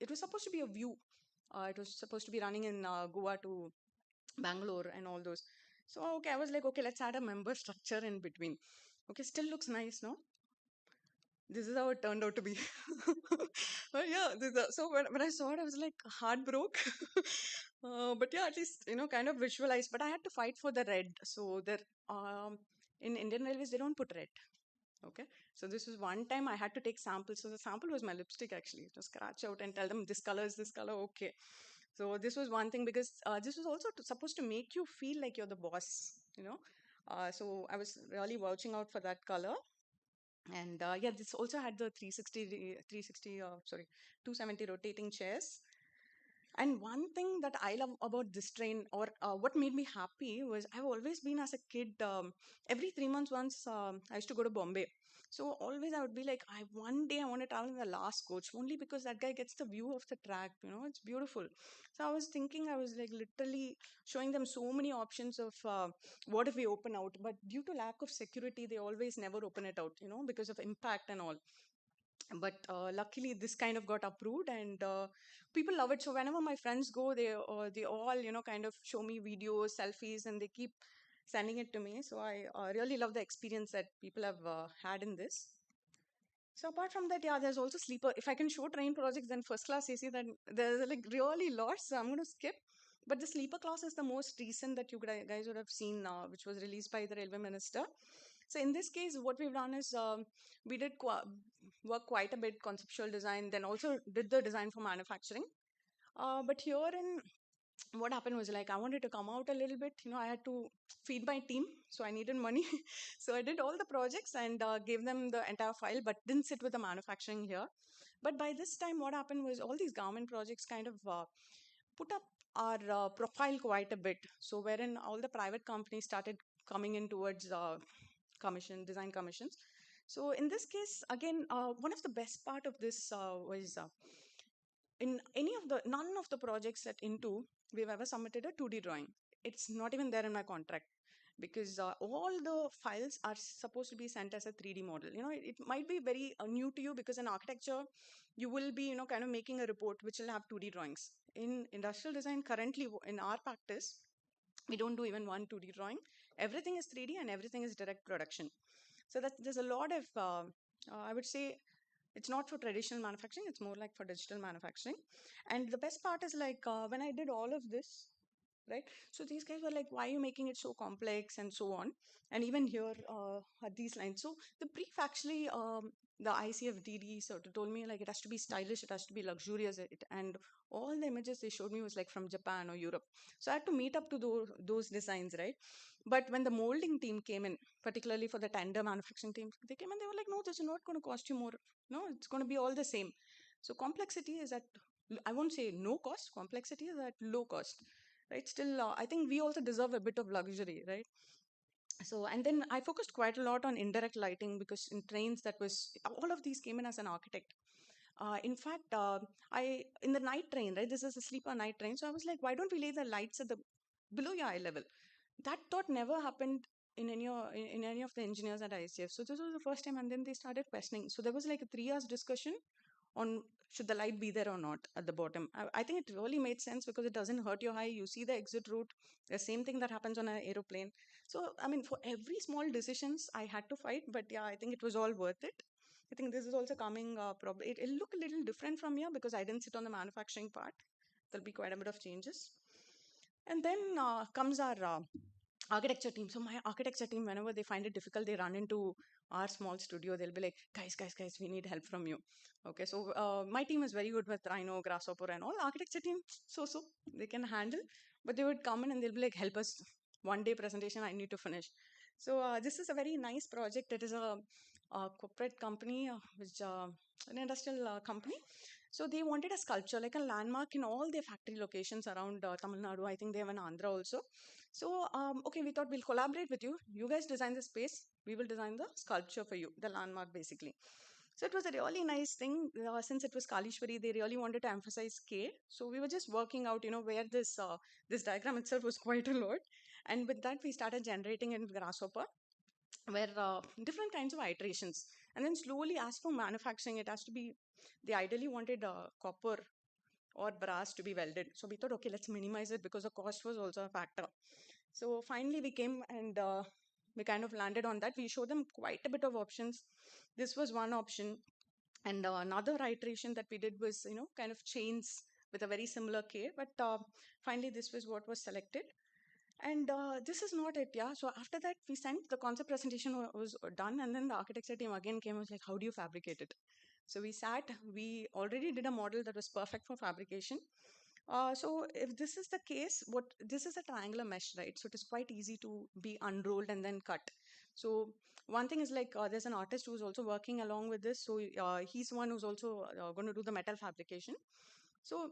it was supposed to be a view. It was supposed to be running in Goa to Bangalore and all those. So, okay, I was like, okay, let's add a member structure in between. Okay, still looks nice, no? This is how it turned out to be. But yeah, so when I saw it, I was like, heart broke. But yeah, at least, kind of visualize. But I had to fight for the red. So there, in Indian Railways, they don't put red. Okay, so this was one time I had to take samples. So the sample was my lipstick actually, to scratch out and tell them this color is this color. Okay, so this was one thing, because this was also supposed to make you feel like you're the boss. So I was really vouching out for that color. And yeah, this also had the 360, sorry, 270 rotating chairs. And one thing that I love about this train, or what made me happy, was I've always been, as a kid, every 3 months once, I used to go to Bombay. So always I would be like, one day I want to travel in the last coach, only because that guy gets the view of the track. It's beautiful. So I was thinking, I was like literally showing them so many options of what if we open out, but due to lack of security, they always never open it out. Because of impact and all. But luckily this kind of got approved, and people love it. So whenever my friends go, they all kind of show me videos, selfies, and they keep sending it to me. So I really love the experience that people have had in this. So apart from that, yeah, there's also sleeper. If I can show train projects, then first class AC, then there's like really lots. So I'm going to skip. But the sleeper class is the most recent that you guys would have seen now, which was released by the railway minister. So in this case, what we've done is we did work quite a bit conceptual design, then also did the design for manufacturing. But here in what happened was, like, I wanted to come out a little bit. I had to feed my team, so I needed money. So I did all the projects and gave them the entire file, but didn't sit with the manufacturing here. But by this time, what happened was all these government projects kind of put up our profile quite a bit. So wherein all the private companies started coming in towards design commissions. So in this case, again, one of the best part of this was in none of the projects at Into we've ever submitted a 2D drawing. It's not even there in my contract because all the files are supposed to be sent as a 3D model. It might be very new to you because in architecture, you will be, kind of making a report which will have 2D drawings. In industrial design, currently in our practice, we don't do even one 2D drawing. Everything is 3D and everything is direct production. So there's a lot of, I would say, it's not for traditional manufacturing, it's more like for digital manufacturing. And the best part is like when I did all of this, right? So these guys were like, why are you making it so complex and so on? And even here at these lines. So the brief actually, the ICFDD sort of told me like it has to be stylish, it has to be luxurious. And all the images they showed me was like from Japan or Europe. So I had to meet up to those designs, right? But when the molding team came in, particularly for the tender manufacturing team, they came and they were like, no, this is not going to cost you more. No, it's going to be all the same. So complexity is at, I won't say no cost, complexity is at low cost, right? Still, I think we also deserve a bit of luxury, right? So, and then I focused quite a lot on indirect lighting because in trains that was, all of these came in as an architect. In fact, in the night train, right? This is a sleeper night train. So I was like, why don't we lay the lights at the below your eye level? That thought never happened in any of the engineers at ICF. So this was the first time, and then they started questioning. So there was like a 3 hours discussion on should the light be there or not at the bottom. I think it really made sense because it doesn't hurt your eye. You see the exit route, the same thing that happens on an aeroplane. So I mean, for every small decisions, I had to fight, but yeah, I think it was all worth it. I think this is also coming. Probably it'll look a little different from here because I didn't sit on the manufacturing part. There'll be quite a bit of changes. And then comes our architecture team. So my architecture team, whenever they find it difficult, they run into our small studio. They'll be like, guys, we need help from you. Okay, so my team is very good with Rhino, Grasshopper, and all. Architecture team, so they can handle. But they would come in and they'll be like, help us. One day presentation, I need to finish. So this is a very nice project. It is a corporate company, which an industrial company. So they wanted a sculpture, like a landmark in all their factory locations around Tamil Nadu. I think they have an Andhra also. So, okay, we thought we'll collaborate with you. You guys design the space. We will design the sculpture for you, the landmark basically. So it was a really nice thing. Since it was Kalishwari, they really wanted to emphasize scale. So we were just working out, where this diagram itself was quite a lot. And with that, we started generating in Grasshopper, where different kinds of iterations. And then slowly, as for manufacturing, it has to be, they ideally wanted copper or brass to be welded. So we thought, okay, let's minimize it because the cost was also a factor. So finally, we came and we kind of landed on that. We showed them quite a bit of options. This was one option. And another iteration that we did was, kind of chains with a very similar K. But finally, this was what was selected. And this is not it, yeah. So after that, we sent the concept presentation was done, and then the architecture team again came and was like, how do you fabricate it? So we sat, we already did a model that was perfect for fabrication. So if this is the case, this is a triangular mesh, right? So it is quite easy to be unrolled and then cut. So one thing is like there's an artist who's also working along with this. So he's one who's also going to do the metal fabrication. So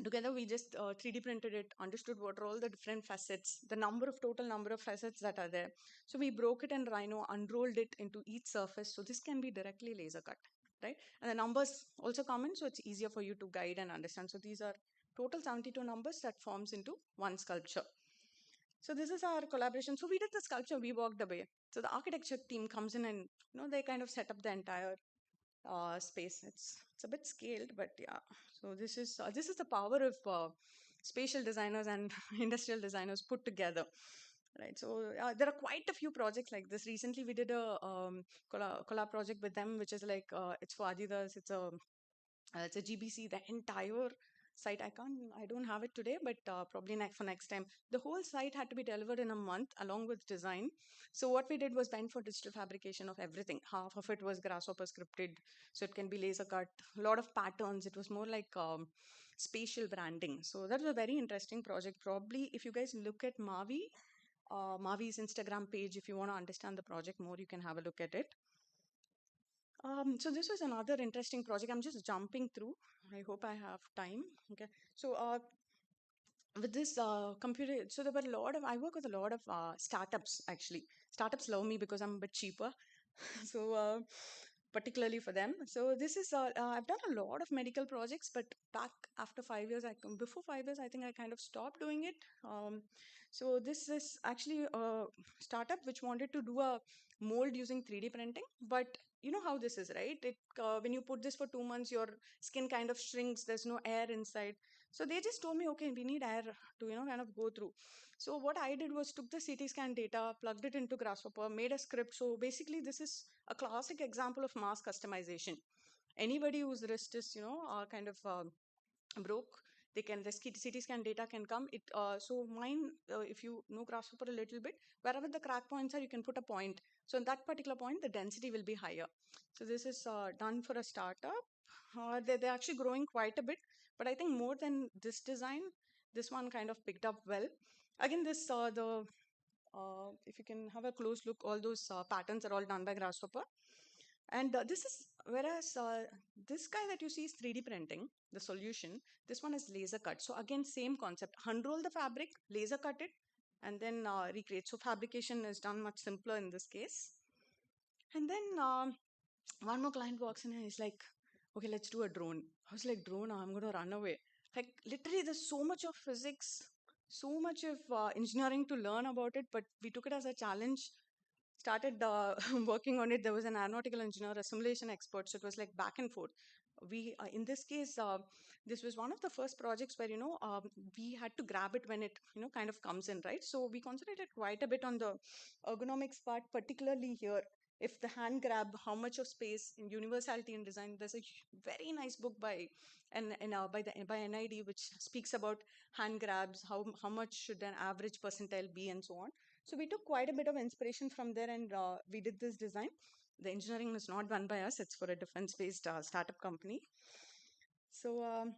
together we just 3D printed it, understood what are all the different facets, the total number of facets that are there. So we broke it in Rhino, unrolled it into each surface. So this can be directly laser cut, right? And the numbers also come in, so it's easier for you to guide and understand. So these are total 72 numbers that forms into one sculpture. So this is our collaboration. So we did the sculpture, we walked away. So the architecture team comes in and they kind of set up the entire space. It's a bit scaled, but yeah. So this is the power of spatial designers and industrial designers put together, right? So there are quite a few projects like this. Recently, we did a collab project with them, which is like it's for Adidas. It's a GBC. The entire site, I don't have it today, but probably for next time. The whole site had to be delivered in a month along with design. So what we did was went for digital fabrication of everything. Half of it was Grasshopper scripted, so it can be laser cut. A lot of patterns. It was more like spatial branding. So that was a very interesting project. Probably if you guys look at Mavi's Instagram page, if you want to understand the project more, you can have a look at it. So this was another interesting project. I'm just jumping through. I hope I have time. Okay. So with this computer, so there were a lot of, I work with a lot of startups actually. Startups love me because I'm a bit cheaper. So particularly for them. So this is, I've done a lot of medical projects, but back after 5 years, before 5 years, I think I kind of stopped doing it. So this is actually a startup which wanted to do a mold using 3D printing, but you know how this is, right? When you put this for 2 months, your skin kind of shrinks. There's no air inside. So they just told me, okay, we need air to, kind of go through. So what I did was took the CT scan data, plugged it into Grasshopper, made a script. So basically, this is a classic example of mass customization. Anybody whose wrist is, kind of broke, they can, the CT scan data can come. So mine, if you know Grasshopper a little bit, wherever the crack points are, you can put a point. So in that particular point, the density will be higher. So this is done for a startup. They're actually growing quite a bit, but I think more than this design, this one kind of picked up well. Again, this if you can have a close look, all those patterns are all done by Grasshopper. And this is, whereas this guy that you see is 3D printing, the solution, this one is laser cut. So again, same concept, unroll the fabric, laser cut it, and then recreate. So fabrication is done much simpler in this case. And then one more client walks in and he's like, okay, let's do a drone. I was like, drone, I'm going to run away. Like literally there's so much of physics, so much of engineering to learn about it, but we took it as a challenge, started working on it. There was an aeronautical engineer, a simulation expert, so it was like back and forth. We, in this case, this was one of the first projects where, we had to grab it when it, kind of comes in, right? So we concentrated quite a bit on the ergonomics part, particularly here. If the hand grab, how much of space in universality in design, there's a very nice book by by NID, which speaks about hand grabs, how much should an average percentile be, and so on. So we took quite a bit of inspiration from there, and we did this design. The engineering was not done by us; it's for a defense-based startup company. So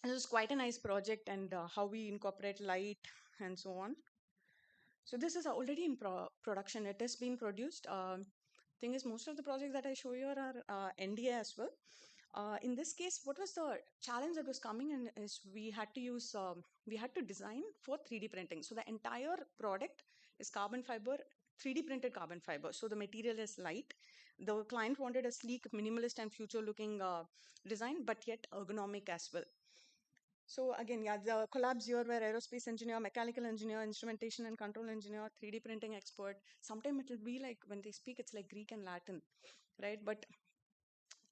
it was quite a nice project, and how we incorporate light and so on. So this is already in production. It has been produced. Thing is, most of the projects that I show you are NDA as well. In this case, what was the challenge that was coming in is we had to design for 3D printing. So the entire product is carbon fiber, 3D printed carbon fiber. So the material is light. The client wanted a sleek, minimalist, and future-looking design, but yet ergonomic as well. So again, yeah, the collabs here were aerospace engineer, mechanical engineer, instrumentation and control engineer, 3D printing expert. Sometimes it will be like when they speak, it's like Greek and Latin, right? But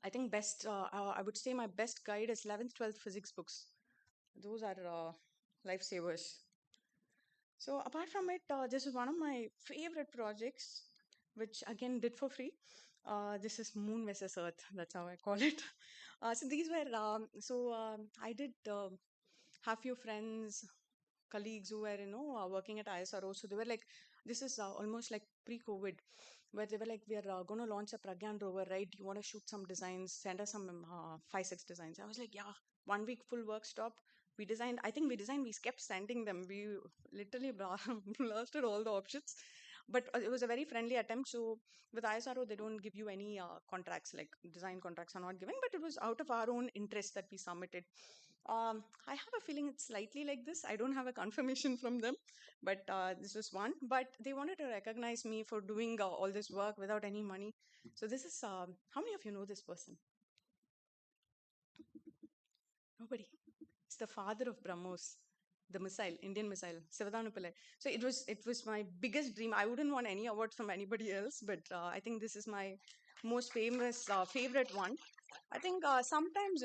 I think I would say my best guide is 11th, 12th physics books. Those are lifesavers. So apart from it, this is one of my favorite projects, which again did for free. This is Moon versus Earth. That's how I call it. So these were, I did have few friends, colleagues who were, working at ISRO. So they were like, this is almost like pre-COVID, where they were like, we are going to launch a Pragyan rover, right? You want to shoot some designs, send us some 5-6 designs. I was like, yeah, 1 week full work stop. We kept sending them. We literally blasted all the options. But it was a very friendly attempt. So with ISRO, they don't give you any contracts, like design contracts are not given, but it was out of our own interest that we submitted. I have a feeling it's slightly like this. I don't have a confirmation from them, but this was one. But they wanted to recognize me for doing all this work without any money. So this is, how many of you know this person? Nobody. It's the father of BrahMos, the missile, Indian missile, Sivadanu Pillai. So it was my biggest dream. I wouldn't want any award from anybody else, but I think this is my most famous, favorite one. I think sometimes,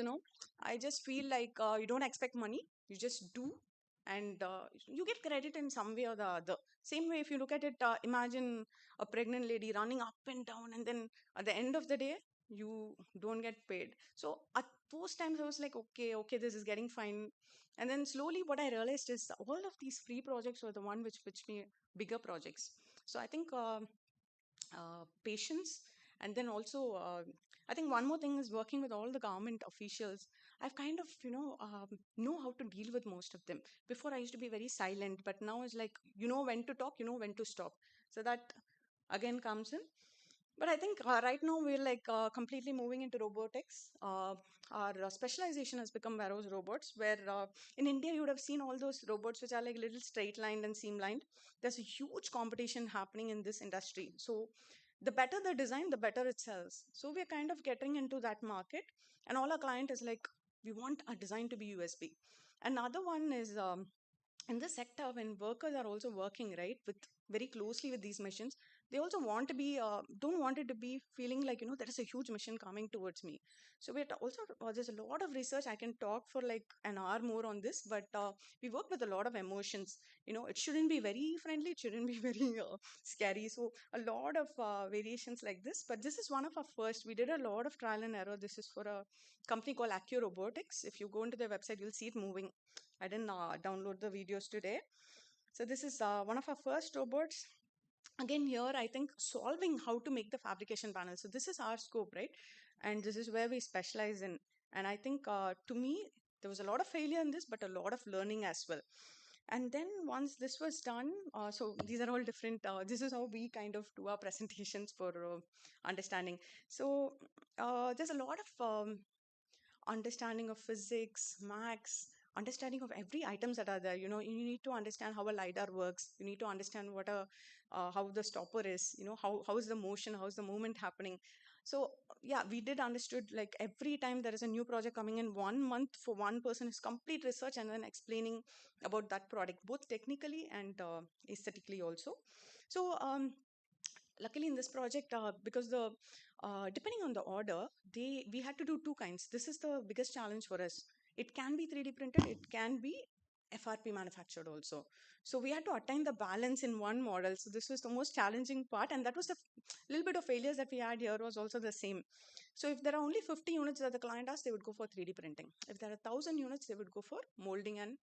I just feel like you don't expect money, you just do, and you get credit in some way or the other. Same way, if you look at it, imagine a pregnant lady running up and down, and then at the end of the day, you don't get paid. So at those times, I was like, okay, this is getting fine. And then slowly, what I realized is all of these free projects were the one which pitched me bigger projects. So I think patience, and then also I think one more thing is working with all the government officials. I've kind of know how to deal with most of them. Before I used to be very silent, but now it's like, when to talk, when to stop. So that again comes in. But I think right now we're like completely moving into robotics. Our specialization has become warehouse robots, where in India you would have seen all those robots which are like little straight lined and seam lined. There's a huge competition happening in this industry. So the better the design, the better it sells. So we're kind of getting into that market, and all our client is like, we want our design to be USB. Another one is in this sector, when workers are also working right with very closely with these machines, they also want to be don't want it to be feeling like, there is a huge machine coming towards me. So we're also there's a lot of research. I can talk for like an hour more on this, but we work with a lot of emotions. It shouldn't be very friendly, it shouldn't be very scary. So a lot of variations like this, but this is one of our first. We did a lot of trial and error. This is for a company called Accu Robotics. If you go into their website, you'll see it moving. I didn't download the videos today. So this is one of our first robots. Again, here I think solving how to make the fabrication panel. So this is our scope, right? And this is where we specialize in. And I think to me, there was a lot of failure in this, but a lot of learning as well. And then once this was done, so these are all different. This is how we kind of do our presentations for understanding. So there's a lot of understanding of physics, maths, understanding of every items that are there. You need to understand how a lidar works. You need to understand what how the stopper is. How is the motion, how is the movement happening. So yeah, we did understood like every time there is a new project coming in 1 month for one person is complete research and then explaining about that product, both technically and aesthetically also. So luckily in this project, because the depending on the order, we had to do two kinds. This is the biggest challenge for us. It can be 3D printed, it can be FRP manufactured also. So we had to attain the balance in one model. So this was the most challenging part, and that was the little bit of failures that we had here was also the same. So if there are only 50 units that the client asked, they would go for 3D printing. If there are 1,000 units, they would go for molding and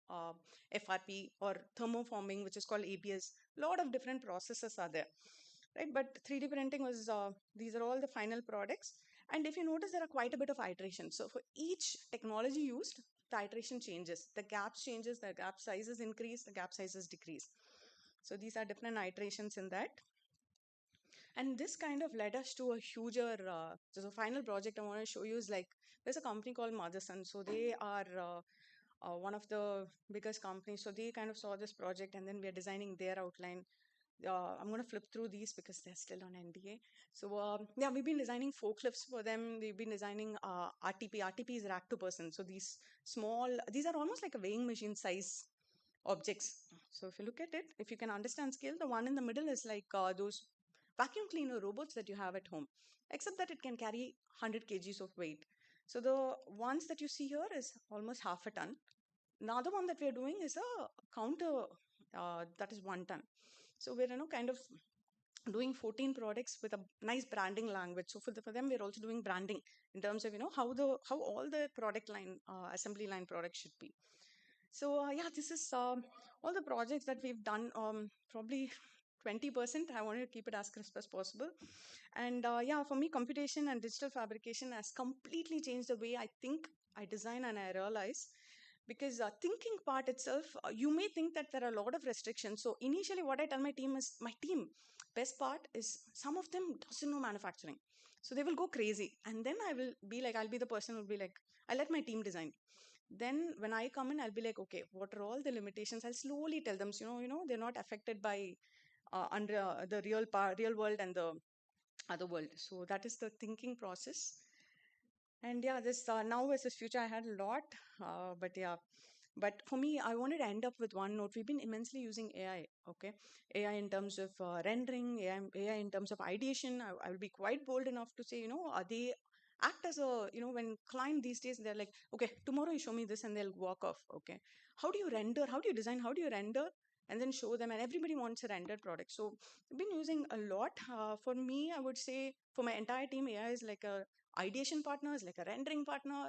uh, FRP or thermoforming, which is called ABS. Lot of different processes are there, right? But 3D printing was, these are all the final products. And if you notice, there are quite a bit of iteration. So for each technology used, the iteration changes, the gaps changes, the gap sizes increase, the gap sizes decrease. So these are different iterations in that. And this kind of led us to a huger, so the final project I want to show you is like, there's a company called Motherson. So they are one of the biggest companies. So they kind of saw this project and then we are designing their outline. I'm going to flip through these because they're still on NDA. So yeah, we've been designing forklifts for them. We've been designing RTP. RTP is rack to person. So these are almost like a weighing machine size objects. So if you look at it, if you can understand scale, the one in the middle is like those vacuum cleaner robots that you have at home, except that it can carry 100 kgs of weight. So the ones that you see here is almost half a ton. Another one that we're doing is a counter that is 1 ton. So we're kind of doing 14 products with a nice branding language. So for them, we're also doing branding in terms of how all the product line assembly line products should be. So yeah, this is all the projects that we've done. Probably 20%. I wanted to keep it as crisp as possible. And yeah, for me, computation and digital fabrication has completely changed the way I think, I design, and I realize. Because thinking part itself, you may think that there are a lot of restrictions. So initially, what I tell my team is, best part is some of them doesn't know manufacturing. So they will go crazy. And then I'll be the person who will be like, I let my team design. Then when I come in, I'll be like, okay, what are all the limitations? I'll slowly tell them, so, they're not affected by under the real world and the other world. So that is the thinking process. And yeah, this now versus future, I had a lot, but yeah. But for me, I wanted to end up with one note. We've been immensely using AI, okay? AI in terms of rendering, AI in terms of ideation. I will be quite bold enough to say, they act as when client these days, they're like, okay, tomorrow you show me this and they'll walk off, okay? How do you render? How do you design? How do you render? And then show them, and everybody wants a rendered product. So I've been using a lot. For me, I would say for my entire team, AI is like a ideation partner, is like a rendering partner.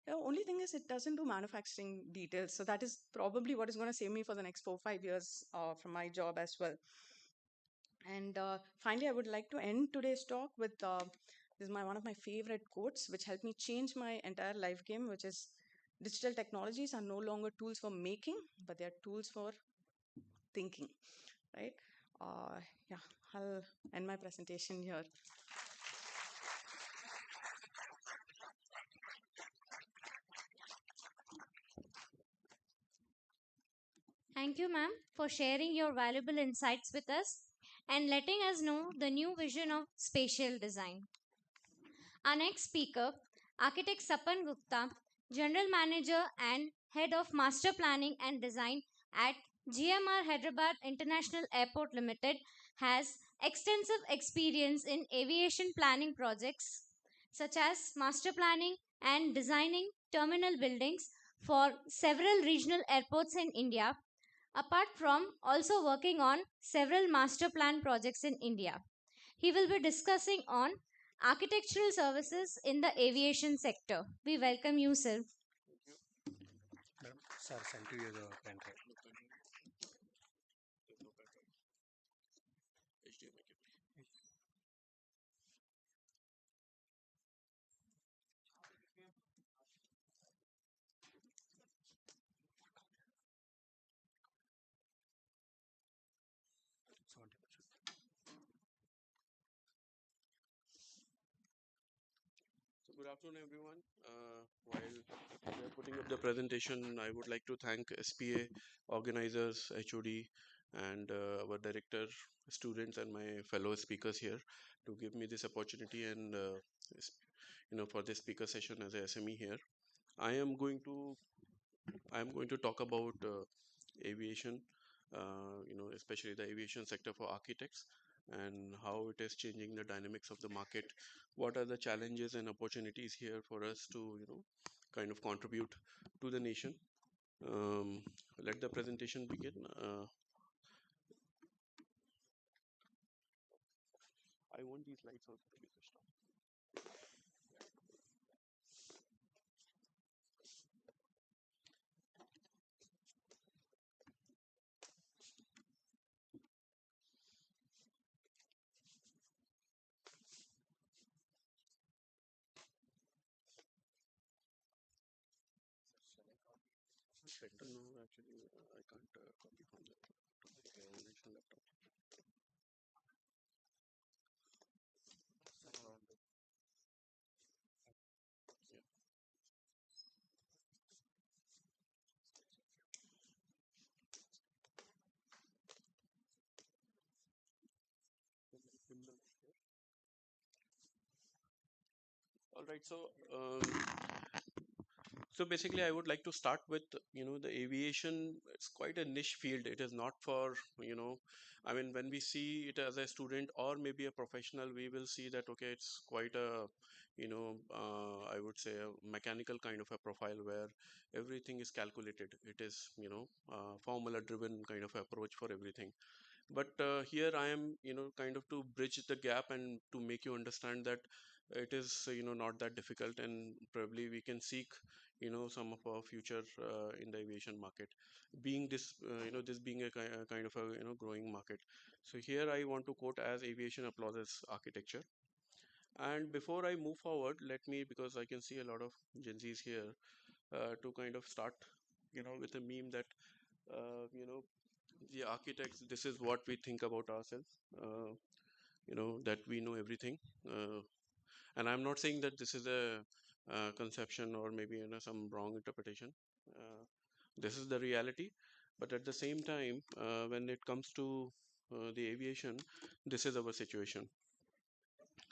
The only thing is it doesn't do manufacturing details. So that is probably what is going to save me for the next 4 or 5 years from my job as well. And finally, I would like to end today's talk with this is one of my favorite quotes, which helped me change my entire life game, which is, digital technologies are no longer tools for making, but they are tools for thinking, right? Yeah, I'll end my presentation here. Thank you, ma'am, for sharing your valuable insights with us and letting us know the new vision of spatial design. Our next speaker, architect Sapan Gupta, General Manager and Head of Master Planning and Design at GMR Hyderabad International Airport Limited, has extensive experience in aviation planning projects such as master planning and designing terminal buildings for several regional airports in India, apart from also working on several master plan projects in India. He will be discussing on architectural services in the aviation sector. We welcome you, sir. Sir, sent to you the pen drive. So good afternoon, everyone. While we are putting up the presentation, I would like to thank SPA organizers, HOD, and our director, students, and my fellow speakers here to give me this opportunity and for this speaker session as a SME here. I am going to talk about aviation, especially the aviation sector for architects and how it is changing the dynamics of the market. What are the challenges and opportunities here for us to, kind of contribute to the nation? Let the presentation begin. I want these lights also to be switched on. No, actually, I can't copy from the original laptop. All right, so basically, I would like to start with the aviation. It's quite a niche field. It is not for I mean, when we see it as a student or maybe a professional, we will see that okay, it's quite a I would say a mechanical kind of a profile where everything is calculated. It is formula driven kind of approach for everything. But here I am kind of to bridge the gap and to make you understand that it is not that difficult, and probably we can seek some of our future in the aviation market, being this this being a kind of a growing market. So here I want to quote as aviation applauses architecture. And before I move forward, let me, because I can see a lot of Gen Zs here, to kind of start with a meme that the architects, this is what we think about ourselves, uh, that we know everything. And I'm not saying that this is a conception or maybe some wrong interpretation. This is the reality. But at the same time, when it comes to the aviation, this is our situation.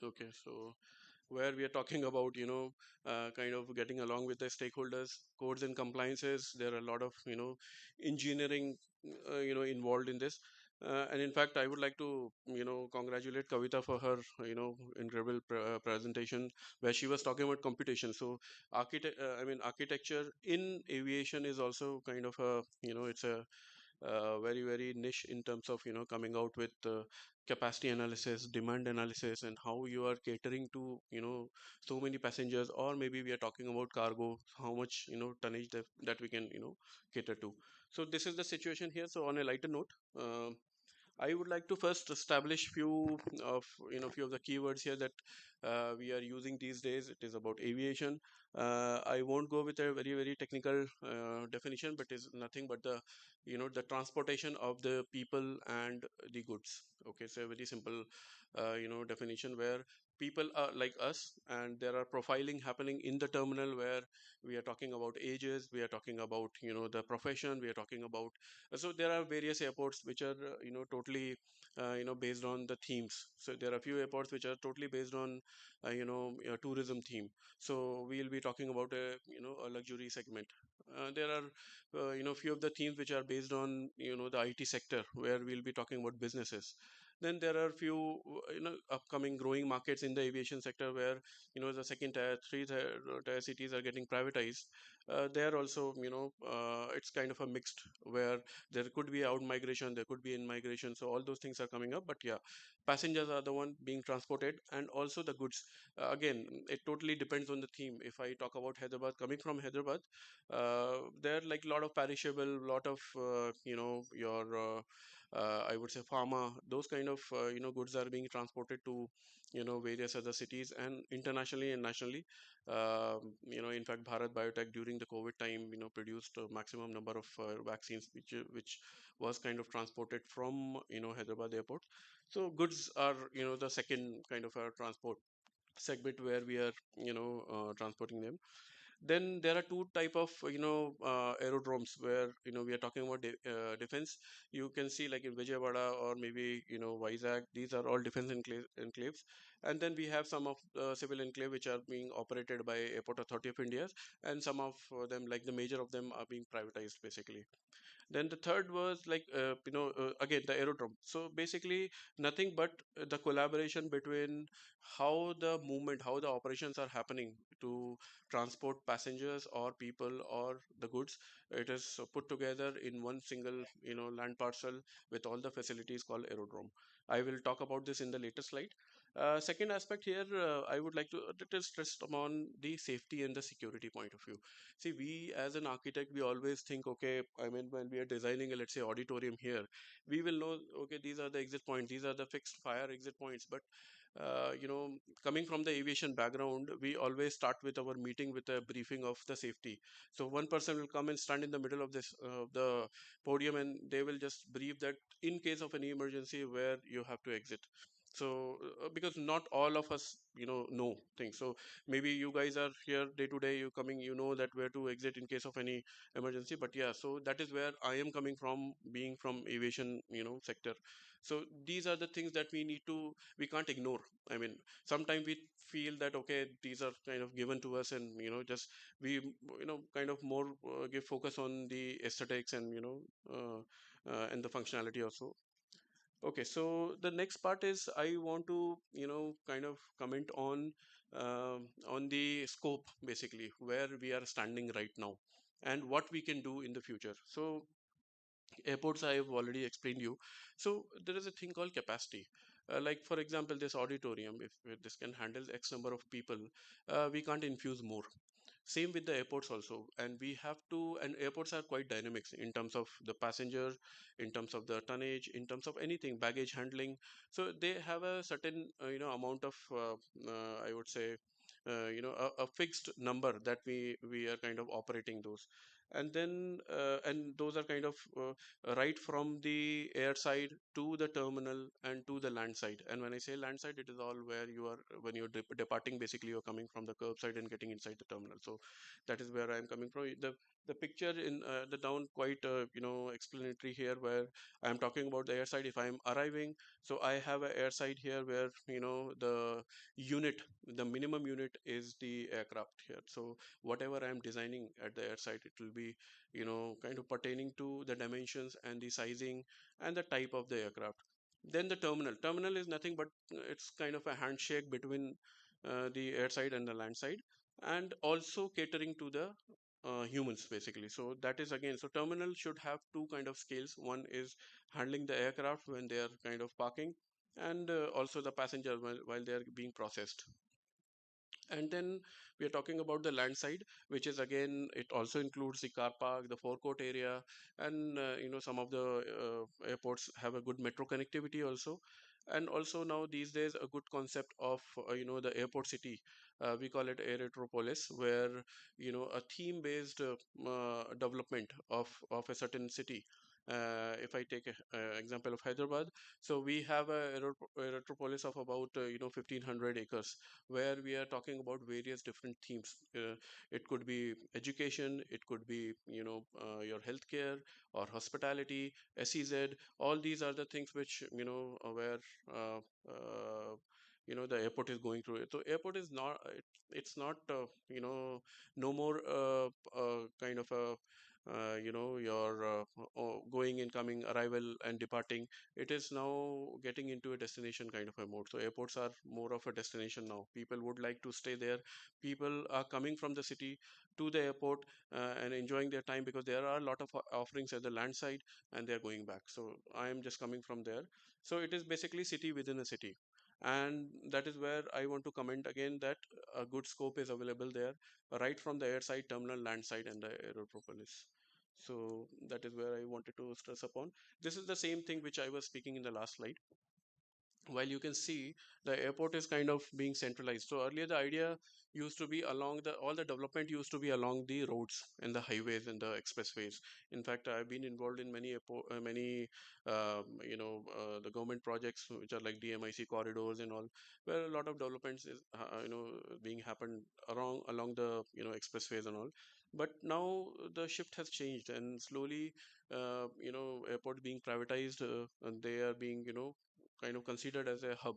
Okay, so where we are talking about kind of getting along with the stakeholders, codes and compliances, there are a lot of engineering involved in this. And in fact, I would like to congratulate Kavita for her incredible presentation where she was talking about computation. So architecture in aviation is also kind of a it's a very very niche in terms of coming out with capacity analysis, demand analysis, and how you are catering to so many passengers, or maybe we are talking about cargo, how much tonnage that we can cater to. So this is the situation here. So on a lighter note, I would like to first establish few of the keywords here that we are using these days. It is about aviation. I won't go with a very very technical definition, but is nothing but the the transportation of the people and the goods. Okay, so a very simple, definition where people are like us, and there are profiling happening in the terminal where we are talking about ages, we are talking about the profession, we are talking about. So there are various airports which are totally based on the themes. So there are a few airports which are totally based on tourism theme. So we'll be talking about a luxury segment. There are few of the themes which are based on the IT sector, where we'll be talking about businesses. Then there are few upcoming growing markets in the aviation sector, where the second tier, three tier cities are getting privatized. There also it's kind of a mixed, where there could be out migration, there could be in migration. So all those things are coming up. But yeah, passengers are the one being transported, and also the goods. Again, it totally depends on the theme. If I talk about Hyderabad, coming from Hyderabad, there are like a lot of perishable, lot of your I would say pharma, those kind of goods are being transported to various other cities, and internationally and nationally. In fact, Bharat Biotech during the COVID time produced a maximum number of vaccines, which was kind of transported from Hyderabad airport. So goods are the second kind of a transport segment where we are transporting them. Then there are two type of aerodromes where we are talking about defense. You can see like in Vijayawada or maybe Vizag, these are all defense enclaves. And then we have some of civil enclave which are being operated by Airport Authority of India, and some of them, like the major of them, are being privatized basically. Then the third was like again the aerodrome. So basically nothing but the collaboration between how the movement, how the operations are happening to transport passengers or people or the goods. It is put together in one single land parcel with all the facilities called aerodrome. I will talk about this in the later slide. Second aspect here, I would like to stress upon the safety and the security point of view. See, we as an architect, we always think, okay, I mean, when we are designing a, let's say, auditorium here, we will know, okay, these are the exit points, these are the fixed fire exit points. But, coming from the aviation background, we always start with our meeting with a briefing of the safety. So one person will come and stand in the middle of this, the podium, and they will just brief that in case of any emergency where you have to exit. So because not all of us know things. So maybe you guys are here day to day, you coming, that where to exit in case of any emergency. But yeah, so that is where I am coming from, being from aviation sector. So these are the things that we can't ignore. I mean, sometimes we feel that okay, these are kind of given to us, and just we kind of more give focus on the aesthetics and and the functionality also. Okay, so the next part is I want to, kind of comment on the scope, basically, where we are standing right now and what we can do in the future. So airports I have already explained you. So there is a thing called capacity. Like for example, this auditorium, if this can handle X number of people, we can't infuse more. Same with the airports also, and we have to, and airports are quite dynamic in terms of the passenger, in terms of the tonnage, in terms of anything, baggage handling. So they have a certain amount of I would say a fixed number that we are kind of operating those. And then and those are kind of right from the air side to the terminal and to the land side. And when I say land side, it is all where you are, when you're departing, basically you're coming from the curb side and getting inside the terminal. So that is where I'm coming from. The picture in the down quite explanatory here, where I'm talking about the air side. If I'm arriving, so I have an air side here where the unit, the minimum unit is the aircraft here. So whatever I'm designing at the air side, it will be kind of pertaining to the dimensions and the sizing and the type of the aircraft. Then the terminal is nothing but it's kind of a handshake between the air side and the land side, and also catering to the humans basically. So that is again, so terminal should have two kind of scales. One is handling the aircraft when they are kind of parking, and also the passenger while they are being processed. And then we are talking about the land side, which is again, it also includes the car park, the forecourt area, and some of the airports have a good metro connectivity also. And also now these days a good concept of the airport city, we call it aerotropolis, where a theme based development of a certain city If I take a example of Hyderabad, so we have a aerotropolis of about 1500 acres, where we are talking about various different themes. It could be education, it could be your healthcare or hospitality, SEZ. All these are the things which where uh, uh, the airport is going through it. So airport is not it's not no more kind of a your going and coming, arrival and departing. It is now getting into a destination kind of a mode. So airports are more of a destination now. People would like to stay there. People are coming from the city to the airport and enjoying their time, because there are a lot of offerings at the land side, and they are going back. So I am just coming from there. So it is basically city within a city, and that is where I want to comment again that a good scope is available there, right from the airside, terminal, land side, and the aerotropolis. So that is where I wanted to stress upon. This is the same thing which I was speaking in the last slide. While you can see the airport is kind of being centralized. So earlier the idea used to be along the all the development used to be along the roads and the highways and the expressways. In fact, I've been involved in many the government projects which are like DMIC corridors and all, where a lot of developments is being happened along the expressways and all. But now the shift has changed, and slowly airport being privatized, and they are being kind of considered as a hub,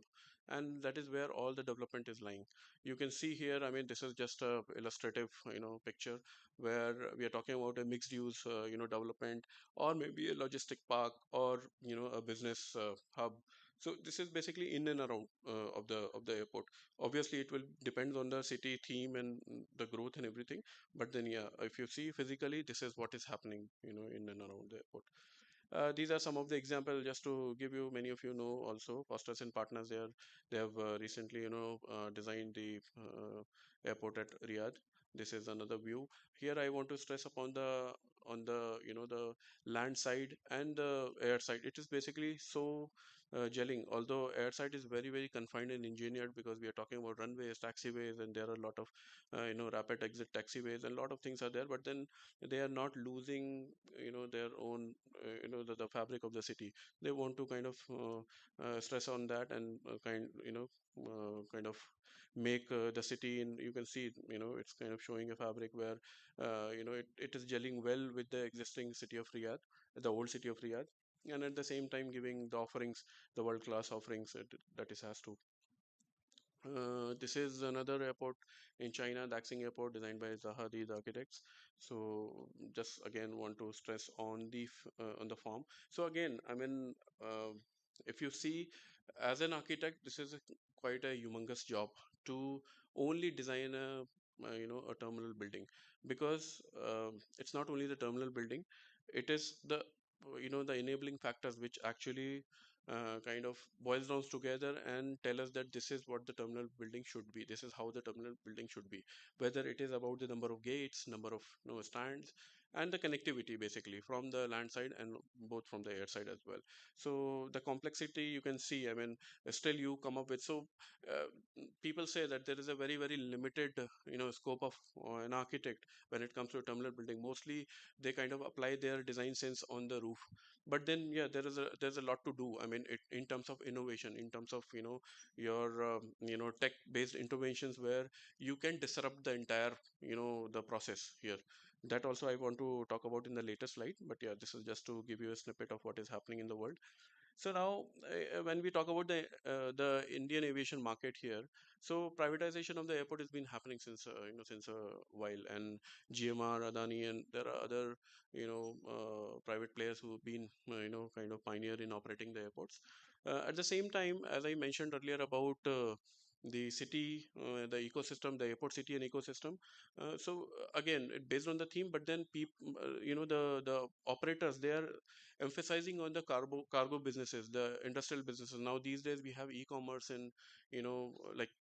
and that is where all the development is lying. You can see here, I mean, this is just a illustrative picture where we are talking about a mixed use development, or maybe a logistic park, or a business hub. So this is basically in and around of the airport. Obviously it will depend on the city theme and the growth and everything, but then yeah, if you see physically, this is what is happening in and around the airport. These are some of the examples just to give you. Many of you know also Fosters and Partners. They have recently designed the airport at Riyadh. This is another view. Here I want to stress upon the on the the land side and the air side. It is basically so gelling. Although air side is very confined and engineered, because we are talking about runways, taxiways, and there are a lot of rapid exit taxiways, and a lot of things are there. But then they are not losing their own the fabric of the city. They want to kind of stress on that, and kind of make the city, and you can see it's kind of showing a fabric where it is gelling well with the existing city of Riyadh, the old city of Riyadh, and at the same time giving the offerings, the world class offerings that it has to. This is another airport in China, Daxing Airport, designed by Zaha Hadid Architects. So just again want to stress on on the form. So again, I mean, if you see, as an architect, this is quite a humongous job to only design a terminal building, because it's not only the terminal building, it is the the enabling factors which actually kind of boils down together and tell us that this is what the terminal building should be. This is how the terminal building should be. Whether it is about the number of gates, number of stands, and the connectivity basically from the land side and both from the air side as well. So the complexity you can see. I mean, still you come up with. So uh, people say that there is a very limited scope of an architect when it comes to a terminal building. Mostly they kind of apply their design sense on the roof, but then yeah, there's a lot to do. I mean, in terms of innovation, in terms of your tech based interventions, where you can disrupt the entire the process here. That also I want to talk about in the later slide, but yeah, this is just to give you a snippet of what is happening in the world. So now, when we talk about the Indian aviation market here, so privatization of the airport has been happening since since a while, and GMR, Adani, and there are other private players who have been kind of pioneer in operating the airports. At the same time, as I mentioned earlier about the city, the ecosystem, the airport city and ecosystem. So again, based on the theme, but then people, the operators, they are emphasizing on the cargo businesses, the industrial businesses. Now these days we have e-commerce, and like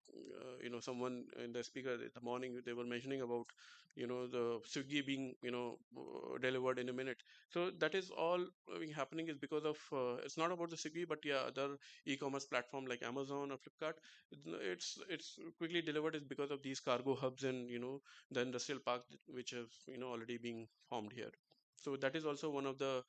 someone in the speaker in the morning, they were mentioning about the Swiggy being delivered in a minute. So that is all happening is because of it's not about the Swiggy, but yeah, other e-commerce platform like Amazon or Flipkart. It's quickly delivered is because of these cargo hubs and the industrial park which have already being formed here. So that is also one of the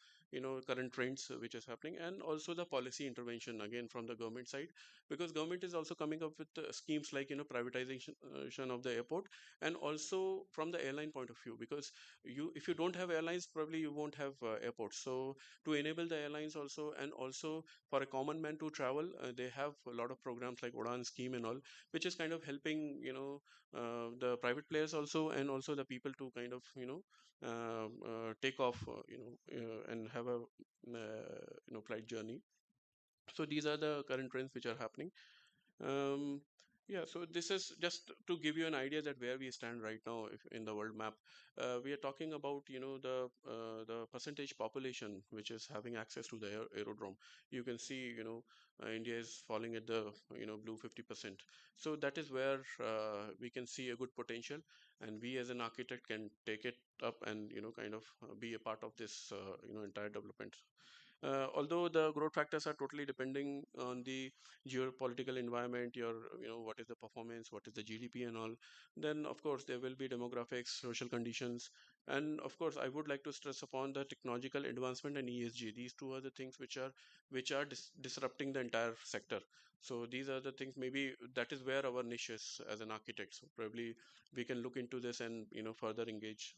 current trends which is happening, and also the policy intervention again from the government side, because government is also coming up with schemes like privatization of the airport, and also from the airline point of view, because if you don't have airlines, probably you won't have airports. So to enable the airlines also, and also for a common man to travel, they have a lot of programs like Udan scheme and all, which is kind of helping the private players also, and also the people to kind of take off and have a flight journey. So these are the current trends which are happening. um, yeah, so this is just to give you an idea that where we stand right now if in the world map. We are talking about the percentage population which is having access to the aerodrome. You can see India is falling at the blue 50%. So that is where we can see a good potential, and we as an architect can take it up and kind of be a part of this entire development. Although the growth factors are totally depending on the geopolitical environment, your what is the performance, what is the GDP and all, then of course there will be demographics, social conditions, and of course I would like to stress upon the technological advancement and ESG. These two are the things which are disrupting the entire sector. So these are the things, maybe that is where our niche is as an architect. So probably we can look into this and further engage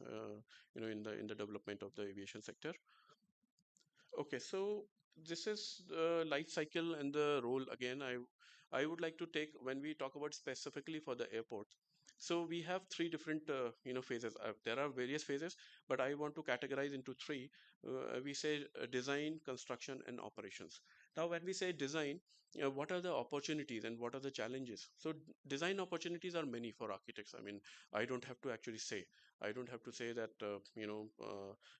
in the development of the aviation sector. Okay, so this is the life cycle and the role again. I would like to take when we talk about specifically for the airport. So we have three different phases. There are various phases, but I want to categorize into three. We say design, construction, and operations. Now, when we say design, what are the opportunities and what are the challenges? So design opportunities are many for architects. I mean, I don't have to actually say. I don't have to say that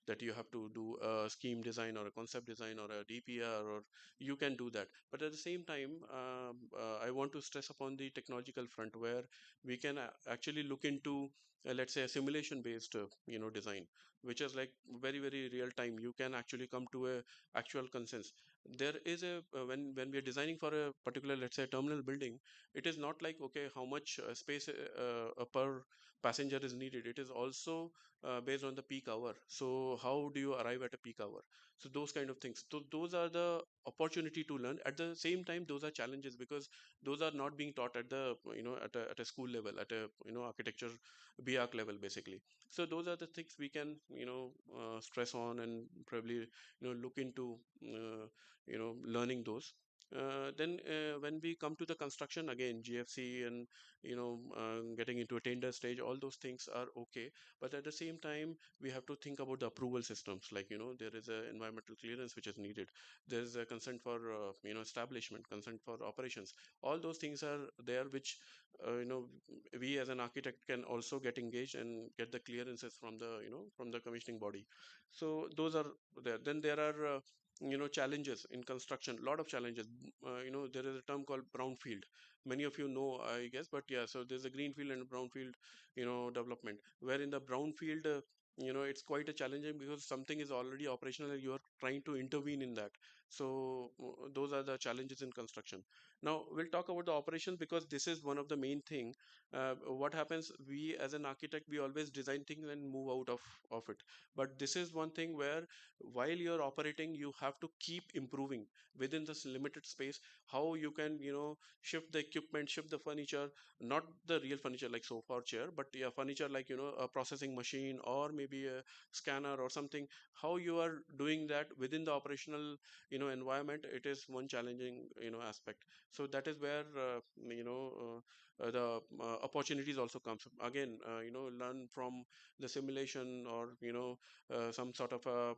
that you have to do a scheme design or a concept design or a DPR, or you can do that. But at the same time, I want to stress upon the technological front, where we can actually look into let's say a simulation based design, which is like very very real time. You can actually come to a actual consensus. There is a when we are designing for a particular, let's say, terminal building, it is not like okay how much space per passenger is needed. It is also based on the peak hour. So how do you arrive at a peak hour? So those kind of things. So those are the opportunity to learn. At the same time, those are challenges, because those are not being taught at the at a school level, at a architecture BArch level basically. So those are the things we can stress on, and probably look into learning those. Then when we come to the construction, again GFC and getting into a tender stage, all those things are okay. But at the same time, we have to think about the approval systems, like there is a environmental clearance which is needed. There is a consent for establishment, consent for operations. All those things are there, which we as an architect can also get engaged and get the clearances from the from the commissioning body. So those are there. Then there are challenges in construction, lot of challenges. There is a term called brownfield. Many of you know, I guess, but yeah, so there's a greenfield and a brownfield development, where in the brownfield it's quite a challenging, because something is already operational and you are trying to intervene in that. So those are the challenges in construction. Now we'll talk about the operations, because this is one of the main thing. What happens, we as an architect, we always design things and move out of it. But this is one thing where while you're operating, you have to keep improving within this limited space. How you can shift the equipment, shift the furniture, not the real furniture like sofa or chair, but yeah, furniture like a processing machine or maybe a scanner or something. How you are doing that within the operational environment, it is one challenging aspect. So that is where the opportunities also comes again. Learn from the simulation, or some sort of a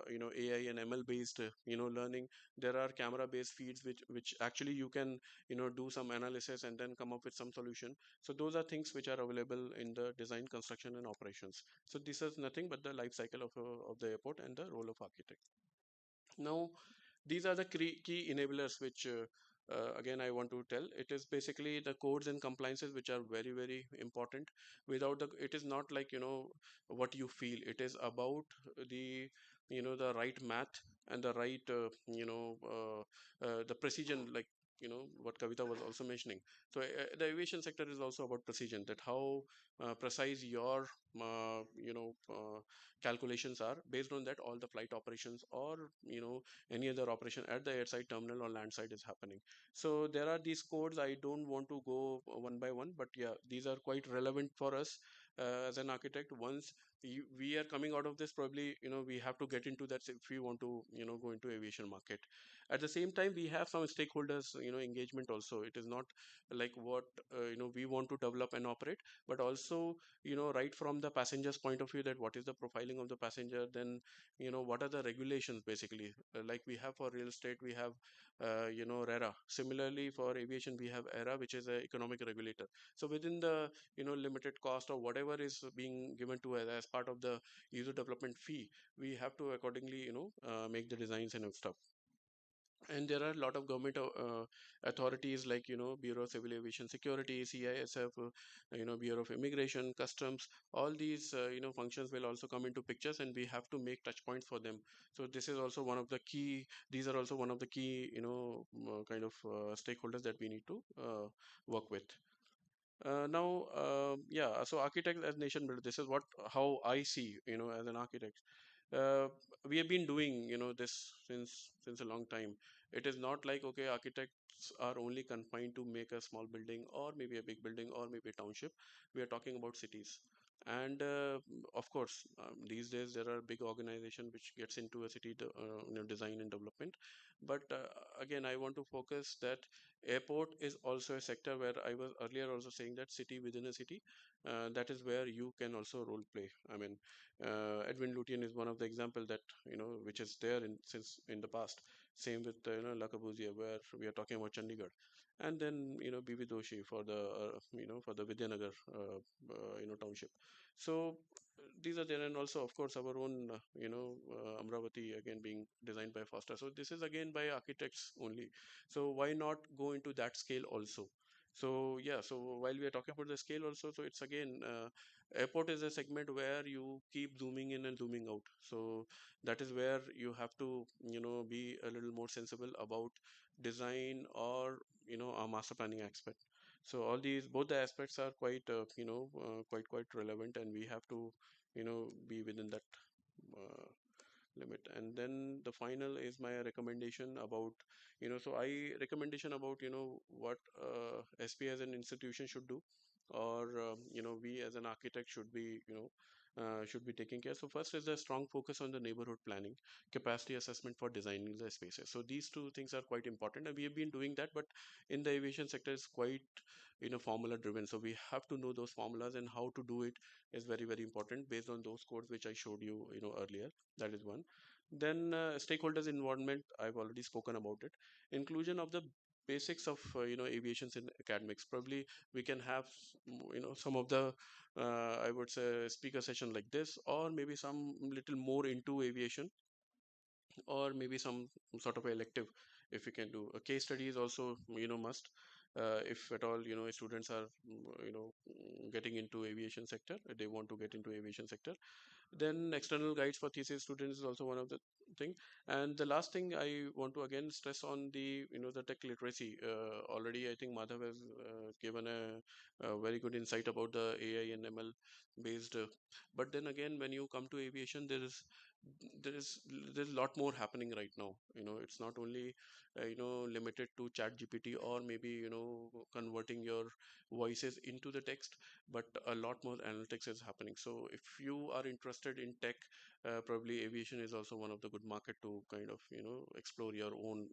AI and ML based learning. There are camera based feeds which actually you can do some analysis and then come up with some solution. So those are things which are available in the design, construction, and operations. So this is nothing but the life cycle of the airport and the role of architect. Now these are the key enablers which again I want to tell. It is basically the codes and compliances which are very very important. Without the, it is not like what you feel. It is about the the right math and the right the precision, like what Kavita was also mentioning. So the aviation sector is also about precision, that how precise your calculations are. Based on that, all the flight operations or any other operation at the airside terminal or land side is happening. So there are these codes. I don't want to go one by one, but yeah, these are quite relevant for us as an architect. Once we are coming out of this, probably we have to get into that if we want to go into aviation market. At the same time, we have some stakeholders engagement also. It is not like what we want to develop and operate, but also right from the passenger's point of view, that what is the profiling of the passenger, then what are the regulations basically. Like we have for real estate, we have RERA. Similarly, for aviation, we have ERA, which is an economic regulator. So within the limited cost or whatever is being given to us as part of the user development fee, we have to accordingly make the designs and stuff. And there are a lot of government authorities like Bureau of Civil Aviation Security, CISF, Bureau of Immigration, Customs. All these functions will also come into pictures, and we have to make touch points for them. So this is also one of the key. These are also one of the key kind of stakeholders that we need to work with. Yeah, so architect as nation builder, this is what how I see as an architect. uh, we have been doing this since a long time. It is not like, okay, architects are only confined to make a small building or maybe a big building or maybe a township. We are talking about cities. And of course, these days there are big organization which gets into a city design and development. But again, I want to focus that airport is also a sector where I was earlier also saying that city within a city, that is where you can also role play. I mean, Edwin Lutyens is one of the example that which is there in since in the past. Same with La Corbusier, where we are talking about Chandigarh, and then BB Doshi for the for the Vidyanagar township. So these are there, and also of course our own Amravati again being designed by Foster. So this is again by architects only. So why not go into that scale also? So yeah, so while we are talking about the scale also, so it's again airport is a segment where you keep zooming in and zooming out. So that is where you have to be a little more sensible about design or a master planning aspect. So all these both the aspects are quite quite relevant, and we have to be within that uh, limit. And then the final is my recommendation about so I recommendation about what SP as an institution should do, or we as an architect should be taking care. So first is a strong focus on the neighborhood planning, capacity assessment for designing the spaces. So these two things are quite important, and we have been doing that. But in the aviation sector is quite formula driven, so we have to know those formulas, and how to do it is very very important based on those codes which I showed you earlier. That is one. Then stakeholders involvement, I've already spoken about it. Inclusion of the basics of aviations in academics. Probably we can have some of the I would say speaker session like this, or maybe some little more into aviation, or maybe some sort of elective. If we can do a case study is also must, if at all students are getting into aviation sector, they want to get into aviation sector. Then external guides for thesis students is also one of the thing. And the last thing I want to again stress on the the tech literacy. Already I think Madhav has given a very good insight about the AI and ML based. But then again, when you come to aviation, there is there's a lot more happening right now. It's not only limited to chat GPT, or maybe converting your voices into the text, but a lot more analytics is happening. So if you are interested in tech, probably aviation is also one of the good market to kind of explore your own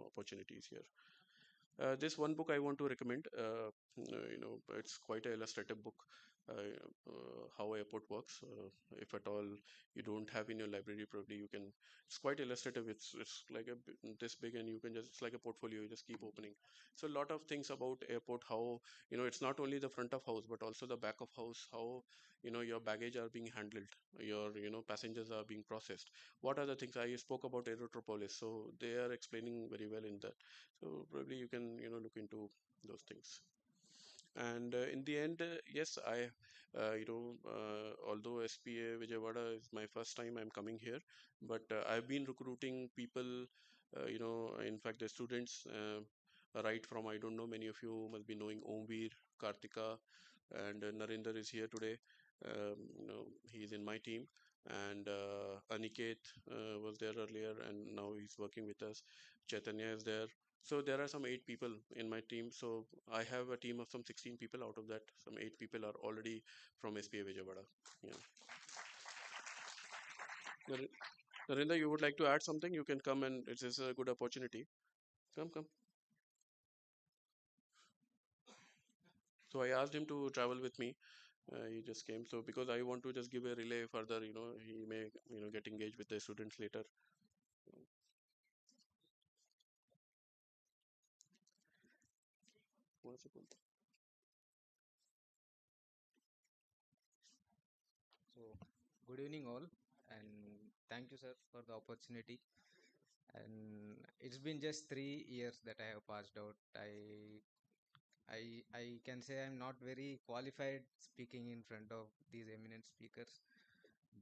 opportunities here. This one book I want to recommend. It's quite a illustrative book. How airport works. If at all you don't have in your library, probably you can. It's quite illustrative. It's like this big, and you can just, it's like a portfolio. You just keep opening. So a lot of things about airport. How it's not only the front of house, but also the back of house. How your baggage are being handled, your passengers are being processed. What are the things I spoke about Aerotropolis? So they are explaining very well in that. So probably you can look into those things. And in the end, yes, I although SPA Vijayawada is my first time I'm coming here, but I've been recruiting people, in fact the students right from, I don't know, many of you must be knowing Omveer, Kartika, and Narendra is here today. He's in my team, and Aniket was there earlier, and now he's working with us. Chaitanya is there. So there are some 8 people in my team. So I have a team of some 16 people. Out of that, some 8 people are already from SPA Vijayawada. Yeah. Narendra, you would like to add something? You can come, and it is a good opportunity. Come. So I asked him to travel with me. He just came. So because I want to just give a relay further, he may, get engaged with the students later. One second. So, good evening, all, and thank you, sir, for the opportunity. And it's been just 3 years that I have passed out. I can say I'm not very qualified speaking in front of these eminent speakers,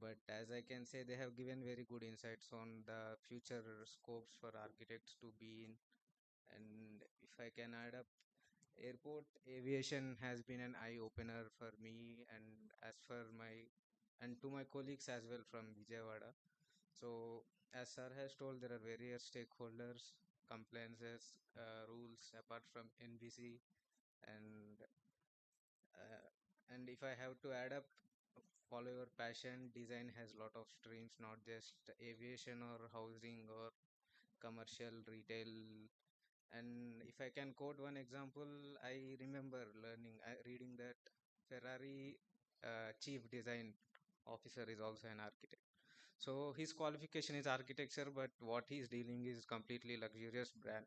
but as I can say, they have given very good insights on the future scopes for architects to be in. And if I can add up, airport aviation has been an eye opener for me and as for my and to my colleagues as well from Vijayawada. So, as sir has told, there are various stakeholders, compliances, rules apart from NBC, and uh, and if I have to add up, follow your passion. Design has lot of streams, not just aviation or housing or commercial, retail. And if I can quote one example, I remember reading that Ferrari chief design officer is also an architect. So his qualification is architecture, but what he's dealing is completely luxurious brand.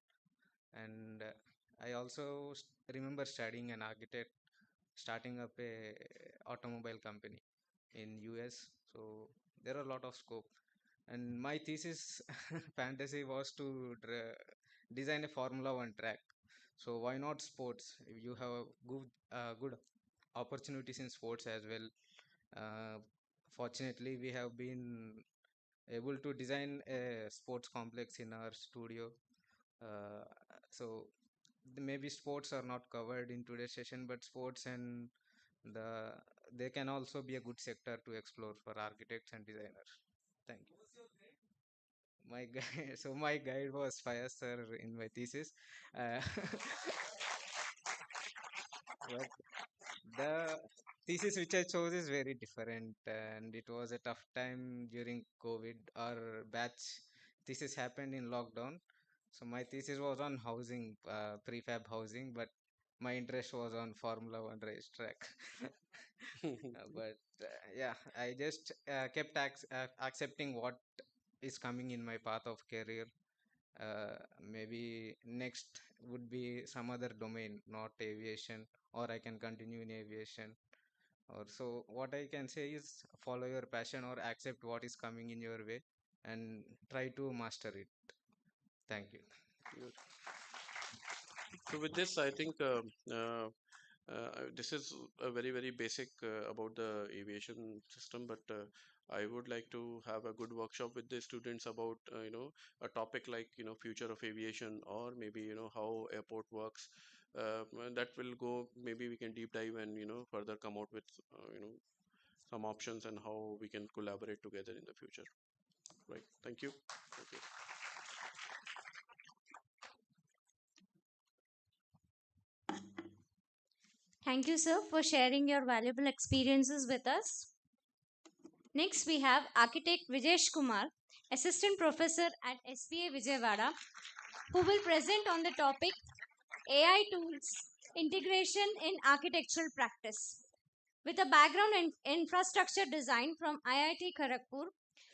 And I also remember studying an architect starting up a automobile company in US. So there are a lot of scope. And my thesis fantasy was to design a Formula One track. So why not sports? If you have good opportunities in sports as well. Uh, Fortunately, we have been able to design a sports complex in our studio. Uh, so maybe sports are not covered in today's session, but sports and the they can also be a good sector to explore for architects and designers. Thank you. My guide, so my guide was fire sir in my thesis. Uh, but the thesis which I chose is very different, and it was a tough time during COVID. Our batch thesis happened in lockdown, so my thesis was on housing, prefab housing, but my interest was on Formula One racetrack. But yeah, I just kept accepting what is coming in my path of career. Maybe next would be some other domain, not aviation, or I can continue in aviation. Or so what I can say is follow your passion or accept what is coming in your way and try to master it. Thank you. Good. So with this, I think this is a very basic about the aviation system, but I would like to have a good workshop with the students about a topic like future of aviation, or maybe how airport works. And that will go. Maybe we can deep dive and further come out with some options and how we can collaborate together in the future. Right. Thank you. Thank you. Thank you, sir, for sharing your valuable experiences with us. Next, we have architect Vijesh Kumar, assistant professor at SPA Vijayawada, who will present on the topic AI tools integration in architectural practice. With a background in infrastructure design from IIT Kharagpur,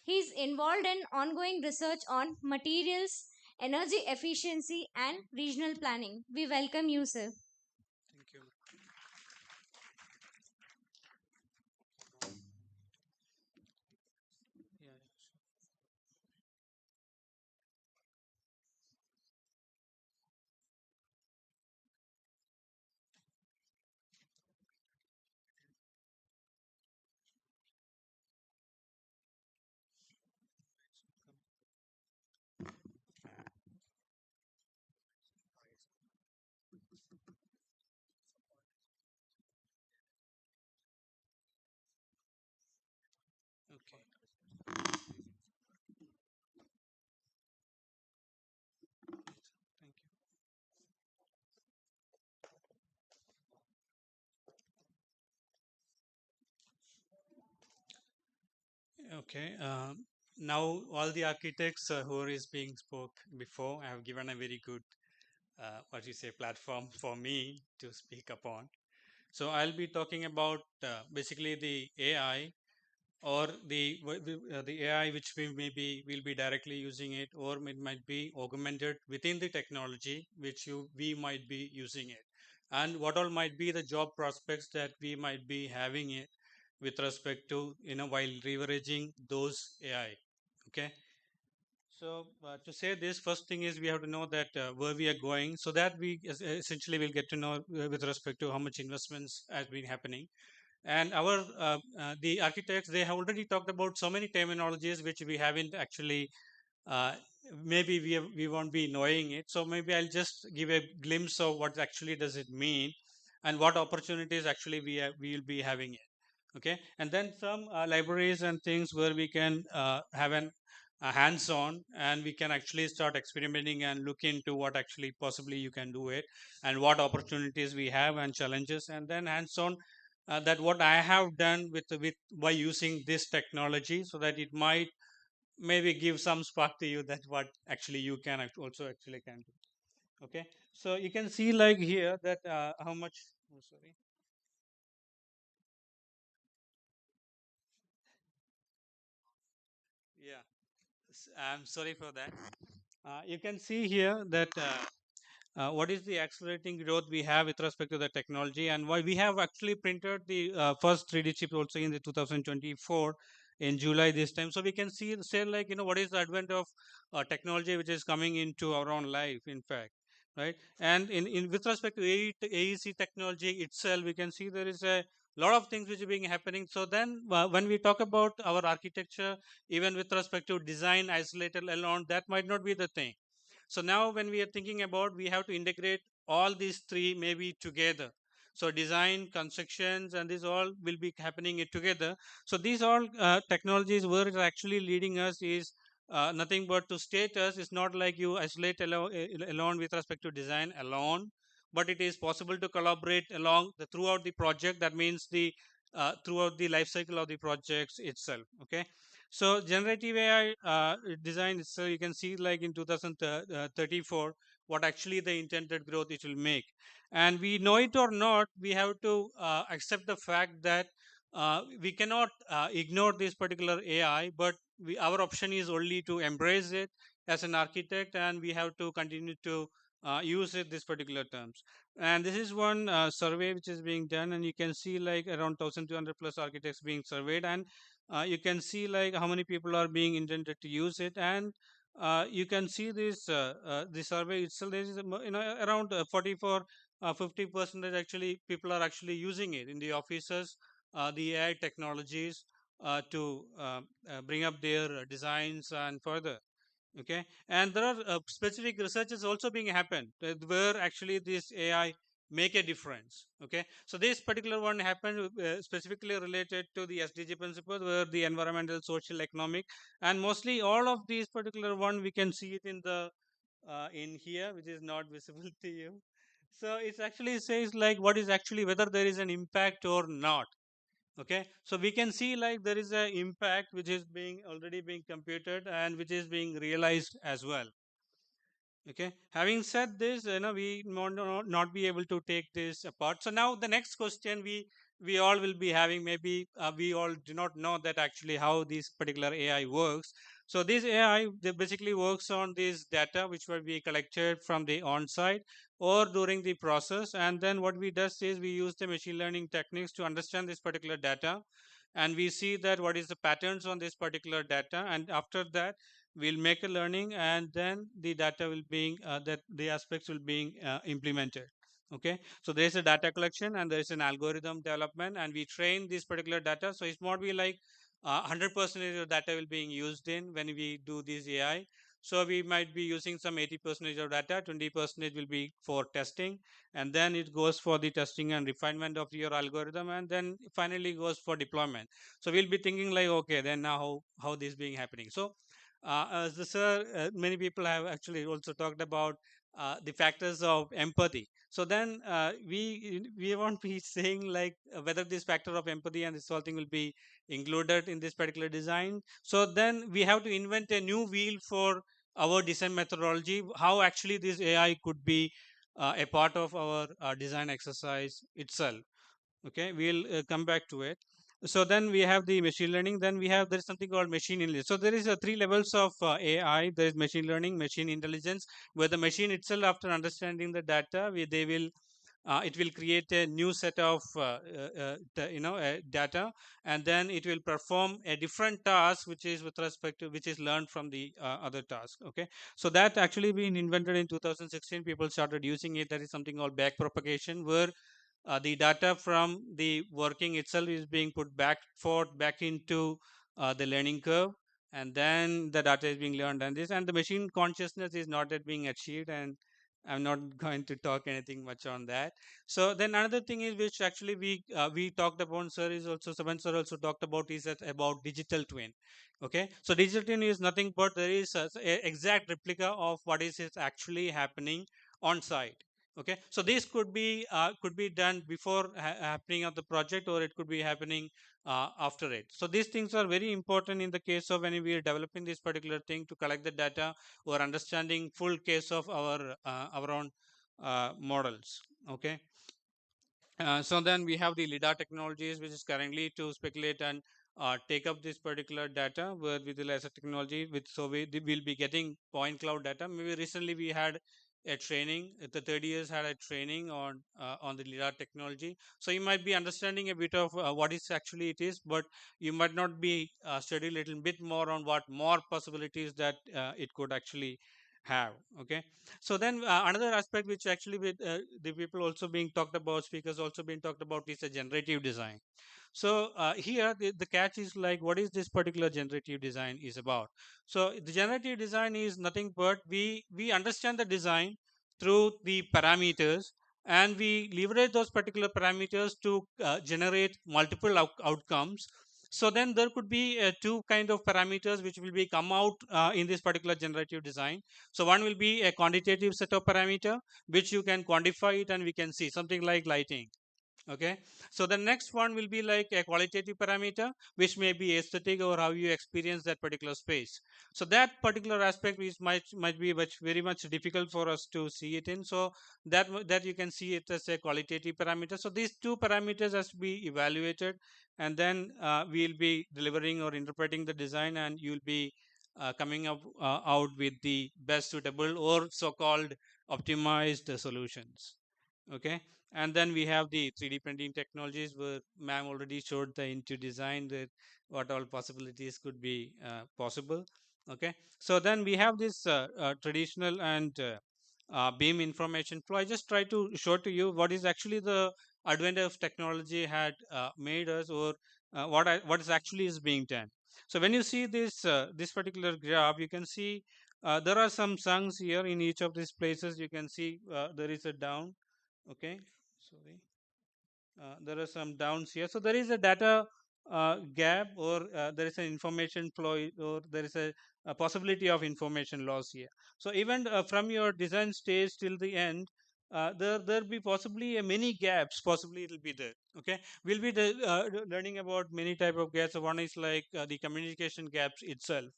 he is involved in ongoing research on materials, energy efficiency, and regional planning. We welcome you, sir. Thank you. Yeah, sure. Okay. Now all the architects who is being spoke before have given a very good, what you say, platform for me to speak upon. So I'll be talking about basically the AI or the AI which we maybe will be directly using it, or it might be augmented within the technology which we might be using it, and what all might be the job prospects that we might be having it with respect to while leveraging those AI. Okay. So to say this, first thing is we have to know that where we are going, so that we essentially will get to know with respect to how much investments has been happening. And our the architects, they have already talked about so many terminologies which we haven't actually uh, maybe we won't be knowing it. So maybe I'll just give a glimpse of what actually does it mean and what opportunities actually we will be having it. Okay. And then some libraries and things where we can have a hands-on, and we can actually start experimenting and look into what actually possibly you can do it, and what opportunities we have and challenges. And then hands-on, that what I have done with by using this technology, so that it might maybe give some spark to you that what actually you can also actually can do. Okay. So you can see like here that how much, oh, sorry. Yeah, I'm sorry for that. You can see here that what is the accelerating growth we have with respect to the technology, and why we have actually printed the first 3D chip also in the 2024 in July this time. So we can say like what is the advent of technology which is coming into our own life, in fact, right? And in with respect to AEC technology itself, we can see there is a lot of things which are being happening. So then when we talk about our architecture, even with respect to design isolated alone, that might not be the thing. So now when we are thinking about, we have to integrate all these three maybe together. So design, constructions, and this all will be happening it together. So these all technologies where it's actually leading us is nothing but to state us. It's not like you isolate alone with respect to design alone, but it is possible to collaborate along throughout the project. That means the throughout the life cycle of the projects itself. Okay. So generative AI design, so you can see like in 2034 what actually the intended growth it will make. And we know it or not, we have to accept the fact that we cannot ignore this particular AI, but our option is only to embrace it as an architect, and we have to continue to use it this particular terms. And this is one survey which is being done, and you can see like around 1200 plus architects being surveyed, and you can see like how many people are being intended to use it. And you can see this the survey itself, there is around 44 50% actually people are actually using it in the offices, the AI technologies to bring up their designs and further. Okay. And there are specific researches also being happened where actually this AI make a difference. Okay. So this particular one happened specifically related to the SDG principles, where the environmental, social, economic, and mostly all of these particular one we can see it in the in here, which is not visible to you. So it actually says like what is actually whether there is an impact or not. Okay. So we can see like there is a impact which is being already being computed and which is being realized as well. Okay. Having said this, we not be able to take this apart. So now the next question we all will be having, maybe we all do not know that actually how this particular AI works. So this AI, they basically works on this data which will be collected from the on-site or during the process, and then what we does is we use the machine learning techniques to understand this particular data, and we see that what is the patterns on this particular data, and after that we'll make a learning, and then the data will being that the aspects will being implemented. Okay. So there's a data collection and there's an algorithm development, and we train this particular data. So it's not be like 100% of data will being used in when we do this AI. So we might be using some 80% of data, 20% will be for testing, and then it goes for the testing and refinement of your algorithm, and then finally goes for deployment. So we'll be thinking like, okay, then now how this being happening. So as the sir, many people have actually also talked about the factors of empathy. So then we won't be saying like whether this factor of empathy and this whole thing will be included in this particular design. So then we have to invent a new wheel for our design methodology, how actually this AI could be a part of our design exercise itself. Okay, we'll come back to it. So then we have the machine learning, then we have, there is something called machine intelligence. So there is three levels of AI. There is machine learning, machine intelligence, where the machine itself, after understanding the data, they will it will create a new set of data, and then it will perform a different task which is with respect to, which is learned from the other task. Okay, so that actually been invented in 2016. People started using it. There is something called back propagation, where the data from the working itself is being put back into the learning curve, and then the data is being learned, and the machine consciousness is not yet being achieved, and I'm not going to talk anything much on that. So then another thing is, which actually we talked about, sir is also, Saban sir also talked about, is that about digital twin. Okay, so digital twin is nothing but there is a exact replica of what is actually happening on site. Okay, so this could be done before happening of the project, or it could be happening after it. So these things are very important in the case of when we are developing this particular thing to collect the data or understanding full case of our own models. Okay, so then we have the LIDAR technologies, which is currently to speculate and take up this particular data with the laser technology. So we will be getting point cloud data. Maybe recently we had a training. The third years had a training on the LIDAR technology. So you might be understanding a bit of what is actually it is, but you might not be studying a little bit more on what more possibilities that it could actually have. Okay, so then another aspect which actually with the people also being talked about, speakers also being talked about, is a generative design. So here the catch is like, what is this particular generative design is about? So the generative design is nothing but we understand the design through the parameters, and we leverage those particular parameters to generate multiple outcomes. So then there could be two kind of parameters which will be come out in this particular generative design. So one will be a quantitative set of parameter which you can quantify it and we can see something like lighting. Okay, so the next one will be like a qualitative parameter which may be aesthetic or how you experience that particular space. So that particular aspect is might be very much difficult for us to see it in. So that you can see it as a qualitative parameter. So these two parameters has to be evaluated, and then we'll be delivering or interpreting the design, and you'll be coming up out with the best suitable or so-called optimized solutions. Okay, and then we have the 3D printing technologies, where ma'am already showed the into design that what all possibilities could be possible. Okay, so then we have this traditional and beam information flow. I just try to show to you what is actually the advent of technology had made us, or what is actually is being done. So when you see this particular graph, you can see there are some songs here in each of these places. You can see there is a down. Okay, sorry, there are some downs here. So there is a data gap, or there is an information flow, or there is a possibility of information loss here. So even from your design stage till the end, there be possibly many gaps. Possibly it will be there. Okay, we'll be learning about many type of gaps. So one is like the communication gaps itself.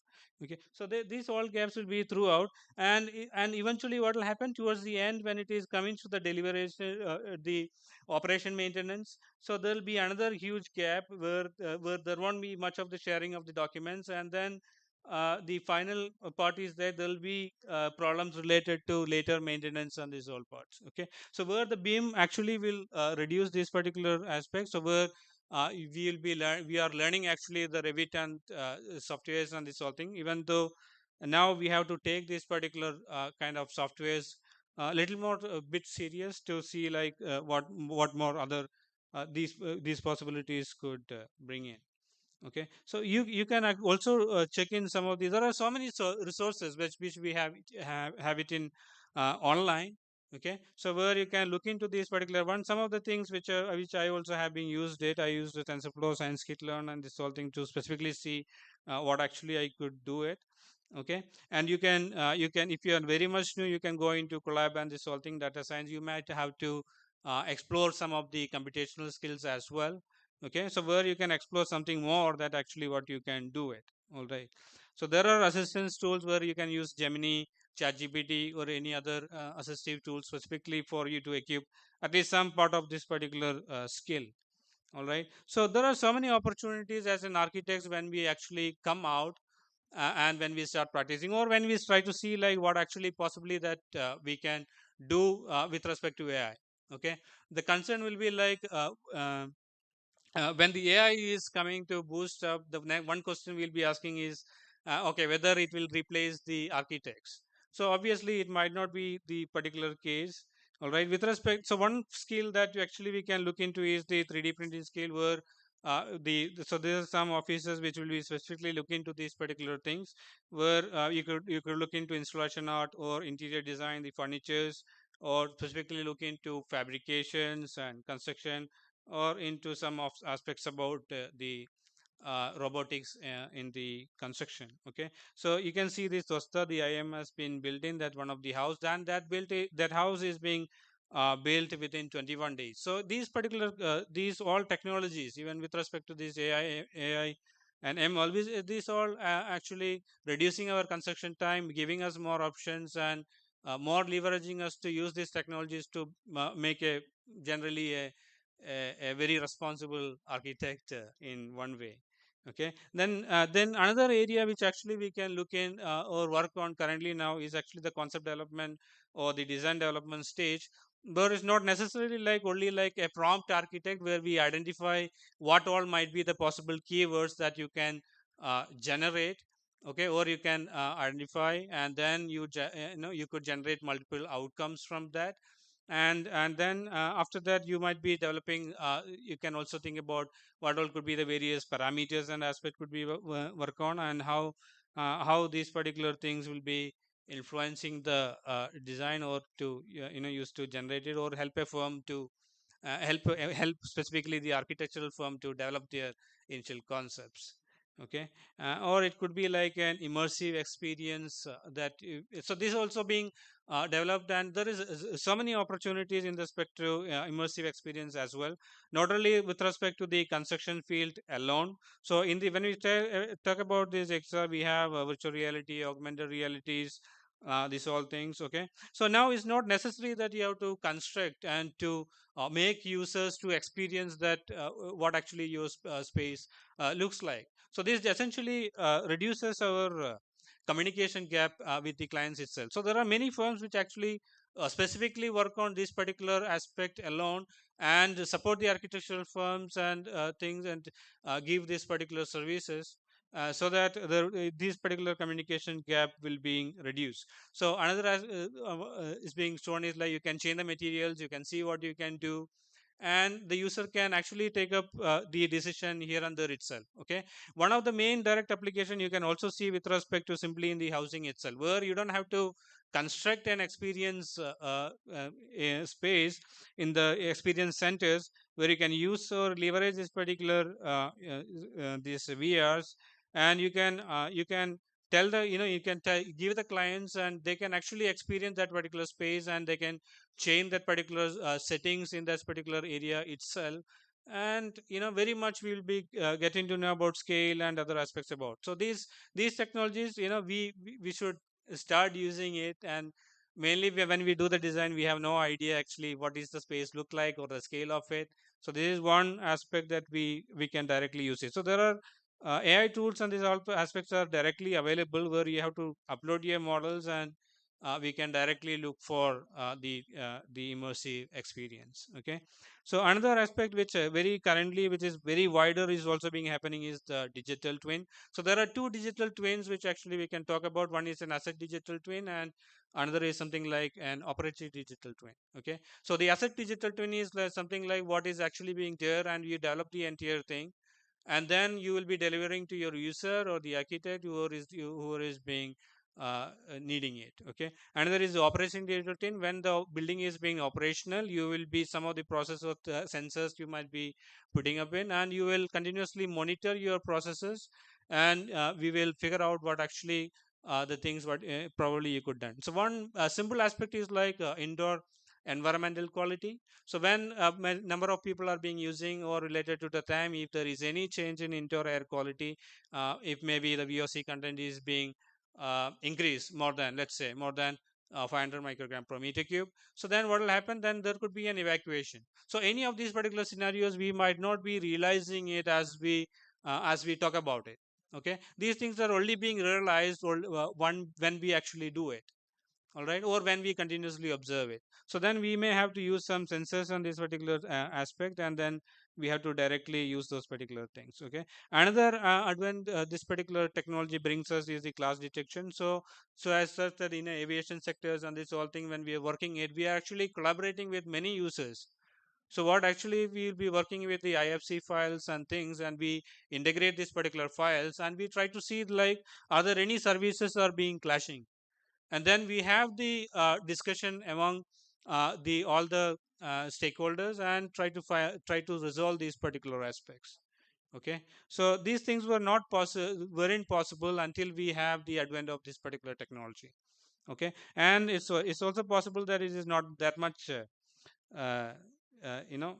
Okay, so these all gaps will be throughout, and eventually what will happen towards the end when it is coming to the deliberation, the operation maintenance. So there will be another huge gap where there won't be much of the sharing of the documents, and then the final part is that there will be problems related to later maintenance on these all parts. Okay, so where the beam actually will reduce this particular aspect. So where we will be we are learning actually the Revit and softwares and this whole thing, even though now we have to take this particular kind of softwares a little more bit serious to see like what more other these possibilities could bring in. Okay, so you can also check in some of these. There are so many resources which we have it in online. Okay, so where you can look into these particular ones. Some of the things which I also have been used it. I used the TensorFlow, Scikit-learn, and this whole thing to specifically see what actually I could do it. Okay, and you can if you are very much new, you can go into collab and this whole thing, data science. You might have to explore some of the computational skills as well. Okay, so where you can explore something more that actually what you can do it. All right, so there are assistance tools where you can use Gemini, ChatGPT, or any other assistive tools specifically for you to equip at least some part of this particular skill. All right, so there are so many opportunities as an architect when we actually come out and when we start practicing, or when we try to see like what actually possibly that we can do with respect to AI. Okay, the concern will be like when the AI is coming to boost up, the one question we'll be asking is, okay, whether it will replace the architects. So obviously, it might not be the particular case. All right. With respect, so one skill that actually we can look into is the 3D printing skill, where so there are some offices which will be specifically looking into these particular things, where you could look into installation art or interior design, the furnitures, or specifically look into fabrications and construction, or into some of aspects about the robotics in the construction. Okay, so you can see this Tosta, the IM has been built in that one of the house, and that house is being built within 21 days. So these particular these all technologies, even with respect to this AI and M, always these all actually reducing our construction time, giving us more options, and more leveraging us to use these technologies to make a generally a very responsible architect in one way. Okay, then another area which actually we can look in or work on currently now is actually the concept development or the design development stage, where it's not necessarily like only like a prompt architect where we identify what all might be the possible keywords that you can generate. Okay, or you can identify, and then you could generate multiple outcomes from that. And then after that, you might be developing, you can also think about what all could be the various parameters and aspect could be work on, and how these particular things will be influencing the design, or to use to generate it, or help a firm to help specifically the architectural firm to develop their initial concepts. Okay, or it could be like an immersive experience so this also being developed, and there is so many opportunities in respect to immersive experience as well, not only with respect to the construction field alone. So in the when we talk about this extra, we have virtual reality, augmented realities, these all things. Okay, so now it's not necessary that you have to construct and to make users to experience that what actually your space looks like. So this essentially reduces our communication gap with the clients itself. So there are many firms which actually specifically work on this particular aspect alone, and support the architectural firms and things, and give these particular services, so that this particular communication gap will be reduced. So another is being shown is like you can change the materials, you can see what you can do, and the user can actually take up the decision here and there itself. Okay, one of the main direct application you can also see with respect to simply in the housing itself, where you don't have to construct an experience a space in the experience centers, where you can use or leverage this particular these VRs, and you can tell the you can give the clients, and they can actually experience that particular space, and they can change that particular settings in that particular area itself. And very much we will be getting to know about scale and other aspects about. So these technologies, we should start using it. And mainly when we do the design, we have no idea actually what is the space look like or the scale of it. So this is one aspect that we can directly use it. So there are AI tools, and these all aspects are directly available, where you have to upload your models, and we can directly look for the immersive experience. Okay, so another aspect which very currently, which is very wider, is also being happening, is the digital twin. So there are two digital twins which actually we can talk about. One is an asset digital twin, and another is something like an operative digital twin. Okay, so the asset digital twin is something like what is actually being there, and you develop the entire thing, and then you will be delivering to your user or the architect who is being needing it. Okay, another is the operation digital twin. When the building is being operational, you will be some of the process of the sensors you might be putting up in, and you will continuously monitor your processes, and we will figure out what actually the things what probably you could done. So one simple aspect is like indoor environmental quality. So when number of people are being using or related to the time, if there is any change in indoor air quality, if maybe the VOC content is being increased more than, let's say, more than 500 microgram per meter cube, so then what will happen, then there could be an evacuation. So any of these particular scenarios we might not be realizing it as we talk about it. Okay, these things are only being realized one when we actually do it, all right, or when we continuously observe it. So then we may have to use some sensors on this particular aspect, and then we have to directly use those particular things. Okay, another advent this particular technology brings us is the class detection. So as such that in aviation sectors and this whole thing, when we are working it, we are actually collaborating with many users. So what actually we'll be working with the IFC files and things, and we integrate these particular files, and we try to see like, are there any services are being clashing, and then we have the discussion among the all the stakeholders, and try to resolve these particular aspects. Okay, so these things weren't possible until we have the advent of this particular technology. Okay, and it's also possible that it is not that much uh, you know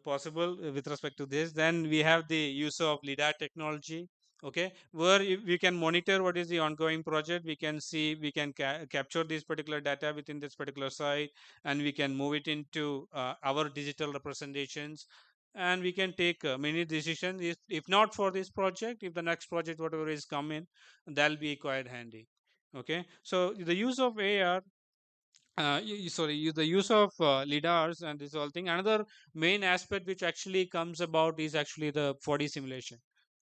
possible with respect to this. Then we have the use of lidar technology. Okay, where we can monitor what is the ongoing project, we can see, we can capture this particular data within this particular site, and we can move it into our digital representations, and we can take many decisions. If not for this project, if the next project whatever is coming, that'll be quite handy. Okay, so the use of AR, the use of lidars and this whole thing. Another main aspect which actually comes about is actually the 4D simulation.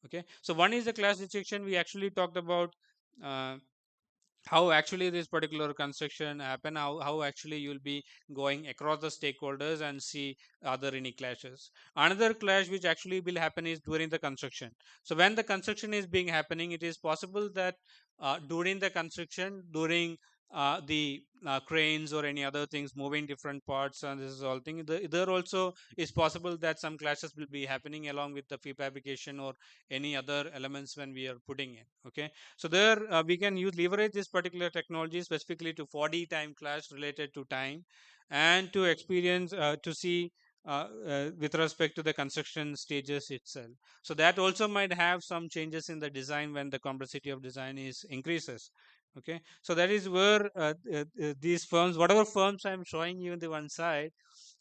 Okay, so one is the class detection. We actually talked about uh, how actually this particular construction happen, how actually you'll be going across the stakeholders and see are there any clashes. Another clash which actually will happen is during the construction. So when the construction is being happening, it is possible that during the construction, during the cranes or any other things moving different parts, and this is all thing, there also is possible that some clashes will be happening along with the prefabrication or any other elements when we are putting in. Okay, so there we can leverage this particular technology specifically to 4D time class related to time, and to experience to see with respect to the construction stages itself. So that also might have some changes in the design when the complexity of design is increases. Okay, so that is where these firms, whatever firms I'm showing you on the one side,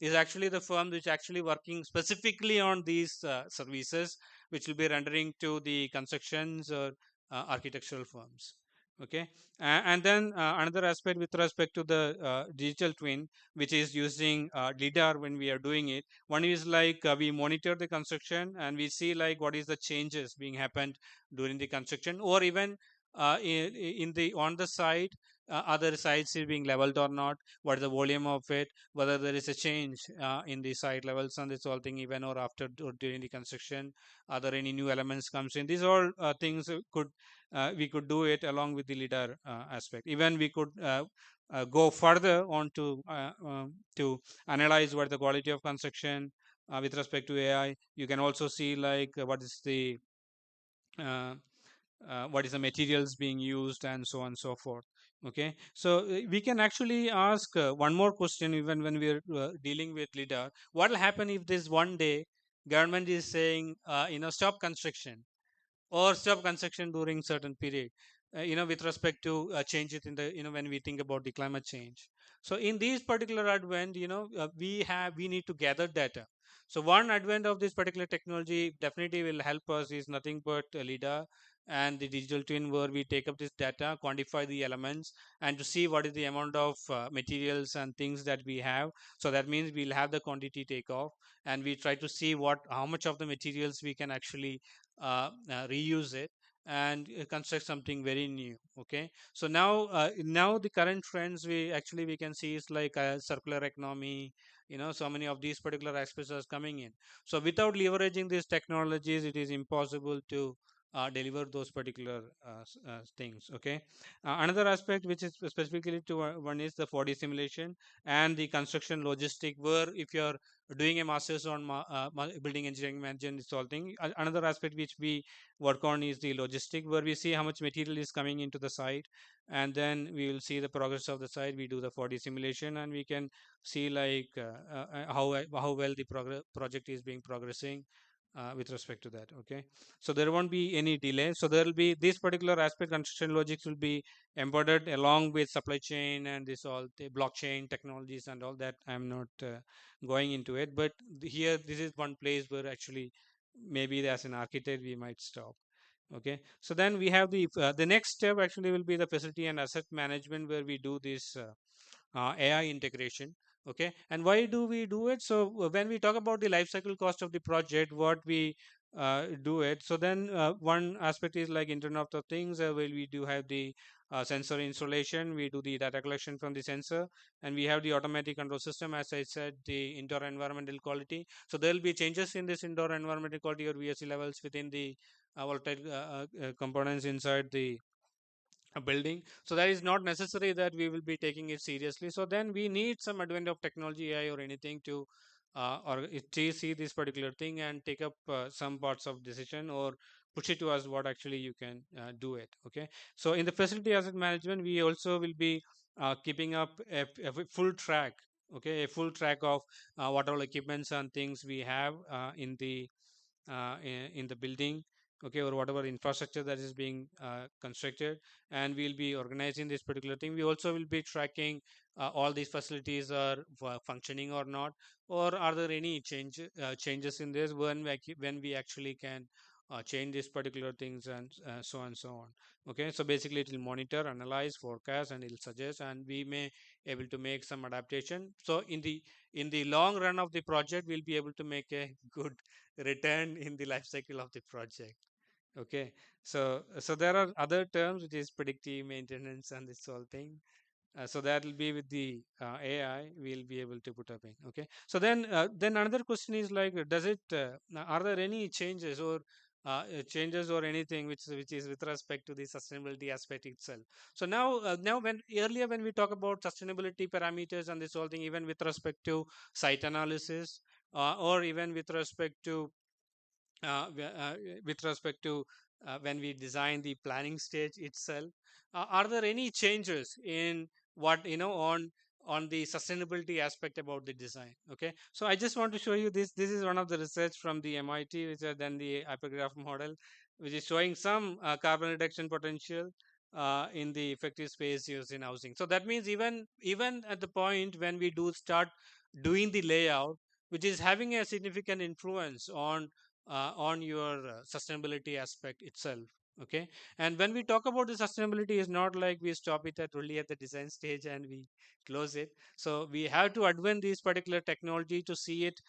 is actually the firm which actually working specifically on these services, which will be rendering to the constructions or architectural firms. Okay, and then another aspect with respect to the digital twin, which is using lidar when we are doing it. One is like we monitor the construction, and we see like what is the changes being happened during the construction, or even in the on the site, other sites is being leveled or not, what is the volume of it, whether there is a change in the site levels and this whole thing, even or after or during the construction, are there any new elements comes in. These all things could we could do it along with the lidar aspect. Even we could go further on to analyze what the quality of construction with respect to AI. You can also see like uh, what is the materials being used and so on and so forth. Okay, so we can actually ask one more question even when we are dealing with lidar. What will happen if this one day government is saying stop construction, or stop construction during certain period, with respect to changes in the, when we think about the climate change. So in these particular advent, we need to gather data. So one advent of this particular technology definitely will help us is nothing but lidar and the digital twin, where we take up this data, quantify the elements, and to see what is the amount of materials and things that we have. So that means we'll have the quantity takeoff, and we try to see how much of the materials we can actually reuse it and construct something very new. Okay, so now the current trends we can see is like circular economy. So many of these particular aspects are coming in. So without leveraging these technologies, it is impossible to deliver those particular things. Okay. Another aspect which is specifically to one is the 4D simulation and the construction logistic, where if you're doing a master's on building engineering management solving, another aspect which we work on is the logistic, where we see how much material is coming into the site, and then we will see the progress of the site. We do the 4D simulation, and we can see like how well the project is being progressing with respect to that. Okay, so there won't be any delay. So there will be this particular aspect, construction logics will be embedded along with supply chain and this all the blockchain technologies and all that. I'm not going into it, but here this is one place where actually maybe as an architect we might stop. Okay, so then we have the next step actually will be the facility and asset management, where we do this AI integration. Okay, and why do we do it? So when we talk about the life cycle cost of the project, what we do it. So then one aspect is like Internet of the Things, where we do have the sensor installation. We do the data collection from the sensor, and we have the automatic control system. As I said, the indoor environmental quality. So there will be changes in this indoor environmental quality or VSC levels within the volatile components inside the a building. So that is not necessary that we will be taking it seriously. So then we need some advent of technology, AI or anything, to see this particular thing and take up some parts of decision, or push it to us what actually you can do it. Okay, so in the facility asset management, we also will be keeping up a full track. Okay, a full track of what all equipments and things we have in the building. Okay, or whatever infrastructure that is being constructed, and we'll be organizing this particular thing. We also will be tracking all these facilities are functioning or not, or are there any changes in this, when we actually can change these particular things, and so on and so on. Okay, so basically it will monitor, analyze, forecast, and it will suggest, and we may able to make some adaptation. So in the long run of the project, we'll be able to make a good return in the life cycle of the project. Okay, so there are other terms which is predictive maintenance and this whole thing. So that will be with the AI, we'll be able to put up in. Okay, so then another question is like, does it are there any changes or anything which is with respect to the sustainability aspect itself? So now when earlier when we talk about sustainability parameters and this whole thing, even with respect to site analysis, or even with respect to uh, wi- uh, with respect to when we design the planning stage itself, are there any changes in what on the sustainability aspect about the design? Okay, so I just want to show you this. This is one of the research from the MIT, which are then the hypergraph model, which is showing some carbon reduction potential in the effective space used in housing. So that means even at the point when we do start doing the layout, which is having a significant influence on your sustainability aspect itself. Okay, and when we talk about the sustainability, is not like we stop it at only at the design stage and we close it. So we have to advance this particular technology to see it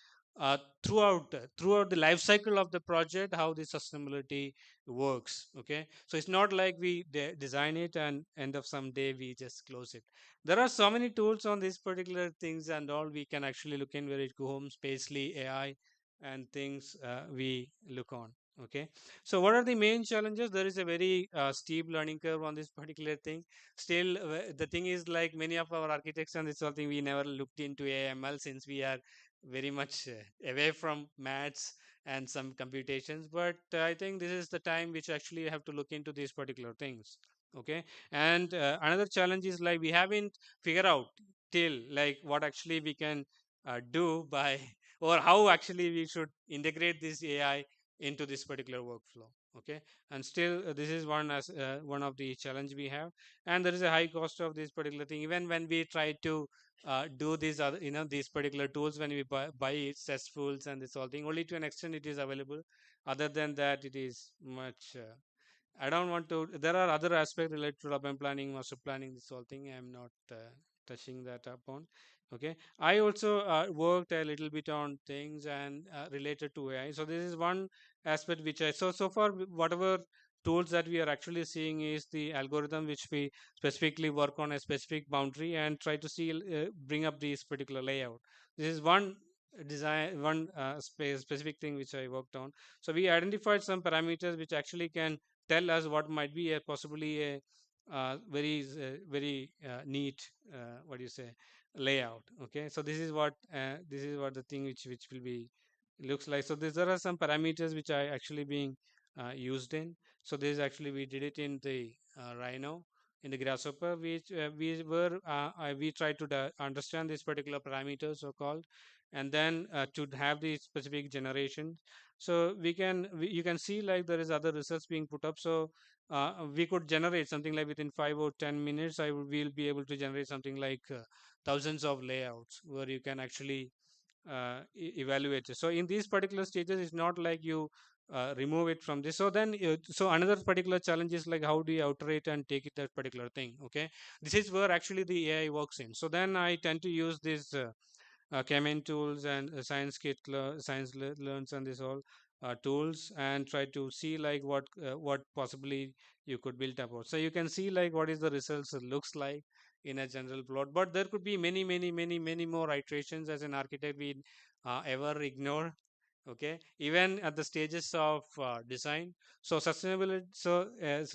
throughout the life cycle of the project, how the sustainability works. Okay, so it's not like we design it and end of some day we just close it. There are so many tools on these particular things and all. We can actually look in where it go home, spacely AI and things we look on. Okay, so what are the main challenges? There is a very steep learning curve on this particular thing. Still the thing is, like many of our architects and this whole thing, we never looked into AML, since we are very much away from maths and some computations. But I think this is the time which actually have to look into these particular things. Okay, and another challenge is like we haven't figured out till like what actually we can do by or how actually we should integrate this AI into this particular workflow. Okay, and still this is one of the challenge we have, and there is a high cost of this particular thing. Even when we try to do these other these particular tools, when we buy it, cesspools and this whole thing, only to an extent it is available. Other than that, it is much I don't want to. There are other aspects related to urban planning, master planning, this whole thing. I'm not touching that upon. Okay. I also worked a little bit on things and related to AI. So this is one aspect which so far whatever tools that we are actually seeing is the algorithm which we specifically work on a specific boundary and try to see bring up this particular layout. This is one design one specific thing which I worked on. So we identified some parameters which actually can tell us what might be a possibly a very neat what do you say layout. Okay, so this is what the thing which will be looks like. So there are some parameters which are actually being used in. So this is actually we did it in the Rhino, in the Grasshopper, which we tried to understand these particular parameters so called, and then to have the specific generation. So you can see like there is other results being put up. So we could generate something like within 5 or 10 minutes. We'll be able to generate something like thousands of layouts where you can actually evaluate it. So in these particular stages, it's not like you remove it from this. So then, so another particular challenge is like how do you iterate and take it that particular thing? Okay, this is where actually the AI works in. So then I tend to use this. Kemin tools and science learns and this all tools and try to see like what possibly you could build about. So you can see like what is the results looks like in a general plot, but there could be many more iterations as an architect we ever ignore. Okay, even at the stages of design. So sustainability, so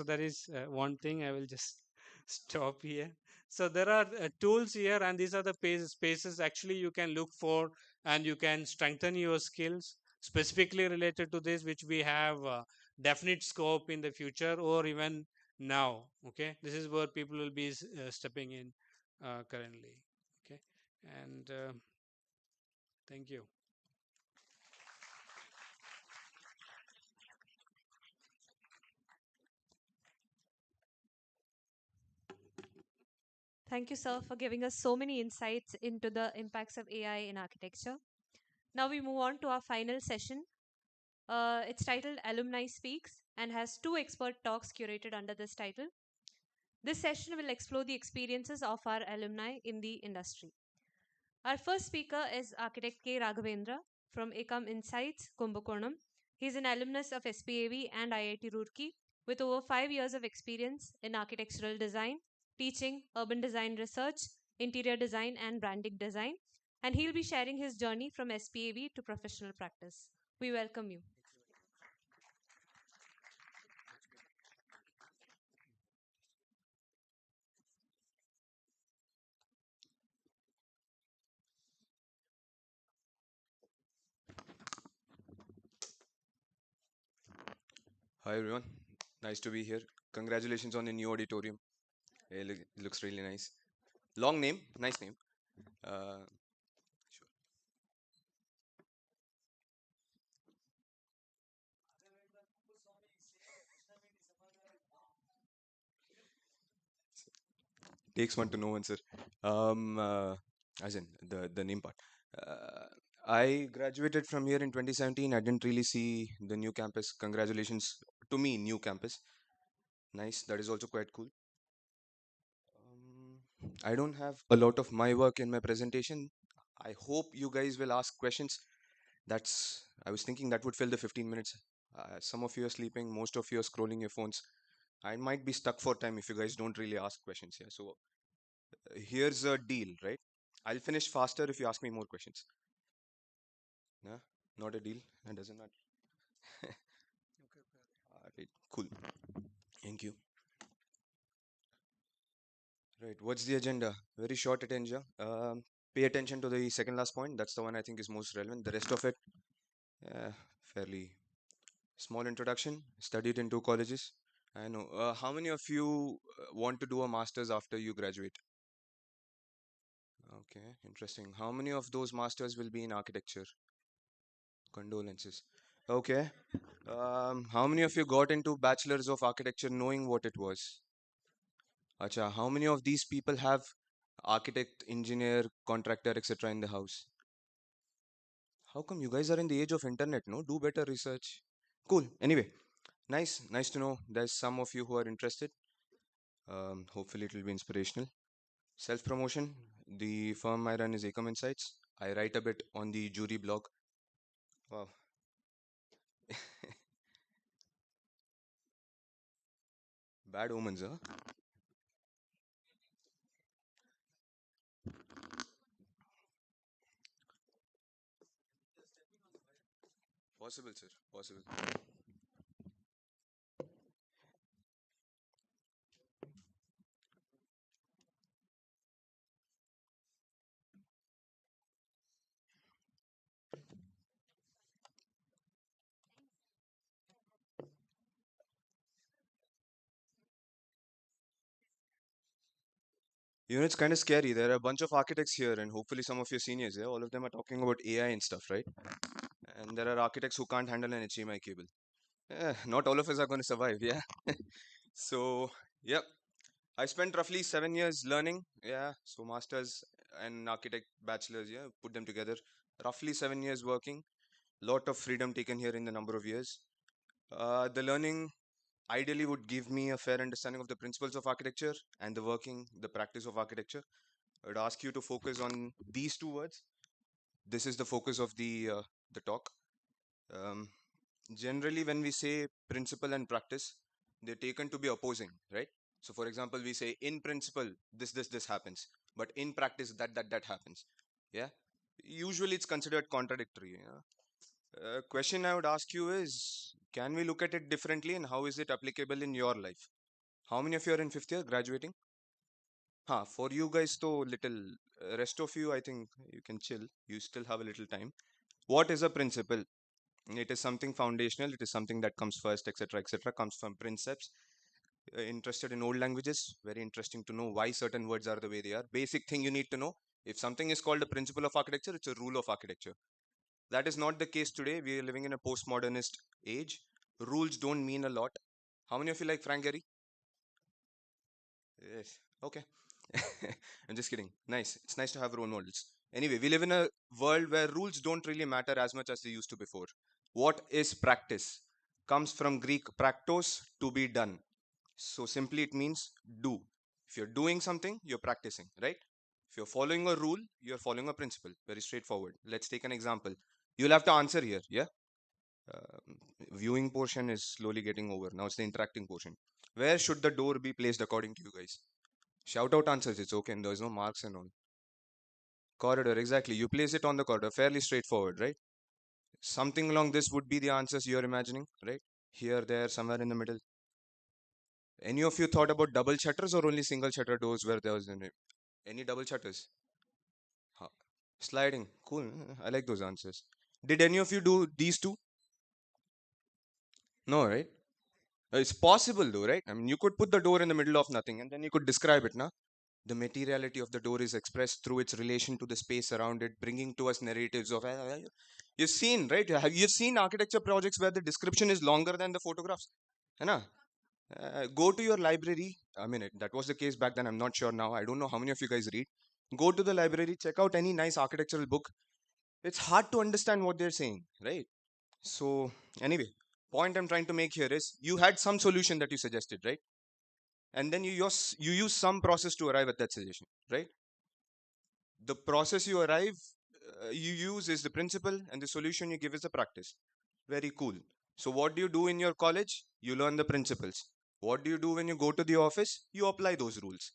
that is one thing I will just stop here. So there are tools here, and these are the spaces actually you can look for, and you can strengthen your skills specifically related to this, which we have definite scope in the future or even now. Okay, this is where people will be stepping in currently. Okay, and thank you. Thank you, sir, for giving us so many insights into the impacts of AI in architecture. Now we move on to our final session. It's titled Alumni Speaks and has two expert talks curated under this title. This session will explore the experiences of our alumni in the industry. Our first speaker is architect K. Raghavendra from Ecom Insights, Kumbakonam. He is an alumnus of SPAV and IIT Roorkee with over 5 years of experience in architectural design, teaching, urban design research, interior design, and branding design. And he'll be sharing his journey from SPAV to professional practice. We welcome you. Hi everyone, nice to be here. Congratulations on the new auditorium. It looks really nice. Long name, nice name. Uh, sure. Takes one to know one, sir. As in the name part. Uh, I graduated from here in 2017. I didn't really see the new campus. Congratulations to me, new campus. Nice. That is also quite cool. I don't have a lot of my work in my presentation. I hope you guys will ask questions. I was thinking that would fill the 15 minutes. Some of you are sleeping, most of you are scrolling your phones. I might be stuck for time if you guys don't really ask questions here. So here's a deal, right? I'll finish faster if you ask me more questions. Yeah, not a deal. That doesn't matter. Alright, cool. Thank you. Right, what's the agenda? Very short agenda. Pay attention to the second last point. That's the one I think is most relevant. The rest of it, fairly small introduction. Studied in two colleges. I know. How many of you want to do a master's after you graduate? Okay, interesting. How many of those masters will be in architecture? Condolences. Okay. How many of you got into bachelors of architecture knowing what it was? Acha, how many of these people have architect, engineer, contractor, etc. in the house? How come you guys are in the age of internet? No, do better research. Cool. Anyway, nice to know. There's some of you who are interested. Hopefully, it will be inspirational. Self promotion. The firm I run is Ecom Insights. I write a bit on the jury blog. Wow. Bad omens, huh? Possible, sir. Possible. You know, it's kind of scary. There are a bunch of architects here, and hopefully some of your seniors, yeah, all of them are talking about AI and stuff, right? And there are architects who can't handle an HDMI cable. Not all of us are going to survive, yeah. So, yep. I spent roughly 7 years learning, yeah. So masters and architect bachelors, yeah, put them together. Roughly 7 years working. Lot of freedom taken here in the number of years. The learning ideally would give me a fair understanding of the principles of architecture and the working, the practice of architecture. I would ask you to focus on these two words. This is the focus of the talk. Um, Generally, when we say principle and practice, they're taken to be opposing, right? So, for example, we say in principle, this happens, but in practice, that happens. Yeah. Usually, it's considered contradictory. Yeah? Question I would ask you is, can we look at it differently, and how is it applicable in your life? How many of you are in fifth year graduating? For you guys, though, little. Rest of you, I think you can chill. You still have a little time. What is a principle? It is something foundational. It is something that comes first, etc., etc. Comes from precepts. Interested in old languages? Very interesting to know why certain words are the way they are. Basic thing you need to know. If something is called a principle of architecture, it's a rule of architecture. That is not the case today. We are living in a postmodernist age. Rules don't mean a lot. How many of you like Frank Gehry? Yes. Okay. I'm just kidding. Nice. It's nice to have role models. Anyway, we live in a world where rules don't really matter as much as they used to before. What is practice? Comes from Greek praktos, to be done. So simply it means do. If you're doing something, you're practicing, right? If you're following a rule, you're following a principle. Very straightforward. Let's take an example. You'll have to answer here, yeah? Viewing portion is slowly getting over. Now it's the interacting portion. Where should the door be placed according to you guys? Shout out answers, it's okay, and there's no marks and all. Corridor, exactly. You place it on the corridor, fairly straightforward, right? Something along this would be the answers you're imagining, right? Here, there, somewhere in the middle. Any of you thought about double shutters or only single shutter doors where there was any double shutters? Huh. Sliding, cool. I like those answers. Did any of you do these two? No, right? It's possible though, right? I mean, you could put the door in the middle of nothing and then you could describe it, na? The materiality of the door is expressed through its relation to the space around it, bringing to us narratives of. You've seen, right? Have you seen architecture projects where the description is longer than the photographs? Hai na? Go to your library. I mean, that was the case back then. I'm not sure now. I don't know how many of you guys read. Go to the library, check out any nice architectural book. It's hard to understand what they're saying, right? So, anyway, point I'm trying to make here is you had some solution that you suggested, right? And then you use some process to arrive at that suggestion, right? The process you use is the principle, and the solution you give is the practice. Very cool. So what do you do in your college? You learn the principles. What do you do when you go to the office? You apply those rules.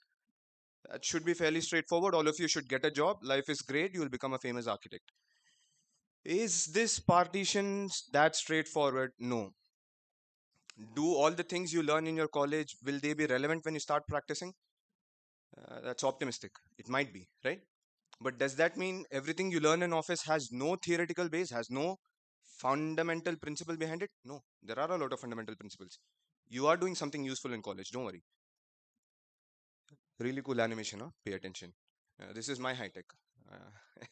That should be fairly straightforward. All of you should get a job. Life is great. You will become a famous architect. Is this partition that straightforward? No. Do all the things you learn in your college, will they be relevant when you start practicing? That's optimistic. It might be, right? But does that mean everything you learn in office has no theoretical base, has no fundamental principle behind it? No, there are a lot of fundamental principles. You are doing something useful in college, don't worry. Really cool animation, huh? Pay attention. This is my high tech. Uh,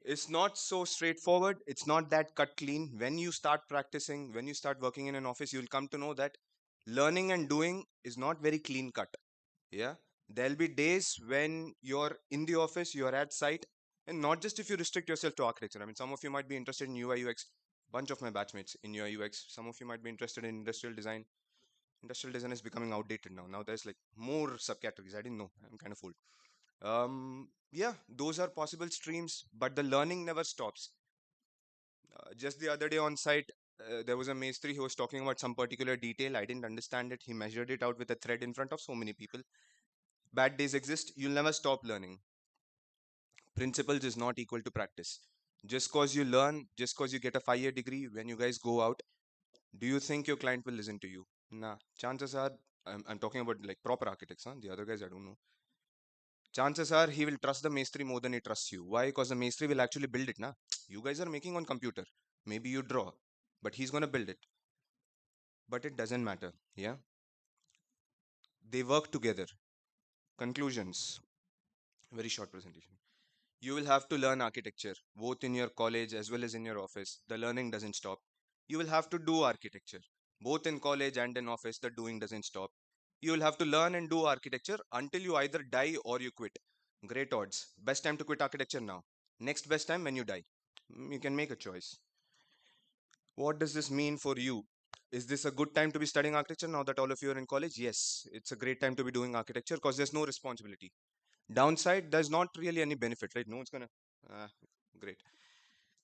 it's not so straightforward. It's not that cut clean. When you start practicing, when you start working in an office, you'll come to know that learning and doing is not very clean cut. Yeah, there'll be days when you're in the office, you're at site, and not just if you restrict yourself to architecture. I mean, some of you might be interested in UI UX. Bunch of my batchmates in UI UX. Some of you might be interested in industrial design. Industrial design is becoming outdated now. Now there's like more subcategories. I didn't know. I'm kind of old. Yeah, those are possible streams, but the learning never stops. Just the other day on site, there was a maestri who was talking about some particular detail. I didn't understand it. He measured it out with a thread in front of so many people. Bad days exist. You'll never stop learning. Principles is not equal to practice. Just cause you learn, just cause you get a 5-year degree, when you guys go out, do you think your client will listen to you? Nah, chances are, I'm talking about like proper architects, huh? The other guys, I don't know. Chances are he will trust the Maestri more than he trusts you. Why? Because the Maestri will actually build it, nah? You guys are making on computer. Maybe you draw, but he's gonna build it. But it doesn't matter, yeah? They work together. Conclusions. Very short presentation. You will have to learn architecture, both in your college as well as in your office. The learning doesn't stop. You will have to do architecture, both in college and in office. The doing doesn't stop. You will have to learn and do architecture until you either die or you quit. Great odds. Best time to quit architecture now. Next best time when you die. You can make a choice. What does this mean for you? Is this a good time to be studying architecture now that all of you are in college? Yes, it's a great time to be doing architecture because there's no responsibility. Downside, there's not really any benefit, right? No one's gonna. Great.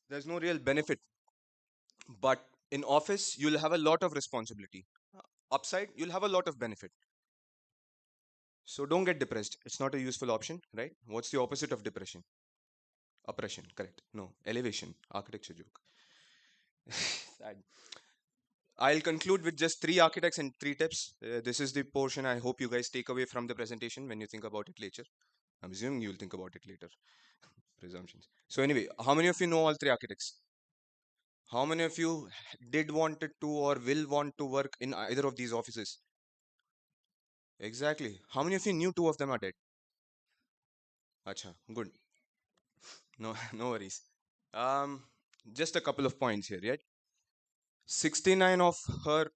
There's no real benefit, but in office, you'll have a lot of responsibility. Upside, you'll have a lot of benefit. So don't get depressed. It's not a useful option, right? What's the opposite of depression? Oppression, correct. No, elevation, architecture joke. Sad. I'll conclude with just 3 architects and 3 tips. This is the portion I hope you guys take away from the presentation when you think about it later. I'm assuming you'll think about it later. Presumptions. So anyway, how many of you know all 3 architects? How many of you did wanted to or will want to work in either of these offices? Exactly. How many of you knew 2 of them are dead? Acha, good. No, no worries. Um, just a couple of points here, right? 69 of her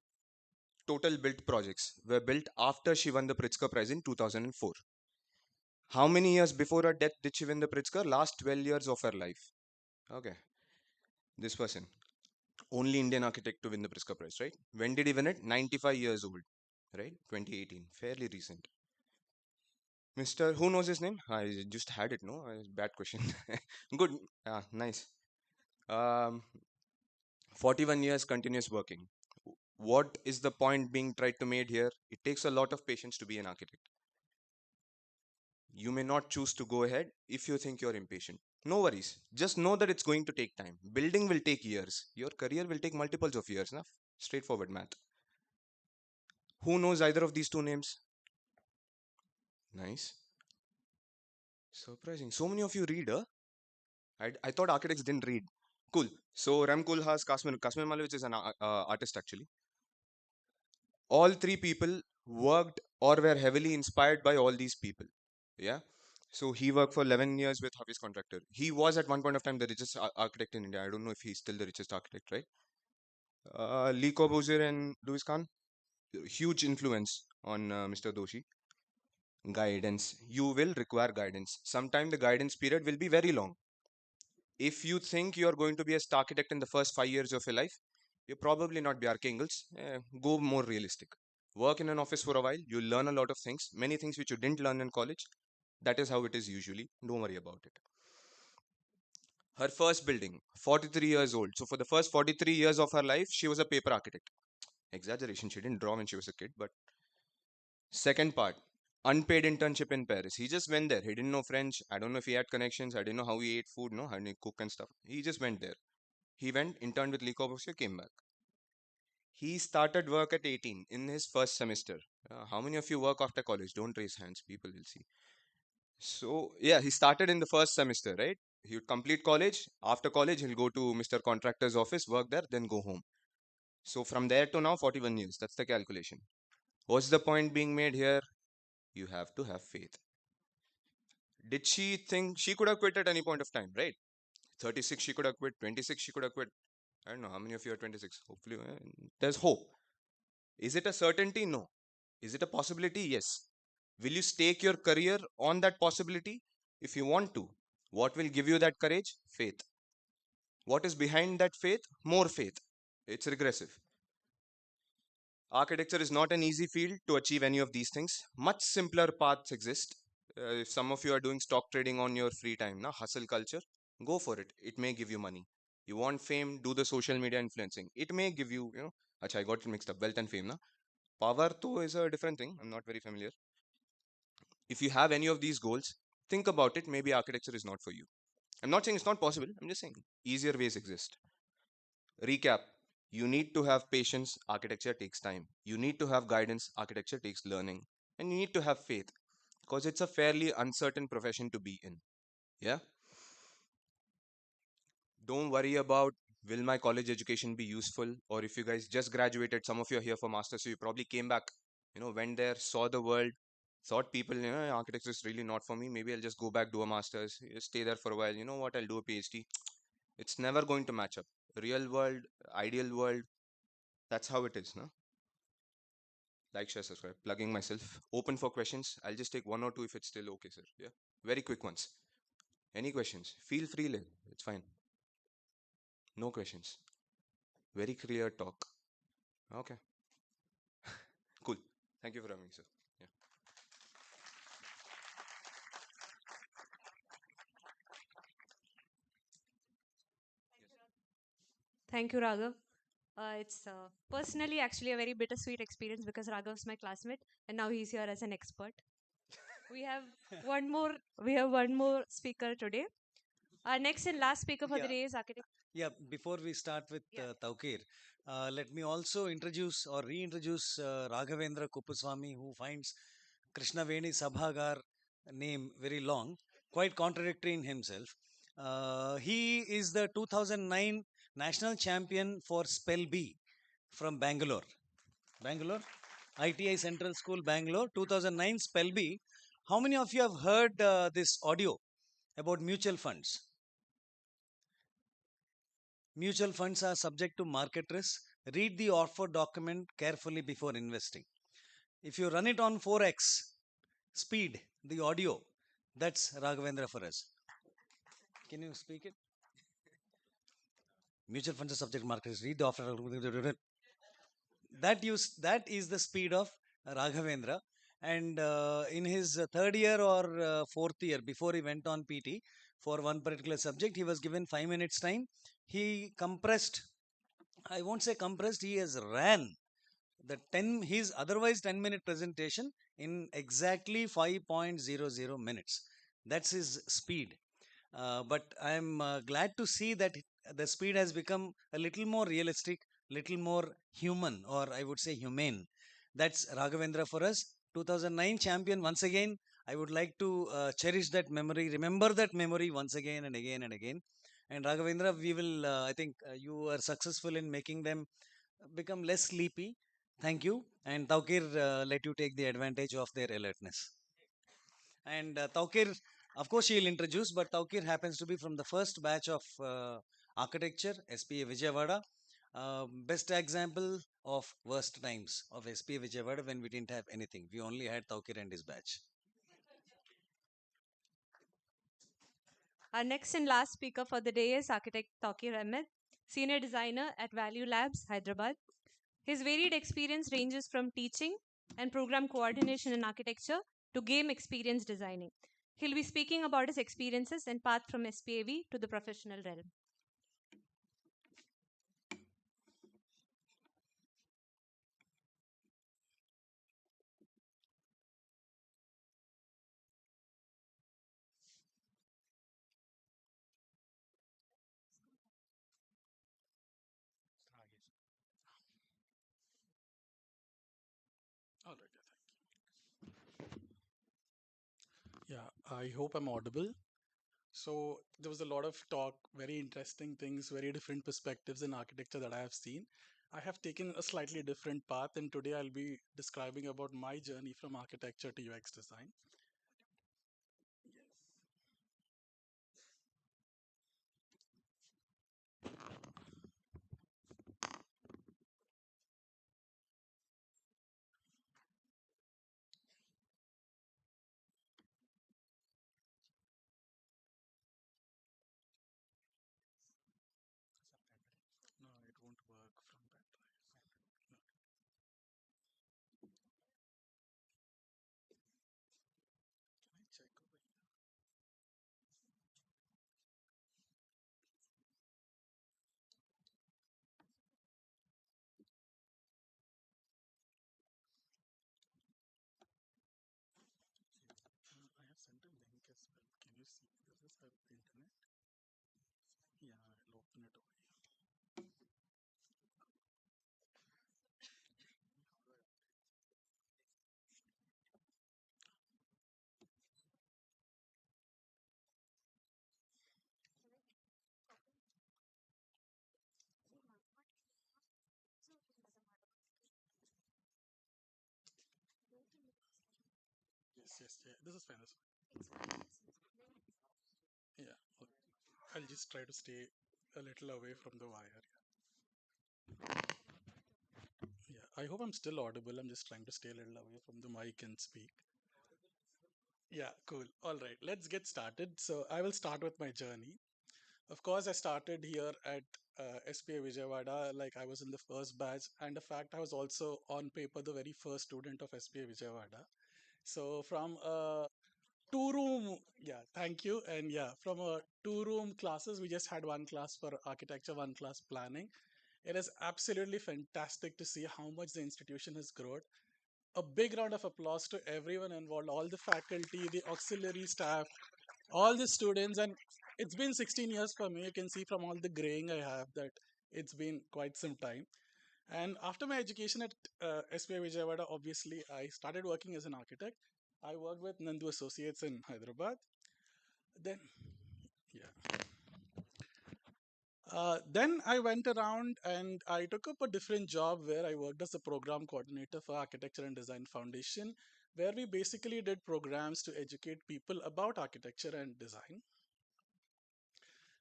total built projects were built after she won the Pritzker Prize in 2004. How many years before her death did she win the Pritzker? Last 12 years of her life. Okay. This person. Only Indian architect to win the Pritzker Prize, right? When did he win it? 95 years old, right? 2018. Fairly recent. Mr. Who knows his name? I just had it, no? Bad question. Good. Nice. 41 years continuous working. What is the point being tried to made here? It takes a lot of patience to be an architect. You may not choose to go ahead if you think you're impatient. No worries. Just know that it's going to take time. Building will take years. Your career will take multiples of years. Na? Straightforward math. Who knows either of these 2 names? Nice. Surprising. So many of you read, huh? I thought architects didn't read. Cool. So Ram Kulhas, Kasmir Malevich is an artist actually. All 3 people worked or were heavily inspired by all these people. Yeah. So he worked for 11 years with Hafiz Contractor. He was at one point of time the richest architect in India. I don't know if he's still the richest architect, right? Lee Corbusier and Louis Kahn, huge influence on Mr. Doshi. Guidance. You will require guidance. Sometime the guidance period will be very long. If you think you're going to be a star architect in the first 5 years of your life, you're probably not be archangels. Go more realistic. Work in an office for a while. You'll learn a lot of things, many things which you didn't learn in college. That is how it is usually. Don't worry about it. Her first building, 43 years old. So for the first 43 years of her life, she was a paper architect. Exaggeration. She didn't draw when she was a kid, but second part, unpaid internship in Paris. He just went there. He didn't know French. I don't know if he had connections. I didn't know how he ate food, no, how he cook and stuff. He just went there. He went, interned with Le Corbusier, came back. He started work at 18 in his first semester. How many of you work after college? Don't raise hands. People will see. So, yeah, he started in the first semester, right? He would complete college. After college, he'll go to Mr. Contractor's office, work there, then go home. So, from there to now, 41 years. That's the calculation. What's the point being made here? You have to have faith. Did she think she could have quit at any point of time, right? 36, she could have quit. 26, she could have quit. I don't know how many of you are 26. Hopefully, there's hope. Is it a certainty? No. Is it a possibility? Yes. Will you stake your career on that possibility? If you want to. What will give you that courage? Faith. What is behind that faith? More faith. It's regressive. Architecture is not an easy field to achieve any of these things. Much simpler paths exist. If some of you are doing stock trading on your free time, hustle culture, go for it. It may give you money. You want fame, do the social media influencing. It may give you, Achha, I got it mixed up. Wealth and fame, Power though is a different thing. I'm not very familiar. If you have any of these goals, think about it. Maybe architecture is not for you. I'm not saying it's not possible. I'm just saying easier ways exist. Recap. You need to have patience. Architecture takes time. You need to have guidance. Architecture takes learning. And you need to have faith because it's a fairly uncertain profession to be in. Yeah. Don't worry about will my college education be useful, or if you guys just graduated, some of you are here for masters, so you probably came back, went there, saw the world, thought people, architecture is really not for me, maybe I'll just go back, do a masters, stay there for a while, you know what, I'll do a PhD. It's never going to match up. Real world, ideal world, that's how it is, no? Like, share, subscribe. Plugging myself. Open for questions. I'll just take one or two if it's still okay, sir. Yeah. Very quick ones. Any questions? Feel free, it's fine. No questions. Very clear talk. Okay. Cool. Thank you for having me, sir. Yeah. Thank you, Raghav. It's personally actually a very bittersweet experience because Raghav's my classmate and now he's here as an expert. We have one more. We have one more speaker today. Our next and last speaker for the day is architect. Yeah, before we start with Taukir, let me also introduce or reintroduce Raghavendra Kuppuswamy, who finds Krishnaveni Sabhagaar name very long, quite contradictory in himself. He is the 2009 national champion for Spell B from Bangalore. Bangalore, ITI Central School, Bangalore, 2009 Spell B. How many of you have heard this audio about mutual funds? Mutual funds are subject to market risk. Read the offer document carefully before investing. If you run it on 4x speed, the audio, that's Raghavendra for us. Can you speak it? Mutual funds are subject to market risk. Read the offer. That is the speed of Raghavendra. And in his third year or fourth year, before he went on PT for one particular subject, he was given 5 minutes time. He compressed, I won't say compressed, he has ran his otherwise 10-minute presentation in exactly 5.00 minutes. That's his speed. But I'm glad to see that the speed has become a little more realistic, little more human, or I would say humane. That's Raghavendra for us. 2009 champion once again. I would like to cherish that memory, remember that memory once again and again and again. And Raghavendra, we will, I think you are successful in making them become less sleepy. Thank you. And Taukir, let you take the advantage of their alertness. And Taukir, of course, she'll introduce, but Taukir happens to be from the first batch of architecture, SPA Vijayawada. Best example of worst times of SPA Vijayawada when we didn't have anything. We only had Taukir and his batch. Our next and last speaker for the day is architect Taukir Ahmed, senior designer at Value Labs, Hyderabad. His varied experience ranges from teaching and program coordination in architecture to game experience designing. He'll be speaking about his experiences and path from SPAV to the professional realm. All right, yeah, I hope I'm audible. So there was a lot of talk, very interesting things, very different perspectives in architecture that I have seen. I have taken a slightly different path, and today I'll be describing about my journey from architecture to UX design. No, it won't work from that drive. Yes. Yeah. This is fine. This is fine. Yeah. Okay. I'll just try to stay a little away from the wire. Yeah. I hope I'm still audible. I'm just trying to stay a little away from the mic and speak. Yeah, cool. All right, let's get started. So I will start with my journey. Of course, I started here at SPA Vijayawada, like I was in the first batch, and in fact, I was also on paper the very first student of SPA Vijayawada. So from a two-room, yeah, thank you, and yeah, from a two-room classes, we just had one class for architecture, one class planning. It is absolutely fantastic to see how much the institution has grown. A big round of applause to everyone involved, all the faculty, the auxiliary staff, all the students. And it's been 16 years for me. You can see from all the graying I have that it's been quite some time. And after my education at SPA Vijayawada, obviously, I started working as an architect. I worked with Nandu Associates in Hyderabad. Then, yeah. Then I went around and I took up a different job where I worked as a program coordinator for Architecture and Design Foundation, where we basically did programs to educate people about architecture and design.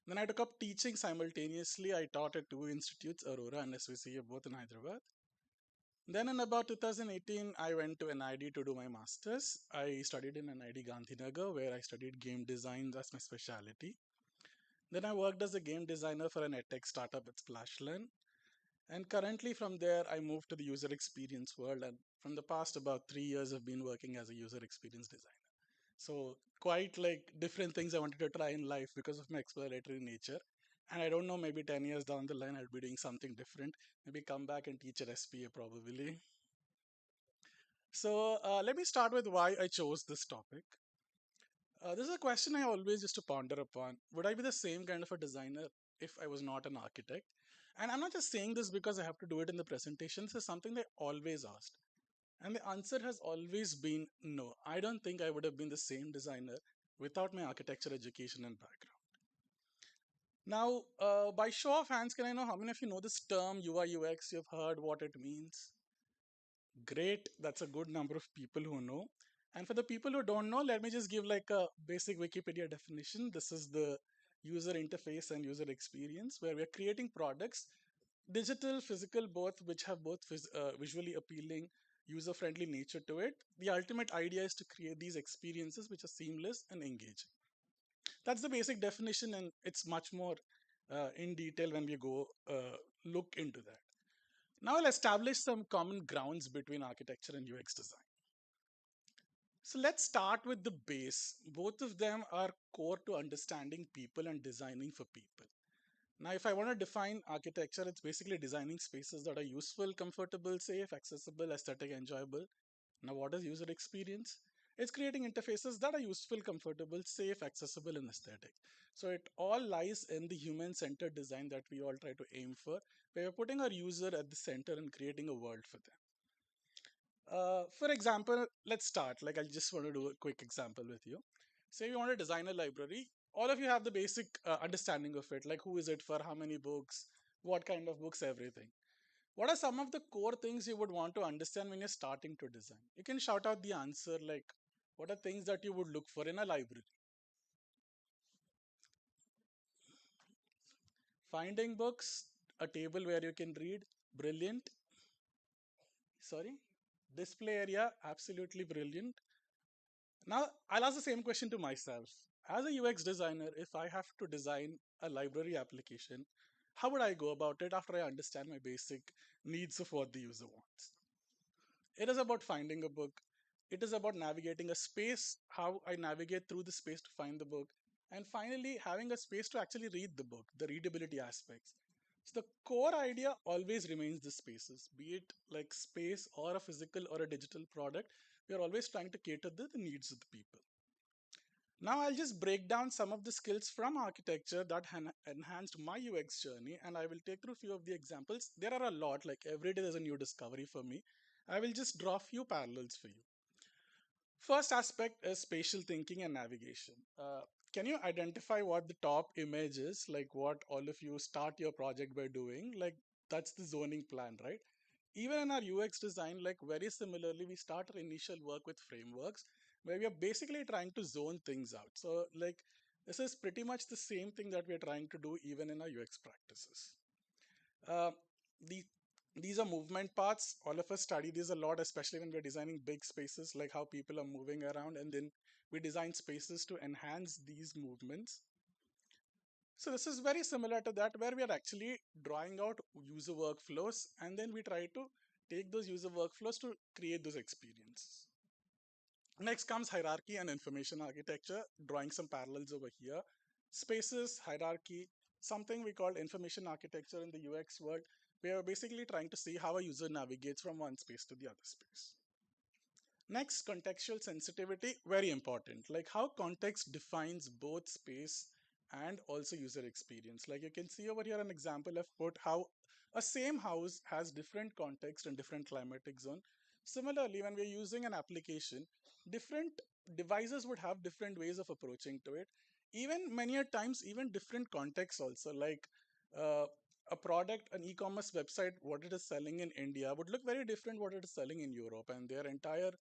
Then I took up teaching simultaneously. I taught at two institutes, Aurora and SVCA, both in Hyderabad. Then in about 2018, I went to NID to do my master's. I studied in NID Gandhinagar, where I studied game design as my specialty. Then I worked as a game designer for an edtech startup at Splashlearn. And currently from there, I moved to the user experience world. And from the past about 3 years, I've been working as a user experience designer. So quite like different things I wanted to try in life because of my exploratory nature. And I don't know, maybe 10 years down the line, I'll be doing something different. Maybe come back and teach at SPA probably. So let me start with why I chose this topic. This is a question I always used to ponder upon. Would I be the same kind of a designer if I was not an architect? And I'm not just saying this because I have to do it in the presentation. This is something they always asked. And the answer has always been no. I don't think I would have been the same designer without my architecture education and background. Now, by show of hands, can I know how many of you know this term UI UX? You've heard what it means? Great, that's a good number of people who know. And for the people who don't know, let me just give like a basic Wikipedia definition. This is the user interface and user experience where we're creating products, digital, physical, both, which have both visually appealing, user-friendly nature to it. The ultimate idea is to create these experiences which are seamless and engaging. That's the basic definition, and it's much more in detail when we go look into that. Now I'll establish some common grounds between architecture and UX design. So let's start with the base. Both of them are core to understanding people and designing for people. Now, if I want to define architecture, it's basically designing spaces that are useful, comfortable, safe, accessible, aesthetic, enjoyable. Now, what is user experience? It's creating interfaces that are useful, comfortable, safe, accessible, and aesthetic. So it all lies in the human-centered design that we all try to aim for, where we're putting our user at the center and creating a world for them. For example, let's start. Like, I just want to do a quick example with you. Say you want to design a library. All of you have the basic understanding of it, like who is it for, how many books, what kind of books, everything. What are some of the core things you would want to understand when you're starting to design? You can shout out the answer, like what are things that you would look for in a library? Finding books, a table where you can read, brilliant. Sorry, display area, absolutely brilliant. Now, I'll ask the same question to myself. As a UX designer, if I have to design a library application, how would I go about it after I understand my basic needs of what the user wants? It is about finding a book. It is about navigating a space, how I navigate through the space to find the book. And finally, having a space to actually read the book, the readability aspects. So the core idea always remains the spaces, be it like space or a physical or a digital product. We are always trying to cater to the needs of the people. Now I'll just break down some of the skills from architecture that enhanced my UX journey, and I will take through a few of the examples. There are a lot, like every day there's a new discovery for me. I will just draw a few parallels for you. First aspect is spatial thinking and navigation. Can you identify what the top image is, like what all of you start your project by doing? Like that's the zoning plan, right? Even in our UX design, like very similarly, we start our initial work with frameworks. where we are basically trying to zone things out. So like this is pretty much the same thing that we are trying to do even in our UX practices. Uh, the, these are movement paths. All of us study these a lot, especially when we're designing big spaces, like how people are moving around, and then we design spaces to enhance these movements. So this is very similar to that, where we are actually drawing out user workflows, and then we try to take those user workflows to create those experiences. Next comes hierarchy and information architecture, drawing some parallels over here. Spaces, hierarchy, something we call information architecture in the UX world. We are basically trying to see how a user navigates from one space to the other space. Next, contextual sensitivity, very important. Like how context defines both space and also user experience. Like you can see over here an example I've put how a same house has different context and different climatic zone. Similarly, when we're using an application, different devices would have different ways of approaching to it. Even many a times, even different contexts also, like uh, a product, an e-commerce website, what it is selling in India would look very different what it is selling in Europe, and their entire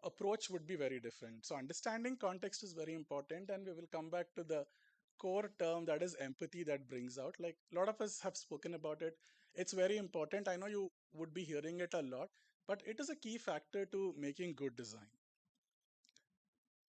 approach would be very different. So understanding context is very important, and we will come back to the core term, that is empathy, that brings out. Like a lot of us have spoken about it. It's very important. I know you would be hearing it a lot, but it is a key factor to making good design.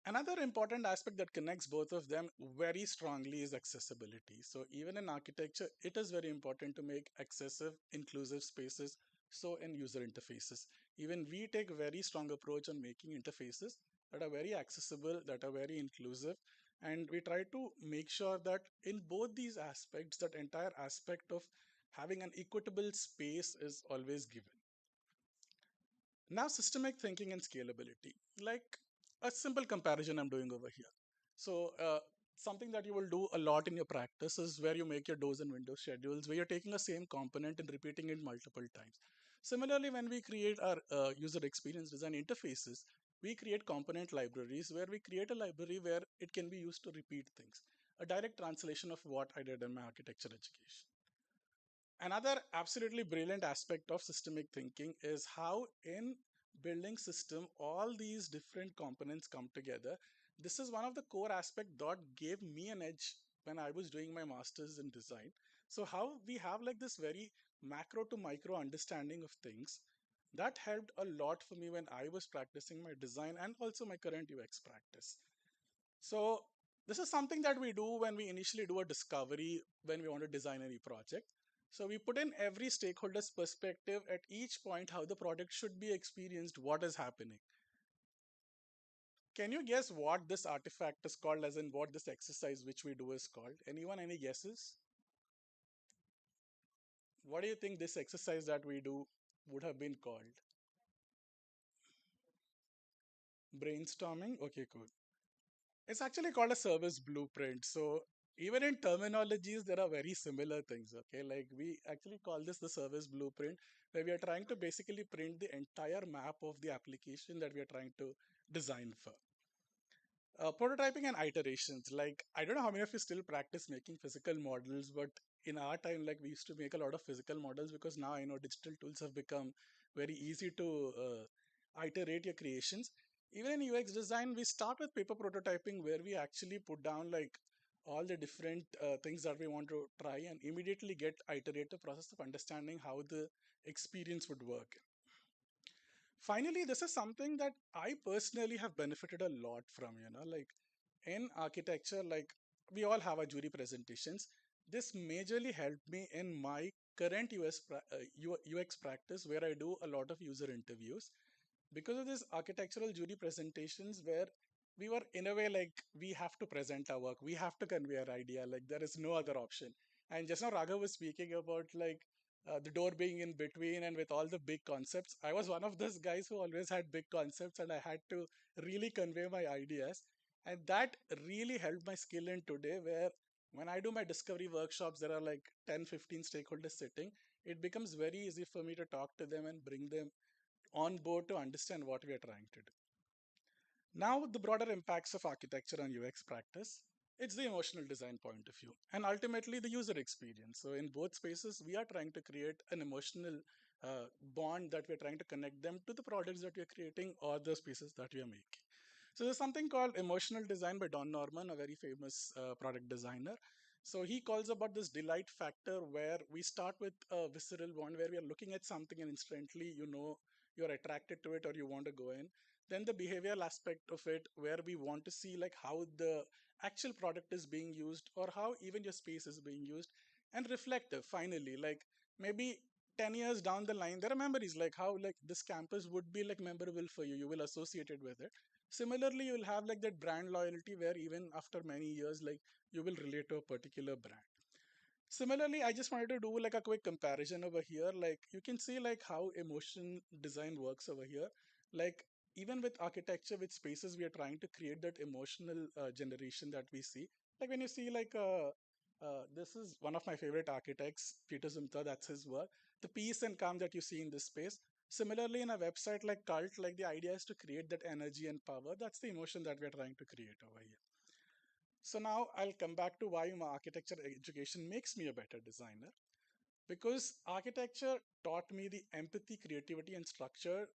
Another important aspect that connects both of them very strongly is accessibility. So even in architecture, it is very important to make accessible, inclusive spaces. So in user interfaces, even we take a very strong approach on making interfaces that are very accessible, that are very inclusive. And we try to make sure that in both these aspects, that entire aspect of having an equitable space is always given. Now, systemic thinking and scalability, like a simple comparison I'm doing over here. So, something that you will do a lot in your practice is where you make your doors and windows schedules, where you're taking a same component and repeating it multiple times. Similarly, when we create our user experience design interfaces, we create component libraries where we create a library where it can be used to repeat things. A direct translation of what I did in my architecture education. Another absolutely brilliant aspect of systemic thinking is how in building system all these different components come together. This is one of the core aspect that gave me an edge when I was doing my masters in design. So how we have like this very macro to micro understanding of things, that helped a lot for me when I was practicing my design and also my current UX practice. So this is something that we do when we initially do a discovery, when we want to design any project. So we put in every stakeholder's perspective at each point, how the product should be experienced, what is happening. Can you guess what this artifact is called, as in what this exercise which we do is called? Anyone, any guesses? What do you think this exercise that we do would have been called? Brainstorming? Okay, cool. It's actually called a service blueprint. So even in terminologies, there are very similar things. Okay, like we actually call this the service blueprint, where we are trying to basically print the entire map of the application that we are trying to design for. Prototyping and iterations. Like I don't know how many of you still practice making physical models, but in our time, like we used to make a lot of physical models, because now I know digital tools have become very easy to iterate your creations. Even in UX design, we start with paper prototyping, where we actually put down like all the different things that we want to try, and immediately get iterative process of understanding how the experience would work. Finally, this is something that I personally have benefited a lot from, like in architecture, like we all have our jury presentations. This majorly helped me in my current UX practice, where I do a lot of user interviews. Because of this architectural jury presentations, where we were in a way like we have to present our work, we have to convey our idea, like there is no other option. And just now Raghav was speaking about like the door being in between and with all the big concepts. I was one of those guys who always had big concepts, and I had to really convey my ideas. And that really helped my skill in today, where when I do my discovery workshops, there are like 10, 15 stakeholders sitting. It becomes very easy for me to talk to them and bring them on board to understand what we are trying to do. Now, the broader impacts of architecture on UX practice, it's the emotional design point of view, and ultimately the user experience. So in both spaces, we are trying to create an emotional bond, that we're trying to connect them to the products that we're creating or the spaces that we are making. So there's something called emotional design by Don Norman, a very famous product designer. So he calls about this delight factor where we start with a visceral one where we are looking at something and instantly you're attracted to it or you want to go in. Then the behavioral aspect of it where we want to see like how the actual product is being used or how even your space is being used. And reflective finally, like maybe 10 years down the line there are memories like how like this campus would be like memorable for you, you will associate it with it. Similarly, you'll have like that brand loyalty where even after many years, like you will relate to a particular brand. Similarly, I just wanted to do like a quick comparison over here. Like you can see like how emotion design works over here. Like even with architecture, with spaces, we are trying to create that emotional generation that we see. Like when you see like this is one of my favorite architects, Peter Zumthor, that's his work. The peace and calm that you see in this space. Similarly, in a website like Cult, like the idea is to create that energy and power. That's the emotion that we're trying to create over here. So now I'll come back to why my architecture education makes me a better designer. Because architecture taught me the empathy, creativity, and structure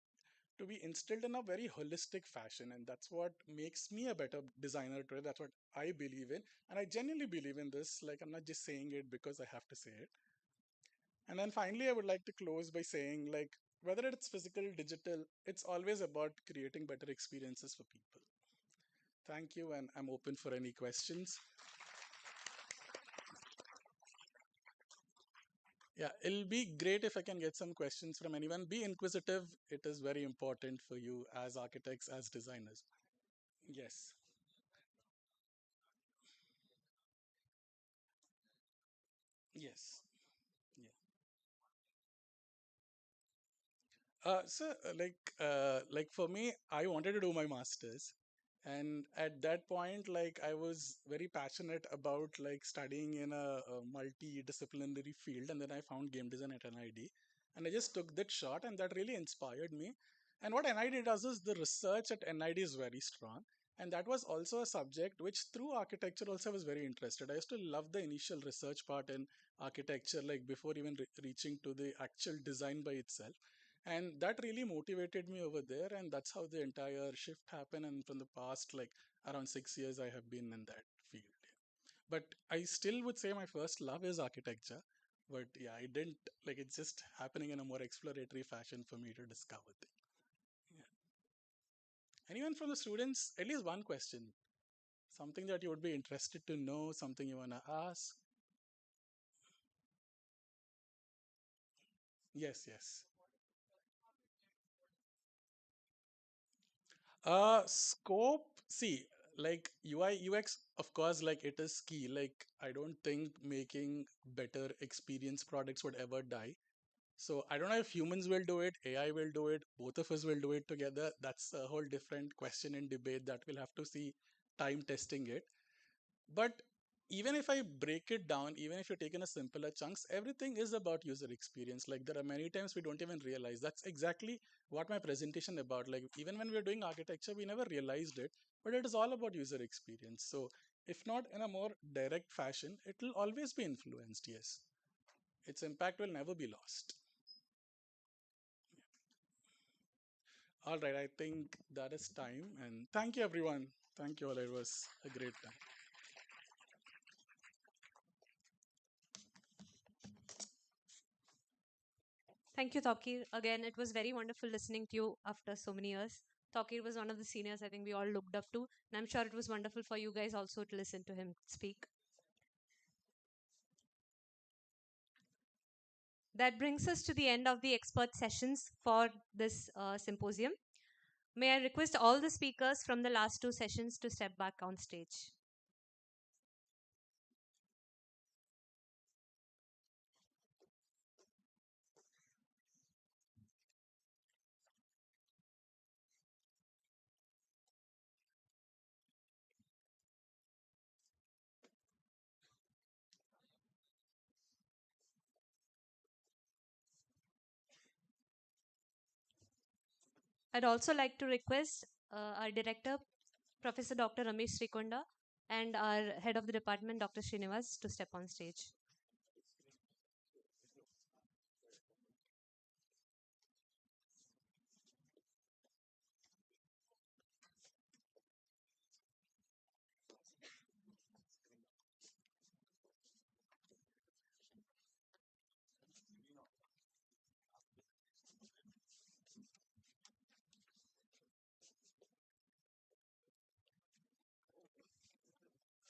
to be instilled in a very holistic fashion. And that's what makes me a better designer today. That's what I believe in. And I genuinely believe in this. Like, I'm not just saying it because I have to say it. And then finally, I would like to close by saying, like, whether it's physical, digital, it's always about creating better experiences for people. Thank you, and I'm open for any questions. Yeah, it'll be great if I can get some questions from anyone. Be inquisitive. It is very important for you as architects, as designers. Yes. Yes. Yeah. Like for me, I wanted to do my masters, and at that point, like I was very passionate about like studying in a multidisciplinary field, and then I found game design at NID, and I just took that shot, and that really inspired me. And what NID does is the research at NID is very strong, and that was also a subject which through architecture also I was very interested. I used to love the initial research part in architecture, like before even reaching to the actual design by itself, and that really motivated me over there, and that's how the entire shift happened. And from the past like around 6 years I have been in that field. But I still would say my first love is architecture. But yeah, I didn't like it's just happening in a more exploratory fashion for me to discover things. Yeah. Anyone from the students, at least one question, something that you would be interested to know, something you want to ask? Yes, yes. Scope, see, like UI, UX, of course, like it is key. Like, I don't think making better experience products would ever die. So I don't know if humans will do it, AI will do it, both of us will do it together. That's a whole different question and debate that we'll have to see time testing it. But even if I break it down, even if you're taking a simpler chunks, everything is about user experience. Like there are many times we don't even realize. That's exactly what my presentation about. Like even when we were doing architecture, we never realized it, but it is all about user experience. So if not in a more direct fashion, it will always be influenced. Yes, its impact will never be lost. All right, I think that is time, and thank you everyone. Thank you all. It was a great time. Thank you, Tokir. Again, it was very wonderful listening to you after so many years. Tokir was one of the seniors I think we all looked up to, and I'm sure it was wonderful for you guys also to listen to him speak. That brings us to the end of the expert sessions for this symposium. May I request all the speakers from the last two sessions to step back on stage. I'd also like to request our director, Professor Dr. Ramesh Srikonda, and our head of the department, Dr. Srinivas, to step on stage.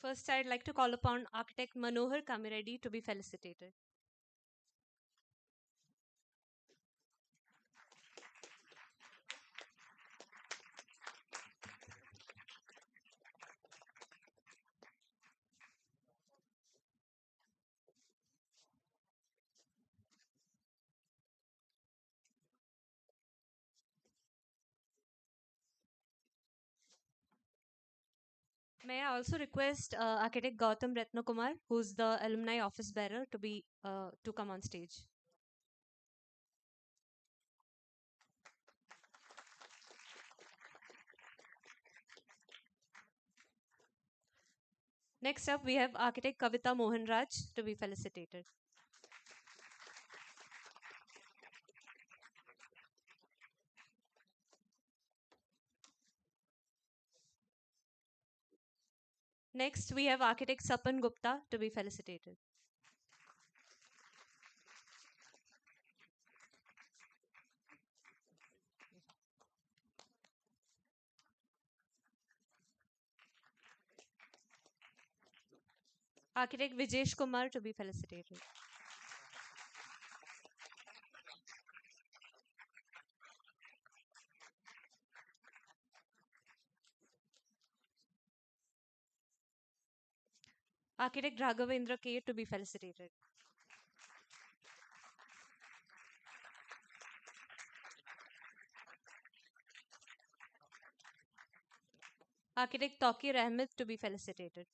First, I'd like to call upon architect Manohar Kamireddy to be felicitated. May I also request architect Gautam Ratnakumar, who's the alumni office bearer, to come on stage. Next up, we have architect Kavita Mohanraj to be felicitated. Next, we have architect Sapan Gupta to be felicitated. Architect Vijesh Kumar to be felicitated. Architect Raghavendra K to be felicitated. Architect Taqir Ahmed to be felicitated.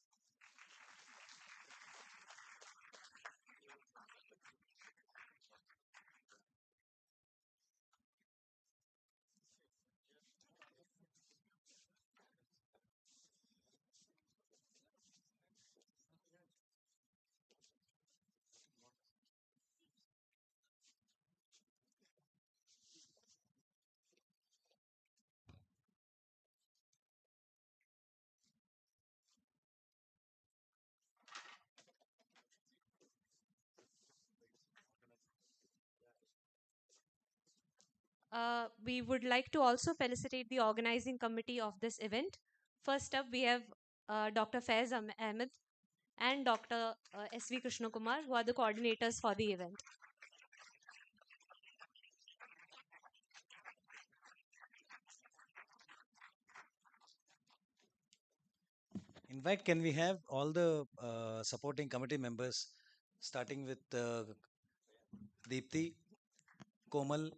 We would like to also felicitate the organizing committee of this event. First up, we have Dr. Faiz Ahmed and Dr. S.V. Krishnakumar, who are the coordinators for the event. In fact, can we have all the supporting committee members, starting with Deepthi, Komal,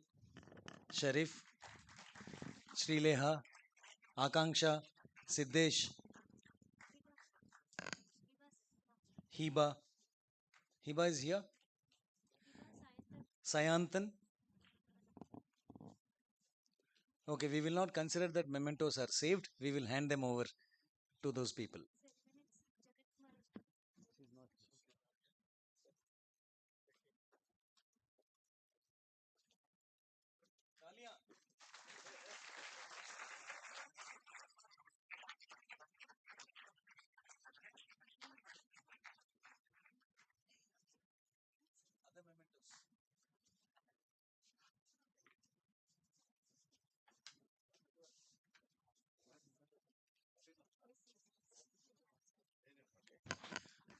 Sharif, Srileha, Akanksha, Siddesh, Hiba. Hiba is here. Sayantan. Okay, we will not consider that mementos are saved. We will hand them over to those people.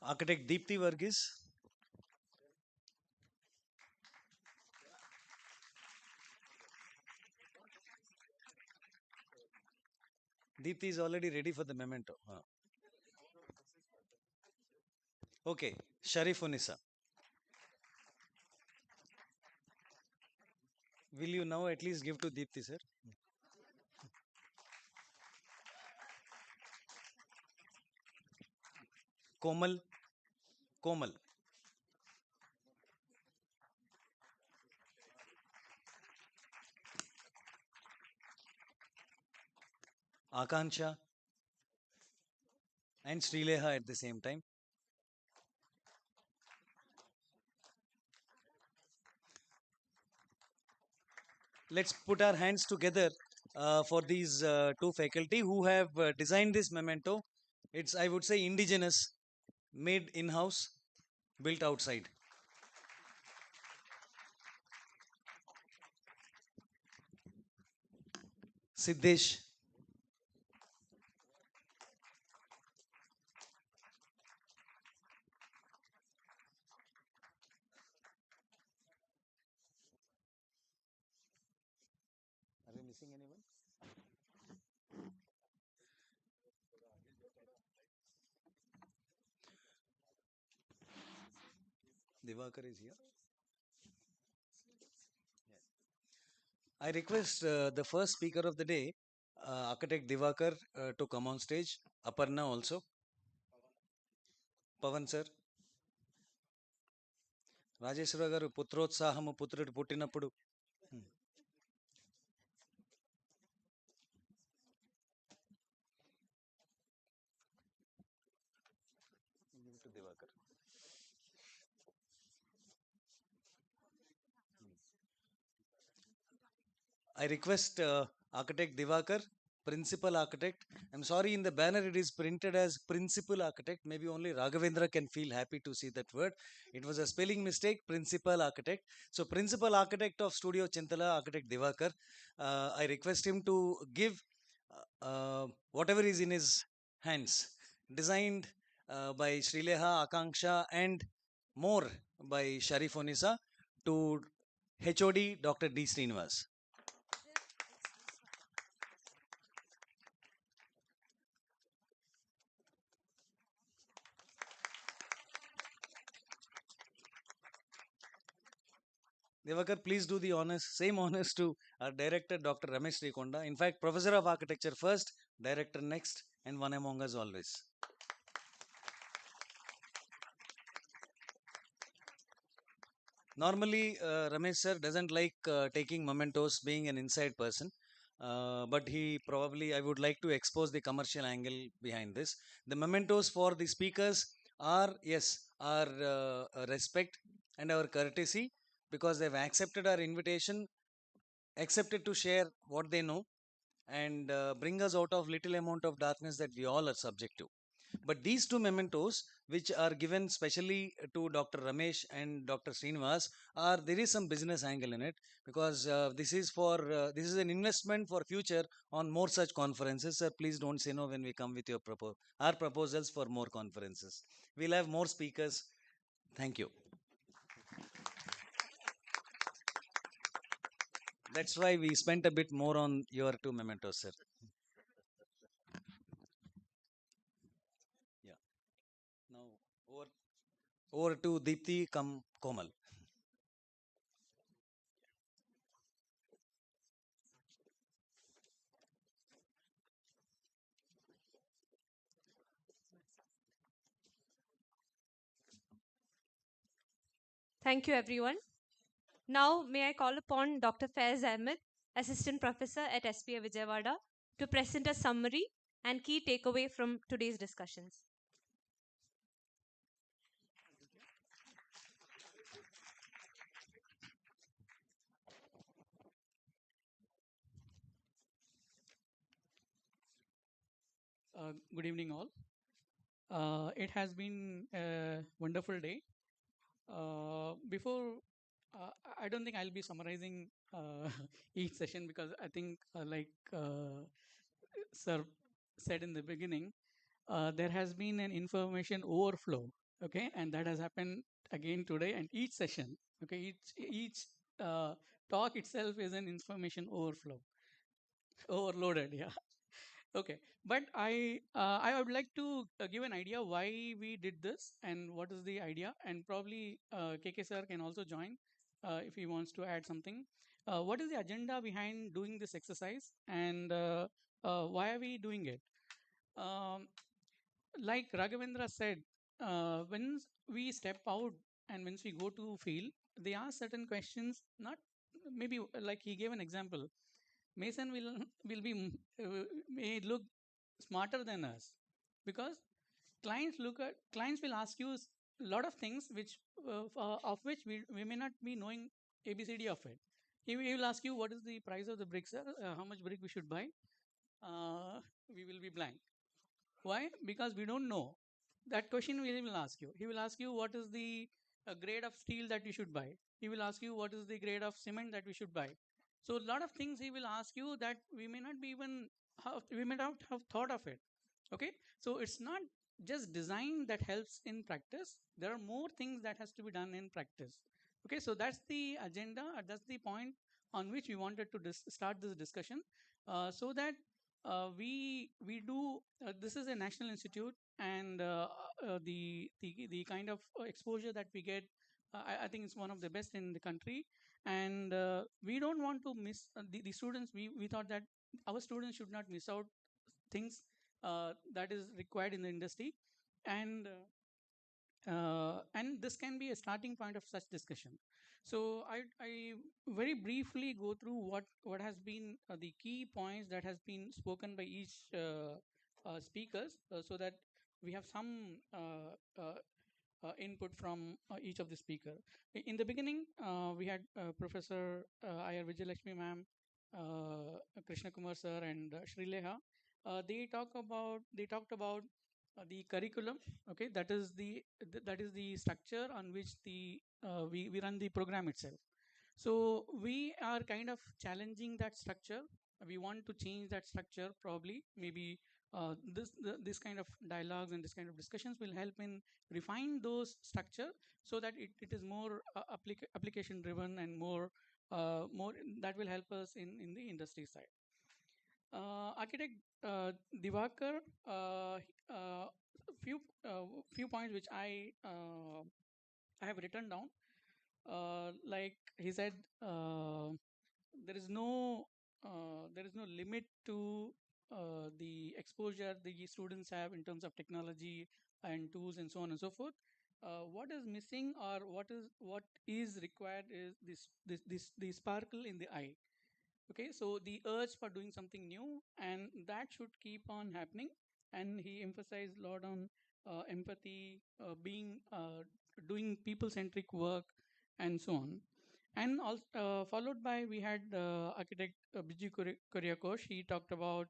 Architect Deepthi Varghese. Deepthi is already ready for the memento. Okay, Sharif Unisa. Will you now at least give to Deepthi, sir? Komal. Komal. Akansha and Srileha at the same time. Let's put our hands together for these two faculty who have designed this memento. It's, I would say, indigenous, made in-house, built outside. Siddesh. missing anyone? Divakar is here. I request the first speaker of the day, Architect Divakar, to come on stage. Aparna also. Pavan sir. Rajeshwara గారు పుత్రోత్సాహము పుత్రుడు పుట్టినప్పుడు Diwakar I request Architect Divakar, Principal Architect. I'm sorry, in the banner it is printed as Principal Architect. Maybe only Raghavendra can feel happy to see that word. It was a spelling mistake, Principal Architect. So, Principal Architect of Studio Chintala, Architect Divakar. I request him to give whatever is in his hands, designed by Srileha, Akanksha, and more by Sharif Onisa to HOD Dr. D. Srinivas. Devakar, please do the honors, same honors to our director, Dr. Ramesh Srikonda. In fact, Professor of Architecture first, director next, and one among us always. Normally, Ramesh sir doesn't like taking mementos, being an inside person. But he probably, I would like to expose the commercial angle behind this. The mementos for the speakers are, yes, our respect and our courtesy, because they've accepted our invitation, accepted to share what they know, and bring us out of little amount of darkness that we all are subject to. But these two mementos, which are given specially to Dr. Ramesh and Dr. Srinivas, are there is some business angle in it, because this is for this is an investment for future on more such conferences. Sir, please don't say no when we come with your our proposals for more conferences. We'll have more speakers. Thank you. That's why we spent a bit more on your two mementos, sir. Yeah. Now over to Deepthi Komal. Thank you, everyone. Now, may I call upon Dr. Faiz Ahmed, Assistant Professor at SPAV Vijayawada, to present a summary and key takeaway from today's discussions. Good evening, all. It has been a wonderful day. Before, I don't think I'll be summarizing each session, because I think, like Sir said in the beginning, there has been an information overflow. Okay, and that has happened again today, and each session. Okay, each talk itself is an information overflow, overloaded. Yeah. Okay, but I would like to give an idea why we did this and what is the idea, and probably KK sir can also join if he wants to add something. What is the agenda behind doing this exercise, and why are we doing it? Um, like Raghavendra said, when we step out and once we go to field, they ask certain questions. Not maybe like he gave an example. Mason will be may look smarter than us, because clients will ask you a lot of things which of which we may not be knowing ABCD of it. He will ask you what is the price of the brick, sir, how much brick we should buy. We will be blank. Why? Because we don't know. That question he will ask you. He will ask you what is the grade of steel that you should buy. He will ask you what is the grade of cement that we should buy. So a lot of things he will ask you that we may not be even we may not have thought of it. Okay, so it's not just design that helps in practice. There are more things that has to be done in practice. Okay, so that's the agenda. That's the point on which we wanted to start this discussion, so that we do. This is a national institute, and the kind of exposure that we get, I think it's one of the best in the country. And we don't want to miss the students. We thought that our students should not miss out things that is required in the industry, and and this can be a starting point of such discussion. So I very briefly go through what has been the key points that has been spoken by each speakers, so that we have some input from each of the speaker. In the beginning, we had Professor IR Vijayalakshmi ma'am, Krishna Kumar sir, and Shrileha. They talked about the curriculum. Okay, that is the structure on which we run the program itself. So we are kind of challenging that structure. We want to change that structure, probably. Maybe this kind of dialogues and this kind of discussions will help in refine those structure, so that it is more application driven, and more that will help us in the industry side. Architect Divakar, few few points which I have written down. Like he said, there is no limit to the exposure the students have in terms of technology and tools and so on and so forth. What is missing, or what is required, is the sparkle in the eye. Okay, so the urge for doing something new, and that should keep on happening. And he emphasized a lot on empathy, being doing people centric work, and so on. And also, followed by, we had architect Biju Kuryakosh. He talked about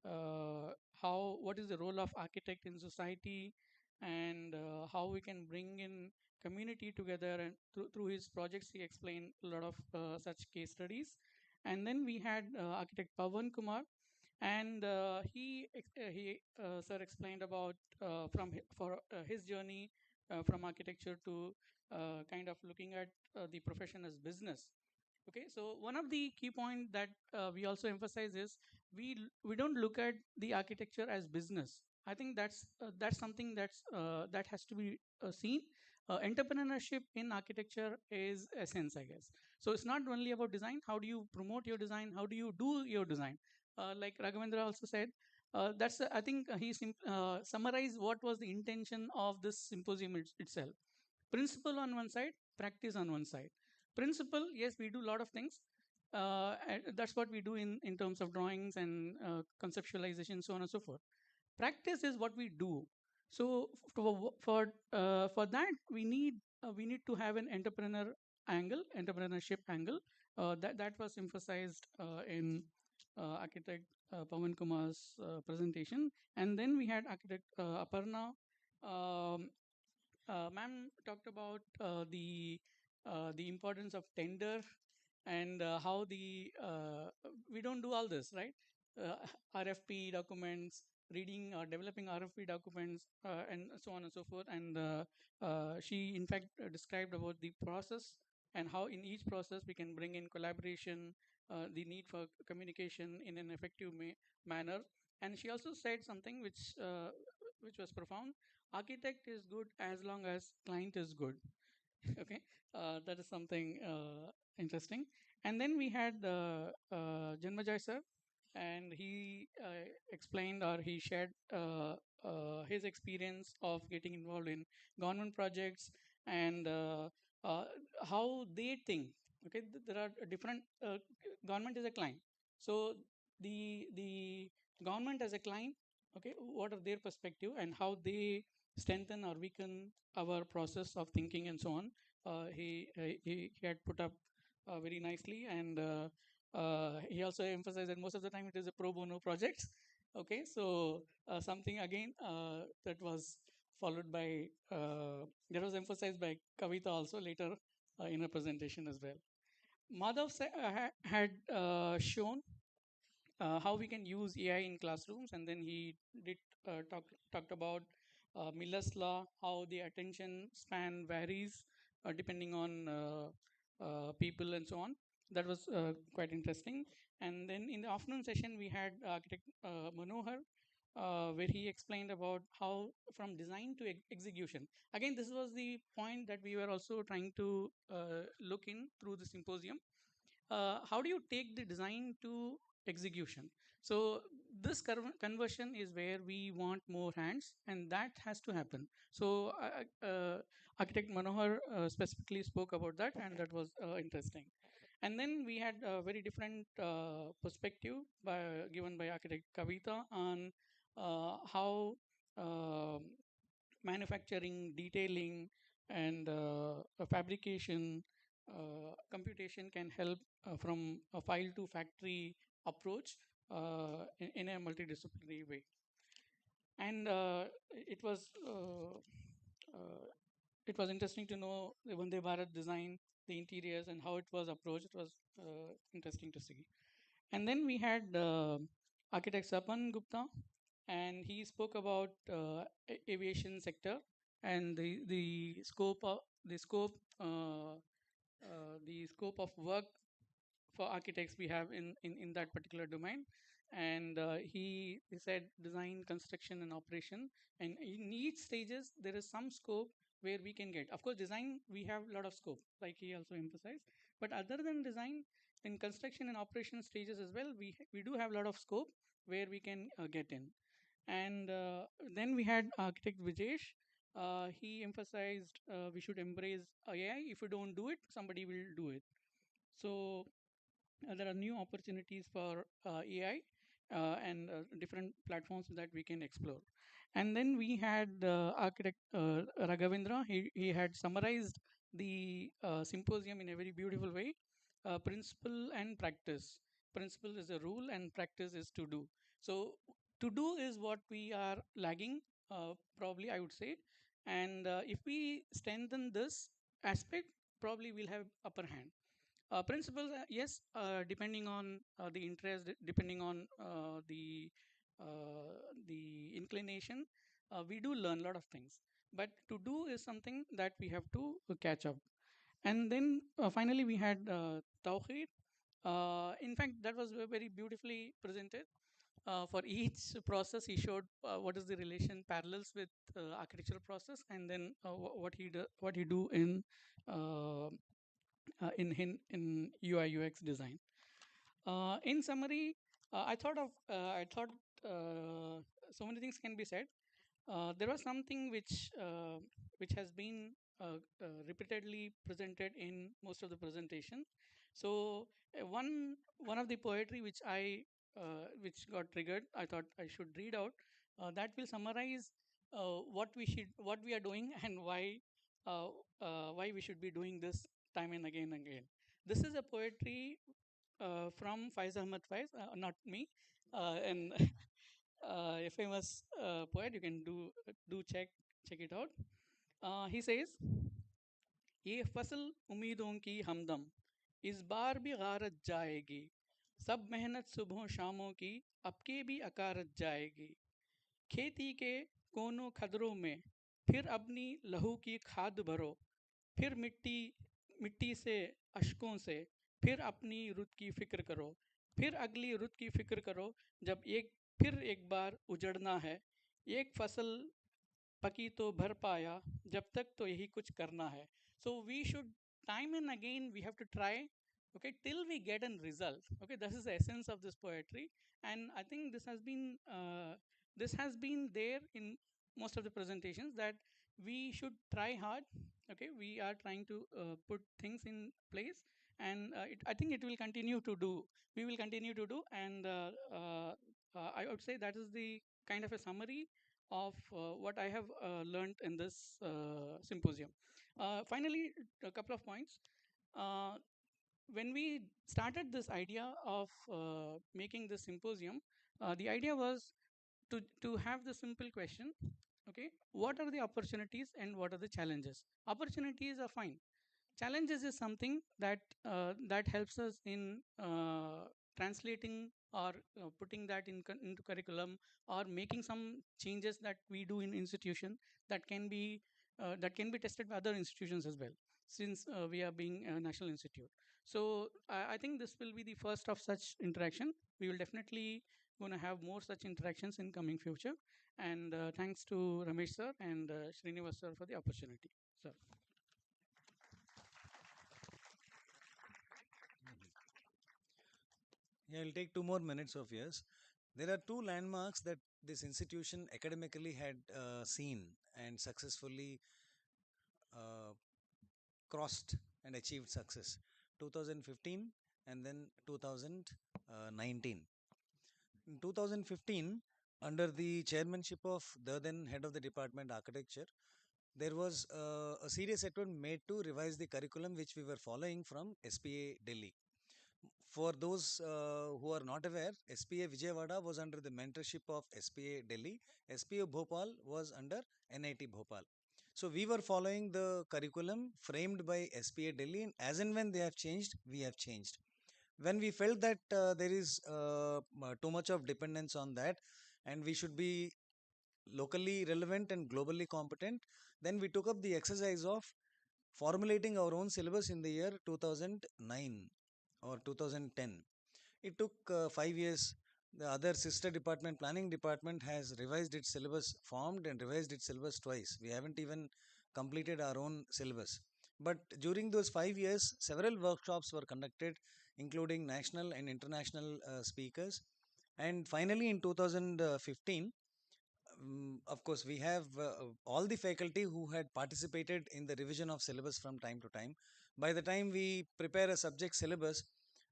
what is the role of architect in society, and how we can bring in community together. And through his projects, he explained a lot of such case studies. And then we had architect Pavan Kumar, and he sir explained about his journey from architecture to kind of looking at the profession as business. Okay, so one of the key point that we also emphasize is we don't look at the architecture as business. I think that's something that has to be seen. Entrepreneurship in architecture is essence, I guess. So it's not only about design. How do you promote your design? How do you do your design? Like Raghavendra also said, I think he summarized what was the intention of this symposium itself. Principle on one side, practice on one side. Principle, yes, we do a lot of things. And that's what we do in terms of drawings and conceptualization, so on and so forth. Practice is what we do. So for that, we need to have an entrepreneurship angle. That was emphasized in architect Pawan Kumar's presentation. And then we had architect Aparna. Um, Ma'am talked about the importance of tender, and how we don't do all this, right? RFP documents, reading or developing RFP documents, and so on and so forth. And she, in fact, described about the process, and how in each process we can bring in collaboration, the need for communication in an effective manner. And she also said something which was profound. Architect is good as long as client is good. Okay, that is something interesting. And then we had Janmajay sir, and he explained, or he shared his experience of getting involved in government projects, and uh, how they think. Okay, there are different government is a client. So the government as a client, okay, what are their perspective, and how they strengthen or weaken our process of thinking, and so on. He had put up very nicely. And he also emphasized that most of the time it is a pro bono project. Okay, so something again that was followed by that was emphasized by Kavita also later in her presentation as well. Madhav had shown how we can use AI in classrooms, and then he did talked about Miller's law, how the attention span varies depending on people and so on. That was quite interesting. And then in the afternoon session, we had architect Manohar, where he explained about how from design to execution. Again, this was the point that we were also trying to look in through the symposium. How do you take the design to execution? So this conversion is where we want more hands, and that has to happen. So architect Manohar specifically spoke about that, and that was interesting. And then we had a very different perspective given by architect Kavita on how manufacturing, detailing, and fabrication, computation can help from a file to factory approach in a multidisciplinary way. And it was interesting to know the Vande Bharat design, the interiors, and how it was approached. It was interesting to see. And then we had architect Sapan Gupta, and he spoke about aviation sector and the scope of the scope of work for architects we have in that particular domain. And he said design, construction, and operation, and in each stages there is some scope where we can get. Of course, design we have a lot of scope, like he also emphasized, but other than design, in construction and operation stages as well, we do have a lot of scope where we can get in. And then we had architect Vijesh. He emphasized we should embrace AI. If you don't do it, somebody will do it. So there are new opportunities for AI and different platforms that we can explore. And then we had architect Raghavendra. He had summarized the symposium in a very beautiful way. Principle and practice. Principle is a rule and practice is to do. So to do is what we are lagging, probably I would say. And if we strengthen this aspect, probably we'll have upper hand. Principles, yes, depending on the interest, depending on the inclination, we do learn a lot of things. But to do is something that we have to catch up. And then finally we had Tawheed. In fact, that was very beautifully presented. For each process, he showed what is the relation parallels with architectural process, and then what he do in UI UX design. In summary, I thought so many things can be said. There was something which has been repeatedly presented in most of the presentation. So one of the poetry which got triggered, I thought I should read out. That will summarize what we are doing and why we should be doing this time and again. This is a poetry from Faiz Ahmad Faiz, not me, and a famous poet. You can do check it out. He says, ये फसल उम्मीदों की हमदम इस बार भी गारत जाएगी, सब मेहनत सुबह शामों की अब के भी अकारत जाएगी, खेती के कोनों खदरों में फिर अपनी लहू की खाद भरो, फिर मिट्टी मिट्टी से अशकों से फिर अपनी रुत की फिक्र करो, फिर अगली रुत की फिक्र करो, जब फिर एक बार उजड़ना है, एक फसल पकी तो भर पाया, जब तक तो यही कुछ करना है. So we should time and again we have to try, okay, till we get a result. Okay, this is the essence of this poetry, and I think this has been there in most of the presentations, that we should try hard. Okay, we are trying to put things in place, and I think it will continue to do. We will continue to do, and I would say that is the kind of a summary of what I have learned in this symposium. Finally, a couple of points. When we started this idea of making this symposium, the idea was to have the simple question, okay, what are the opportunities and what are the challenges? Opportunities are fine. Challenges is something that helps us in translating or putting that into curriculum, or making some changes that we do in institution that can be tested by other institutions as well. since we are being a national institute. So I think this will be the first of such interaction. We will definitely going to have more such interactions in coming future. And thanks to Ramesh sir and Srinivas sir for the opportunity. Sir. Yeah, I'll take 2 more minutes of yours. There are two landmarks that this institution academically had seen and successfully uh, crossed and achieved success. 2015 and then 2019. In 2015, under the chairmanship of the then head of the department architecture, there was a serious effort made to revise the curriculum which we were following from SPA Delhi. For those who are not aware, SPA Vijayawada was under the mentorship of SPA Delhi. SPA Bhopal was under NIT Bhopal. So we were following the curriculum framed by SPA Delhi, and as and when they have changed, we have changed. When we felt that there is too much of dependence on that, and we should be locally relevant and globally competent, then we took up the exercise of formulating our own syllabus in the year 2009 or 2010. It took 5 years. The other sister department, planning department, has revised its syllabus, formed and revised its syllabus twice. We haven't even completed our own syllabus. But during those 5 years, several workshops were conducted, including national and international speakers. And finally, in 2015, of course, we have all the faculty who had participated in the revision of syllabus from time to time. By the time we prepare a subject syllabus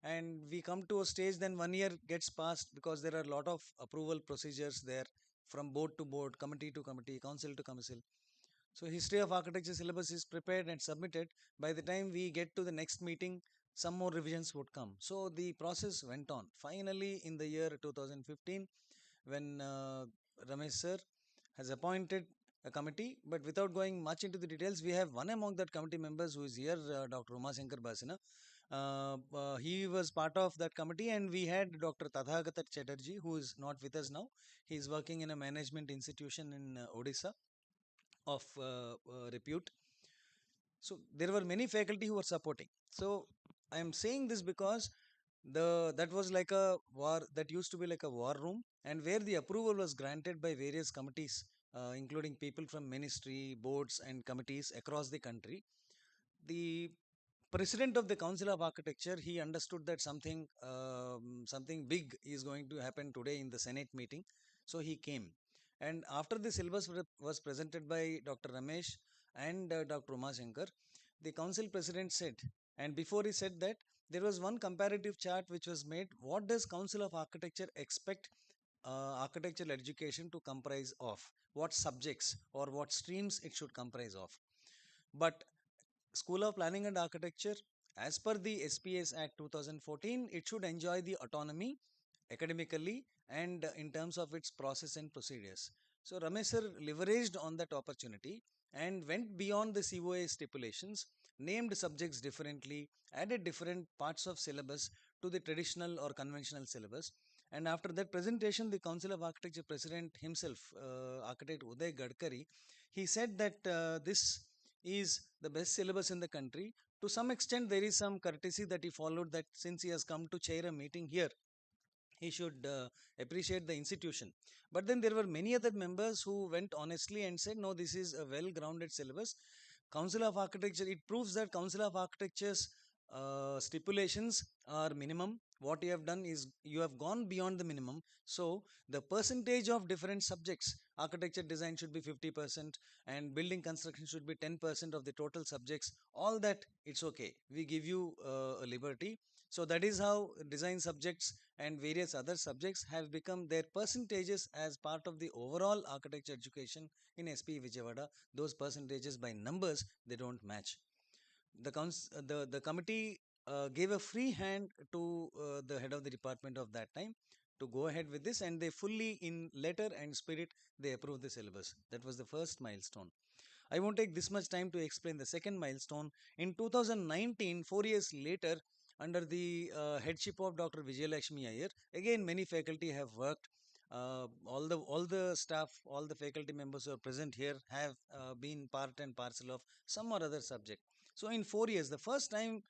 and we come to a stage, then 1 year gets passed because there are a lot of approval procedures there from board to board, committee to committee, council to council. So history of architecture syllabus is prepared and submitted. By the time we get to the next meeting, some more revisions would come. So the process went on. Finally, in the year 2015, when Ramesh sir has appointed a committee, but without going much into the details, we have one among that committee members who is here, Dr. Umashankar Basina. He was part of that committee, and we had Dr. Tathagata Chatterjee, who is not with us now. He is working in a management institution in Odisha of repute. So there were many faculty who were supporting. So I am saying this because that was like a war, that used to be like a war room, and where the approval was granted by various committees, including people from ministry, boards, and committees across the country. The president of the Council of Architecture, he understood that something big is going to happen today in the Senate meeting, so he came. And after the syllabus was presented by Dr. Ramesh and Dr. Umashankar, the council president said, and before he said that, there was one comparative chart which was made. What does Council of Architecture expect architectural education to comprise of? What subjects or what streams it should comprise of? But School of Planning and Architecture, as per the SPS Act 2014, it should enjoy the autonomy academically and in terms of its process and procedures. So Ramesh sir leveraged on that opportunity and went beyond the COA stipulations, named subjects differently, added different parts of syllabus to the traditional or conventional syllabus. And after that presentation, the Council of Architecture President himself, Architect Uday Gadkari, he said that this is the best syllabus in the country. To some extent, there is some courtesy that he followed, that since he has come to chair a meeting here, he should appreciate the institution. But then there were many other members who went honestly and said, no, this is a well grounded syllabus. Council of Architecture, it proves that Council of Architecture's stipulations are minimum. What you have done is you have gone beyond the minimum. So the percentage of different subjects, architecture design should be 50% and building construction should be 10% of the total subjects. All that, it's okay. We give you a liberty. So that is how design subjects and various other subjects have become their percentages as part of the overall architecture education in SP Vijayawada. Those percentages by numbers, they don't match. The committee gave a free hand to the head of the department of that time to go ahead with this, and they fully, in letter and spirit, they approved the syllabus. That was the first milestone. I won't take this much time to explain the second milestone. In 2019, 4 years later, under the headship of Dr. Vijayalakshmi Iyer, again many faculty have worked. All the staff, all the faculty members who are present here have been part and parcel of some or other subject. So in 4 years, the first time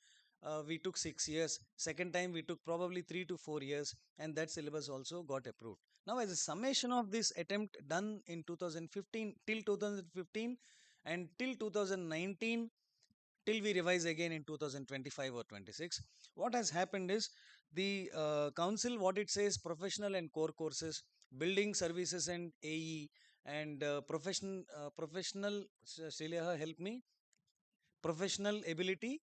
we took 6 years, second time we took probably 3 to 4 years, and that syllabus also got approved. Now, as a summation of this attempt done in 2015 till 2015 and till 2019, till we revise again in 2025 or 26, what has happened is the council, what it says, professional and core courses, building services and AE, and professional, Shrileha, help me, professional ability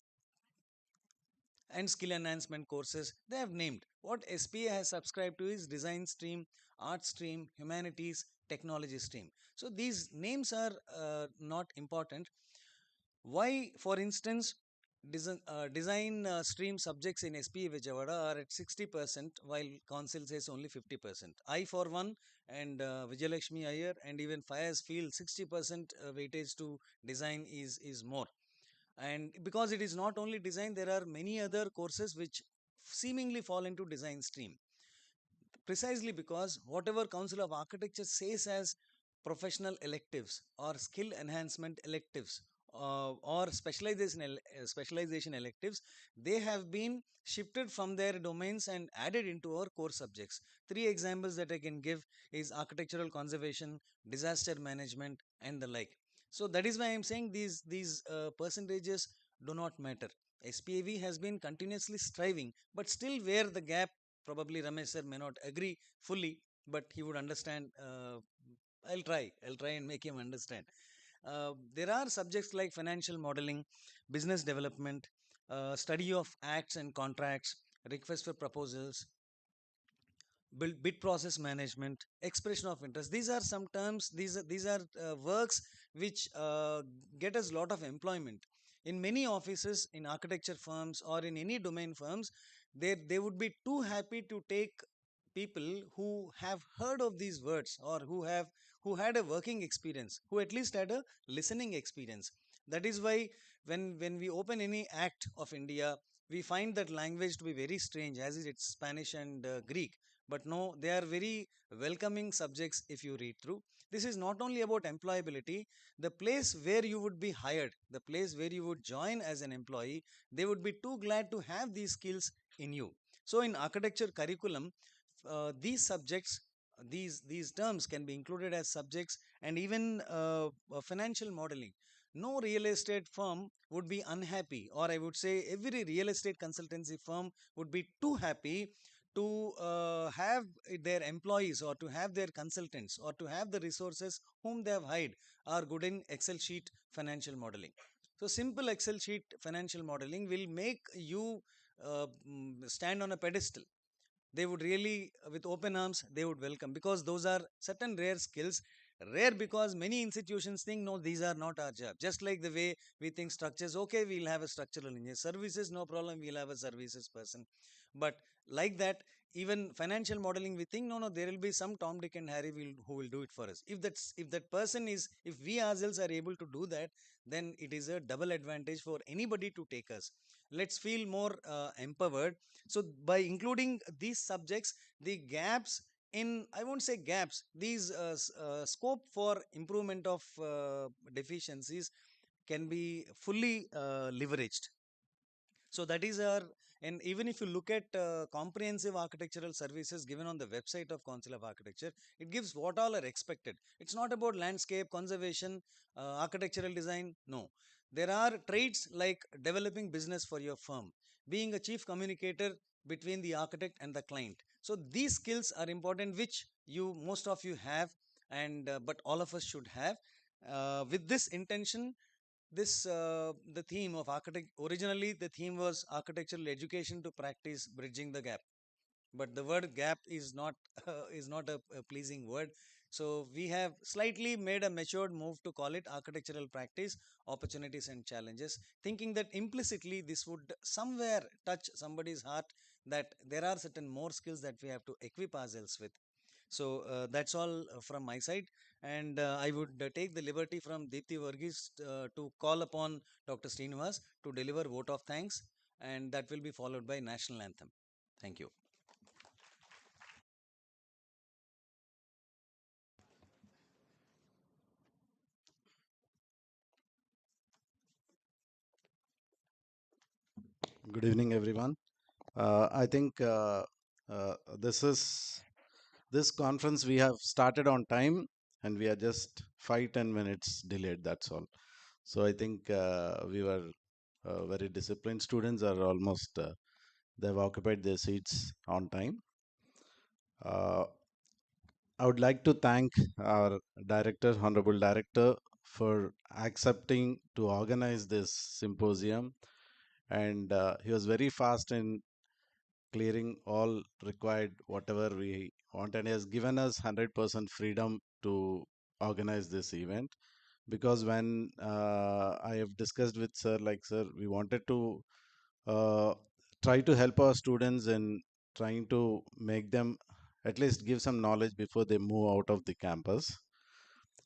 and skill enhancement courses they have named. What SPA has subscribed to is design stream, art stream, humanities, technology stream. So these names are not important. Why, for instance, design stream subjects in SPA Vijayawada are at 60%, while council says only 50%. I, for one, and Vijayalakshmi Iyer and even Fayaz feel 60% weightage to design is more. And because it is not only design, there are many other courses which seemingly fall into design stream, precisely because whatever Council of Architecture says as professional electives or skill enhancement electives or specialization electives, they have been shifted from their domains and added into our core subjects. Three examples that I can give is architectural conservation, disaster management, and the like. So that is why I am saying these percentages do not matter. SPAV has been continuously striving, but still where the gap, probably Ramesh sir may not agree fully, but he would understand. I'll try and make him understand. There are subjects like financial modeling, business development, study of acts and contracts, request for proposals, bid process management, expression of interest. These are some terms, these are works which get us lot of employment. In many offices, in architecture firms or in any domain firms, they would be too happy to take people who have heard of these words or who had a working experience, who at least had a listening experience. That is why when we open any act of India, we find that language to be very strange, as is it's Spanish and Greek. But no, they are very welcoming subjects if you read through. This is not only about employability. The place where you would be hired, the place where you would join as an employee, they would be too glad to have these skills in you. So in architecture curriculum, these subjects, these terms can be included as subjects, and even financial modeling. No real estate firm would be unhappy, or I would say every real estate consultancy firm would be too happy to have their employees or to have their consultants or to have the resources whom they have hired are good in Excel sheet financial modeling. So simple Excel sheet financial modeling will make you stand on a pedestal. They would really, with open arms, they would welcome, because those are certain rare skills. Rare because many institutions think, no, these are not our job. Just like the way we think structures, okay, we'll have a structural engineer. Services, no problem, we'll have a services person. But like that, even financial modeling, we think, no, there will be some Tom, Dick, and Harry who will do it for us. If that person is, if we ourselves are able to do that, then it is a double advantage for anybody to take us. Let's feel more empowered. So by including these subjects, the gaps in, I won't say gaps, these scope for improvement of deficiencies can be fully leveraged. So that is our, and even if you look at comprehensive architectural services given on the website of Council of Architecture, it gives what all are expected. It's not about landscape, conservation, architectural design. No. There are traits like developing business for your firm, being a chief communicator between the architect and the client. So these skills are important, which most of you have, and but all of us should have. With this intention, the theme of architect, originally the theme was architectural education to practice bridging the gap, but the word gap is not is not a pleasing word. So we have slightly made a matured move to call it architectural practice, opportunities and challenges, thinking that implicitly this would somewhere touch somebody's heart, that there are certain more skills that we have to equip ourselves with. So that's all from my side. And I would take the liberty from Deepthi Varghese to call upon Dr. Srinivas to deliver vote of thanks, and that will be followed by national anthem. Thank you. Good evening, everyone. I think this conference we have started on time, and we are just 5-10 minutes delayed. That's all. So I think we were very disciplined. Students are almost they've occupied their seats on time. I would like to thank our director, honorable director, for accepting to organize this symposium, and he was very fast in clearing all required whatever we want, and he has given us 100% freedom to organize this event. Because when I have discussed with sir, like, sir, we wanted to uh, try to help our students in trying to make them at least give some knowledge before they move out of the campus.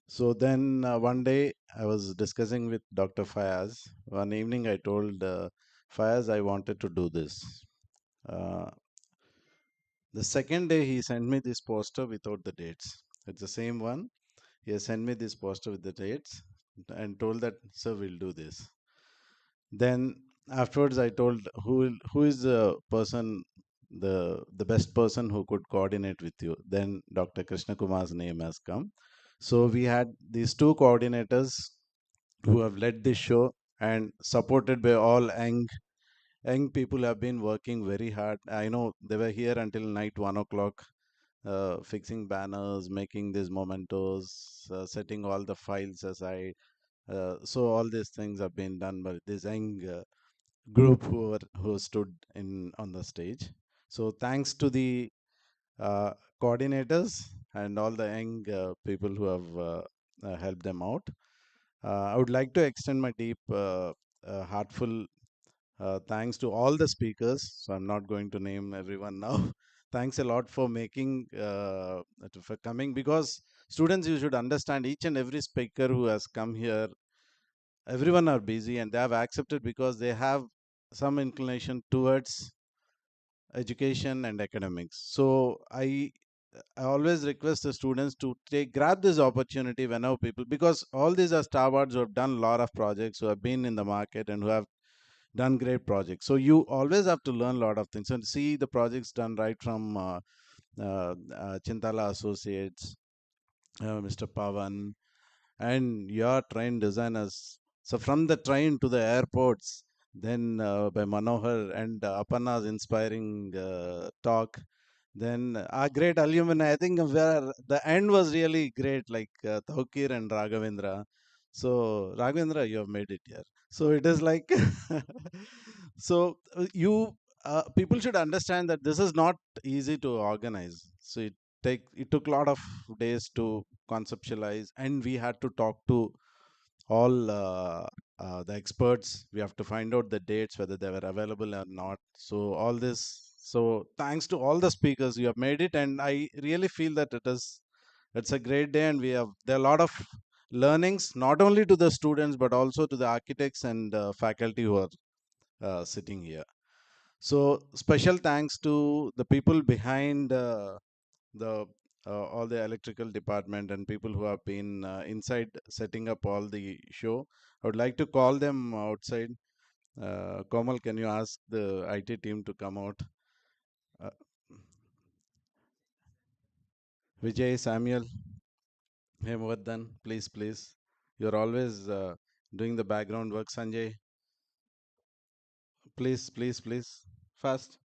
So then one day I was discussing with Dr. Fayaz. One evening I told Fayaz I wanted to do this. Uh, the second day he sent me this poster without the dates. It's the same one. He has sent me this poster with the dates and told that, sir, we'll do this. Then afterwards I told who is the person, the best person who could coordinate with you. Then Dr. Krishna Kumar's name has come. So we had these two coordinators who have led this show, and supported by all young people have been working very hard. I know they were here until night 1 o'clock, fixing banners, making these mementos, setting all the files aside. So all these things have been done by this young group who stood in on the stage. So thanks to the uh, coordinators and all the young people who have helped them out. I would like to extend my deep, heartful thanks to all the speakers. So I'm not going to name everyone now. Thanks a lot for making, for coming, because students, you should understand each and every speaker who has come here, everyone are busy and they have accepted because they have some inclination towards education and academics. So I always request the students to grab this opportunity whenever people, because all these are starwards who have done a lot of projects, who have been in the market and who have done great projects. So you always have to learn a lot of things and see the projects done right from Chintala Associates, Mr. Pavan, and your train designers. So from the train to the airports, then by Manohar and Aparna's inspiring talk, then our great alumni. I think where the end was really great, like Thaukir and Raghavendra. So Raghavendra, you have made it here. So it is like, so you people should understand that this is not easy to organize. So it took a lot of days to conceptualize, and we had to talk to all the experts. We have to find out the dates, whether they were available or not. So all this. So thanks to all the speakers, you have made it, and I really feel that it's a great day, and there are a lot of learnings, not only to the students but also to the architects and faculty who are sitting here. So special thanks to the people behind the all the electrical department and people who have been inside setting up all the show. I would like to call them outside. Komal, can you ask the IT team to come out? Uh, Vijay, Samuel, Hemvardhan, please, please. You're always doing the background work. Sanjay, please, please, please. Fast.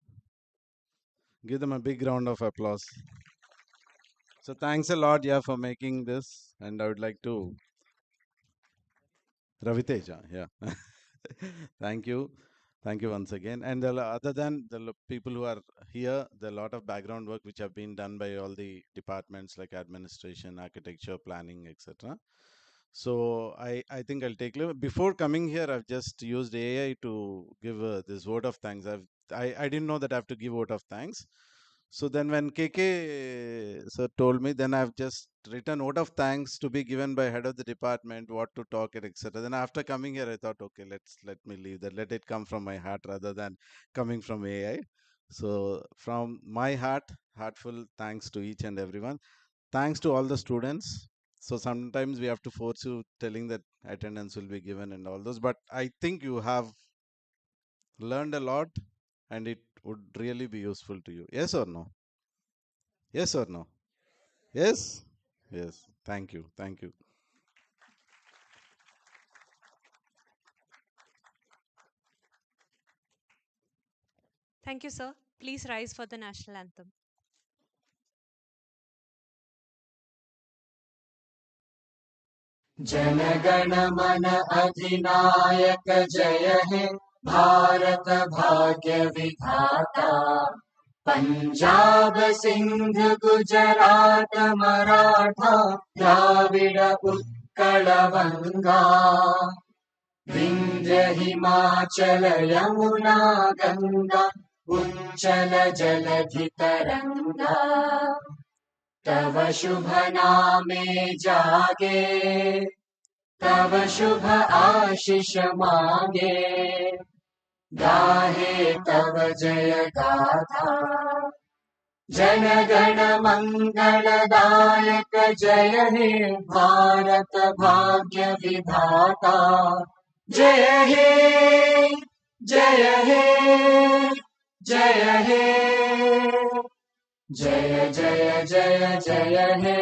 Give them a big round of applause. So thanks a lot, yeah, for making this. And I would like to Raviteja, yeah. Thank you. Thank you once again. And other than the people who are here, there are a lot of background work which have been done by all the departments like administration, architecture, planning, etc. So I think I'll take before coming here. I've just used AI to give this vote of thanks. I didn't know that I have to give vote of thanks. So then when KK sir told me, then I've just written note of thanks to be given by head of the department, what to talk it, etc. Then after coming here, I thought, okay, let me leave that. Let it come from my heart rather than coming from AI. So from my heart, heartful thanks to each and everyone. Thanks to all the students. So sometimes we have to force you telling that attendance will be given and all those, but I think you have learned a lot, and it would really be useful to you. Yes or no? Yes or no? Yes? Yes. Thank you. Thank you. Thank you, sir. Please rise for the national anthem. Jana Gana मन अधिनायक जय हे भारत भाग्य विधाता पंजाब सिंध गुजरात मराठा द्राविड उत्कल बंगा विंध्य हिमाचल यमुना गंगा उच्चल जलधि तरंगा तव शुभ नामे जागे तव शुभ आशीष मांगे गाहे तव जय गाथा जन गण मंगलदायक जय हे भारत भाग्य विधाता जय हे जय हे जय हे जय जय जय जय हे